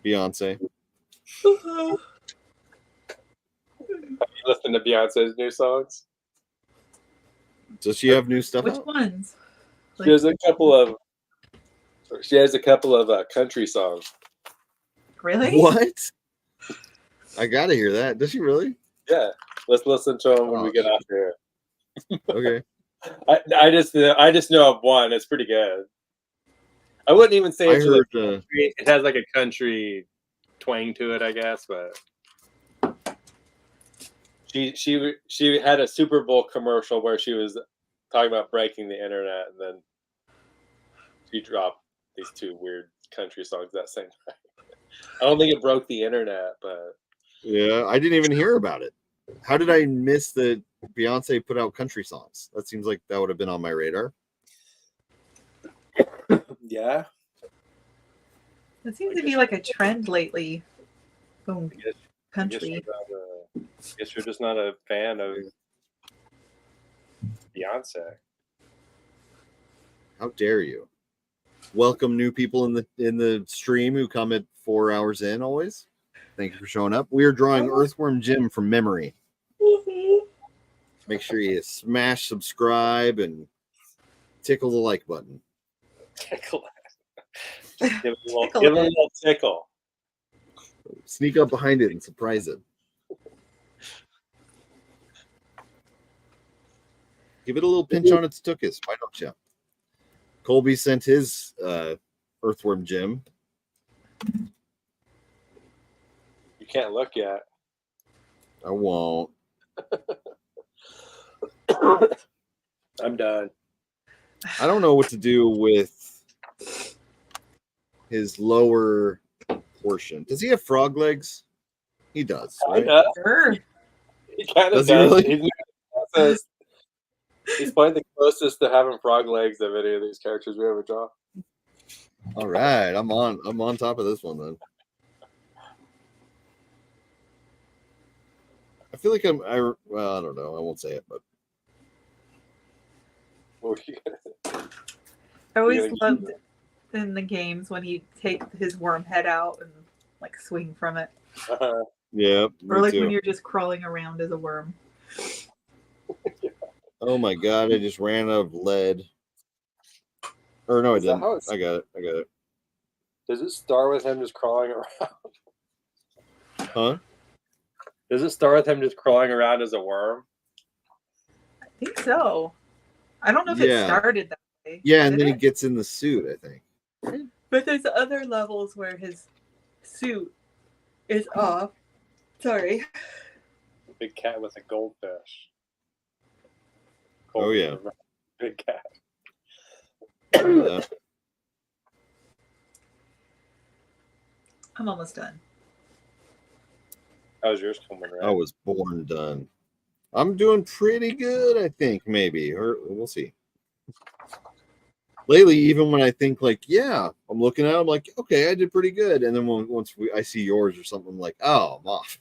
Beyonce. Have you listened to Beyonce's new songs? Does she have new stuff Which out? ones? She has a couple of. She has a couple of country songs. Really? What? I gotta hear that. Does she really? Yeah, let's listen to them when we get off here. Okay. I just know of one. It's pretty good. I wouldn't even say it's really country. It has like a country twang to it, I guess, but she had a Super Bowl commercial where she was talking about breaking the internet, and then she dropped these two weird country songs that same night. I don't think it broke the internet, but yeah, I didn't even hear about it. How did I miss that Beyonce put out country songs? That seems like that would have been on my radar. yeah. It seems to be like a trend lately. Boom. Country. I guess you're just not a fan of Beyonce. How dare you? Welcome new people in the stream who come at 4 hours in always. Thank you for showing up. We are drawing Earthworm Jim from memory. Make sure you smash subscribe and tickle the like button. Tickle it. Give it a little tickle. Sneak up behind it and surprise it. Give it a little pinch on its tuchus. Why don't you? Colby sent his Earthworm Jim. You can't look yet. I won't. I'm done. I don't know what to do with his lower portion. Does he have frog legs? He does, right? Sure. He kind of Does he really? He's probably the closest to having frog legs of any of these characters we ever draw. All right, I'm on top of this one then. I feel like well, I don't know. I won't say it, but I always loved in the games when he'd take his worm head out and like swing from it. Yeah. Or like when you're just crawling around as a worm. Oh my god, I just ran out of lead. Or no, I didn't. I got it. Does it start with him just crawling around? Huh? Does it start with him just crawling around as a worm? I think so. I don't know if it started that way. Yeah, and then he gets in the suit, I think. But there's other levels where his suit is off. Sorry. Big cat with a goldfish. Oh yeah. Big cat. I'm almost done. How's yours coming, right? I was born done. I'm doing pretty good, I think, maybe. Or we'll see. Lately, even when I think like, yeah, I'm looking at it, I'm like, okay, I did pretty good. And then once I see yours or something, I'm like, oh, I'm off.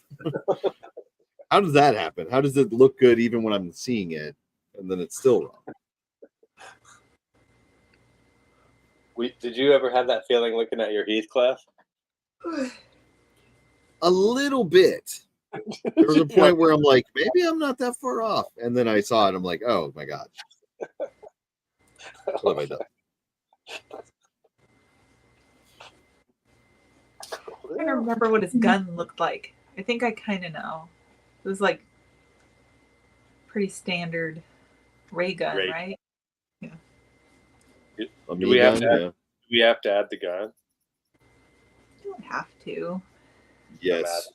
How does that happen? How does it look good even when I'm seeing it? And then it's still wrong. Did you ever have that feeling looking at your Heathcliff? A little bit. There was a point where I'm like, maybe I'm not that far off. And then I saw it. I'm like, oh my God. What have I done? I'm trying to remember what his gun looked like. I think I kind of know. It was like pretty standard ray gun, right? Yeah. Do we have to add the gun? You don't have to. Yes.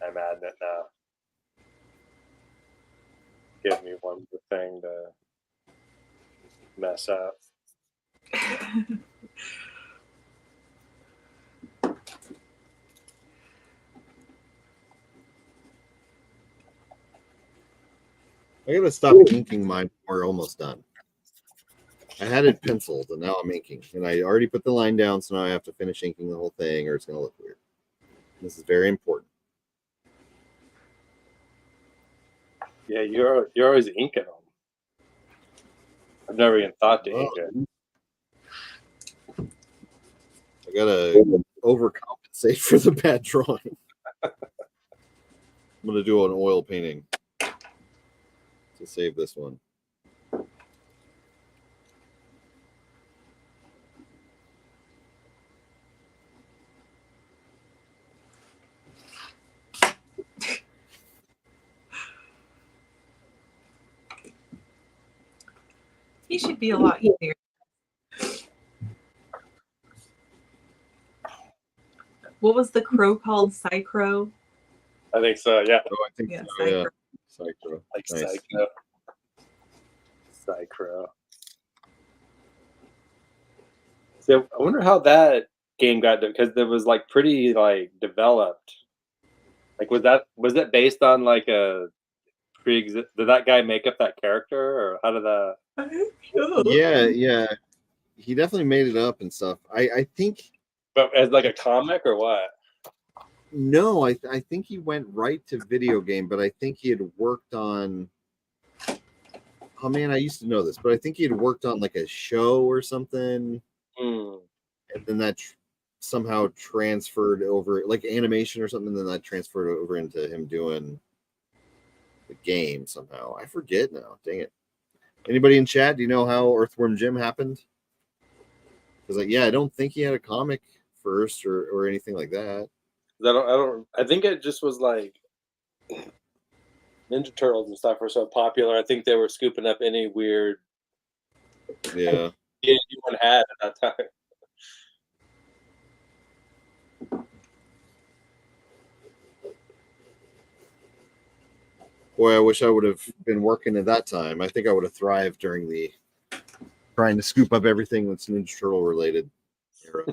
I'm adding it now. Give me one more thing to mess up. I gotta stop inking mine. We're almost done. I had it penciled and now I'm inking. And I already put the line down, so now I have to finish inking the whole thing or it's gonna look weird. This is very important. Yeah, you're always inking them. I've never even thought to ink it. I gotta overcompensate for the bad drawing. I'm gonna do an oil painting to save this one. He should be a lot easier. What was the crow called? Psychro? I think so, yeah. Oh, I think Yeah, so, Psychro. yeah. Psycho. Like Nice. Psychro. So I wonder how that game got because it was like pretty like developed. Like was that based on like a did that guy make up that character or how did that? Yeah. He definitely made it up and stuff. I think. But as like a comic or what? No, I think he went right to video game, but I think he had worked on. Oh man, I used to know this, but I think he had worked on like a show or something, and then that somehow transferred over, like animation or something. And then that transferred over into him doing the game somehow. I forget now. Dang it! Anybody in chat? Do you know how Earthworm Jim happened? Because like, yeah, I don't think he had a comic first or anything like that. I think it just was like Ninja Turtles and stuff were so popular. I think they were scooping up any weird Yeah. anyone had at that time. Boy, I wish I would have been working at that time. I think I would have thrived during the trying to scoop up everything that's Ninja Turtle related era.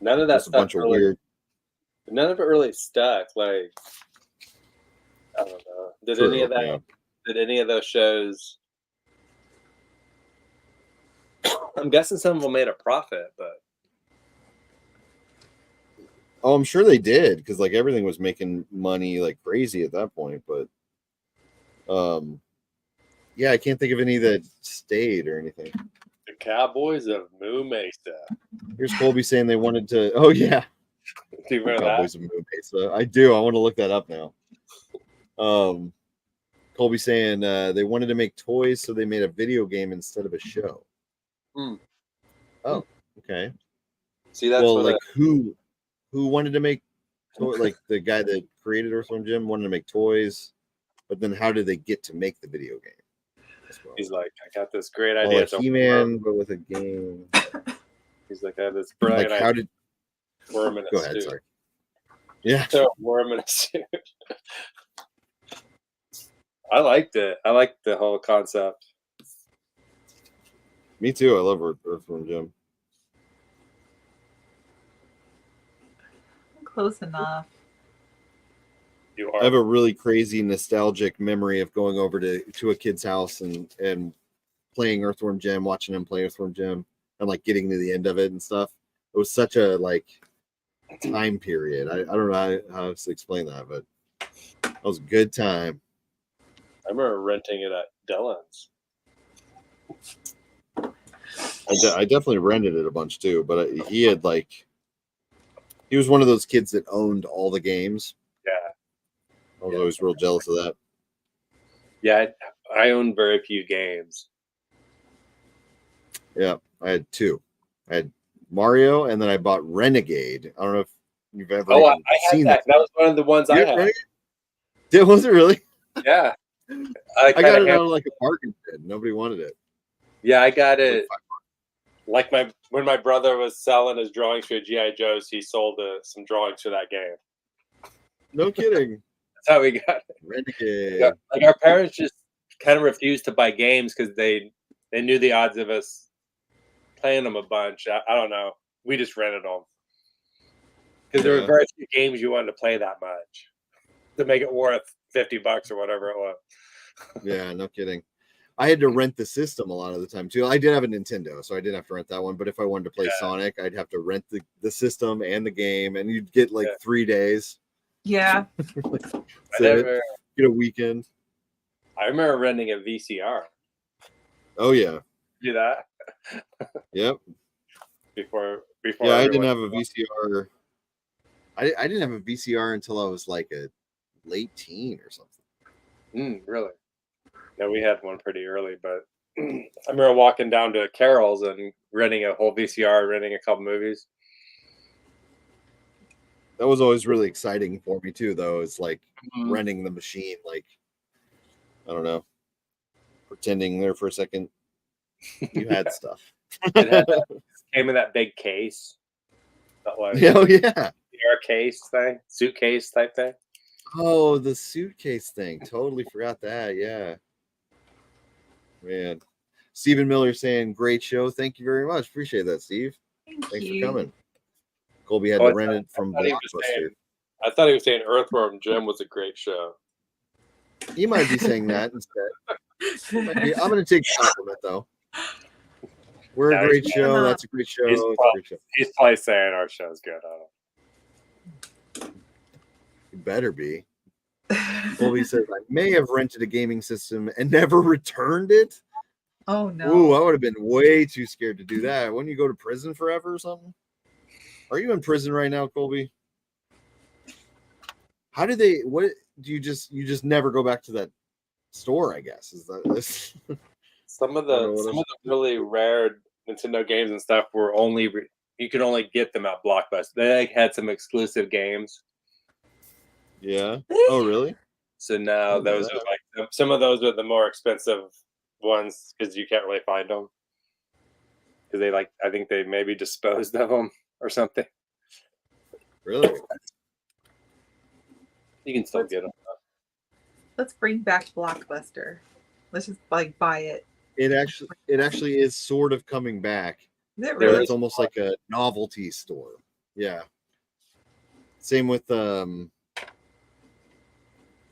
None of that stuff. A bunch of weird. None of it really stuck. Like I don't know. Did any of that? Yeah. Did any of those shows? I'm guessing some of them made a profit, but oh, I'm sure they did because like everything was making money like crazy at that point. But yeah, I can't think of any that stayed or anything. The Cowboys of Moo Mesa. Here's Colby saying they wanted to. Oh yeah, do you remember Cowboys of Moo Mesa? I do. I want to look that up now. Colby saying they wanted to make toys, so they made a video game instead of a show. Oh, okay. See, that's well, like who wanted to make like the guy that created Earthworm Jim wanted to make toys, but then how did they get to make the video game? Well? He's like, I got this great idea. Like He-Man, but with a game. He's like, I have this brilliant like, how idea. Did worm in a go suit. ahead? Sorry. Yeah. So worm in a suit. I liked it. I liked the whole concept. Me too. I love Earthworm Jim. Close enough. You are. I have a really crazy nostalgic memory of going over to a kid's house and playing Earthworm Jim, watching him play Earthworm Jim, and like getting to the end of it and stuff. It was such a like time period. I don't know how to explain that, but it was a good time. I remember renting it at Dillon's. I definitely rented it a bunch too, but he was one of those kids that owned all the games. Yeah. I was always real jealous of that. Yeah, I own very few games. Yeah, I had two. I had Mario, and then I bought Renegade. I don't know if you've ever seen that. That was one of the ones I had. It was it really? Yeah. I got it out of like a bargain bin. Nobody wanted it. Yeah, I got it. Like when my brother was selling his drawings for G.I. Joe's, he sold some drawings for that game. No kidding. That's how we got it. Renegade. Yeah, like our parents just kind of refused to buy games because they knew the odds of us playing them a bunch. I don't know. We just rented them because there were very few games you wanted to play that much to make it worth $50 or whatever it was. Yeah, no kidding. I had to rent the system a lot of the time too. I did have a Nintendo, so I didn't have to rent that one. But if I wanted to play Sonic, I'd have to rent the system and the game, and you'd get like 3 days. Yeah. Get a weekend. I remember renting a VCR. Oh yeah. Do that. Yep. Before. Yeah, I didn't have a VCR. I didn't have a VCR until I was like a late teen or something. Really? No, we had one pretty early, but I remember walking down to Carol's and renting a whole VCR, renting a couple movies. That was always really exciting for me too, though. It's like renting the machine, like I don't know, pretending there for a second you had stuff. It came in that big case. That was oh yeah, VR case thing, suitcase type thing. Oh, the suitcase thing. Totally forgot that. Yeah. Man. Stephen Miller saying, great show. Thank you very much. Appreciate that, Steve. Thanks for coming. Colby had to rent it from Blockbuster. I thought he was saying Earthworm Jim was a great show. He might be saying that instead. I'm going to take the compliment, though. We're a great show. That's a great show. He's probably saying our show's good. You better be. Colby says, I may have rented a gaming system and never returned it. Oh, no. Ooh, I would have been way too scared to do that. Wouldn't you go to prison forever or something? Are you in prison right now, Colby? How do they, what do you just never go back to that store, I guess? Is that this? Some of the really rare Nintendo games and stuff were you could only get them at Blockbuster. They had some exclusive games. Yeah. Oh, really? So now those are like some of those are the more expensive ones because you can't really find them because they I think they maybe disposed of them or something. Really? You can still get them. Let's bring back Blockbuster. Let's just buy it. It actually is sort of coming back. Is it really? It's almost like a novelty store. Yeah. Same with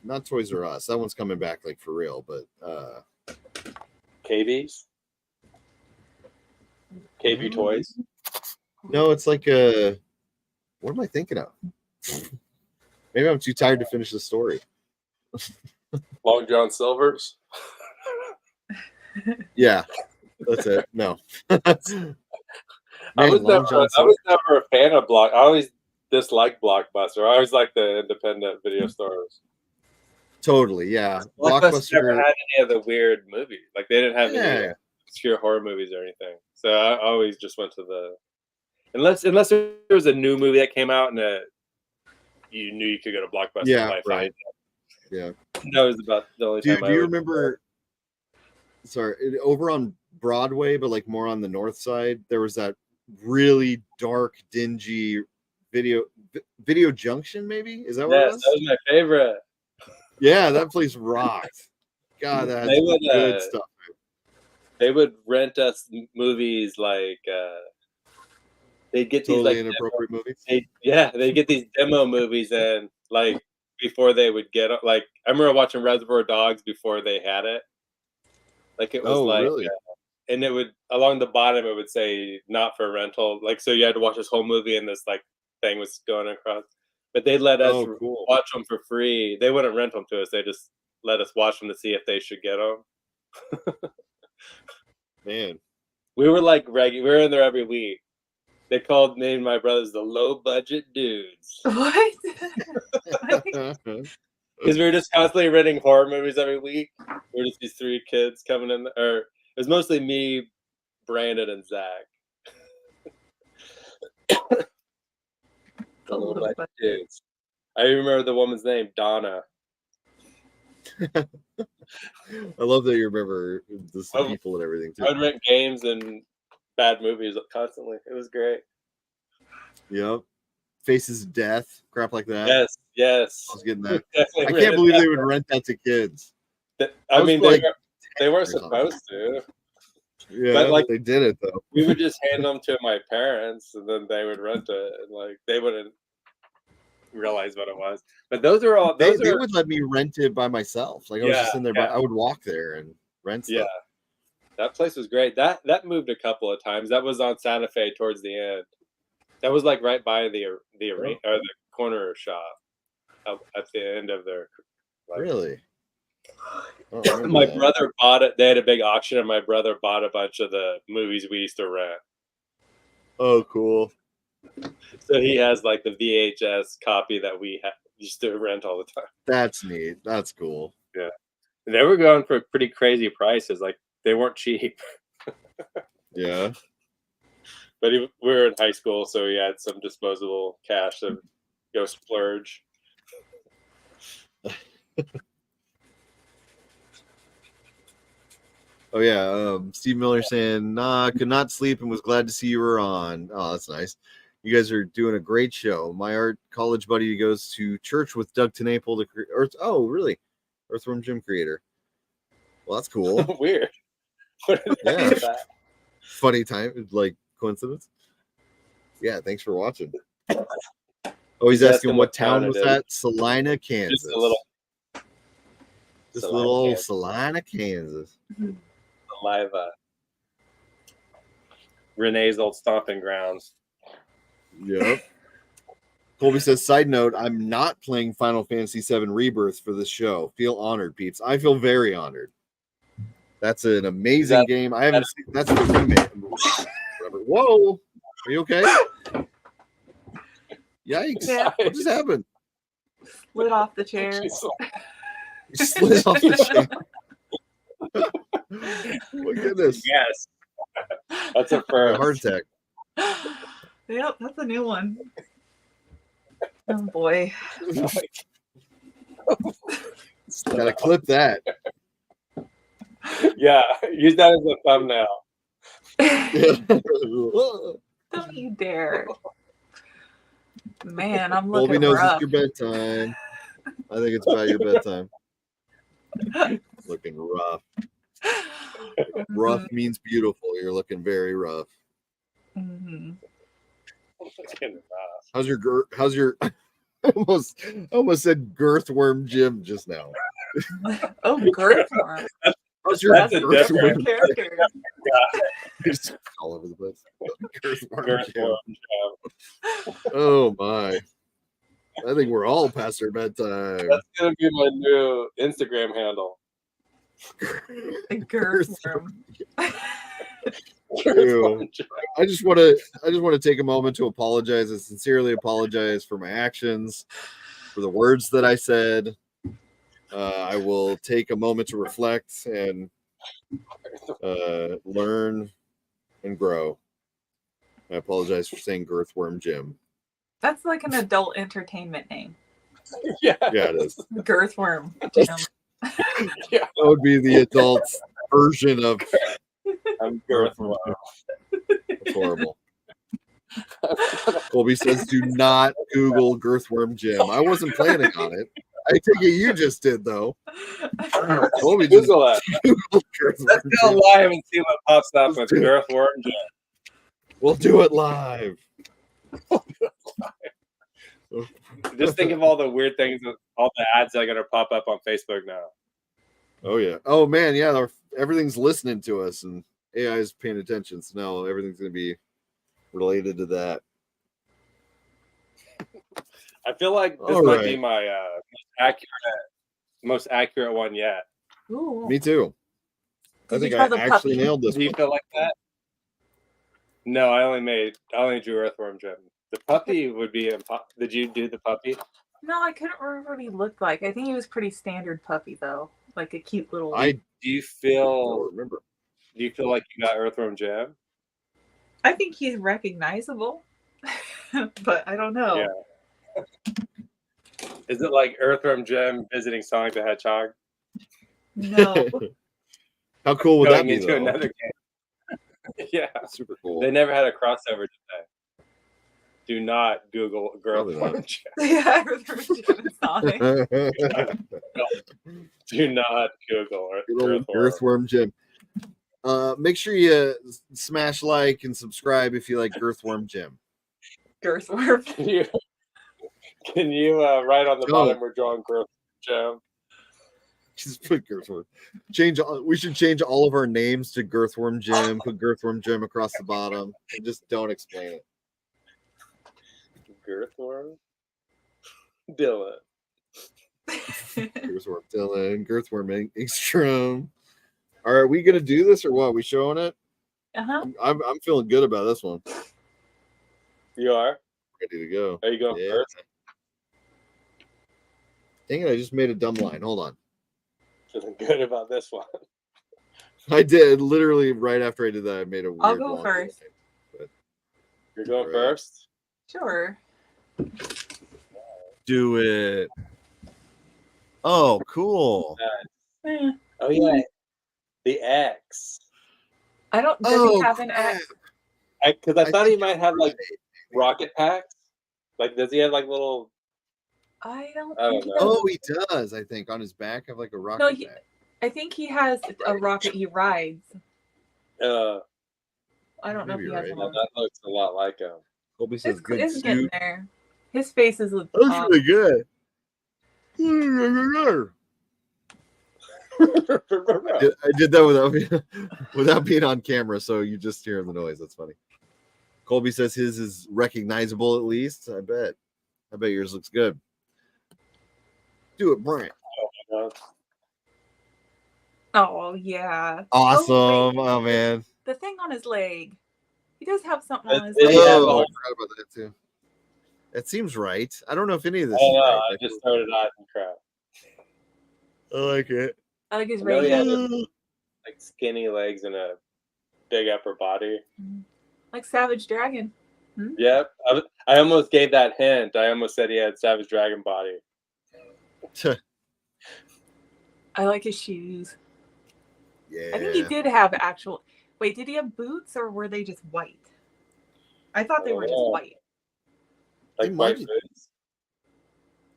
not Toys R Us. That one's coming back like for real, but KB's? KB Toys? No, it's like a what am I thinking of? Maybe I'm too tired to finish the story. Long John Silver's? Yeah, that's it. No. I was never a fan of I always disliked Blockbuster. I always liked the independent video stores. Totally, yeah. Blockbuster never had any of the weird movies. Like they didn't have any obscure horror movies or anything. So I always just went to the unless there was a new movie that came out and you knew you could go to Blockbuster. Yeah, right. Yeah, that was about the only time. Do you remember? Sorry, over on Broadway, but like more on the north side, there was that really dark, dingy video junction. Maybe is that what it was? That was my favorite. Yeah, that place rocked. God, that had good stuff. They would rent us movies like they'd get totally these inappropriate movies. They'd get these demo movies and like before they would get like I remember watching Reservoir Dogs before they had it. Like it was really? And it would along the bottom it would say not for rental. Like so you had to watch this whole movie and this like thing was going across. But they let us watch them for free. They wouldn't rent them to us. They just let us watch them to see if they should get them. Man, we were like we were in there every week. They called me and my brothers the low budget dudes. What? Because we were just constantly renting horror movies every week. We were just these three kids coming in, or it was mostly me, Brandon, and Zach. The low budget dudes. I remember the woman's name, Donna. I love that you remember the people and everything too. I would rent games and bad movies constantly. It was great. Yep. Faces of Death, crap like that. Yes. I was getting that. I can't believe they would rent that to kids. I mean, they weren't supposed to. Yeah, but like they did it though. We would just hand them to my parents, and then they would rent it, and like they wouldn't realize what it was. But those are all. They would let me rent it by myself. Like I was just in there, but I would walk there and rent stuff. Yeah, that place was great. That moved a couple of times. That was on Santa Fe towards the end. That was like right by the arena or the corner shop at the end of their. Really? My brother bought it. They had a big auction, and my brother bought a bunch of the movies we used to rent. Oh, cool. So he has like the VHS copy that we used to rent all the time. That's neat. That's cool. Yeah. And they were going for pretty crazy prices. Like, they weren't cheap. Yeah. But we were in high school, so he had some disposable cash to go splurge. Oh yeah, Steve Miller saying, "Nah, could not sleep and was glad to see you were on." Oh, that's nice. You guys are doing a great show. My art college buddy goes to church with Doug TenNapel, the Earth. Oh, really? Earthworm Jim creator. Well, that's cool. Weird. Yeah. Funny time, like coincidence. Yeah. Thanks for watching. Oh, he's asking what town was that? Salina, Kansas. Just a little. Just little old Salina, Kansas. Saliva. Renee's old stomping grounds. Yep. Colby says, side note, I'm not playing Final Fantasy VII Rebirth for this show. Feel honored, peeps. I feel very honored. That's an amazing game. I haven't seen that's the remake. Whoa. Are you okay? Yikes. Yeah. What just happened? Slid off the chair. You slid off the chair. Oh my goodness. Yes. That's a first. Heart attack. Yep, that's a new one. Oh boy. Gotta clip that. Yeah, use that as a thumbnail. Don't you dare. Man, I'm looking Colby knows rough. it's your bedtime. I think it's about your bedtime. Looking rough. Rough means beautiful. You're looking very rough. Mm-hmm. How's your I almost said girthworm Jim just now. Oh, girthworm. How's your That's a girthworm different character. It's all over the place. Girthworm Jim. Girthworm. Oh my. I think we're all past our bedtime. That's gonna be my new Instagram handle. Girthworm. Ew. I just want to take a moment to apologize and sincerely apologize for my actions, for the words that I said. I will take a moment to reflect and learn and grow. I apologize for saying Girthworm Jim. That's like an adult entertainment name. Yeah, it is. Girthworm Jim. Yeah. That would be the adult version of I'm Girthworm. That's horrible. Colby says, do not Google Girthworm Jim. I wasn't planning on it. I take it you just did, though. Colby just Google it. Googled Girthworm Let's go Jim. live and see what pops up with Girthworm Jim. We'll do it live. Just think of all the weird things, all the ads that are going to pop up on Facebook now. Oh, yeah. Oh, man. Yeah. Everything's listening to us and AI is paying attention. So now everything's going to be related to that. I feel like this might be my most accurate one yet. Ooh. Me too. I think you I try the actually puppy? nailed this Do you one. feel like that? No, I only drew Earthworm Jim. The puppy would be Did you do the puppy? No, I couldn't remember what he looked like. I think he was pretty standard puppy though, like a cute little. I Do you don't feel remember. Do you feel like you got Earthworm Jim? I think he's recognizable, but I don't know. Yeah. Is it like Earthworm Jim visiting Sonic the Hedgehog? No. How cool would that Going be, into though? another game. Yeah. Super cool. They never had a crossover today. Do not Google Earthworm Jim. Yeah, Earthworm Jim and Sonic. Do not Google Earthworm Jim. Make sure you smash like and subscribe if you like Girthworm Jim. Girthworm. Can you write on the bottom we're drawing Girthworm Jim? Just put Girthworm. We should change all of our names to Girthworm Jim. Put Girthworm Jim across the bottom. And just don't explain it. Girthworm? Dillon. Girthworm Dyllon, Girthworm ENGSTROM. Are we gonna do this or what? Are we showing it? I'm feeling good about this one. You are ready to go. Are you going first? Dang it! I just made a dumb line. Hold on. Feeling good about this one. I did literally right after I did that. I made a weird. I'll go first. Line, You're going first. Sure. Do it. Oh, cool. Yeah. Oh yeah, the X. I don't. Does he have an X? Because I thought he might have like rocket packs. Like, does he have like little? I don't know. Oh, he does. I think on his back have like a rocket pack. I think he has a rocket he rides. I don't know if he has one. That looks a lot like him. Colby says good it's suit. getting there. His face is. That's really good. I did that without being on camera, so you just hear the noise. That's funny. Colby says his is recognizable at least. I bet yours looks good. Do it, Brent. Oh yeah. Awesome. Oh man. The thing on his leg. He does have something on his leg. leg. I forgot about that too. That seems right. I don't know if any of this is right. I just started out in crap. I like it. I like his like skinny legs and a big upper body. Like Savage Dragon. Yep. I almost gave that hint. I almost said he had Savage Dragon body. I like his shoes. Yeah. I think he did have actual. Wait, did he have boots or were they just white? I thought they were just white. Like white boots?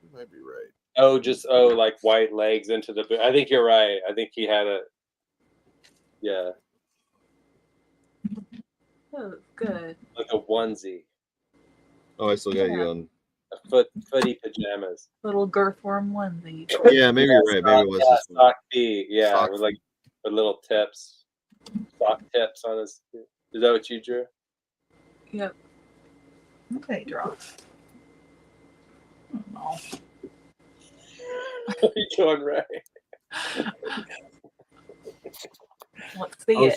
You might be right. Oh, like white legs into the boot. I think you're right. I think he had a. Yeah. Oh, good. Like a onesie. Oh, I still got you on. Footy pajamas. Little girthworm onesie. Yeah, maybe you're right. Maybe it was this sock feet. Yeah, sock with like with little tips, sock tips on his. Is that what you drew? Yep. Okay, draw. Oh, You're going right. Let's see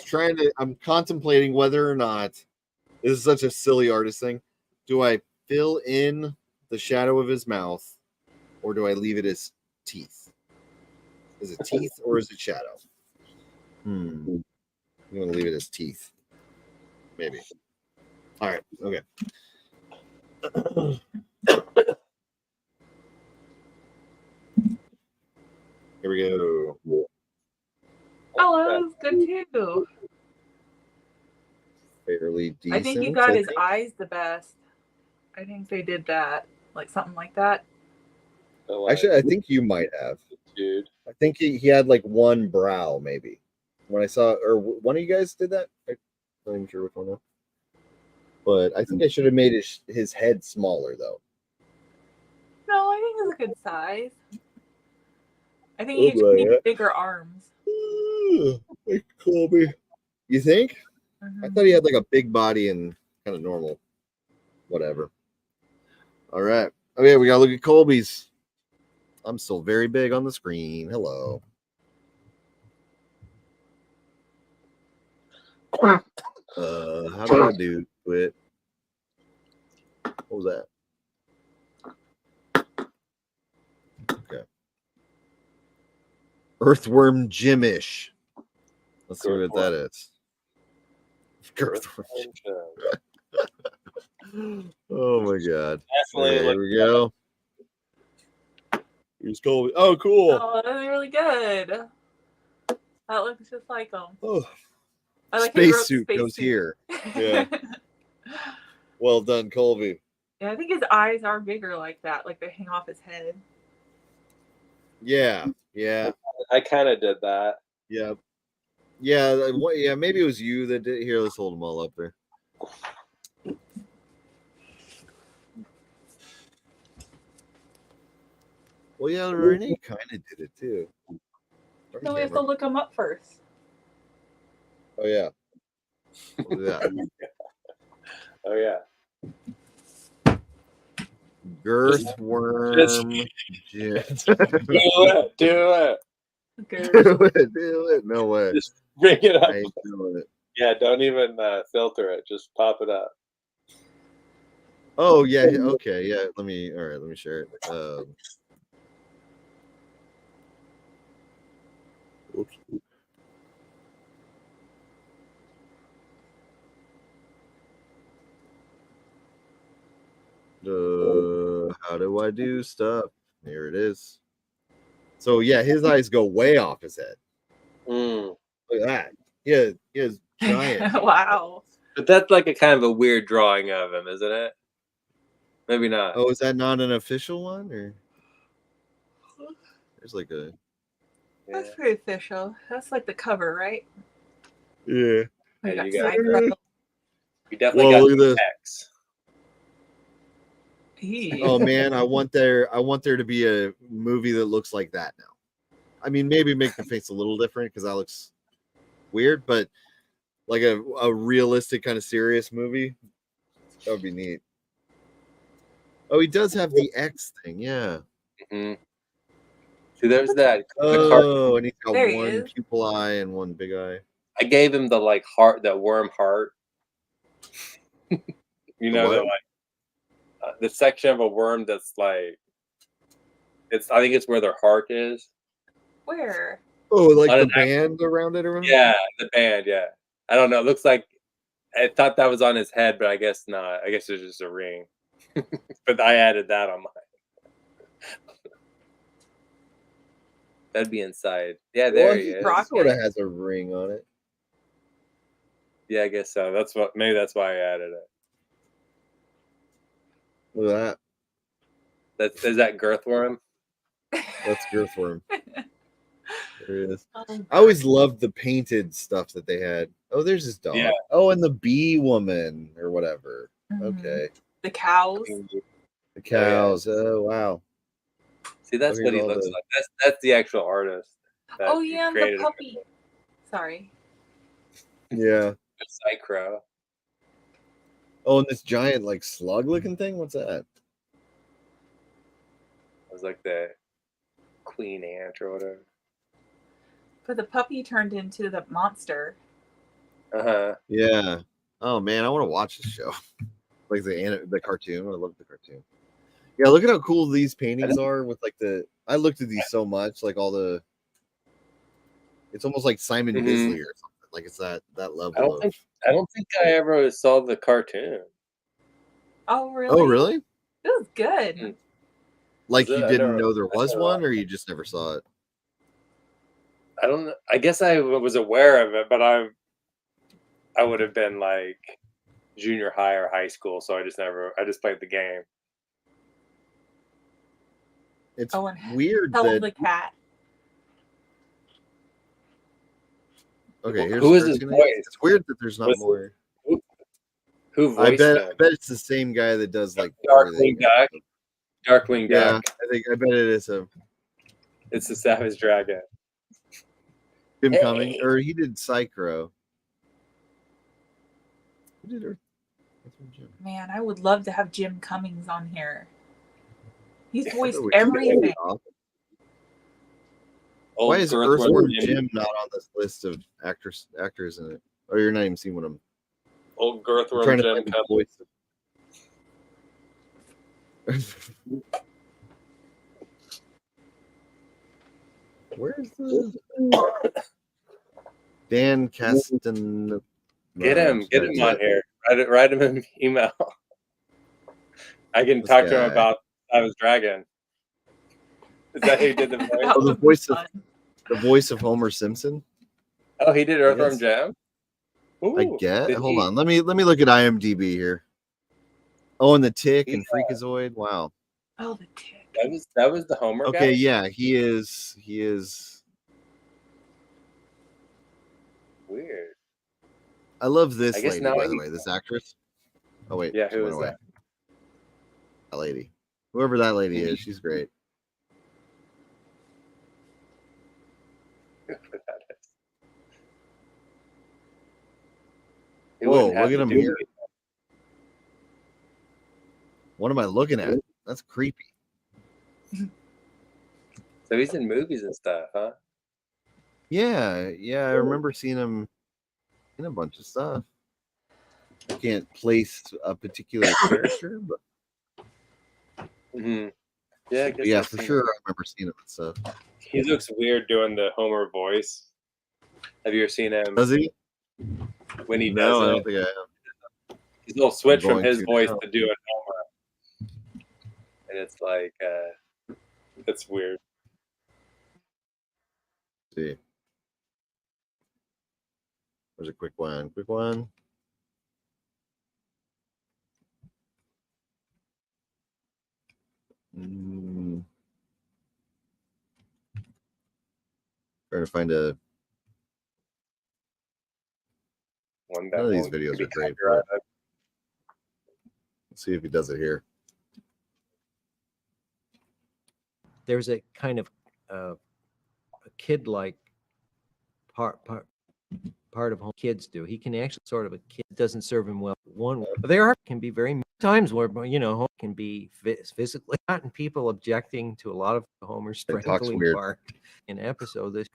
I'm contemplating whether or not this is such a silly artist thing. Do I fill in the shadow of his mouth or do I leave it as teeth? Is it teeth or is it shadow? I'm going to leave it as teeth. Maybe. All right. Okay. Here we go. Oh, that was good too. Fairly decent. I think you got his eyes the best. I think they did that, like something like that. Actually, I think you might have. Dude. I think he had like one brow, maybe. When I saw, or one of you guys did that. I'm not even sure which one. But I think I should have made his head smaller, though. No, I think it's a good size. I think he should need bigger arms. Like Colby. You think? I thought he had like a big body and kind of normal. Whatever. All right. Okay, we gotta look at Colby's. I'm still very big on the screen. Hello. How did I do it? What was that? Okay. Earthworm Jimish. Let's see what that is. Earthworm. Oh my god. Definitely. There we go. Here's Colby. Oh, cool. Oh, that's really good. That looks just like him. Oh. I like Spacesuit goes here. Yeah. Well done, Colby. Yeah, I think his eyes are bigger like that, like they hang off his head. Yeah. Yeah. I kind of did that. Yeah. Yeah. Yeah. Maybe it was you that did. Here, let's hold them all up there. Well, yeah, Renae kind of did it too. No, we have to look him up first. Oh yeah. We'll do that. Oh yeah. Girthworm. Do it. Do it. No way. Just bring it up. I ain't doing it. Yeah, don't even filter it. Just pop it up. Oh yeah. Okay. Yeah. Let me share it. Oops. How do I do stuff? Here it is. So yeah, his eyes go way off his head. Look at that. Yeah, he is giant. Wow. But that's like a kind of a weird drawing of him, isn't it? Maybe not. Oh, is that not an official one, or there's like a? That's pretty official. That's like the cover, right? Yeah. Yeah, We you got got- Cyclo. You definitely Whoa, got look at the this. X. Oh man, I want there to be a movie that looks like that now. I mean, maybe make the face a little different because that looks weird, but like a realistic kind of serious movie, that would be neat. Oh, he does have the X thing, yeah. Mm-hmm. See, there's that. Oh, and he's got There he one is. pupil eye and one big eye. I gave him the like heart, that worm heart. You know, what? that like the section of a worm that's like it's. I think it's where their heart is. Where? Oh, like On the an band around it, around? Yeah, the band. Yeah, I don't know. It looks like I thought that was on his head, but I guess not. I guess it's just a ring. But I added that on mine. That'd be inside. Yeah, there he is. Rock Sort of it. has a ring on it. Yeah, I guess so. That's what. Maybe that's why I added it. Look at that. Is that Girthworm? That's Girthworm. There it is. Oh, I always loved the painted stuff that they had. Oh, there's his dog. Yeah. Oh, and the bee woman or whatever. Mhm. Okay. The cows. The cows. Oh, wow. See, that's Oh, what he here's all looks the- like. That's the actual artist. that Oh yeah, and the created puppy. Sorry. Yeah. Psychro. Oh, and this giant like slug looking thing. What's that? It was like the queen ant or whatever. But the puppy turned into the monster. Uh-huh. Yeah. Oh man, I want to watch this show. Like the cartoon. I love the cartoon. Yeah, look at how cool these paintings are with like the. I looked at these so much, like all the. It's almost like Simon Mhm. Bisley or something. Like it's that level of. I don't think I ever saw the cartoon. Oh really? Oh really? It was good. Mm. Like Was you it? I didn't never- know there I was never one, watched or you just never saw it? I don't know. I guess I was aware of it, but I would have been like junior high or high school, so I just played the game. It's Oh, and weird Hell that. of the cat. Okay, here's Who is his cartoon. voice? It's weird that there's not Was- more. Who I voiced bet him? it's the same guy that does like Darkwing everything. Duck. Darkwing Yeah, Duck. I bet it is him. It's the Savage Dragon. Him Hey. coming, or he did Psychro. Who did her? Man, I would love to have Jim Cummings on here. He's Yeah, voiced we should. everything. Old Why is Girthworm Earthworm Jim. Jim not on this list of actors in it? Oh, you're not even seeing what I'm Old I'm Girthworm trying to Jim find the comes. voice. Where's the Dan Caston? Get him on here. Write him an email. I can This talk to him guy. about Savage Dragon. Is that who did the voice? That Oh, the would be voice of fun. the voice of Homer Simpson. Oh, he did Earthworm Yes. Jim. Ooh, I get. did Hold he? on. Let me look at IMDb here. Oh, and the Tick and Yeah. Freakazoid. Wow. Oh, the tick. That was the Homer Okay, guy. yeah, he is. Weird. I love this I guess lady, now by I the need- way. This actress. Oh wait, Yeah, she who went is away. that? That lady. Whoever that lady is, she's great. Whoever that is. He Whoa, wouldn't have look at to him do here. it. What am I looking at? That's creepy. So he's in movies and stuff, huh? Yeah, I remember seeing him in a bunch of stuff. I can't place a particular character, but Yeah, I guess yeah, for sure. I remember seeing him and stuff. He looks weird doing the Homer voice. Have you ever seen him? Does he? When he does No, I it, don't think I have. he'll switch from going his to voice now. to doing Homer, and it's like it's weird. Let's see. There's a quick one. Quick one. Trying to find a. One None of these won't videos be are great. copyrighted. But let's see if he does it here. There's a kind of a kid-like part of home kids do. He can actually sort of a kid doesn't serve him well. There can be very times where home can be physically not, and people objecting to a lot of Homer's sprinkling part in episode. This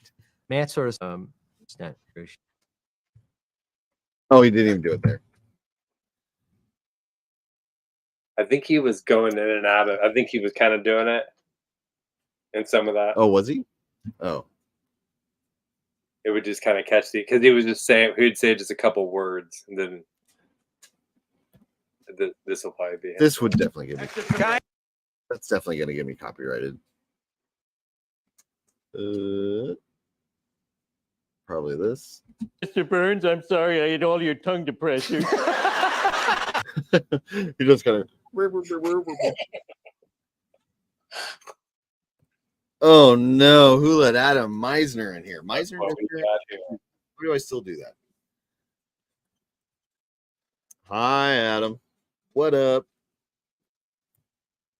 Matt sort of it's not very. Oh, he didn't even do it there. I think he was going in and out of. I think he was kind of doing it in some of that. Oh, was he? Oh. It would just kind of catch the, because he was just saying, he'd say just a couple words, and then this will probably be him. This would definitely give me. That's definitely going to get me copyrighted. Probably this. Mr. Burns, I'm sorry I ate all your tongue depressors. He just kind of. Oh no! Who let Adam Meisner in here? Meisner in here? Why do I still do that? Hi, Adam. What up?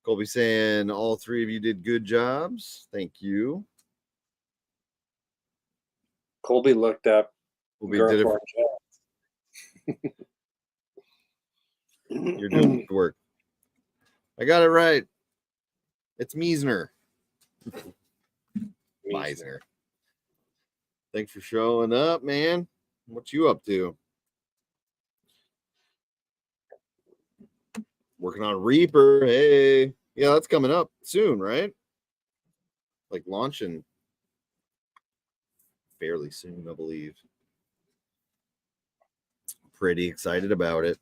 Colby saying all three of you did good jobs. Thank you. Colby looked up. Colby did it for You're doing good work. I got it right. It's Meisner. Meisner. Thanks for showing up, man. What you up to? Working on Reaper. Hey. Yeah, that's coming up soon, right? Like launching fairly soon, I believe. Pretty excited about it.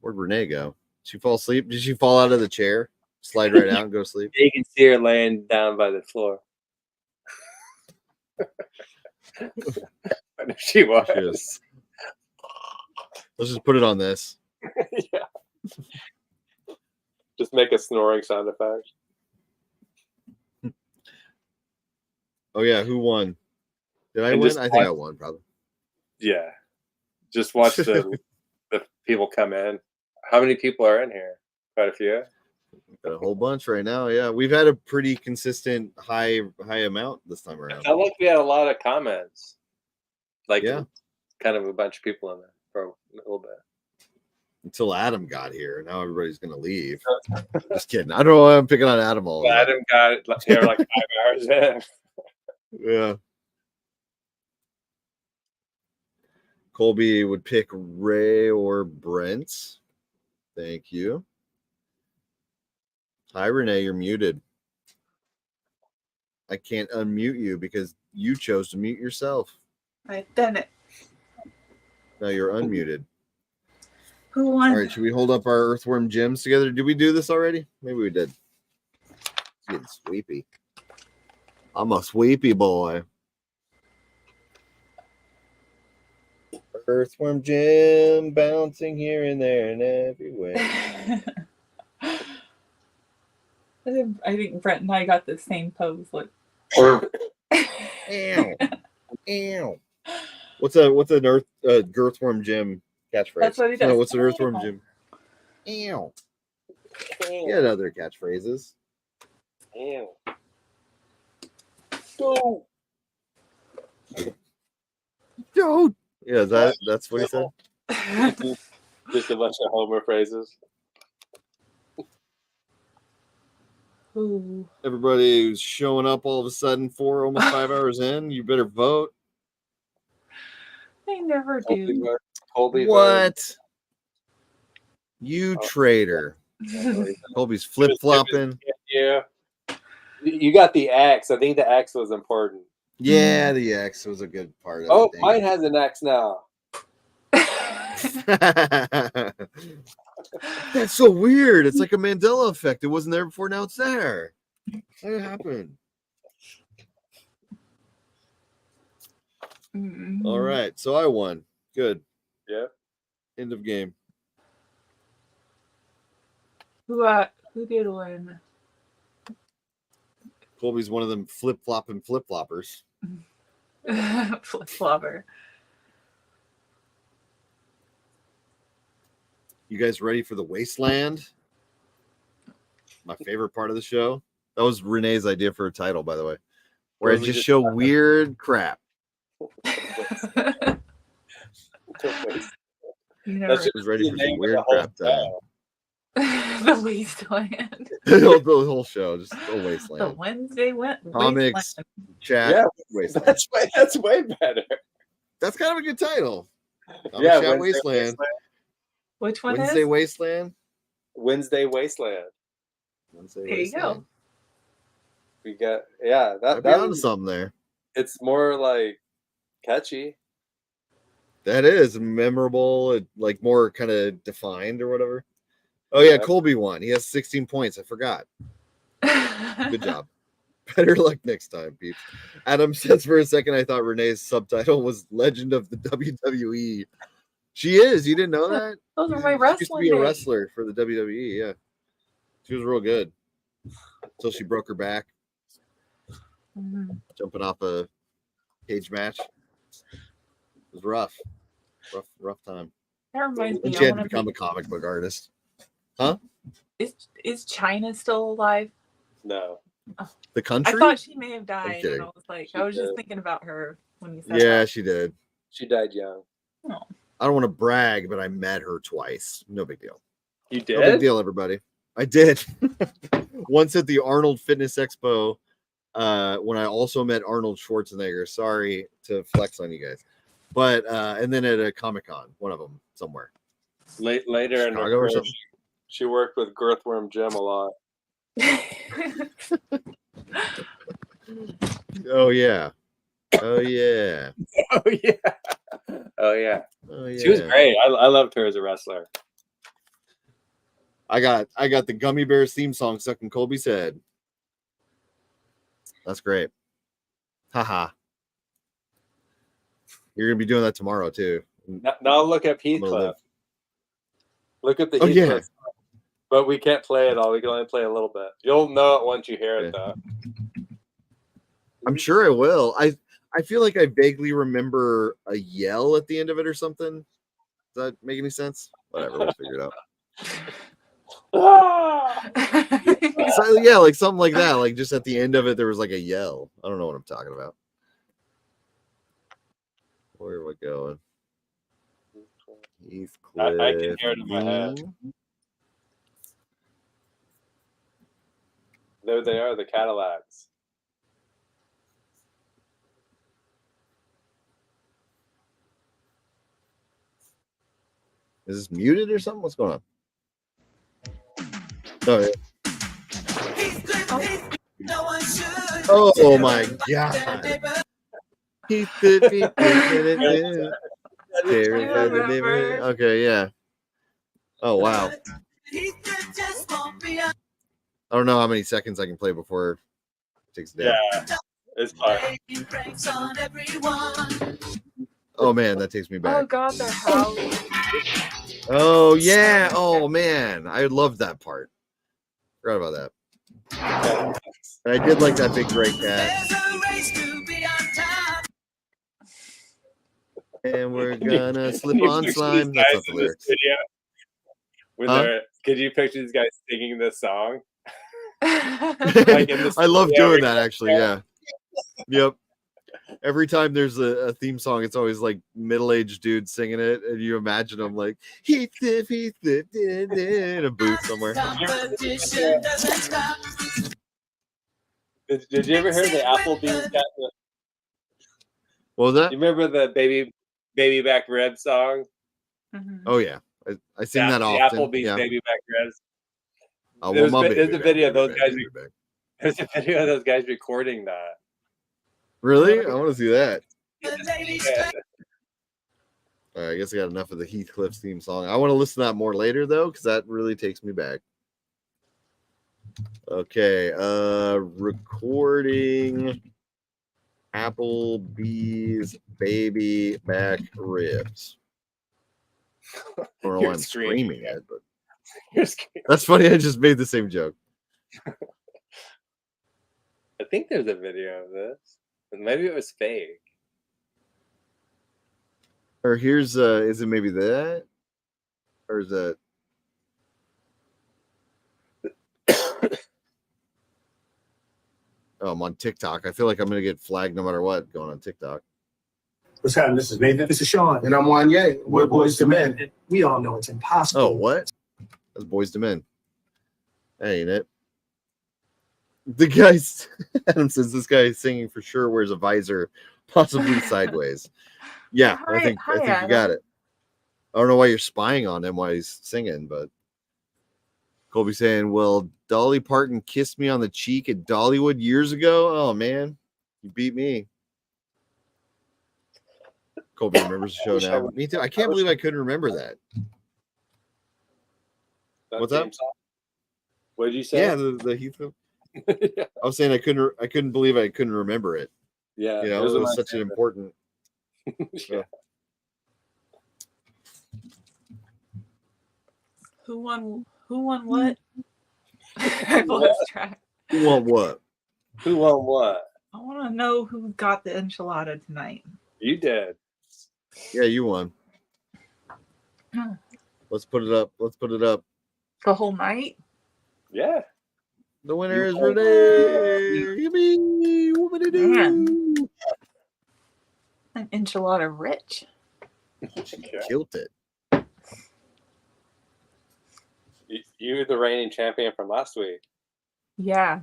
Where'd Renae go? Did she fall asleep? Did she fall out of the chair? Slide right out and go to sleep? You can see her laying down by the floor. But if she was. Let's just put it on this. Yeah. Just make a snoring sound effect. Oh, yeah. Who won? Did I win? I think I won, probably. Yeah. Just watch the people come in. How many people are in here? Quite a few. Got a whole bunch right now. Yeah, we've had a pretty consistent high amount this time around. I felt like we had a lot of comments. Like, yeah, kind of a bunch of people in there for a little bit. Until Adam got here. Now everybody's going to leave. Just kidding. I don't know why I'm picking on Adam all. Adam got here like 5 hours in. Yeah. Colby would pick Ray or Brent. Thank you. Hi, Renae. You're muted. I can't unmute you because you chose to mute yourself. I've done it. Now you're unmuted. Who won? All right, should we hold up our earthworm gems together? Did we do this already? Maybe we did. It's getting sweepy. I'm a sweepy boy. Earthworm gem bouncing here and there and everywhere. I think Brent and I got the same pose. Look. Ew. Ew. What's an earthworm gem catchphrase? That's what he does. No, what's an earthworm gem? Ew. He had other catchphrases. Ew. Go. Don't. Yeah, that's what he said. Just a bunch of Homer phrases. Ooh. Everybody who's showing up all of a sudden almost 5 hours in, you better vote. They never do. Colby What? You traitor. Colby's flip-flopping. Yeah. You got the X. I think the X was important. Yeah, the X was a good part of it. Oh, mine has an X now. That's so weird. It's like a Mandela effect. It wasn't there before, now it's there. How did it happen? All right, so I won. Good. Yeah. End of game. Who did win? Colby's one of them flip-flopping flip-floppers. Flip-flopper. You guys ready for the Wasteland? My favorite part of the show. That was Renee's idea for a title, by the way. Where I just show weird crap. That's just ready for some weird crap time. The Wasteland. the whole show, just the Wasteland. The Wednesday comics chat. Yeah, Wasteland. That's way better. That's kind of a good title. Yeah, Chat Wasteland. Which one Wednesday is? Wasteland. Wednesday Wasteland. There you go. We got that was something there. It's more like catchy. That is memorable, like more kind of defined or whatever. Oh yeah, Colby won. He has 16 points. I forgot. Good job. Better luck next time, peeps. Adam says for a second I thought Renee's subtitle was Legend of the WWE. She is. You didn't know that? Those are my wrestling. She used to be a wrestler for the WWE. Yeah, she was real good until she broke her back jumping off a cage match. It was rough time. That reminds me. She had to become a comic book artist. Huh? Is China still alive? No. Oh. The country? I thought she may have died. And I was just thinking about her when you said that. She did. She died young. Oh. I don't want to brag, but I met her twice. No big deal. You did? No big deal, everybody. I did. Once at the Arnold Fitness Expo, when I also met Arnold Schwarzenegger. Sorry to flex on you guys. But and then at a Comic-Con, one of them somewhere. Later in her career, she worked with Girthworm Jim a lot. Oh yeah. Oh yeah. Oh yeah. Oh yeah. Oh yeah. She was great. I loved her as a wrestler. I got the Gummy Bears theme song stuck in Colby's head. That's great. Haha. You're gonna be doing that tomorrow too. Now look up Heathcliff. Look at the Heathcliff. Yeah. But we can't play it all. We can only play a little bit. You'll know it once you hear it, though. I'm sure I will. I feel like I vaguely remember a yell at the end of it or something. Does that make any sense? Whatever, we'll figure it out. So, yeah, like something like that. Like just at the end of it, there was like a yell. I don't know what I'm talking about. Where am I going? Heathcliff. I can hear it in my head. There they are, the Cadillacs. Is this muted or something? What's going on? Oh, yeah. Oh my God. Okay, yeah. Oh, wow. I don't know how many seconds I can play before it takes a day. Yeah, it's fine. Oh man, that takes me back. Oh God, they're howling. Oh yeah. Oh man, I loved that part. Forgot about that. And I did like that big gray cat. And we're gonna slip on slime. That's not the lyrics. Could you picture these guys singing this song? Like I love doing that actually. Yeah. Yep. Every time there's a theme song, it's always like middle-aged dude singing it, and you imagine them like Heath in a booth somewhere. Did you ever hear the Applebee's got the? What was that? You remember the baby back rib song? Mhm. Oh yeah, I sing that the often. Applebee's Yeah. baby back ribs. Oh, There's well, my there's baby a video of back, those baby guys. back, baby back. There's a video of those guys recording that. Really? I want to see that. Yeah. I guess I got enough of the Heathcliff theme song. I want to listen to that more later though, because that really takes me back. Okay, recording Applebee's baby back ribs. I don't know why I'm screaming it, but that's funny. I just made the same joke. I think there's a video of this. Maybe it was fake. Or here's is it maybe that? Or is that oh, I'm on TikTok. I feel like I'm gonna get flagged no matter what going on TikTok. What's happening? This is Nathan. This is Sean. And I'm Wanye. We're Boys to Men. We all know it's impossible. Oh, what? That's Boys to Men. That ain't it. The guy's Adam says this guy singing for sure wears a visor, possibly sideways. Yeah, I think you got it. I don't know why you're spying on him while he's singing, but Colby saying, well, Dolly Parton kissed me on the cheek at Dollywood years ago. Oh man, you beat me. Colby remembers the show now. Me too. I can't believe I couldn't remember that. What's up? What did you say? Yeah, the Heathcliff. I was saying I couldn't believe I couldn't remember it. Yeah, you know, it was such an important. Yeah. Who won what? I've lost track. Who won what? Who won what? I want to know who got the enchilada tonight. You did. Yeah, you won. Let's put it up. The whole night? Yeah. The winner is Renae. Yippee! Whoopity-doo. Man. An enchilada rich. Killed it. You were the reigning champion from last week. Yeah.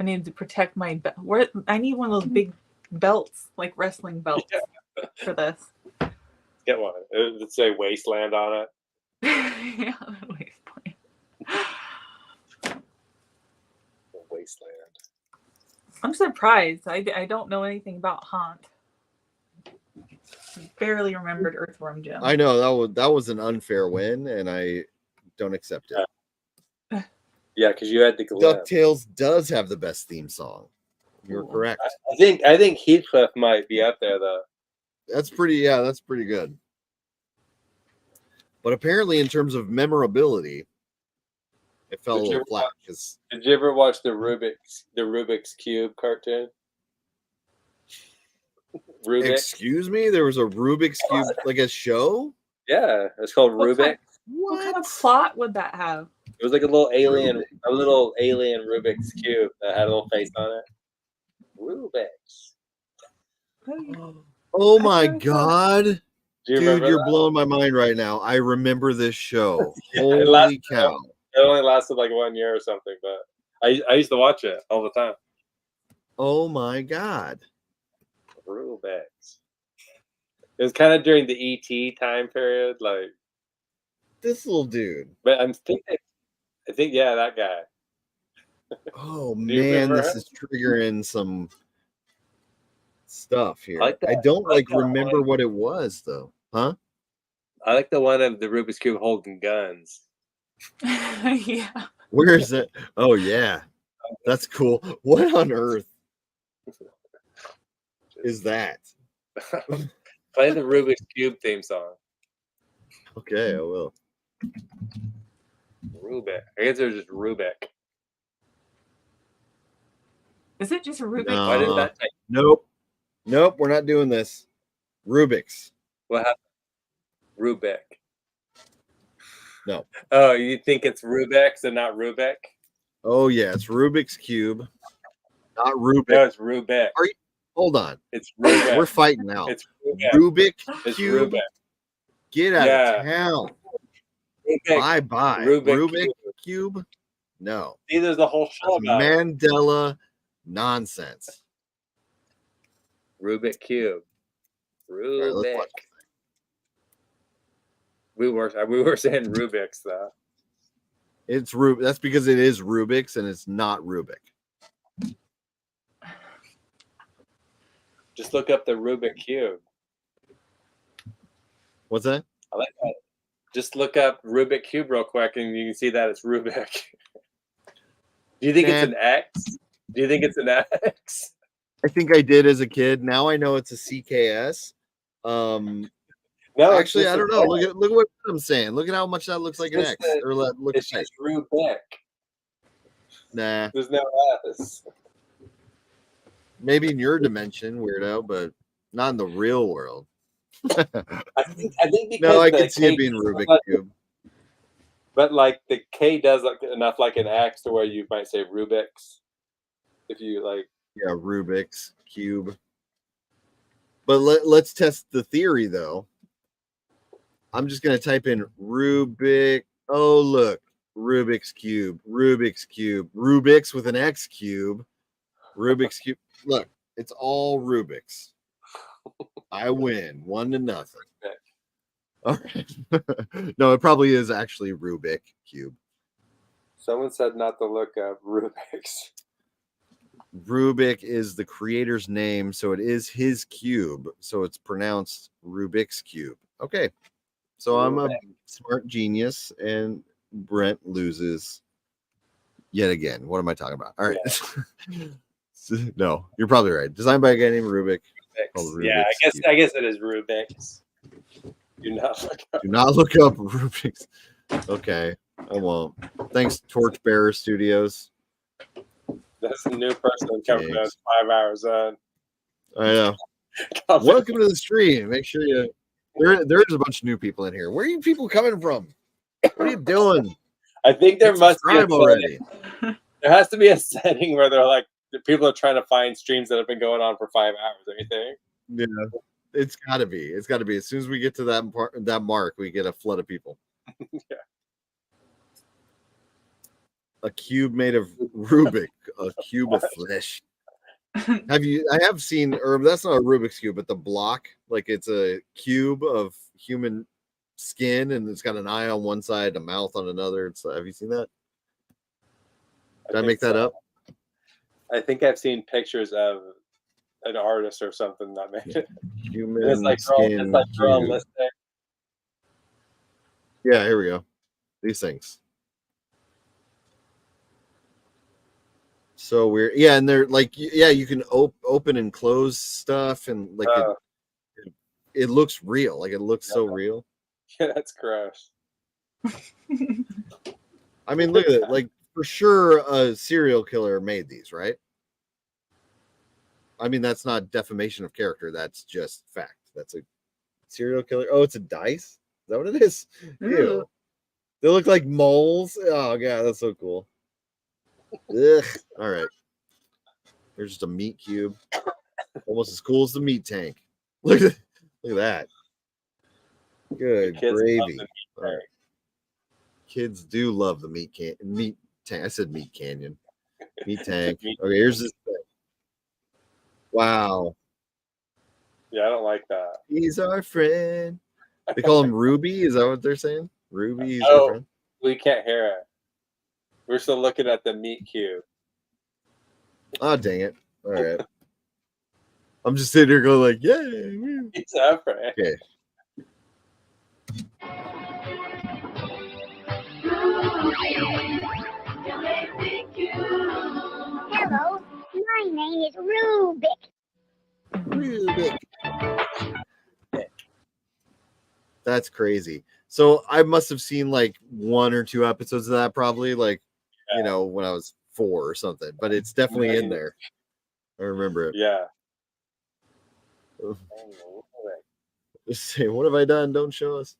I need to protect my belt. I need one of those big belts, like wrestling belts, for this. Get one. It would say Wasteland on it. Yeah, Wasteland. Wasteland. I'm surprised. I don't know anything about Haunt. Barely remembered Earthworm Jim. I know that was an unfair win, and I don't accept it. Yeah, because you had the glimpse. DuckTales does have the best theme song. You're correct. I think Heathcliff might be up there though. That's pretty good. But apparently, in terms of memorability, it fell a little flat. Did you ever watch the Rubik's Cube cartoon? Rubik? Excuse me, there was a Rubik's Cube like a show? Yeah, it's called Rubik. What kind of plot would that have? It was like a little alien Rubik's Cube that had a little face on it. Rubik's. Oh my god. Dude, you're blowing my mind right now. I remember this show. Yeah, holy cow. It only lasted like 1 year or something, but I used to watch it all the time. Oh my god. Rubik's. It was kind of during the ET time period, like this little dude. But I think yeah, that guy. Oh man, this is triggering some stuff here. I don't remember what it was though. Huh? I like the one of the Rubik's Cube holding guns. Yeah. Where is it? Oh yeah. That's cool. What on earth is that? Play the Rubik's Cube theme song. Okay, I will. Rubik. I guess there's just Rubik. Is it just a Rubik? No. Why did that take? Nope, we're not doing this. Rubik's. What happened? Rubik. No. Oh, you think it's Rubik's and not Rubik? Oh yeah, it's Rubik's Cube. Not Rubik. No, it's Rubik. Hold on. It's Rubik. We're fighting now. It's Rubik. Rubik It's Cube. Rubik. Get out Yeah. of town. Rubik. Bye. Rubik Cube? No. See, there's a whole show about it. Mandela nonsense. Rubik Cube. Right, let's Rubik. watch. We were saying Rubik's though. It's Rubik. That's because it is Rubik's and it's not Rubik. Just look up the Rubik Cube. What's that? I like that. Just look up Rubik Cube real quick and you can see that it's Rubik. Do you think it's an X? Do you think it's an X? I think I did as a kid. Now I know it's a CKS. No, actually, I don't know. Look what I'm saying. Look at how much that looks like an X. It's just Rubik. Nah. There's no S. Maybe in your dimension, weirdo, but not in the real world. I think because no, I can see it being Rubik Cube. But like the K does look enough like an X to where you might say Rubik's. If you like. Yeah, Rubik's Cube. But let's test the theory, though. I'm just going to type in Rubik. Oh, look. Rubik's Cube. Rubik's Cube. Rubik's with an X cube. Rubik's Cube. Look, it's all Rubik's. I win 1-0. All right. No, it probably is actually Rubik Cube. Someone said not to look up Rubik's. Rubik is the creator's name, so it is his cube. So it's pronounced Rubik's Cube. Okay. So I'm a smart genius, and Brent loses yet again. What am I talking about? All right. Yeah. No, you're probably right. Designed by a guy named Rubik. Rubik's. Yeah, I guess it is Rubik's. Do not look up Rubik's. Okay, I won't. Thanks, Torchbearer Studios. That's a new person coming us 5 hours on. I know. Welcome to the stream. Make sure you. There's a bunch of new people in here. Where are you people coming from? What are you doing? I think there must be already. There has to be a setting where they're like the people are trying to find streams that have been going on for 5 hours. Anything? Yeah, it's got to be. It's got to be. As soon as we get to that mark, we get a flood of people. Yeah. A cube made of Rubik, a cube of flesh. I have seen, or that's not a Rubik's Cube, but the block, like it's a cube of human skin and it's got an eye on one side, a mouth on another. Have you seen that? Did I make that up? I think I've seen pictures of an artist or something that made it. Human it's like skin. realistic. Yeah, here we go. These things. So weird. Yeah, and they're like, yeah, you can open and close stuff, and like it looks real. Like it looks so real. Yeah, that's gross. I mean, look at it. Like for sure, a serial killer made these, right? I mean, that's not defamation of character. That's just fact. That's a serial killer. Oh, it's a dice. Is that what it is? Ew. They look like moles. Oh god, that's so cool. Ugh. All right. Here's just a meat cube. Almost as cool as the meat tank. Look at that. Good gravy. All right. Kids do love the meat tank. I said meat canyon. Meat tank. Okay, here's this thing. Wow. Yeah, I don't like that. He's our friend. They call him Ruby. Is that what they're saying? Ruby is our friend? We can't hear it. We're still looking at the meat cube. Oh, dang it. All right. I'm just sitting here going like, yay. It's our friend. Okay. Hello, my name is Rubik. That's crazy. So I must have seen like 1 or 2 episodes of that, probably like, you know, when I was 4 or something, but it's definitely in there. I remember it. Yeah. Just say, what have I done? Don't show us.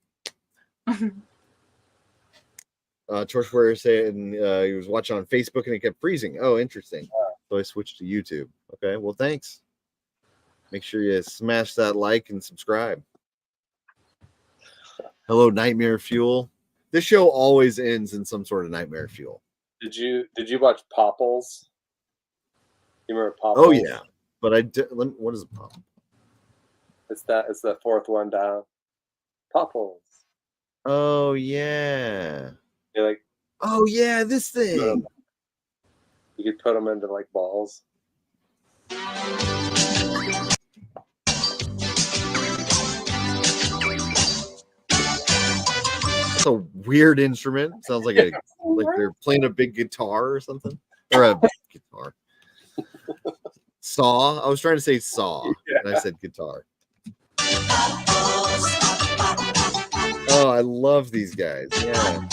George Warrior saying he was watching on Facebook and it kept freezing. Oh, interesting. So I switched to YouTube. Okay, well, thanks. Make sure you smash that like and subscribe. Hello, Nightmare Fuel. This show always ends in some sort of nightmare fuel. Did you watch Popples? You remember Popples? Oh yeah, but I did. What is a Popples? It's the fourth one down. Popples. Oh yeah. You're like, oh yeah, this thing. You could put them into like balls. It's a weird instrument. Sounds like they're playing a big guitar or something, or a guitar. Saw. I was trying to say saw, and I said guitar. Oh, I love these guys. Yeah.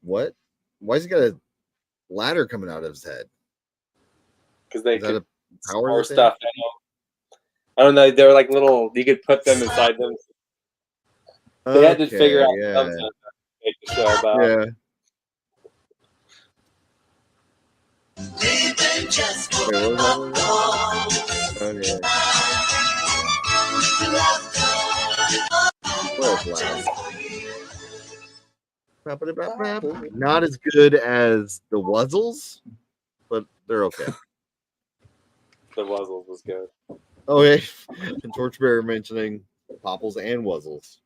What? Why has he got a ladder coming out of his head? Because they Is that could a power store thing? stuff. I don't know. They were like little. You could put them inside them. They had to figure out something to make the show about. Yeah. Wait, what was that? Okay. Not as good as the Wuzzles, but they're okay. The Wuzzles was good. Okay. And Torchbearer mentioning Popples and Wuzzles.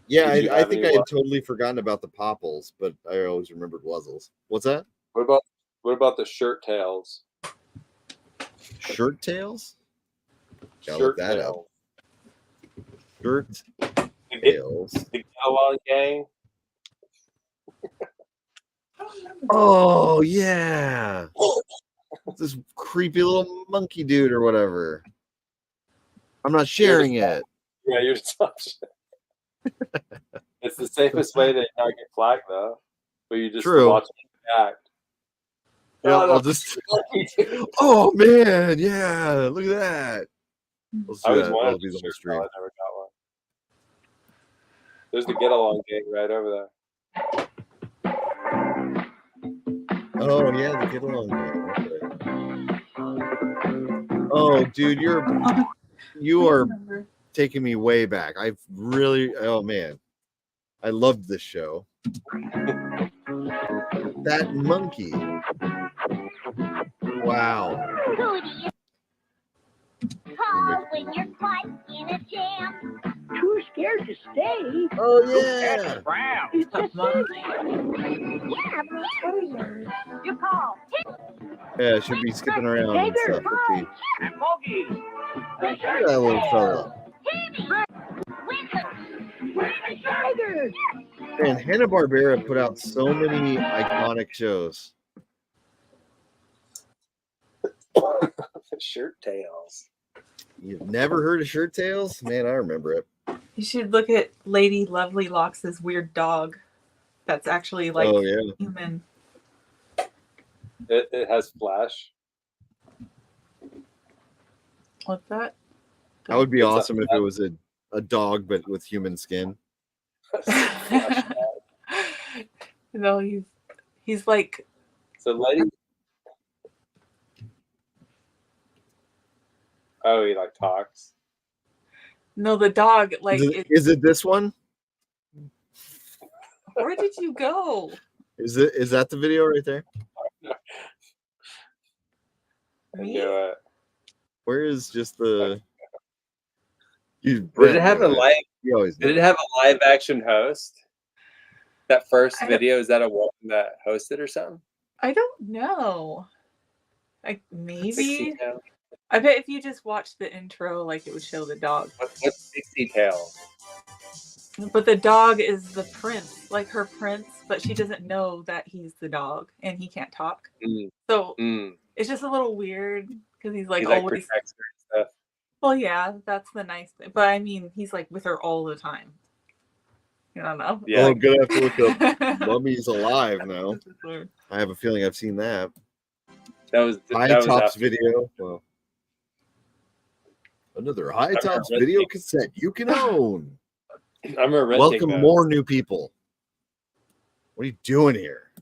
Yeah, I think I had totally forgotten about the Popples, but I always remembered Wuzzles. What's that? What about the shirt tails? Shirt tails? Shirt tails. Shirt tails. The Get Along Gang. Oh yeah. This creepy little monkey dude or whatever. I'm not sharing it. Yeah, you're just watching it. It's the safest way to not get flagged, though. But you just watch it act. Yeah, I'll just. Oh man, yeah! Look at that. I always wanted to shirt tail. I never got one. There's the Get Along Gang right over there. Oh yeah, the Get Along Gang. Okay. Oh, dude, you are taking me way back. Oh man, I loved this show. That monkey. Wow. Call when you're caught in a jam. Too scared to stay. Oh yeah. It's a monkey. Yeah, you call. Yeah, it should be skipping around and stuff. Monkey. Look at that little fella. Man, Hanna-Barbera put out so many iconic shows. Shirt Tails. You've never heard of Shirt Tails? Man, I remember it. You should look at Lady Lovely Locks' weird dog. That's actually like human. It has flash. What's that? That would be awesome if it was a dog, but with human skin. No, he's like. So, lady. Oh, he like talks. No, the dog like. Is it this one? Where did you go? Is that the video right there? I knew it. Where is just the? Did it have a live? Did it have a live action host? That first video, is that a woman that hosted or something? I don't know. Like maybe. I bet if you just watched the intro, like it would show the dog. What's Pixie Tail? But the dog is the prince, like her prince, but she doesn't know that he's the dog and he can't talk. So it's just a little weird because he's like always. Protects her and stuff. Well, yeah, that's the nice thing. But I mean, he's like with her all the time. I don't know. Yeah, I'm gonna have to look up Mummy's Alive now. I have a feeling I've seen that. That was High Tops video. Well, another High Tops video cassette you can own. I'm renting Welcome those. More new people. What are you doing here?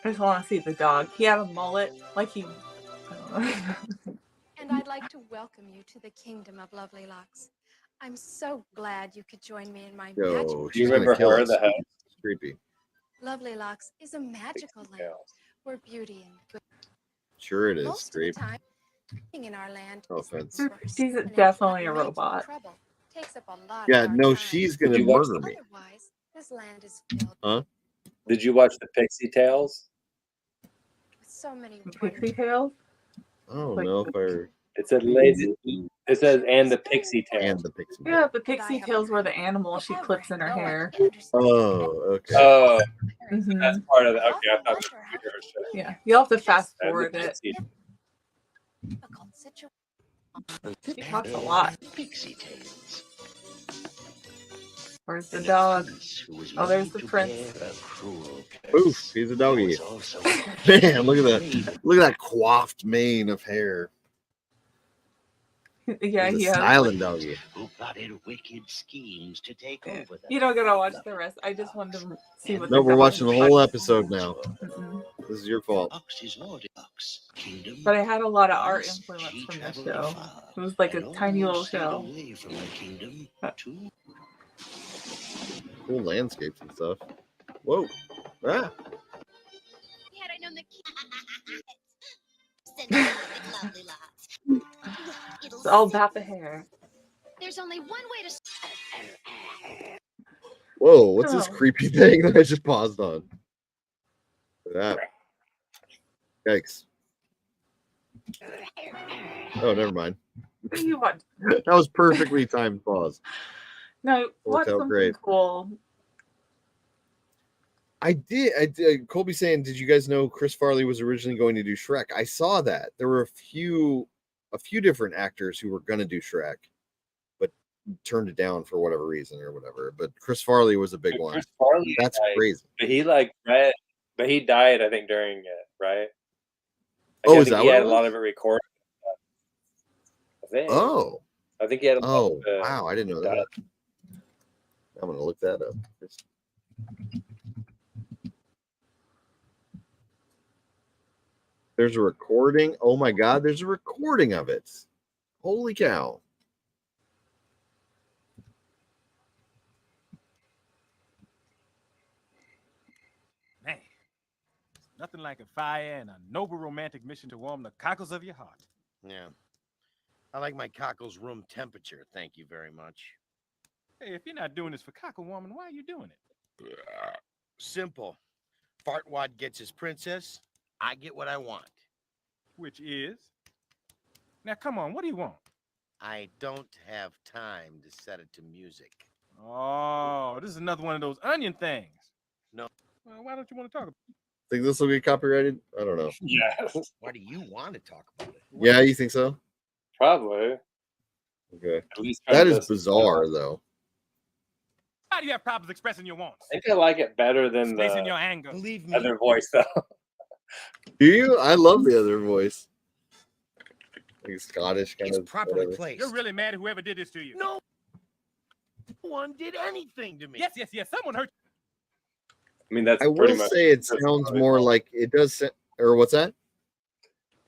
I just want to see the dog. He had a mullet, like he. And I'd like to welcome you to the kingdom of Lovely Locks. I'm so glad you could join me in my magical. Do you remember her? The house? Creepy. Lovely Locks is a magical land where beauty and good. Sure, it is. Most of the time, in our land, no offense. She's definitely a robot. Takes up a lot Yeah, of our no, time. she's gonna murder me. Otherwise, this land is filled Huh? Did you watch the Pixie Tales? with so many Pixie Tales? I don't know if I. It said lazy. It says and the Pixie Tales. And the Pixie. Yeah, the Pixie Tales were the animal she clips in her hair. Oh, okay. Oh, Mhm. that's part of the. Okay, I thought it was your show. Yeah, you'll have to fast And the forward it. Pixie- She talks a lot. Pixie Tales. Where's the dog? Oh, there's the prince. Oof, he's a doggy. Man, look at that! Look at that coiffed mane of hair. Yeah, He's he a has. silent doggy. Who plotted wicked schemes to take Yeah. over the You don't gotta watch the rest. I just wanted to see what. No, the we're dog watching the was whole like. episode now. Mm-mm. This is your fault. But I had a lot of art influence from the show. It was like a tiny little show. Cool landscapes and stuff. Whoa! Ah! Had I known the It's all about the hair. There's only one way to. Whoa! What's this Oh. creepy thing that I just paused on? Look at that. Yikes! Oh, never mind. You watch. That was perfectly timed pause. No, watch out something great. cool. I did. Colby saying, did you guys know Chris Farley was originally going to do Shrek? I saw that. There were a few different actors who were going to do Shrek, but turned it down for whatever reason or whatever. But Chris Farley was a big one. Chris Farley That's died, crazy. But he but he died, I think, during it, right? Oh, I is think that he what had it a lot was? of it recorded. I think. Oh, I think he had a lot oh, of the- wow! I didn't know that. I'm gonna look that up. There's a recording. Oh my God! There's a recording of it. Holy cow! Man, nothing like a fire and a noble romantic mission to warm the cockles of your heart. Yeah. I like my cockles room temperature. Thank you very much. Hey, if you're not doing this for cockle warming, why are you doing it? Simple. Fartwad gets his princess. I get what I want. Which is? Now, come on, what do you want? I don't have time to set it to music. Oh, this is another one of those onion things. No. Well, why don't you want to talk about it? Think this will get copyrighted? I don't know. Yeah. Why do you want to talk about it? Yeah, you think so? Probably. Okay. At least That is this- bizarre, though. Why do you have problems expressing your wants? I think I like it better than Facing the your anger. Believe me. other voice, though. Do you? I love the other voice. Like Scottish kind It's of. properly whatever. placed. You're really mad at whoever did this to you. No one did anything to me. Yes. Someone hurt I mean, that's I pretty will much. say it Chris sounds Farley's more voice. like it does. Or what's that?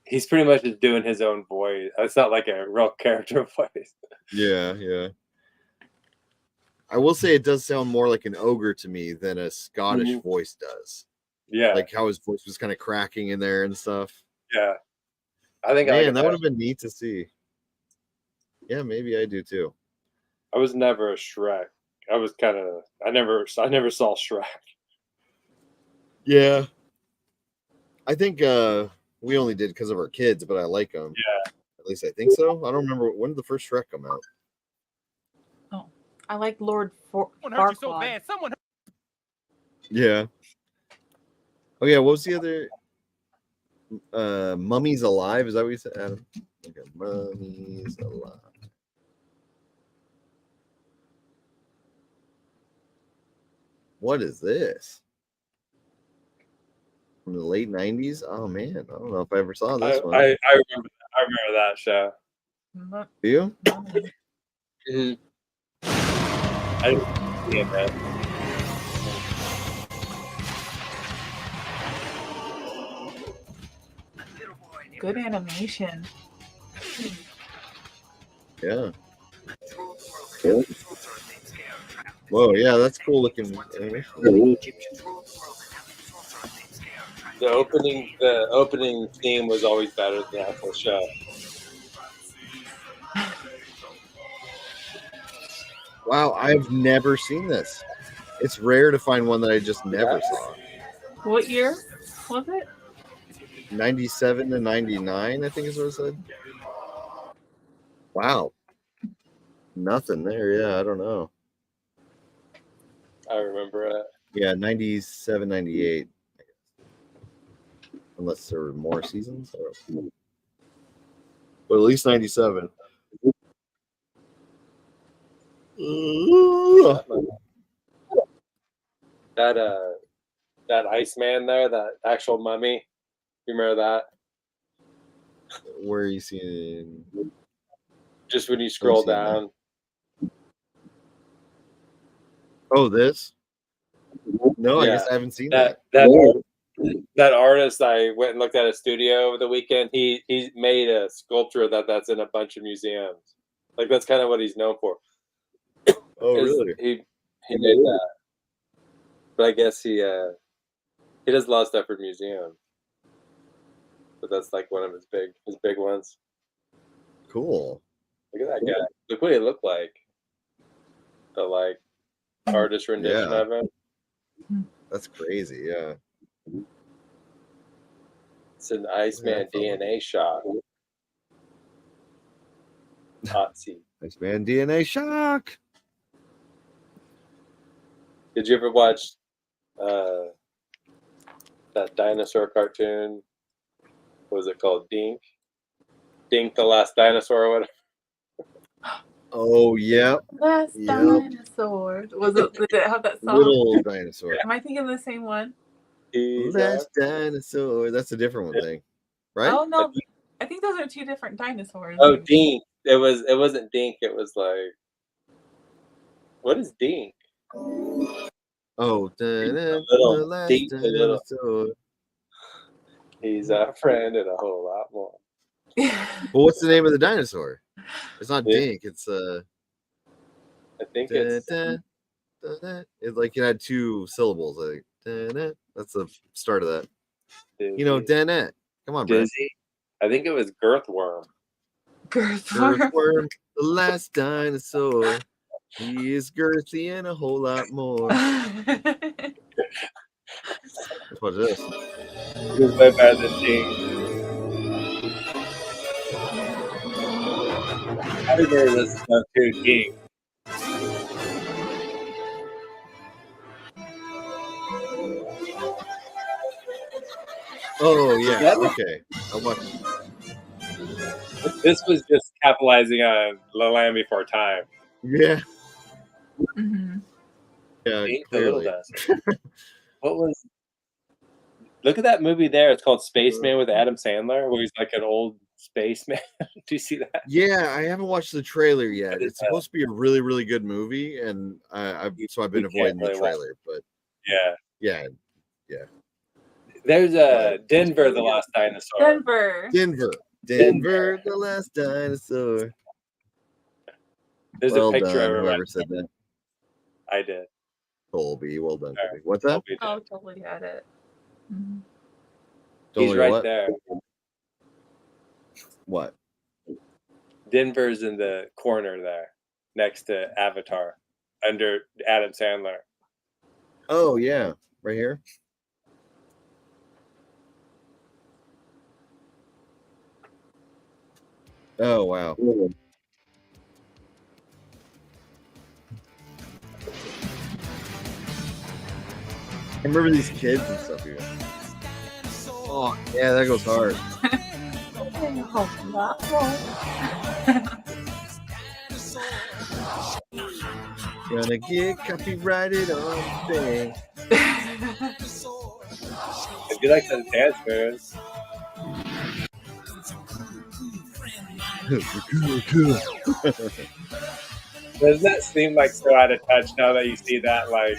He's pretty much just doing his own voice. It's not like a real character voice. Yeah, yeah. I will say it does sound more like an ogre to me than a Scottish Mhm. voice does. Yeah, Like how his voice was kind of cracking in there and stuff. yeah. I think I like Man, it that would better. have been neat to see. Yeah, maybe I do too. I was never a Shrek. I was kind of. I never saw Shrek. Yeah. I think we only did because of our kids, but I like them. Yeah. At least I think so. I don't remember when did the first Shrek come out. Oh, I like Lord Someone hurt you so Farquaad. bad. Someone hurt Yeah. Oh yeah, what was the other? Mummies Alive. Is that what you said, Adam? Okay, Mummies Alive. What is this? From the late 90s? Oh man, I don't know if I ever saw this one. I remember. I remember that show. Do you? Mm-hmm. I didn't see it, man. Good animation. Yeah. Whoa, yeah, that's cool looking animation. The opening theme was always better than the actual show. Wow, I've never seen this. It's rare to find one that I just never saw. What year was it? 97 to 99, I think is what it said. Wow. Nothing there. Yeah, I don't know. I remember it. Yeah, 97, 98. Unless there were more seasons. But at least 97. That Iceman there, that actual mummy. You remember that? Where are you seeing? Just when you scroll down. Oh, this? No, I guess I haven't seen that. That artist, I went and looked at his studio over the weekend. He made a sculpture that's in a bunch of museums. Like that's kind of what he's known for. Oh, really? He made that, but I guess he does a lot of stuff for museums. But that's like one of his big ones. Cool. Look at that guy. Look what he looked like. The like artist rendition of him. That's crazy. Yeah. It's an Iceman DNA shot. Iceman DNA shock. Did you ever watch that dinosaur cartoon? What was it called? Dink? Dink the Last Dinosaur or whatever? Oh, yeah. Last Dinosaur. Did it have that song? Little Dinosaur. Am I thinking of the same one? Last Dinosaur. That's a different one thing, right? Oh no, I think those are two different dinosaurs. Oh, Dink. It wasn't Dink. It was like, what is Dink? Oh, the last dinosaur. He's a friend and a whole lot more. Well, what's the name of the dinosaur? It's not Dink. It's I think it's like it had two syllables. Like that's the start of that. You know, Danette. Come on, Brent. I think it was Girthworm. Girthworm, the last dinosaur. He is girthy and a whole lot more. What's this? It's way better than Dink. I remember this stuff too, Dink. Oh yeah, okay. This was just capitalizing on The Land Before Time. Yeah. Mm-hmm. Yeah, Dink the Little Dinosaur. What was? Look at that movie there. It's called Spaceman with Adam Sandler, where he's like an old spaceman. Do you see that? Yeah, I haven't watched the trailer yet. It's supposed to be a really, really good movie, and I've been avoiding the trailer. But yeah. There's Denver, the Last Dinosaur. Denver, the Last Dinosaur. There's a picture of him. Whoever said that. I did. Colby, well done. Colby. What's that? Oh, totally had it. Mm-hmm. He's right there. What? Denver's in the corner there, next to Avatar, under Adam Sandler. Oh yeah, right here. Oh wow. I remember these kids and stuff here. Oh yeah, that goes hard. Gonna get copyrighted on thing. If you like the dance moves. Doesn't that seem like so out of touch now that you see that like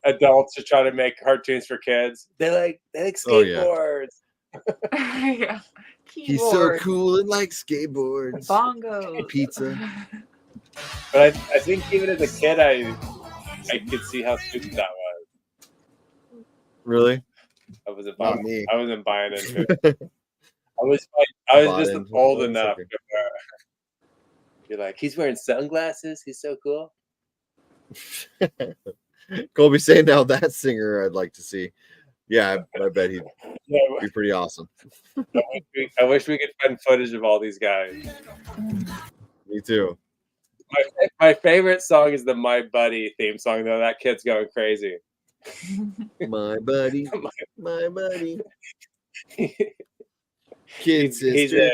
adults are trying to make cartoons for kids? They like skateboards. Yeah. He's so Keyboard, cool and likes skateboards, bongos, pizza. But I think even as a kid, I could see how stupid that was. Really? I wasn't Not buying. me. I wasn't buying into it. I was Bought just into old it. enough Okay. to be like, he's wearing sunglasses. He's so cool. Colby saying now that singer I'd like to see. Yeah, I bet he'd be pretty awesome. I wish we could find footage of all these guys. Me too. My favorite song is the My Buddy theme song, though. That kid's going crazy. My buddy, my buddy. Kid sister.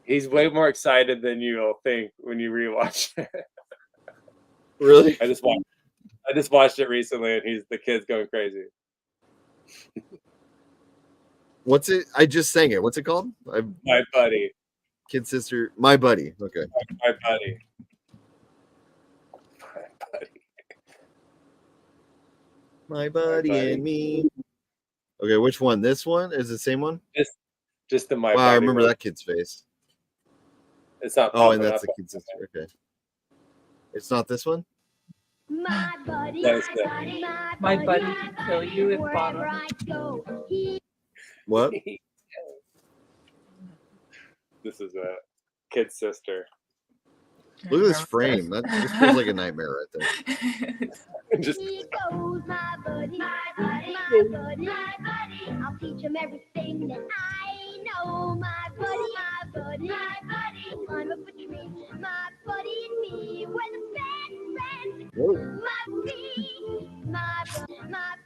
He's way more excited than you'll think when you rewatch it. Really? I just watched it recently, and the kid's going crazy. What's it? I just sang it. What's it called? My Buddy. Kid sister. My buddy. Okay. My Buddy. My Buddy. My buddy and me. Okay, which one? This one? Is it the same one? Just the My Wow, Buddy. I remember one. that kid's face. It's not. Oh, and popping that's up. the kid sister. Okay. It's not this one? My buddy, That is good. My buddy can kill you if bottom. What? This is a kid's sister. Look at this frame. That just feels like a nightmare right there. Just He goes, my buddy, my buddy, my buddy, my buddy. I'll teach him everything that I know. My buddy, my buddy, my buddy. Climb up a tree, my buddy and me. We're the best friends. My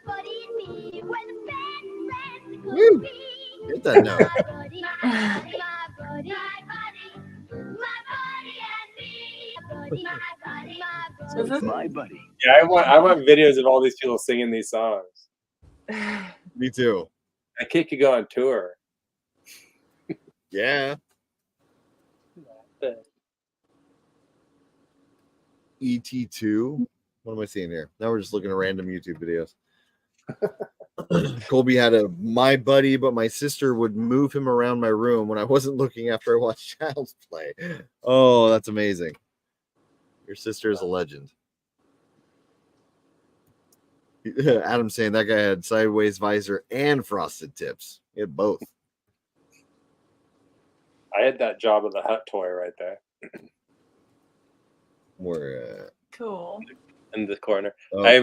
buddy and me. We're the best friends. Woo! Hit that note. My buddy, my buddy, my buddy, my buddy. My buddy and me. My buddy, my buddy, my buddy. My buddy. yeah, I want videos of all these people singing these songs. Me too. That kid could go on tour. Yeah. ET2. What am I seeing here? Now we're just looking at random YouTube videos. Colby had a My Buddy, but my sister would move him around my room when I wasn't looking after I watched Child's Play. Oh, that's amazing. Your sister is a legend. Adam saying that guy had sideways visor and frosted tips. He had both. I had that Job of the Hut toy right there Where Cool. in the corner. oh, I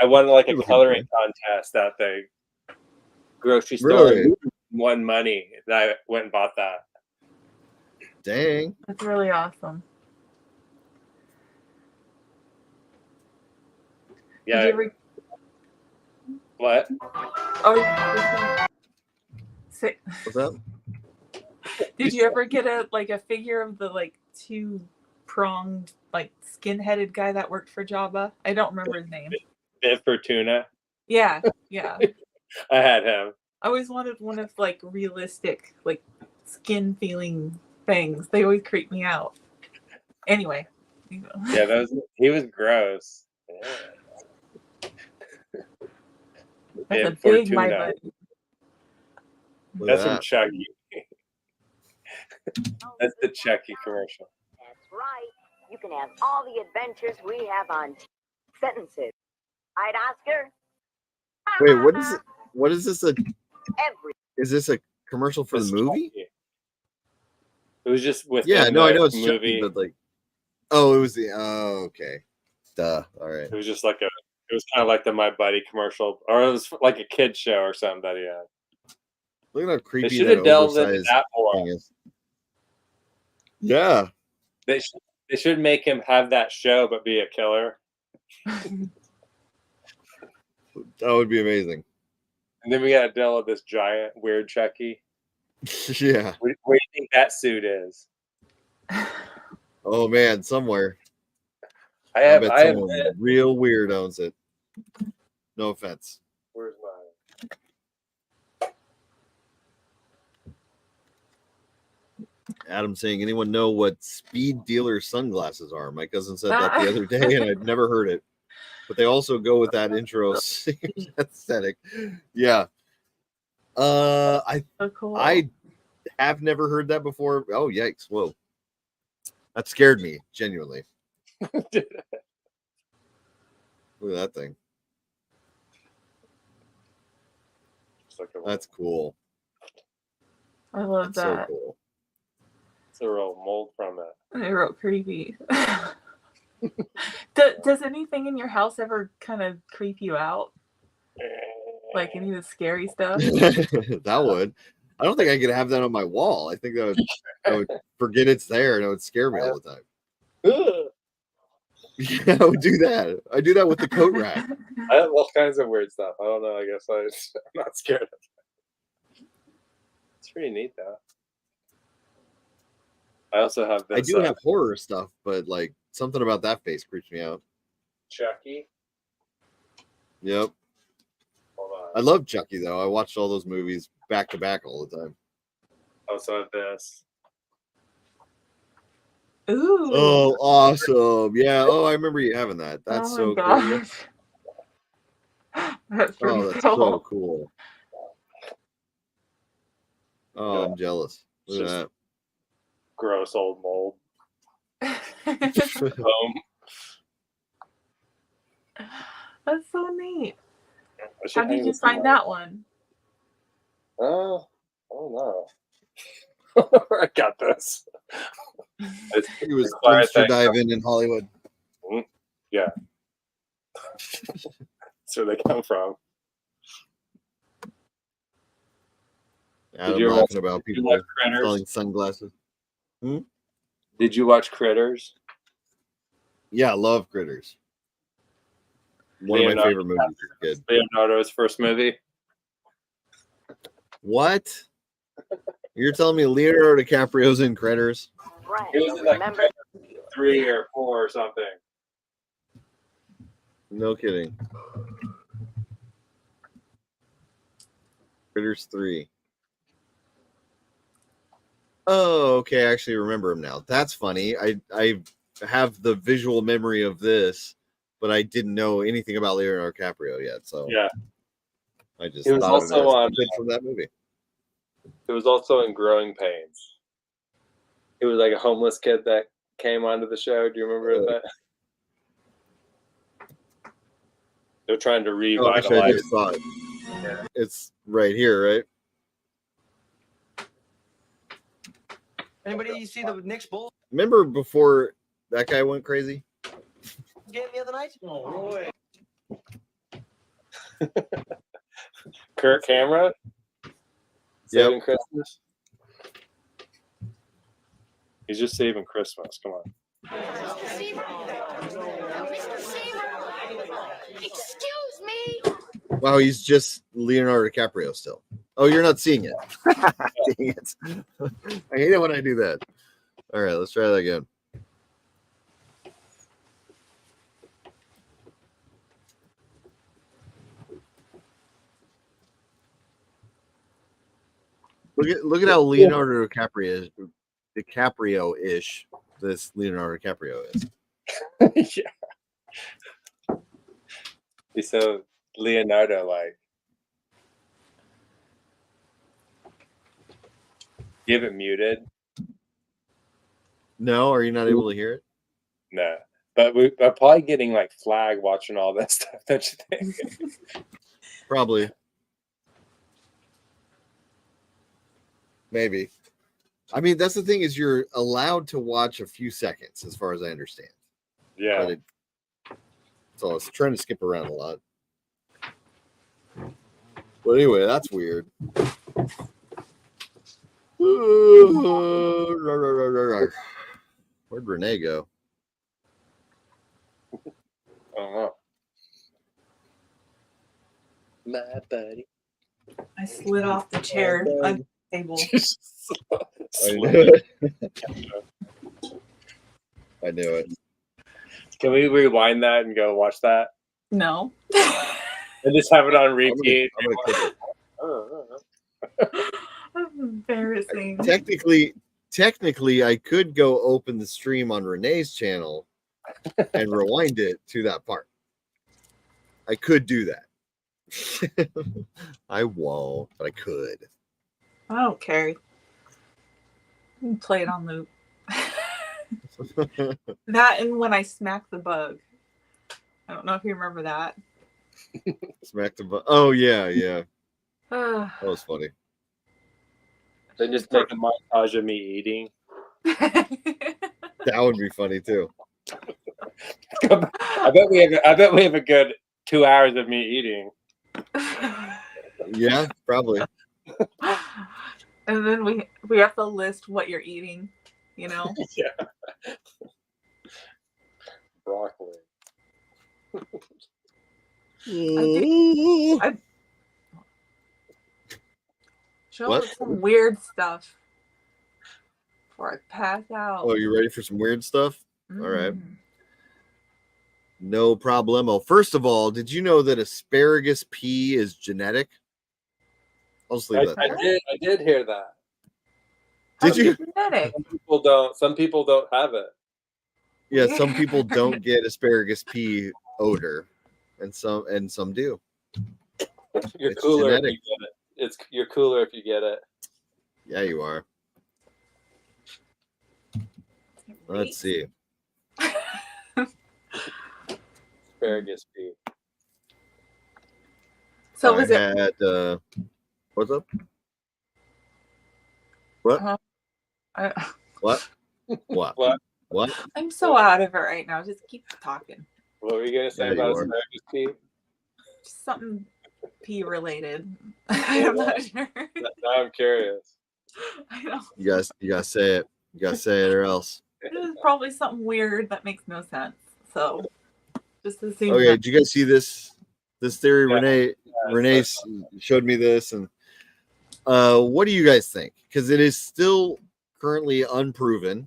won like a Looking coloring contest at the grocery store. Really? Won money. And I went and bought that. dang. That's really awesome. Yeah. Did you ever, What? oh, say, What's that? did you ever get a figure of the two-pronged skin-headed guy that worked for Jabba? I don't remember his name. Bit for tuna. Yeah. I had him. I always wanted one of realistic skin feeling things. They always creep me out. Anyway. Yeah, he was gross. Yeah. That's a Bit for big My tuna. Buddy. Look That's at from that. Chucky. That's the Chucky commercial. That's right. You can have all the adventures we have on sentences. Right, Oscar? Wait, what is it? What is this? Every Is this a commercial for It's the movie? Chucky. It was just with Yeah, no, I know it's movie. Chucky, but oh, it was the okay. Duh. All right. It was just it was kind of like the My Buddy commercial, or it was like a kid show or something that he had. Look at how They creepy should that have delved into oversized that more. thing is. Yeah. They should make him have that show, but be a killer. That would be amazing. And then we got to deal with this giant weird Chucky. Yeah. Where do you think that suit is? Oh man, somewhere. I bet have someone real weird owns it. No offense. Where's mine? Adam saying, anyone know what speed dealer sunglasses are? My cousin said that the other day, and I'd never heard it. But they also go with that intro aesthetic. Yeah. I So cool. I have never heard that before. Oh, yikes. Whoa. That scared me, genuinely. Look at that thing. That's cool. I love That's that. so cool. It's a real mold from it. I wrote creepy. Does anything in your house ever kind of creep you out? Like any of the scary stuff? That would. I don't think I could have that on my wall. I think I would forget it's there and it would scare me all the time. Yeah, I would do that. I do that with the coat rack. I have all kinds of weird stuff. I don't know. I guess I'm not scared of it. It's pretty neat, though. I also have this. I do have horror stuff, but like something about that face creeps me out. Chucky. Yep. Hold on. I love Chucky though. I watched all those movies back to back all the time. I also have this. Ooh. Oh, awesome. Yeah. Oh, I remember you having that. That's so cool. That's pretty Oh, that's cool. so cool. Oh, I'm jealous. Look at that. Gross old mold. That's so neat. How did you find that one? Oh, I don't know. I got this. It was dumpster diving in Hollywood. Yeah. That's where they come from. I'm laughing about people selling sunglasses. Did you watch Critters? Yeah, I love Critters. One of my favorite movies as a kid. Leonardo's first movie. What? You're telling me Leonardo DiCaprio's in Critters? He was in like 3 or 4 or something. No kidding. Critters 3. Oh, okay. I actually remember him now. That's funny. I have the visual memory of this, but I didn't know anything about Leonardo DiCaprio yet. So yeah, I just it was thought also of it as on a kid from that movie. It was also in Growing Pains. It was like a homeless kid that came onto the show. Do you remember that? They're trying to revitalize. Oh, actually, I just saw it. Yeah. It's right here, right? Anybody see the Knicks Bulls Remember before that guy went crazy? game the other night? Oh, Kirk Cameron? Saving Christmas? He's just saving Christmas. Come on. Excuse me. Wow, he's just Leonardo DiCaprio still. Oh, you're not seeing it. Dang it. I hate it when I do that. All right, let's try that again. Look at how Leonardo DiCaprio-ish this Leonardo DiCaprio is. Yeah. He's so Leonardo-like. You have it muted? No, are you not able to hear it? No. But we're probably getting like flag watching all that stuff, don't you think? Probably. Maybe. I mean, that's the thing is you're allowed to watch a few seconds as far as I understand. Yeah. So I was trying to skip around a lot. But anyway, that's weird. Where'd Renae go? I don't know. My buddy. I slid off the chair on the table. I knew it. Can we rewind that and go watch that? No. And just have it on repeat. I'm gonna click it. That's embarrassing. Technically, I could go open the stream on Renee's channel and rewind it to that part. I could do that. I won't, but I could. I don't care. You can play it on loop. That and when I smack the bug. I don't know if you remember that. Smack the bug. Oh yeah, yeah. That was funny. Then just make a montage of me eating. That would be funny too. I bet we have a good 2 hours of me eating. Yeah, probably. And then we have to list what you're eating, you know? Yeah. Broccoli. I show some weird stuff before I pass out. Oh, you ready for some weird stuff? Mm. All right. No problemo. First of all, did you know that asparagus pea is genetic? I'll just leave that there. I did hear that. Did you? Genetic? Some people don't have it. Yeah, some people don't get asparagus pea odor, and some do. You're It's cooler genetic. if you get it. You're cooler if you get it. Yeah, you are. Let's see. Asparagus pea. So I had what's up? What? What? What? What? I'm so out of it right now. Just keep talking. What were you gonna say about asparagus pea? Just something pea related. I'm not sure. Now I'm curious. I know. You gotta say it. You gotta say it or else. It is probably something weird that makes no sense. So just assume. Okay, that. did you guys see this theory? Yeah. Renee showed me this, and what do you guys think? Because it is still currently unproven.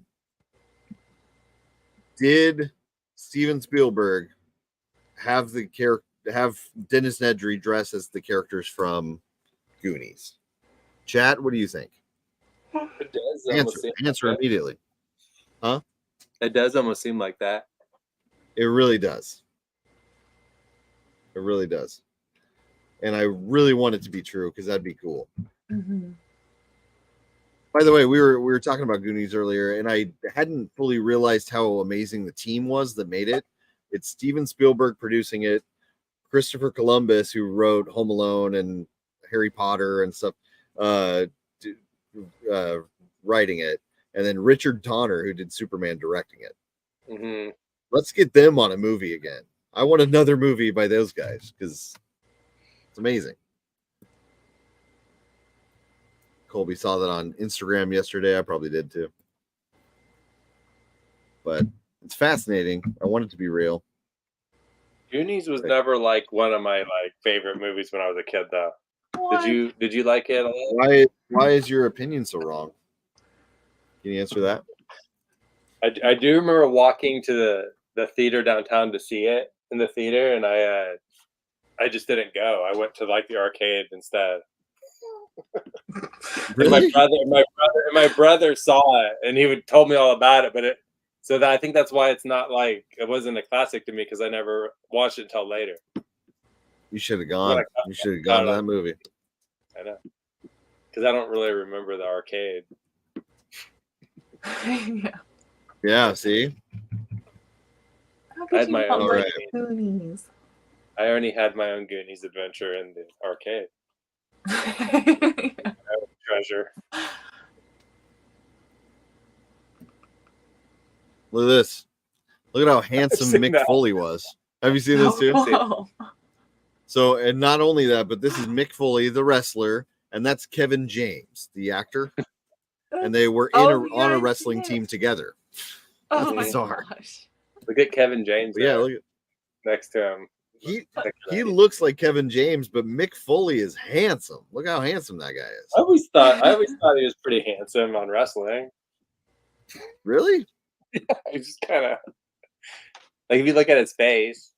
Did Steven Spielberg have Dennis Nedry dress as the characters from Goonies? Chat, what do you think? It does Answer immediately. Huh? It does almost seem like that. It really does. It really does. And I really want it to be true because that'd be cool. Mm-hmm. By the way, we were talking about Goonies earlier, and I hadn't fully realized how amazing the team was that made it. It's Steven Spielberg producing it, Christopher Columbus, who wrote Home Alone and Harry Potter and stuff, writing it, and then Richard Donner, who did Superman, directing it. Mm-hmm. Let's get them on a movie again. I want another movie by those guys because it's amazing. Colby saw that on Instagram yesterday. I probably did too. But it's fascinating. I want it to be real. Goonies was never like one of my favorite movies when I was a kid, though. Did you like it a lot? Why is your opinion so wrong? Can you answer that? I do remember walking to the theater downtown to see it in the theater, and I just didn't go. I went to the arcade instead. Really? My brother saw it, and he told me all about it. I think that's why it's not it wasn't a classic to me because I never watched it until later. You should have gone. You should have gone to that movie. I know, because I don't really remember the arcade. Yeah. See. I had my own Goonies. I already had my own Goonies adventure in the arcade. Treasure. Look at this. Look at how handsome Mick Foley was. Have you seen this too? Oh. So, and not only that, but this is Mick Foley, the wrestler, and that's Kevin James, the actor. And they were on a wrestling team together. Oh That's bizarre. Gosh. Look at Kevin James. Yeah, look at next to him. He looks like Kevin James, but Mick Foley is handsome. Look how handsome that guy is. I always thought he was pretty handsome on wrestling. Really? Yeah, he's just kind of if you look at his face.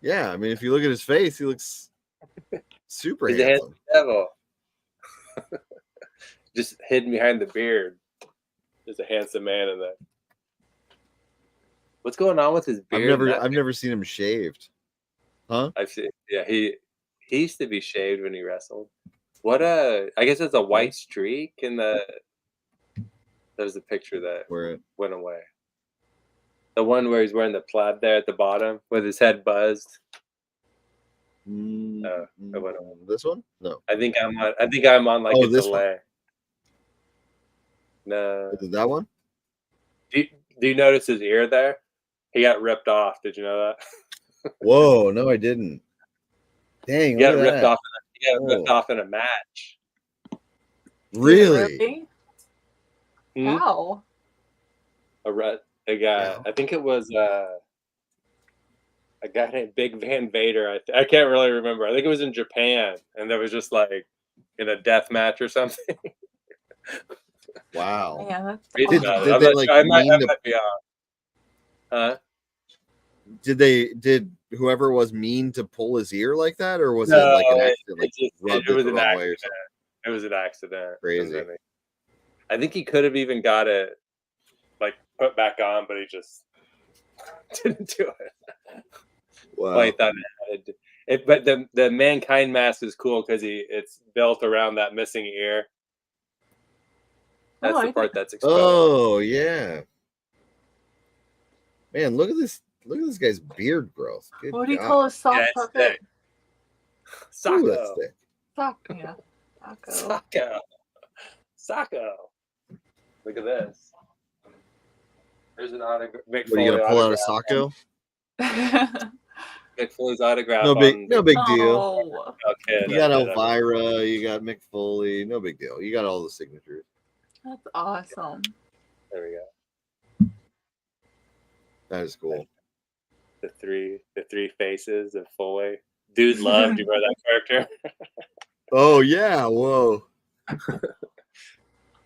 Yeah, I mean, if you look at his face, he looks super He's handsome. a handsome devil. Just hidden behind the beard. There's a handsome man in there. What's going on with his beard? I've never seen him shaved. Huh? I've seen. Yeah, he used to be shaved when he wrestled. What I guess it's a white streak in the. There's a picture that went away. The one where he's wearing the plaid there at the bottom with his head buzzed. This one? No. I think I'm on like a delay. No. Is it that one? Do you notice his ear there? He got ripped off. Did you know that? Whoa, no, I didn't. Dang, He got ripped off. He got ripped off in a match. Really? How? A guy. I think it was a guy named Big Van Vader. I can't really remember. I think it was in Japan, and there was just like in a death match or something. Wow. Yeah, that's Did awesome. they like I might be off. Huh? Did whoever was mean to pull his ear like that, or was No, it like an accident? Like it was an accident. It was an accident. Crazy. I think he could have even got it like put back on, but he just didn't do it. Wow. Well, he thought it. But the mankind mask is cool because it's built around that missing ear. That's the part that's exposed. Oh yeah. Man, look at this! Look at this guy's beard growth. Good What do you God. call a soft puppet? Ooh, that's thick. Yeah. Sacco. Look at this. There's an autograph. What are you gonna pull out a Sacco? Mick Foley's autograph. No big deal. Oh. Okay, You got Elvira, you got Mick Foley. No big deal. You got all the signatures. That's awesome. There we go. That is cool. The three faces of Foley. Dude loved you by that character. Oh yeah, whoa.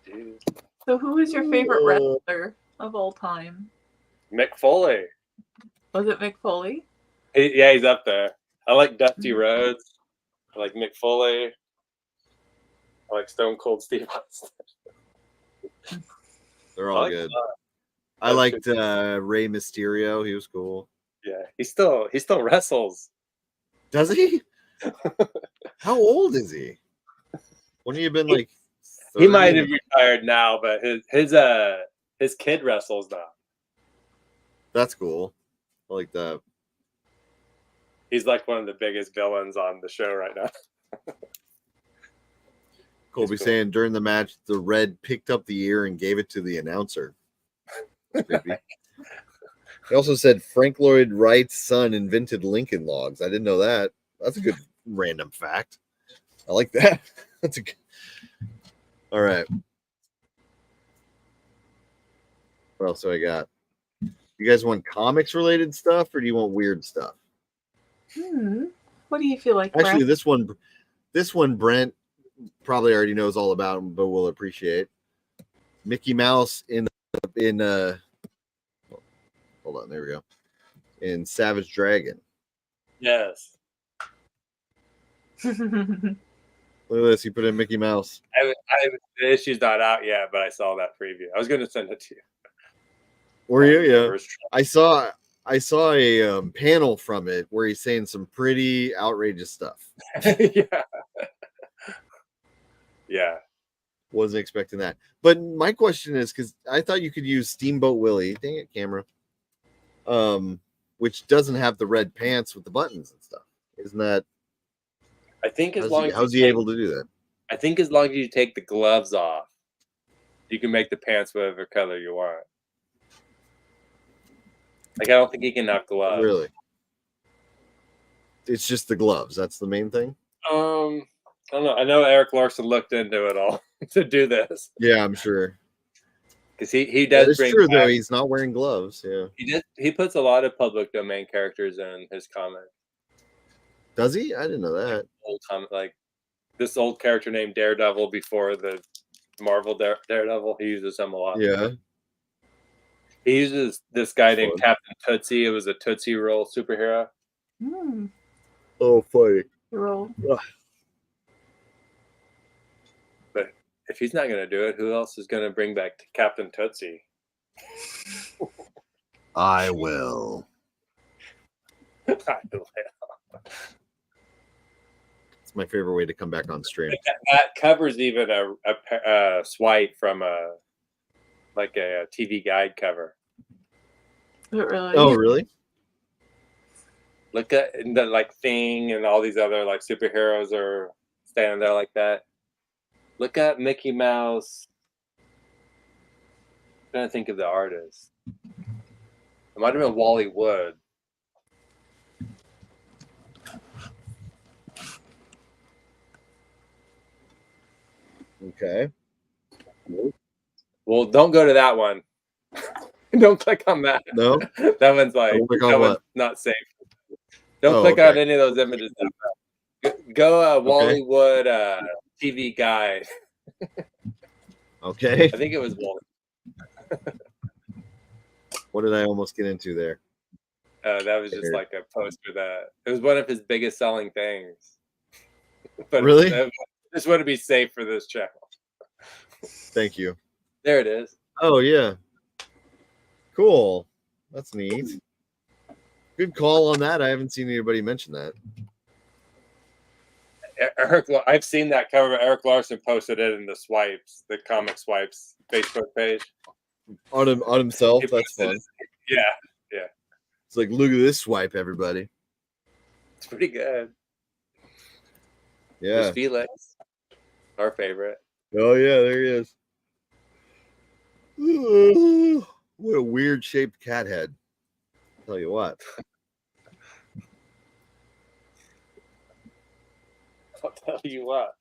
Dude. So who is your favorite wrestler of all time? Mick Foley. Was it Mick Foley? Yeah, he's up there. I like Dusty Rhodes. I like Mick Foley. I like Stone Cold Steve Austin. They're all good. I liked Rey Mysterio. He was cool. Yeah, he still wrestles. Does he? How old is he? Wouldn't he have been like? 30? He might have retired now, but his kid wrestles now. That's cool. I like that. He's like one of the biggest villains on the show right now. Colby saying during the match, the Red picked up the ear and gave it to the announcer. He also said Frank Lloyd Wright's son invented Lincoln Logs. I didn't know that. That's a good random fact. I like that. That's a good. All right. What else do I got? You guys want comics related stuff or do you want weird stuff? What do you feel like? Actually, Brent? this one, Brent probably already knows all about, but will appreciate. Mickey Mouse in hold on, there we go. In Savage Dragon. Yes. Look at this. You put in Mickey Mouse. The issue's not out yet, but I saw that preview. I was going to send it to you. Were you? Yeah. I saw a panel from it where he's saying some pretty outrageous stuff. Yeah. Wasn't expecting that. But my question is, because I thought you could use Steamboat Willie, dang it, camera, which doesn't have the red pants with the buttons and stuff. Isn't that? I think how's he able to do that? I think as long as you take the gloves off, you can make the pants whatever color you want. Like, I don't think he can have gloves. Really? It's just the gloves. That's the main thing? I don't know. I know Eric Larson looked into it all to do this. Yeah, I'm sure. Because he does. It's true, though. He's not wearing gloves. Yeah. He puts a lot of public domain characters in his comic. Does he? I didn't know that. Old comic, like this old character named Daredevil before the Marvel Daredevil. He uses him a lot. Yeah. He uses this guy named Captain Tootsie. It was a Tootsie Roll superhero. Oh, funny. Roll. But if he's not going to do it, who else is going to bring back Captain Tootsie? I will. I will. It's my favorite way to come back on stream. That covers even a swipe from a TV guide cover. Really? Oh, really? Look at the Thing and all these other superheroes are standing there like that. Look at Mickey Mouse. I'm trying to think of the artist. It might have been Wally Wood. Okay. Well, don't go to that one. Don't click on that. No. That one's one's not safe. Don't click on any of those images. Go Wally Wood TV guide. Okay. I think it was Wally. What did I almost get into there? That was just a poster that it was one of his biggest selling things. But really? This wouldn't be safe for this channel. Thank you. There it is. Oh yeah. Cool. That's neat. Good call on that. I haven't seen anybody mention that. Eric, I've seen that cover. Eric Larson posted it in the Comic Swipes Facebook page. On himself. That's fun. Yeah. It's like, look at this swipe, everybody. It's pretty good. Yeah. There's Felix, our favorite. Oh yeah, there he is. Ooh, what a weird shaped cat head. Tell you what. I'll tell you what.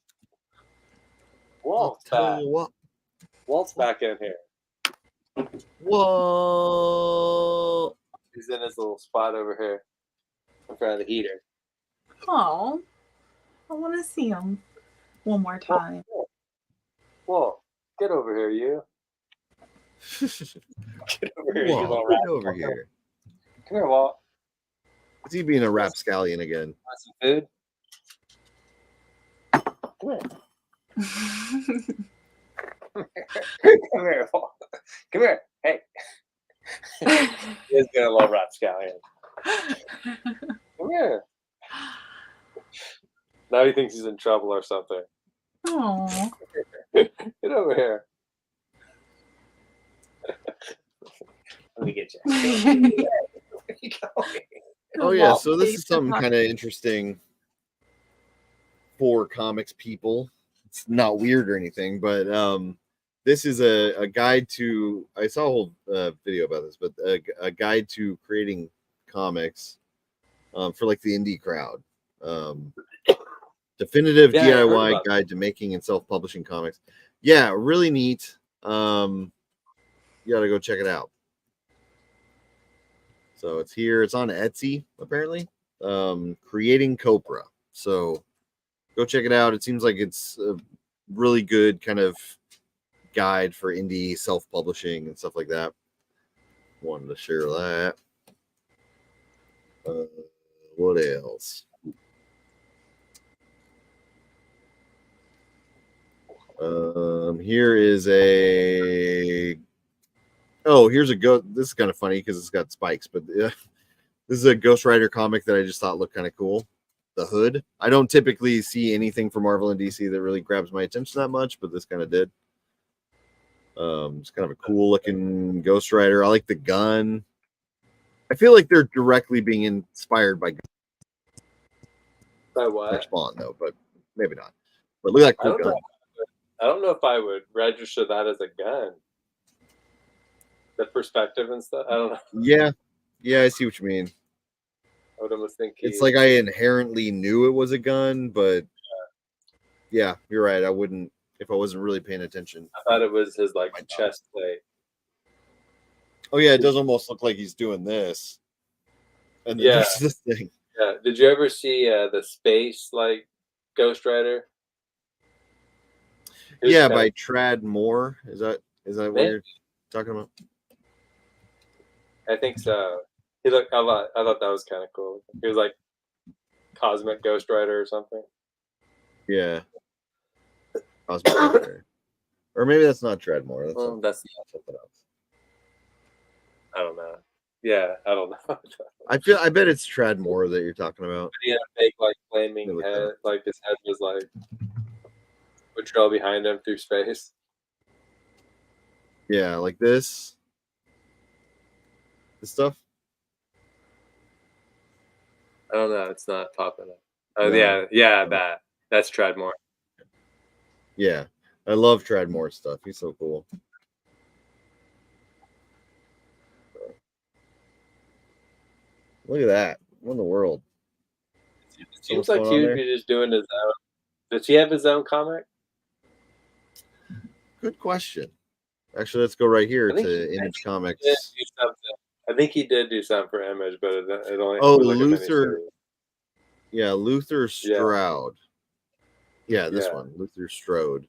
Walt's back in here. Whoa. He's in his little spot over here in front of the heater. Oh, I want to see him one more time. Whoa, get over here, you. Get over here, Whoa, you little get rat. over here. Come here, Walt. Is he being a rapscallion again? Want some food? Come here. Come here, Walt. Come here. Hey. He's gonna love rapscallion. Come here. Now he thinks he's in trouble or something. Oh. Get over here. Let me get you. Oh yeah, so this is something kind of interesting for comics people. It's not weird or anything, but this is a guide to. I saw a whole video about this, but a guide to creating comics for the indie crowd. Definitive DIY guide to making and self-publishing comics. Yeah, really neat. You gotta go check it out. So it's here. It's on Etsy, apparently. Creating Copra. So go check it out. It seems like it's a really good kind of guide for indie self-publishing and stuff like that. Wanted to share that. What else? Here is a. Oh, here's a go. This is kind of funny because it's got spikes, but this is a Ghost Rider comic that I just thought looked kind of cool. The hood. I don't typically see anything from Marvel and DC that really grabs my attention that much, but this kind of did. It's kind of a cool looking Ghost Rider. I like the gun. I feel like they're directly being inspired by what? Spawn, though, but maybe not. But look at that cool gun. I don't know if I would register that as a gun. The perspective and stuff. I don't know. Yeah, I see what you mean. I would almost think it's like I inherently knew it was a gun, but yeah, you're right. I wouldn't if I wasn't really paying attention. I thought it was his chest plate. Oh yeah, it does almost look like he's doing this. And then there's this thing. Yeah. Did you ever see the space Ghost Rider? Yeah, by Trad Moore. Is that what you're talking about? I think so. I thought that was kind of cool. He was like Cosmic Ghost Rider or something. Yeah. Cosmic Ghost Rider. Or maybe that's not Trad Moore. That's something else. I don't know. Yeah, I don't know. I bet it's Tradmore that you're talking about. He had a fake like flaming head, like his head was like would trail behind him through space. Yeah, like this stuff. I don't know. It's not popping up. Oh No. yeah, that's Tradmore. Yeah, I love Tradmore stuff. He's so cool. Look at that. What in the world? It seems like he would be just doing his own. Does he have his own comic? Good question. Actually, let's go right here to Image Comics. I think he did do something for Image, but it only. Oh, was like Luther. Yeah, Luther Stroud. Yeah, this Yeah. one, Luther Strode.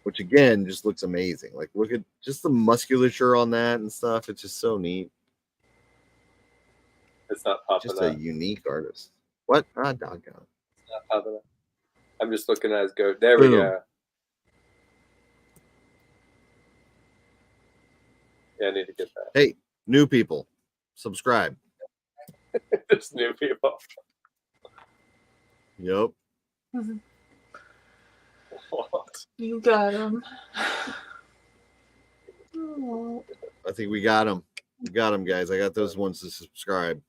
Which again just looks amazing. Like, look at just the musculature on that and stuff. It's just so neat. It's not popping Just up. a unique artist. What? Ah, doggone. It's not popping up. I'm just looking at his go. There we go. Yeah, I need to get that. Hey, new people, subscribe. There's new people. Yep. What? You got him. I think we got them. We got them, guys. I got those ones to subscribe.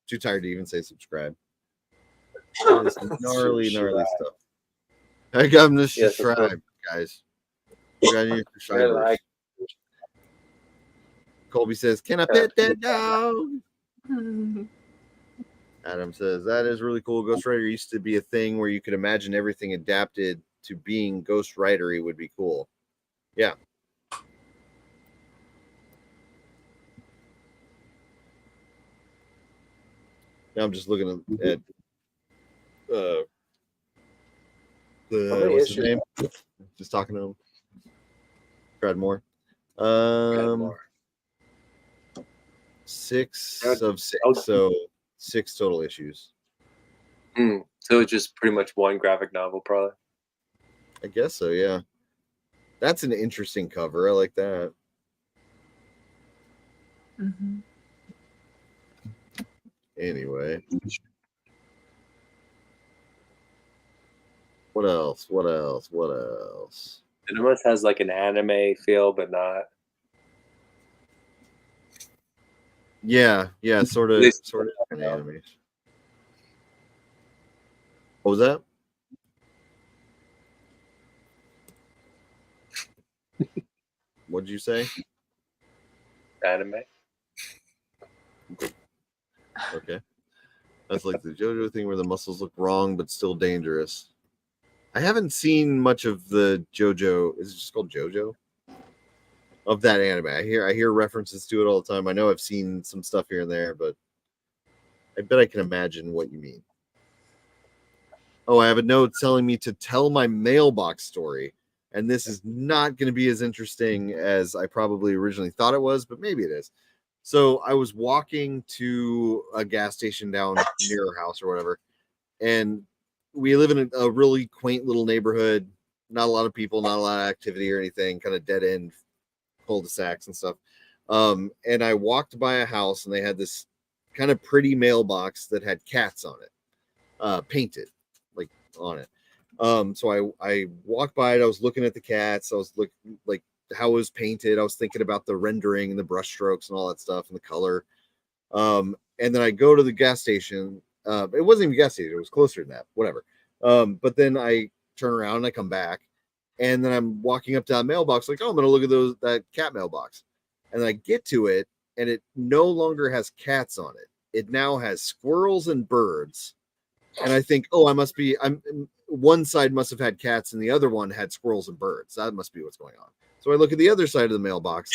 Too tired to even say subscribe. It's gnarly stuff. I got them to subscribe, guys. We got any subscribers. Colby says, "Can I pet that dog?" Adam says, "That is really cool. Ghost Rider used to be a thing where you could imagine everything adapted to being Ghost Rider-y would be cool." Yeah. Now I'm just looking at what's his name? Just talking to him. Tradmore. 6 of 6, so 6 total issues. So it's just pretty much one graphic novel, probably. I guess so, yeah. That's an interesting cover. I like that. Anyway. What else? It almost has like an anime feel, but not. Yeah, sort of an anime. What was that? What'd you say? Anime. Okay. That's like the JoJo thing where the muscles look wrong but still dangerous. I haven't seen much of the JoJo. Is it just called JoJo? Of that anime. I hear references to it all the time. I know I've seen some stuff here and there, but I bet I can imagine what you mean. Oh, I have a note telling me to tell my mailbox story, and this is not going to be as interesting as I probably originally thought it was, but maybe it is. So I was walking to a gas station down near our house or whatever, and we live in a really quaint little neighborhood. Not a lot of people, not a lot of activity or anything, kind of dead end cul-de-sacs and stuff. And I walked by a house, and they had this kind of pretty mailbox that had cats on it, painted like on it. So I walked by it. I was looking at the cats. I was looking like how it was painted. I was thinking about the rendering and the brush strokes and all that stuff and the color. And then I go to the gas station. It wasn't even a gas station. It was closer than that, whatever. But then I turn around and I come back, and then I'm walking up to that mailbox like, oh, I'm going to look at that cat mailbox. And I get to it, and it no longer has cats on it. It now has squirrels and birds. And I think, oh, one side must have had cats and the other one had squirrels and birds. That must be what's going on. So I look at the other side of the mailbox,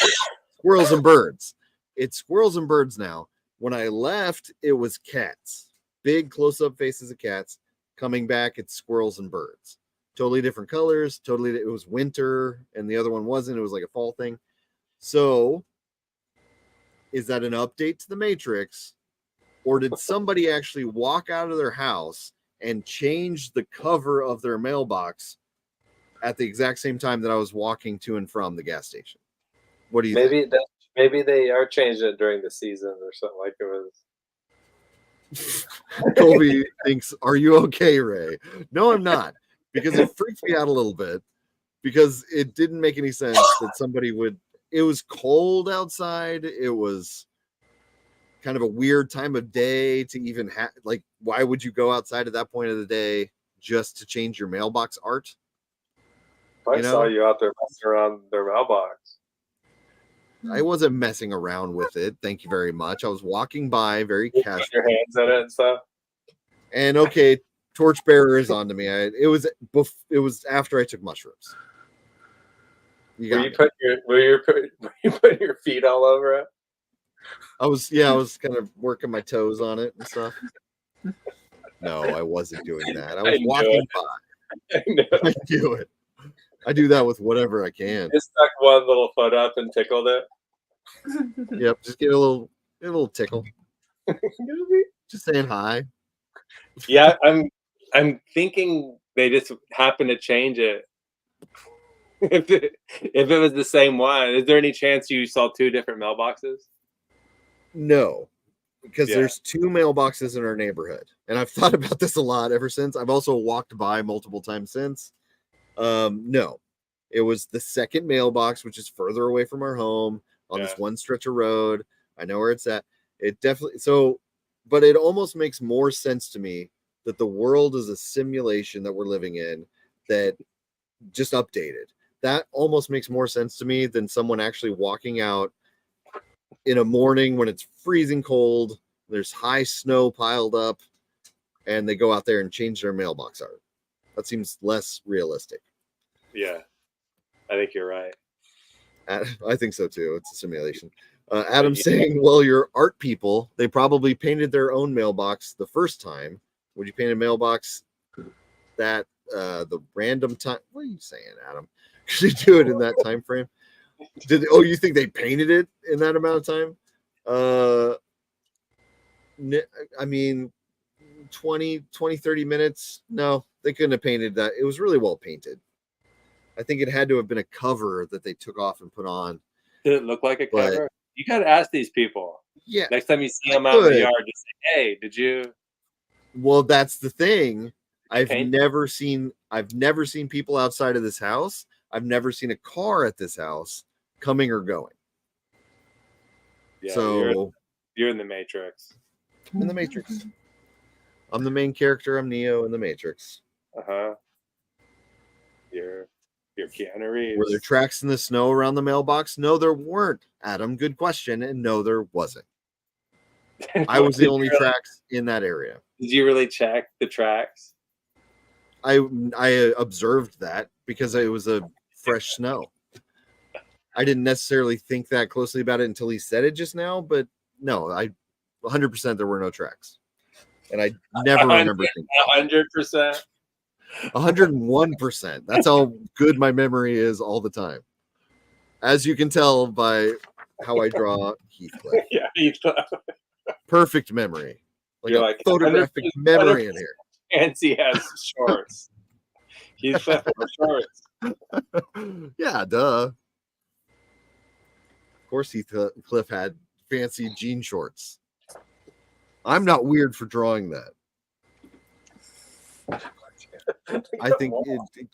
squirrels and birds. It's squirrels and birds now. When I left, it was cats. Big close-up faces of cats. Coming back, it's squirrels and birds. Totally different colors. It was winter, and the other one wasn't. It was like a fall thing. So, is that an update to the Matrix? Or did somebody actually walk out of their house and change the cover of their mailbox at the exact same time that I was walking to and from the gas station? What do you think? Maybe they are changing it during the season or something like it was. Colby thinks, "Are you okay, Ray?" No, I'm not, because it freaked me out a little bit because it didn't make any sense that somebody would. It was cold outside. It was kind of a weird time of day to even have. Like, why would you go outside at that point of the day just to change your mailbox art? I saw you out there messing around their mailbox. I wasn't messing around with it. Thank you very much. I was walking by very casually. Put your hands in it and stuff. And okay, torchbearer is onto me. It was after I took mushrooms. Were you putting your feet all over it? I was kind of working my toes on it and stuff. No, I wasn't doing that. I was walking by. I do it. I do that with whatever I can. Just stuck one little foot up and tickled it. Yep, just get a little tickle. Just saying hi. Yeah, I'm thinking they just happened to change it. If it was the same one, is there any chance you saw two different mailboxes? No, because there's two mailboxes in our neighborhood, and I've thought about this a lot ever since. I've also walked by multiple times since. No, it was the second mailbox, which is further away from our home on this one stretch of road. I know where it's at. It definitely but it almost makes more sense to me that the world is a simulation that we're living in that just updated. That almost makes more sense to me than someone actually walking out in a morning when it's freezing cold, there's high snow piled up, and they go out there and change their mailbox art. That seems less realistic. Yeah, I think you're right. I think so too. It's a simulation. Adam's saying, well, your art people, they probably painted their own mailbox the first time. Would you paint a mailbox that the random time? What are you saying, Adam? Should you do it in that time frame? You think they painted it in that amount of time? I mean, 20, 30 minutes. No, they couldn't have painted that. It was really well painted. I think it had to have been a cover that they took off and put on. Did it look like a cover? You got to ask these people. Yeah. Next time you see them out in the yard, just say, "Hey, did you?" Well, that's the thing. I've never seen people outside of this house. I've never seen a car at this house coming or going. Yeah, so you're in the Matrix. In the Matrix. I'm the main character. I'm Neo in the Matrix. You're Keanu Reeves. Were there tracks in the snow around the mailbox? No, there weren't. Adam, good question. And no, there wasn't. I was the only tracks in that area. Did you really check the tracks? I observed that because it was a fresh snow. I didn't necessarily think that closely about it until he said it just now, but no, 100% there were no tracks. And I never remember thinking 100%. 101%. That's how good my memory is all the time. As you can tell by how I draw Heathcliff. Yeah, Heathcliff. Perfect memory. You're like photographic memory in here. And he has shorts. Heathcliff has shorts. Yeah, duh. Of course Heathcliff had fancy jean shorts. I'm not weird for drawing that. I think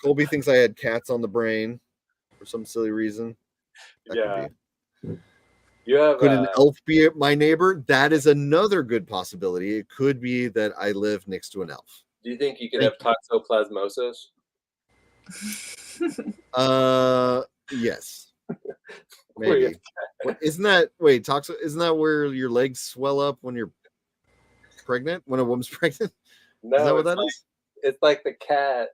Colby thinks I had cats on the brain for some silly reason. That could could an elf be my neighbor? That is another good possibility. It could be that I live next to an elf. Do you think you could have toxoplasmosis? Yes. Maybe. Isn't that where your legs swell up when you're pregnant? When a woman's pregnant? No, is that what that is? It's like the cat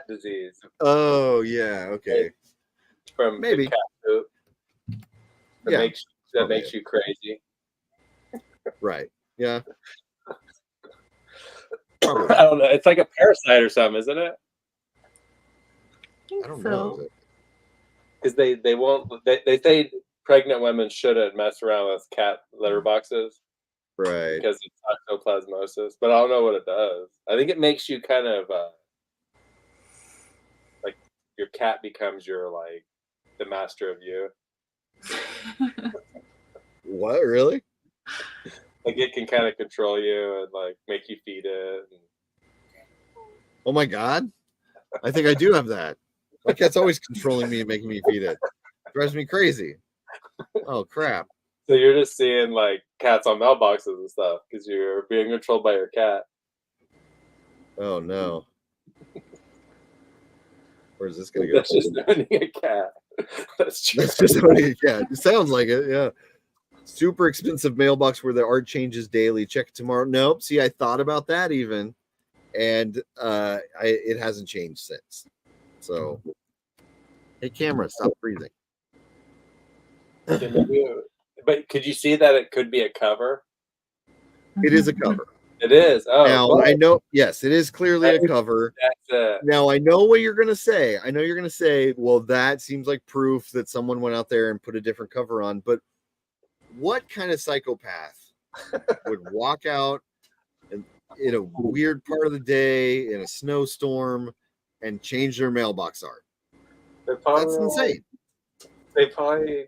disease. Oh yeah, okay. From maybe the cat poop. That makes you crazy. Right. Yeah. I don't know. It's like a parasite or something, isn't it? I don't know. Because they won't. They say pregnant women shouldn't mess around with cat litter boxes. Right. Because it's toxoplasmosis, but I don't know what it does. I think it makes you kind of like your cat becomes the master of you. What, really? Like it can kind of control you and like make you feed it. Oh my God. I think I do have that. My cat's always controlling me and making me feed it. Drives me crazy. Oh crap. So you're just seeing like cats on mailboxes and stuff because you're being controlled by your cat. Oh no. Where's this gonna go? That's just owning a cat. That's true. That's just owning a cat. It sounds like it, yeah. Super expensive mailbox where the art changes daily. Check it tomorrow. Nope. See, I thought about that even, and it hasn't changed since. So, hey, camera, stop freezing. But could you see that it could be a cover? It is a cover. It is. Oh, now well, I know. Yes, it is clearly a cover. That's Now I know what you're gonna say. I know you're gonna say, "Well, that seems like proof that someone went out there and put a different cover on." But what kind of psychopath would walk out in a weird part of the day in a snowstorm and change their mailbox art? That's insane. They probably.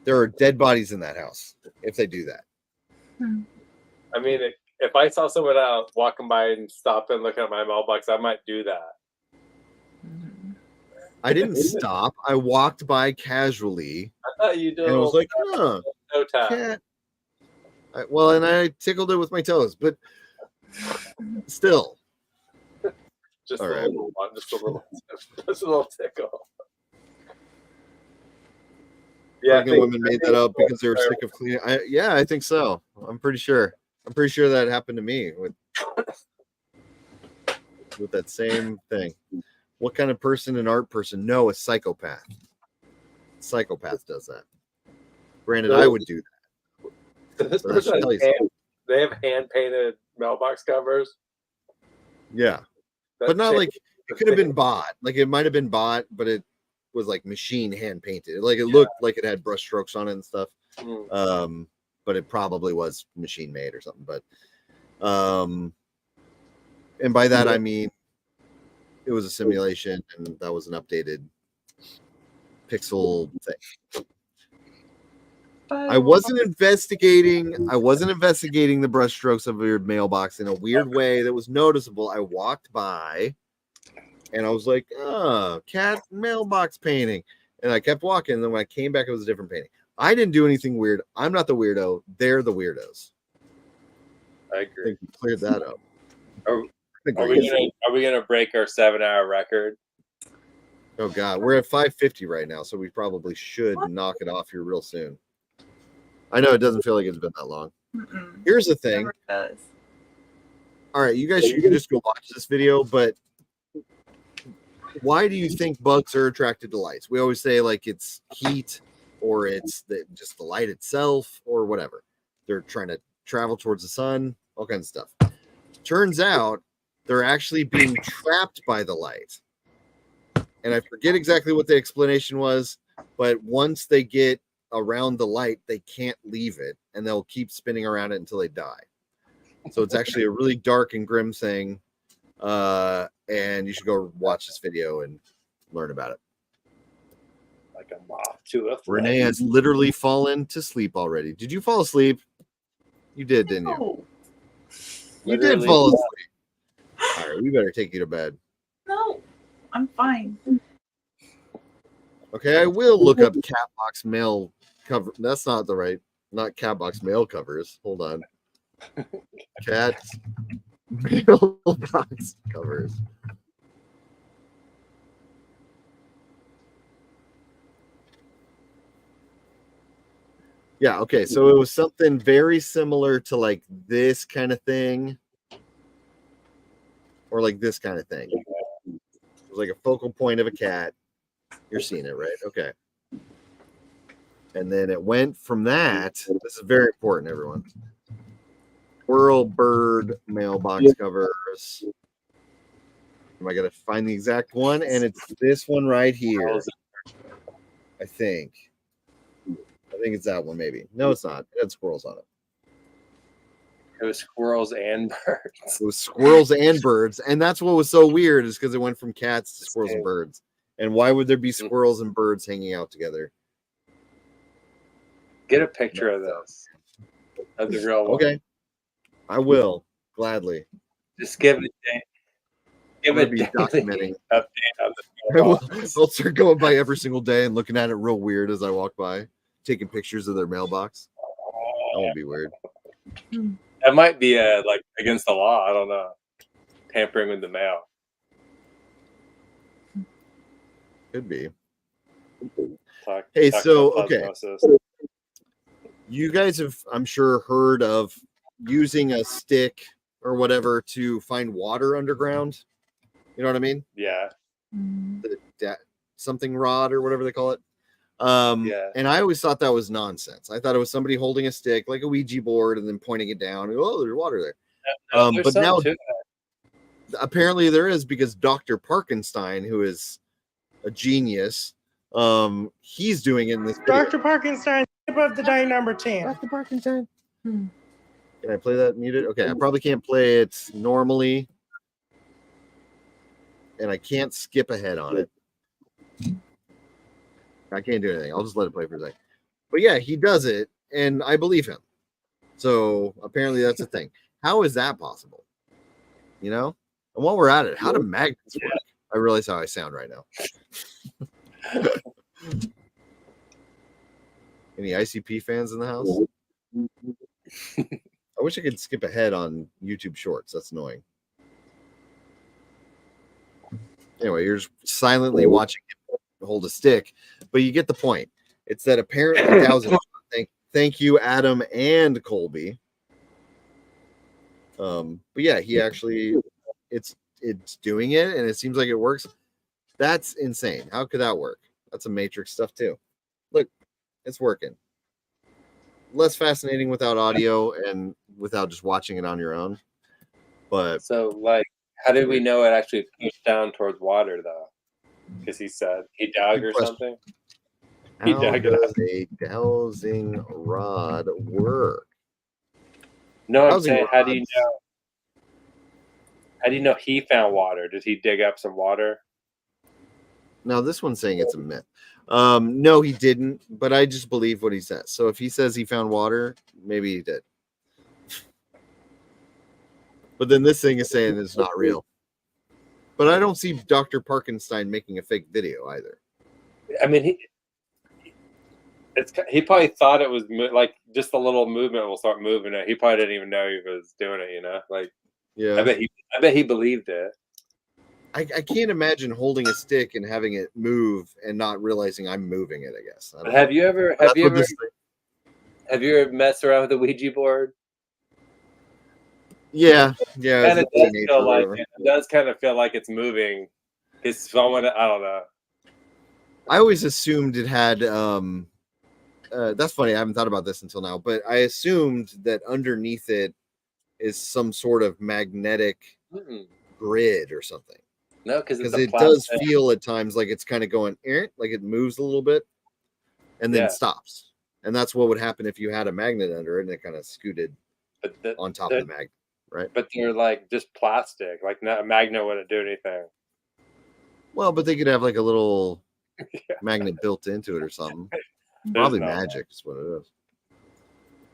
There are dead bodies in that house if they do that. I mean, if I saw someone out walking by and stop and look at my mailbox, I might do that. I didn't stop. I walked by casually. I thought you did. And I was like, huh. No tap. Cat. Well, and I tickled it with my toes, but still. Just all a right. little one, just a little tickle. Yeah, women made that up because they were sick of cleaning. Yeah, I think so. I'm pretty sure. I'm pretty sure that happened to me with that same thing. What kind of person, an art person? No, a psychopath. Psychopath does that. Granted, I would do that. This person they have hand painted mailbox covers. Yeah, but not like it could have been bought. Like it might have been bought, but it was like machine hand painted. Like it looked like it had brush strokes on it and stuff. But it probably was machine made or something. But and by that I mean it was a simulation and that was an updated pixel thing. I wasn't investigating the brush strokes of your mailbox in a weird way that was noticeable. I walked by and I was like, oh, cat mailbox painting. And I kept walking. And then when I came back, it was a different painting. I didn't do anything weird. I'm not the weirdo. They're the weirdos. I agree. I think we cleared that up. Are we gonna break our 7-hour record? Oh God, we're at 5:50 right now, so we probably should knock it off here real soon. I know it doesn't feel like it's been that long. Here's the thing. All right, you guys should just go watch this video, but why do you think bugs are attracted to lights? We always say like it's heat or it's just the light itself or whatever. They're trying to travel towards the sun, all kinds of stuff. Turns out they're actually being trapped by the light. And I forget exactly what the explanation was, but once they get around the light, they can't leave it and they'll keep spinning around it until they die. So it's actually a really dark and grim thing. And you should go watch this video and learn about it. Like a moth to a flame. Renee has literally fallen to sleep already. Did you fall asleep? You did, didn't you? You did fall asleep. All right, we better take you to bed. No, I'm fine. Okay, I will look up Catbox mail cover. That's not Catbox mail covers. Hold on. Cat mailbox covers. Yeah, okay. So it was something very similar to like this kind of thing. Or like this kind of thing. It was like a focal point of a cat. You're seeing it, right? Okay. And then it went from that. This is very important, everyone. Squirrel bird mailbox covers. Am I going to find the exact one? And it's this one right here. I think it's that one, maybe. No, it's not. It had squirrels on it. It was squirrels and birds. It was squirrels and birds. And that's what was so weird is because it went from cats to squirrels and birds. And why would there be squirrels and birds hanging out together? Get a picture of this. Of the real one. Okay. I will gladly. Just give it a day. Give it be documenting. Update on the I'll start going by every single day and looking at it real weird as I walk by, taking pictures of their mailbox. That won't be weird. That might be like against the law. I don't know. Tampering with the mail. Could be. Talk so about okay. osmosis. You guys have, I'm sure, heard of using a stick or whatever to find water underground. You know what I mean? Yeah. Something rod or whatever they call it. Yeah. And I always thought that was nonsense. I thought it was somebody holding a stick like a Ouija board and then pointing it down. And, oh, there's water there. But now apparently there is, because Dr. Parkenstein, who is a genius, he's doing it in this video. Dr. Parkenstein, tip of the day number 10. Dr. Parkenstein. Can I play that muted? Okay, I probably can't play it normally. And I can't skip ahead on it. I can't do anything. I'll just let it play for a second. But yeah, he does it, and I believe him. So apparently that's a thing. How is that possible? You know? And while we're at it, how do magnets work? I realize how I sound right now. Any ICP fans in the house? I wish I could skip ahead on YouTube Shorts. That's annoying. Anyway, you're just silently watching him hold a stick, but you get the point. It's that apparently thank you, Adam and Colby. But yeah, he actually it's doing it, and it seems like it works. That's insane. How could that work? That's some Matrix stuff too. Look, it's working. Less fascinating without audio and without just watching it on your own. But so, like, how did we know it actually pushed down towards water, though? Because he said he dug or something. How does a dowsing rod work? No, I'm saying, how do you know? How do you know he found water? Did he dig up some water? No, this one's saying it's a myth. No, he didn't, but I just believe what he says. So if he says he found water, maybe he did. But then this thing is saying it's not real. But I don't see Dr. Parkenstein making a fake video either. I mean, he probably thought it was like just a little movement will start moving it. He probably didn't even know he was doing it. You know, like yeah. I bet he believed it. I can't imagine holding a stick and having it move and not realizing I'm moving it. I guess. Have you ever messed around with a Ouija board? Yeah. And it does kind of feel like it's moving. It's someone, I don't know. I always assumed it had. That's funny. I haven't thought about this until now, but I assumed that underneath it is some sort of magnetic grid or something. No, because it does feel at times like it's kind of going, like it moves a little bit and then stops. And that's what would happen if you had a magnet under it and it kind of scooted on top of the magnet, right? But they're like just plastic, like a magnet wouldn't do anything. Well, but they could have like a little magnet built into it or something. Probably magic is what it is.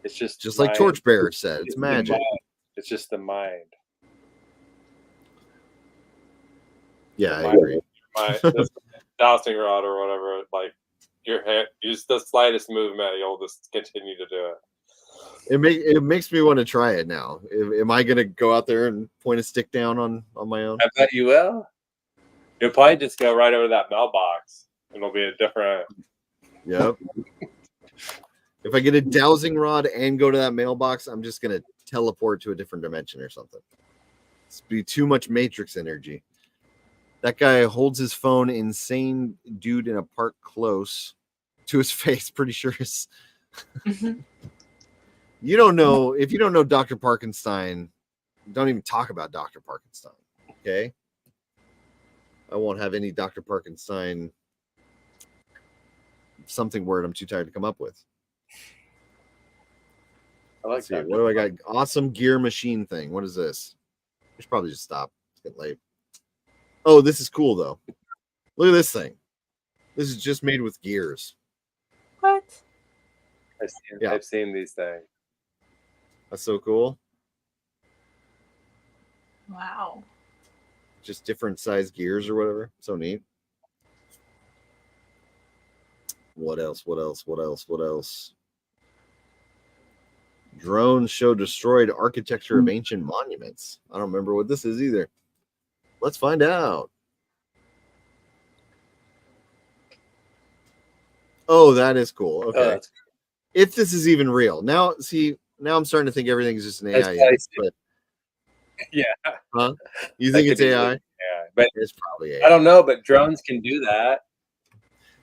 It's just like Torchbearer said, it's magic. It's just the mind. Yeah, I agree. This dowsing rod or whatever, like your hand, just the slightest movement, you'll just continue to do it. It makes me want to try it now. Am I gonna go out there and point a stick down on my own? I bet you will. You'll probably just go right over that mailbox, and it'll be a different. Yep. If I get a dowsing rod and go to that mailbox, I'm just gonna teleport to a different dimension or something. It's be too much Matrix energy. That guy holds his phone, insane dude in a park close to his face. Pretty sure it's. You don't know. If you don't know Dr. Parkenstein, don't even talk about Dr. Parkenstein. Okay. I won't have any Dr. Parkenstein something word I'm too tired to come up with. I like that. What do I got? Awesome gear machine thing. What is this? I should probably just stop. It's getting late. Oh, this is cool though. Look at this thing. This is just made with gears. What? I've seen these things. That's so cool. Wow. Just different size gears or whatever. So neat. What else? What else? What else? What else? Drones show destroyed architecture of ancient monuments. I don't remember what this is either. Let's find out. Oh, that is cool. Okay. If this is even real. Now, see, now I'm starting to think everything's just an AI. But, yeah. Huh? You think it's AI? Yeah, but it's probably AI. I don't know, but drones can do that.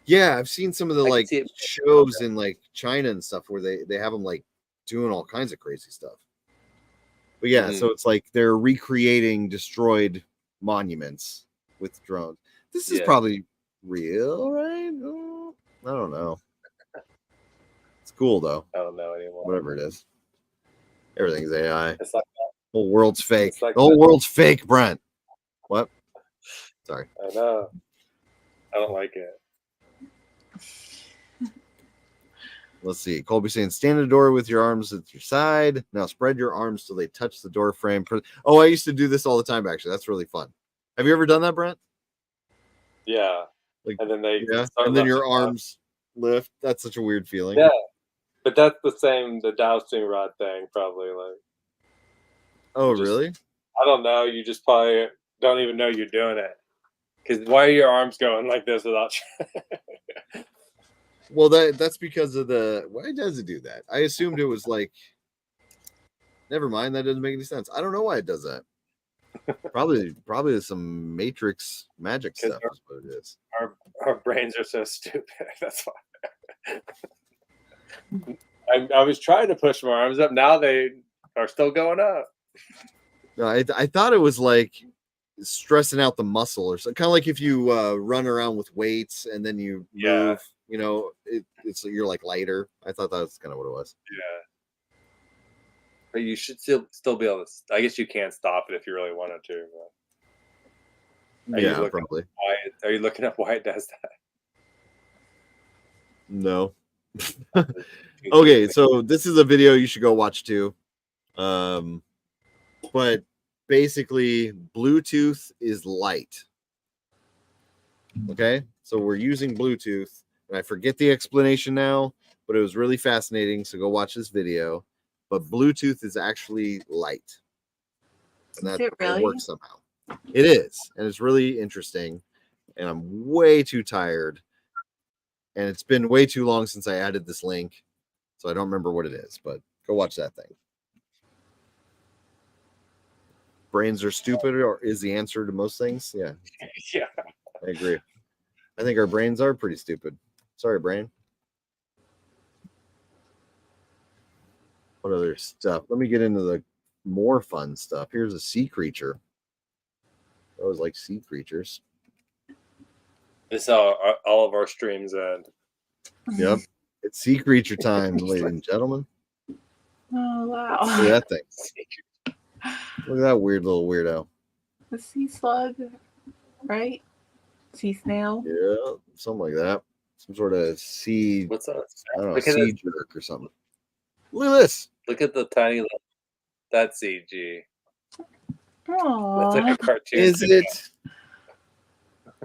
Yeah, I've seen some of the like shows in like China and stuff where they have them like doing all kinds of crazy stuff. But yeah, so it's like they're recreating destroyed monuments with drones. This is probably real, right? Oh, I don't know. It's cool though. I don't know anymore. Whatever it is, everything's AI. It's like that. The whole world's fake. Like the whole world's fake, Brent. What? Sorry. I know. I don't like it. Let's see. Colby saying, stand at the door with your arms at your side. Now spread your arms till they touch the door frame. Oh, I used to do this all the time, actually. That's really fun. Have you ever done that, Brent? Yeah. Like, and then they and then your arms lift. That's such a weird feeling. Yeah. But that's the same, the dowsing rod thing, probably. Like. Oh, really? I don't know. You just probably don't even know you're doing it. Because why are your arms going like this without? Well, that's because of the. Why does it do that? I assumed it was like. Never mind. That doesn't make any sense. I don't know why it does that. Probably some Matrix magic stuff is what it is. Our brains are so stupid. That's why. I was trying to push my arms up. Now they are still going up. No, I thought it was like stressing out the muscle or something. Kind of like if you run around with weights and then you move. You know, it's you're like lighter. I thought that was kind of what it was. Yeah. But you should still be able to. I guess you can't stop it if you really wanted to. Yeah, probably. Are you looking up why it does that? No. Okay, so this is a video you should go watch too. But basically, Bluetooth is light. Okay, so we're using Bluetooth, and I forget the explanation now, but it was really fascinating. So go watch this video. But Bluetooth is actually light, and that really? works somehow. It is, and it's really interesting. And I'm way too tired, and it's been way too long since I added this link, so I don't remember what it is. But go watch that thing. Brains are stupid, or is the answer to most things? Yeah. Yeah. I agree. I think our brains are pretty stupid. Sorry, brain. What other stuff? Let me get into the more fun stuff. Here's a sea creature. I always like sea creatures. This is how all of our streams end. Yep. It's sea creature time, ladies and gentlemen. Oh, wow. Look at that thing. Look at that weird little weirdo. The sea slug, right? Sea snail. Yeah, something like that. Some sort of sea. What's that? I don't know, Look at sea jerk or something. Look at this. Look at the tiny little. That's CG. Aww. That's like a cartoon. Is it?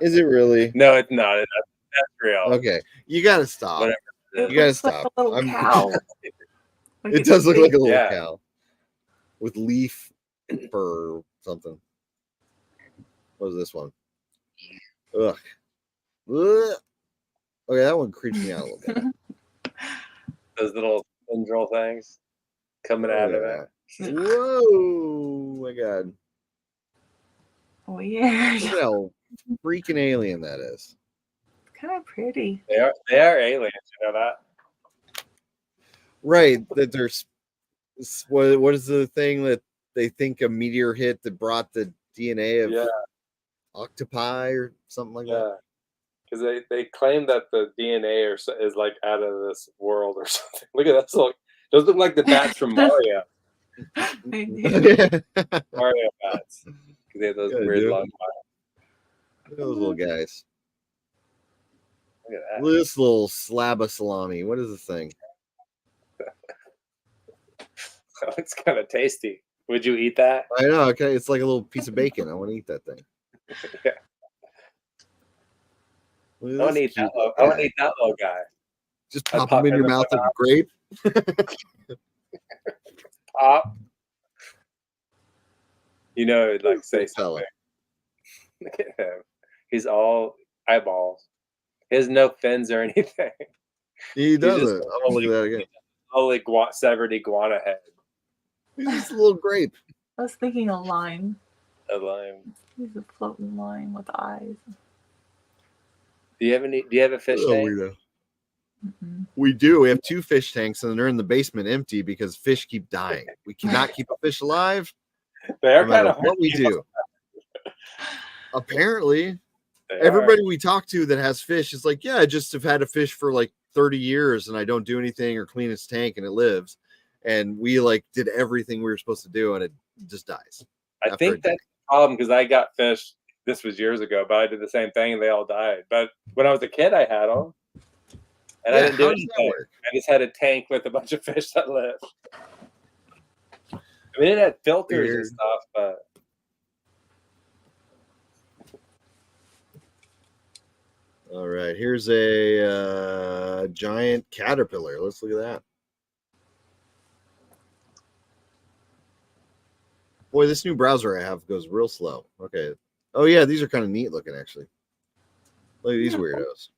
Is it really? No, it's not. That's real. Okay, you gotta stop. Whatever. You gotta stop. Like a little cow. It does look like a little cow with leaf fur or something. What is this one? Ugh. Ugh. Okay, that one creeps me out a little bit. Those little tendril things coming out of it. Whoa, my God. Weird. Look at how freaking alien that is. Kind of pretty. They are aliens, you know that? Right. That there's what is the thing that they think a meteor hit that brought the DNA of octopi or something like that? Because they claim that the DNA is like out of this world or something. Look at that. Those look like the bats from Mario. Mario bats. They have those weird long bats. Look at those little guys. Look at that. Look at this little slab of salami. What is this thing? That looks kind of tasty. Would you eat that? I know. Okay, it's like a little piece of bacon. I want to eat that thing. Yeah. I want to eat that. I want to eat that little guy. Just pop them in your mouth like a grape. Pop. You know, it'd like say something. Look at him. He's all eyeballs. He has no fins or anything. He doesn't. I want to look at that again. Holy severed iguana head. He's just a little grape. I was thinking a lime. A lime. He's a floating lime with eyes. Do you have a fish tank? Mm-hmm. We do. We have 2 fish tanks, and they're in the basement empty because fish keep dying. We cannot keep a fish alive. They are no matter kind of what we do. Apparently, everybody we talk to that has fish is like, yeah, I just have had a fish for like 30 years, and I don't do anything or clean its tank, and it lives. And we like did everything we were supposed to do, and it just dies. I think that's the problem because I got fish. This was years ago, but I did the same thing, and they all died. But when I was a kid, I had them. And I didn't do anything. I just had a tank with a bunch of fish that lived. I mean, it had filters and stuff, but all right, here's a giant caterpillar. Let's look at that. Boy, this new browser I have goes real slow. Okay. Oh yeah, these are kind of neat looking actually. Look at these weirdos.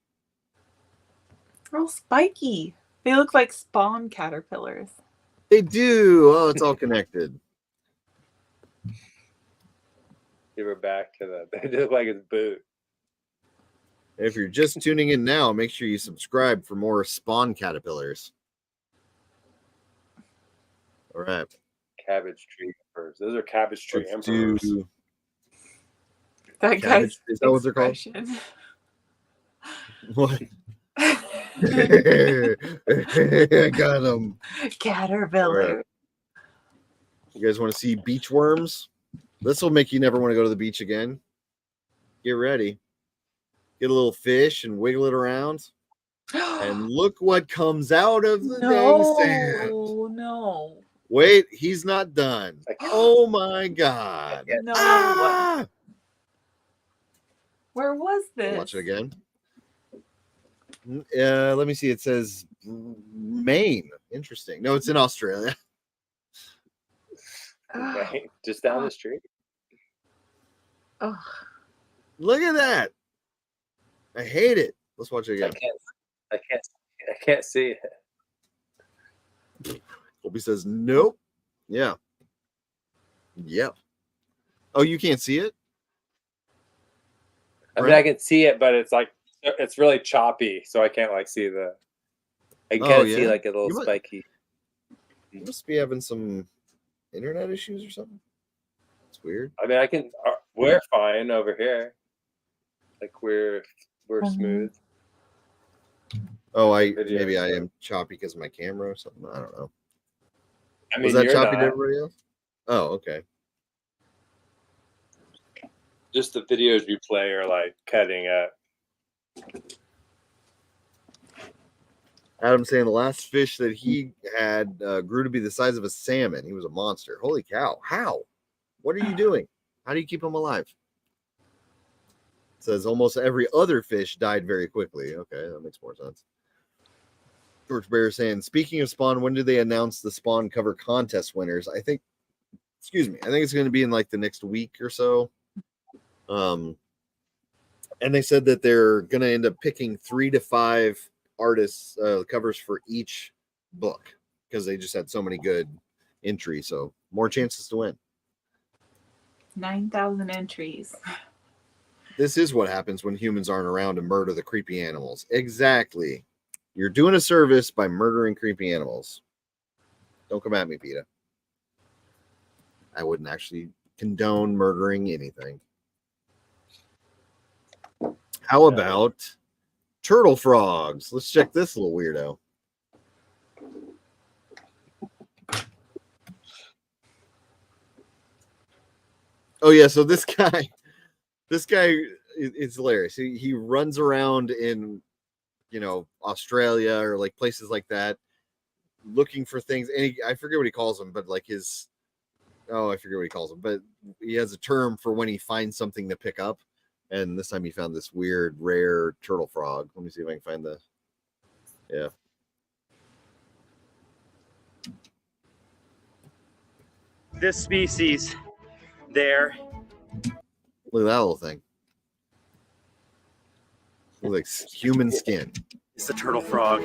They're all spiky. They look like spawn caterpillars. They do. Oh, it's all connected. you were back to that. They look like his boot. If you're just tuning in now, make sure you subscribe for more spawn caterpillars. All right. Cabbage tree emperors. Those are cabbage tree emperors. That guy's is that what they're called? What? I got him. Caterpillar. Right. You guys want to see beach worms? This will make you never want to go to the beach again. Get ready. Get a little fish and wiggle it around. And look what comes out of the dang sand. No. Wait, he's not done. Oh my God. No. Ah! Where was this? Watch it again. Let me see. It says Maine. Interesting. No, it's in Australia. Just down the street. Oh. Look at that. I hate it. Let's watch it again. I can't see it. Colby says nope. Yeah. Yep. Oh, you can't see it? I mean, I can see it, but it's like it's really choppy, so I can't like see the. I can see like a little spiky. You must be having some internet issues or something. It's weird. I mean, I can. We're fine over here. Like we're smooth. Oh, maybe I am choppy because of my camera or something. I don't know. I mean, was that you're choppy not. to everybody else? Oh, okay. Just the videos you play are like cutting at. Adam saying the last fish that he had grew to be the size of a salmon. He was a monster. Holy cow. How? What are you doing? How do you keep him alive? It says almost every other fish died very quickly. Okay, that makes more sense. George Bear saying, speaking of Spawn, when do they announce the Spawn cover contest winners? I think it's going to be in like the next week or so. And they said that they're going to end up picking 3 to 5 artists covers for each book because they just had so many good entries. So more chances to win. 9,000 entries. This is what happens when humans aren't around to murder the creepy animals. Exactly. You're doing a service by murdering creepy animals. Don't come at me, PETA. I wouldn't actually condone murdering anything. How about turtle frogs? Let's check this little weirdo. Oh yeah, so this guy is hilarious. He runs around in, Australia or like places like that, looking for things. And I forget what he calls them, but like his, I forget what he calls them, but he has a term for when he finds something to pick up. And this time he found this weird, rare turtle frog. Let me see if I can find the, yeah. This species there. Look at that little thing. Looks like human skin. It's the turtle frog.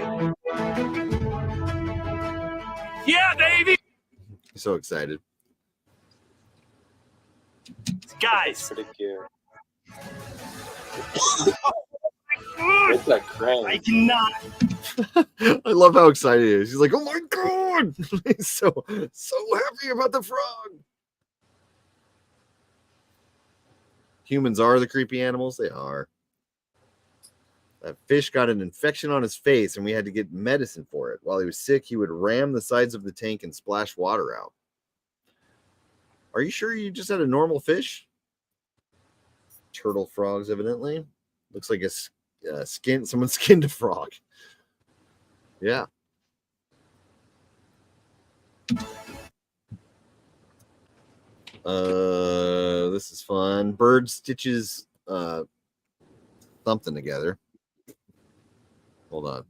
Yeah, baby! He's so excited. Guys. Pretty cute. It's a crane. I cannot. I love how excited he is. He's like, oh my God. He's so happy about the frog. Humans are the creepy animals. They are. That fish got an infection on his face and we had to get medicine for it. While he was sick, he would ram the sides of the tank and splash water out. Are you sure you just had a normal fish? Turtle frogs, evidently. Looks like a someone skinned a frog. Yeah. This is fun. Bird stitches something together. Hold on.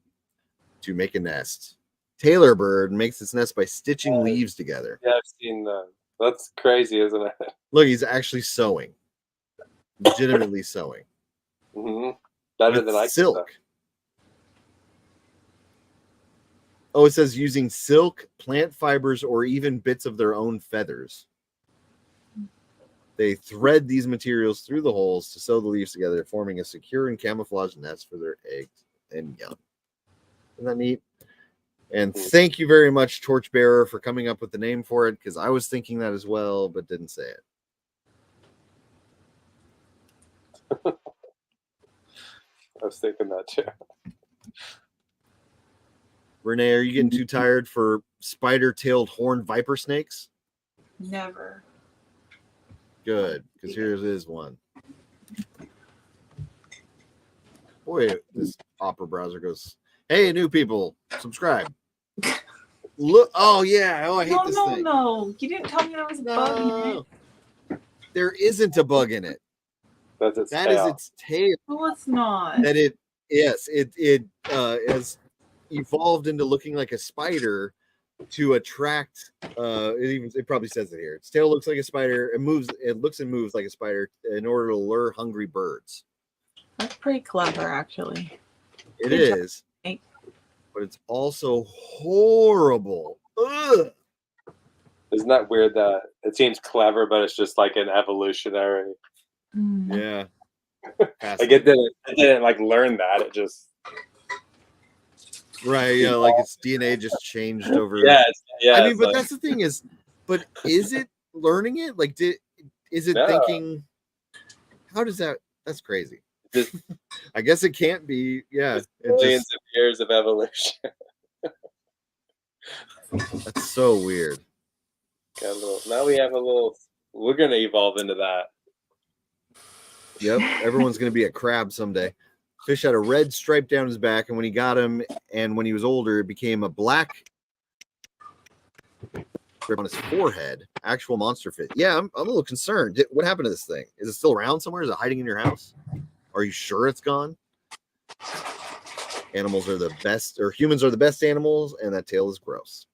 To make a nest. Tailor bird makes its nest by stitching leaves together. Yeah, I've seen that. That's crazy, isn't it? Look, he's actually sewing. Legitimately sewing. Mm-hmm. Better than I could. Silk. Oh, it says using silk, plant fibers, or even bits of their own feathers. They thread these materials through the holes to sew the leaves together, forming a secure and camouflaged nest for their eggs and young. Isn't that neat? And thank you very much, Torchbearer, for coming up with the name for it, because I was thinking that as well, but didn't say it. I was thinking that too. Renae, are you getting too tired for spider-tailed horned viper snakes? Never. Good, because here is one. Boy, this Opera browser goes, hey, new people, subscribe. Look, oh yeah, I hate this thing. No, you didn't tell me there was a bug in it. There isn't a bug in it. That's its That tail. is its tail. No, it's not. That it has evolved into looking like a spider to attract. It probably says it here. Its tail looks like a spider. It moves. It looks and moves like a spider in order to lure hungry birds. That's pretty clever, actually. It is, but it's also horrible. Ugh. Isn't that weird that it seems clever, but it's just like an evolutionary? Yeah. Like it didn't like learn that. It just right. Yeah, like its DNA just changed over. Yeah, I mean, but that's the thing is, but is it learning it? Like, is it thinking? How does that? That's crazy. I guess it can't be. Yeah, millions of years of evolution. That's so weird. Now we have a little. We're gonna evolve into that. Yep, everyone's gonna be a crab someday. Fish had a red stripe down his back, and when he got him, and when he was older, it became a black strip on his forehead. Actual monster fish. Yeah, I'm a little concerned. What happened to this thing? Is it still around somewhere? Is it hiding in your house? Are you sure it's gone? Animals are the best, or humans are the best animals, and that tail is gross.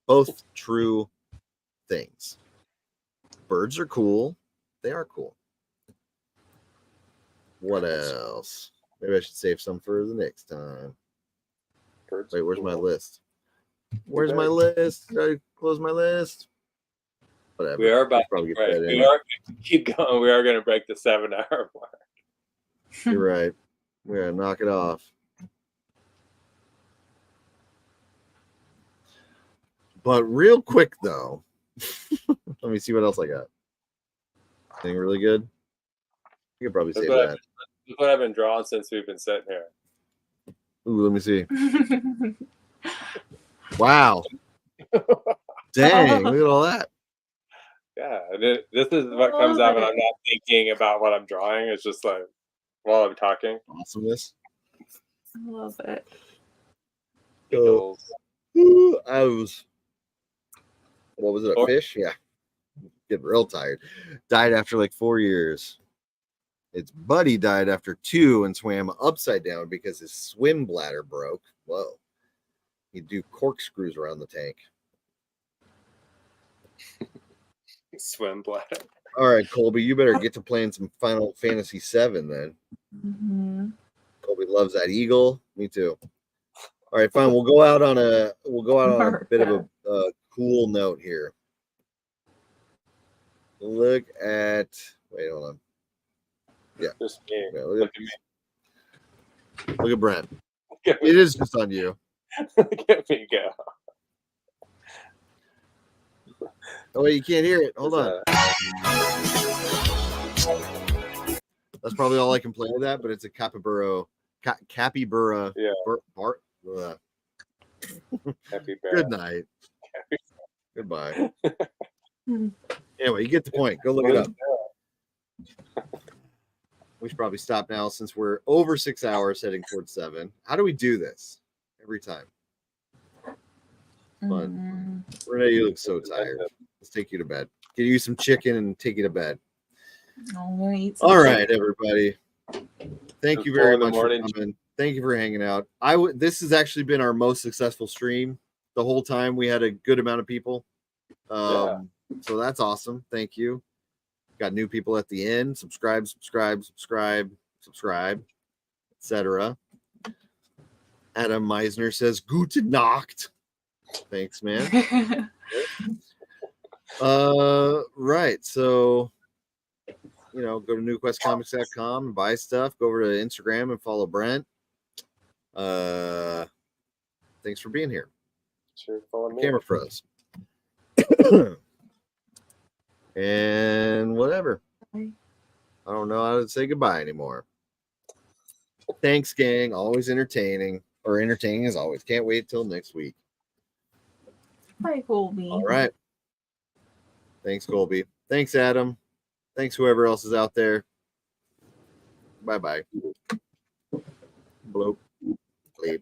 Both true things. Birds are cool. They are cool. What else? Maybe I should save some for the next time. Wait, where's my list? Where's my list? Did I close my list? Whatever. We are about to probably break. get that in. We are keep going. We are going to break the 7-hour mark. You're right. We're gonna knock it off. But real quick though, let me see what else I got. Anything really good? You could probably say that. That's what I've been drawing since we've been sitting here. Ooh, let me see. Wow. Dang, look at all that. Yeah, this is what comes out when I'm not thinking about what I'm drawing. It's just like while I'm talking. Awesomeness. I love it. So, I was, what was it, a fish? Yeah. Getting real tired. Died after like 4 years. Its buddy died after 2 and swam upside down because his swim bladder broke. Whoa. He'd do corkscrews around the tank. Swim bladder. All right, Colby, you better get to playing some Final Fantasy VII then. Mm-hmm. Colby loves that eagle. Me too. All right, fine. We'll go out on a bit of a cool note here. Look at. Wait, hold on. Yeah. Just me. Yeah, Look at me. Look at Brent. It is just on you. Look at me go. Oh wait, you can't hear it. Hold on. That's probably all I can play with that, but it's a capybara. Capybara. Yeah. Capybara. Good night. Goodbye. Anyway, you get the point. Go look it up. We should probably stop now since we're over 6 hours heading towards 7. How do we do this every time? Fun. Renae, you look so tired. Let's take you to bed. Get you some chicken and take you to bed. All right, everybody. Thank you very much for coming. Thank you for hanging out. This has actually been our most successful stream the whole time. We had a good amount of people. So that's awesome. Thank you. Got new people at the end. Subscribe, etc. Adam Meisner says, Gute Nacht. Thanks, man. Right. So, go to NewQuestComics.com and buy stuff. Go over to Instagram and follow Brent. Thanks for being here. Sure, follow me. Camera pros. And whatever. I don't know how to say goodbye anymore. Thanks, gang. Always entertaining. Or entertaining as always. Can't wait till next week. Bye, Colby. All right. Thanks, Colby. Thanks, Adam. Thanks, whoever else is out there. Bye-bye. Bloop. Bleep.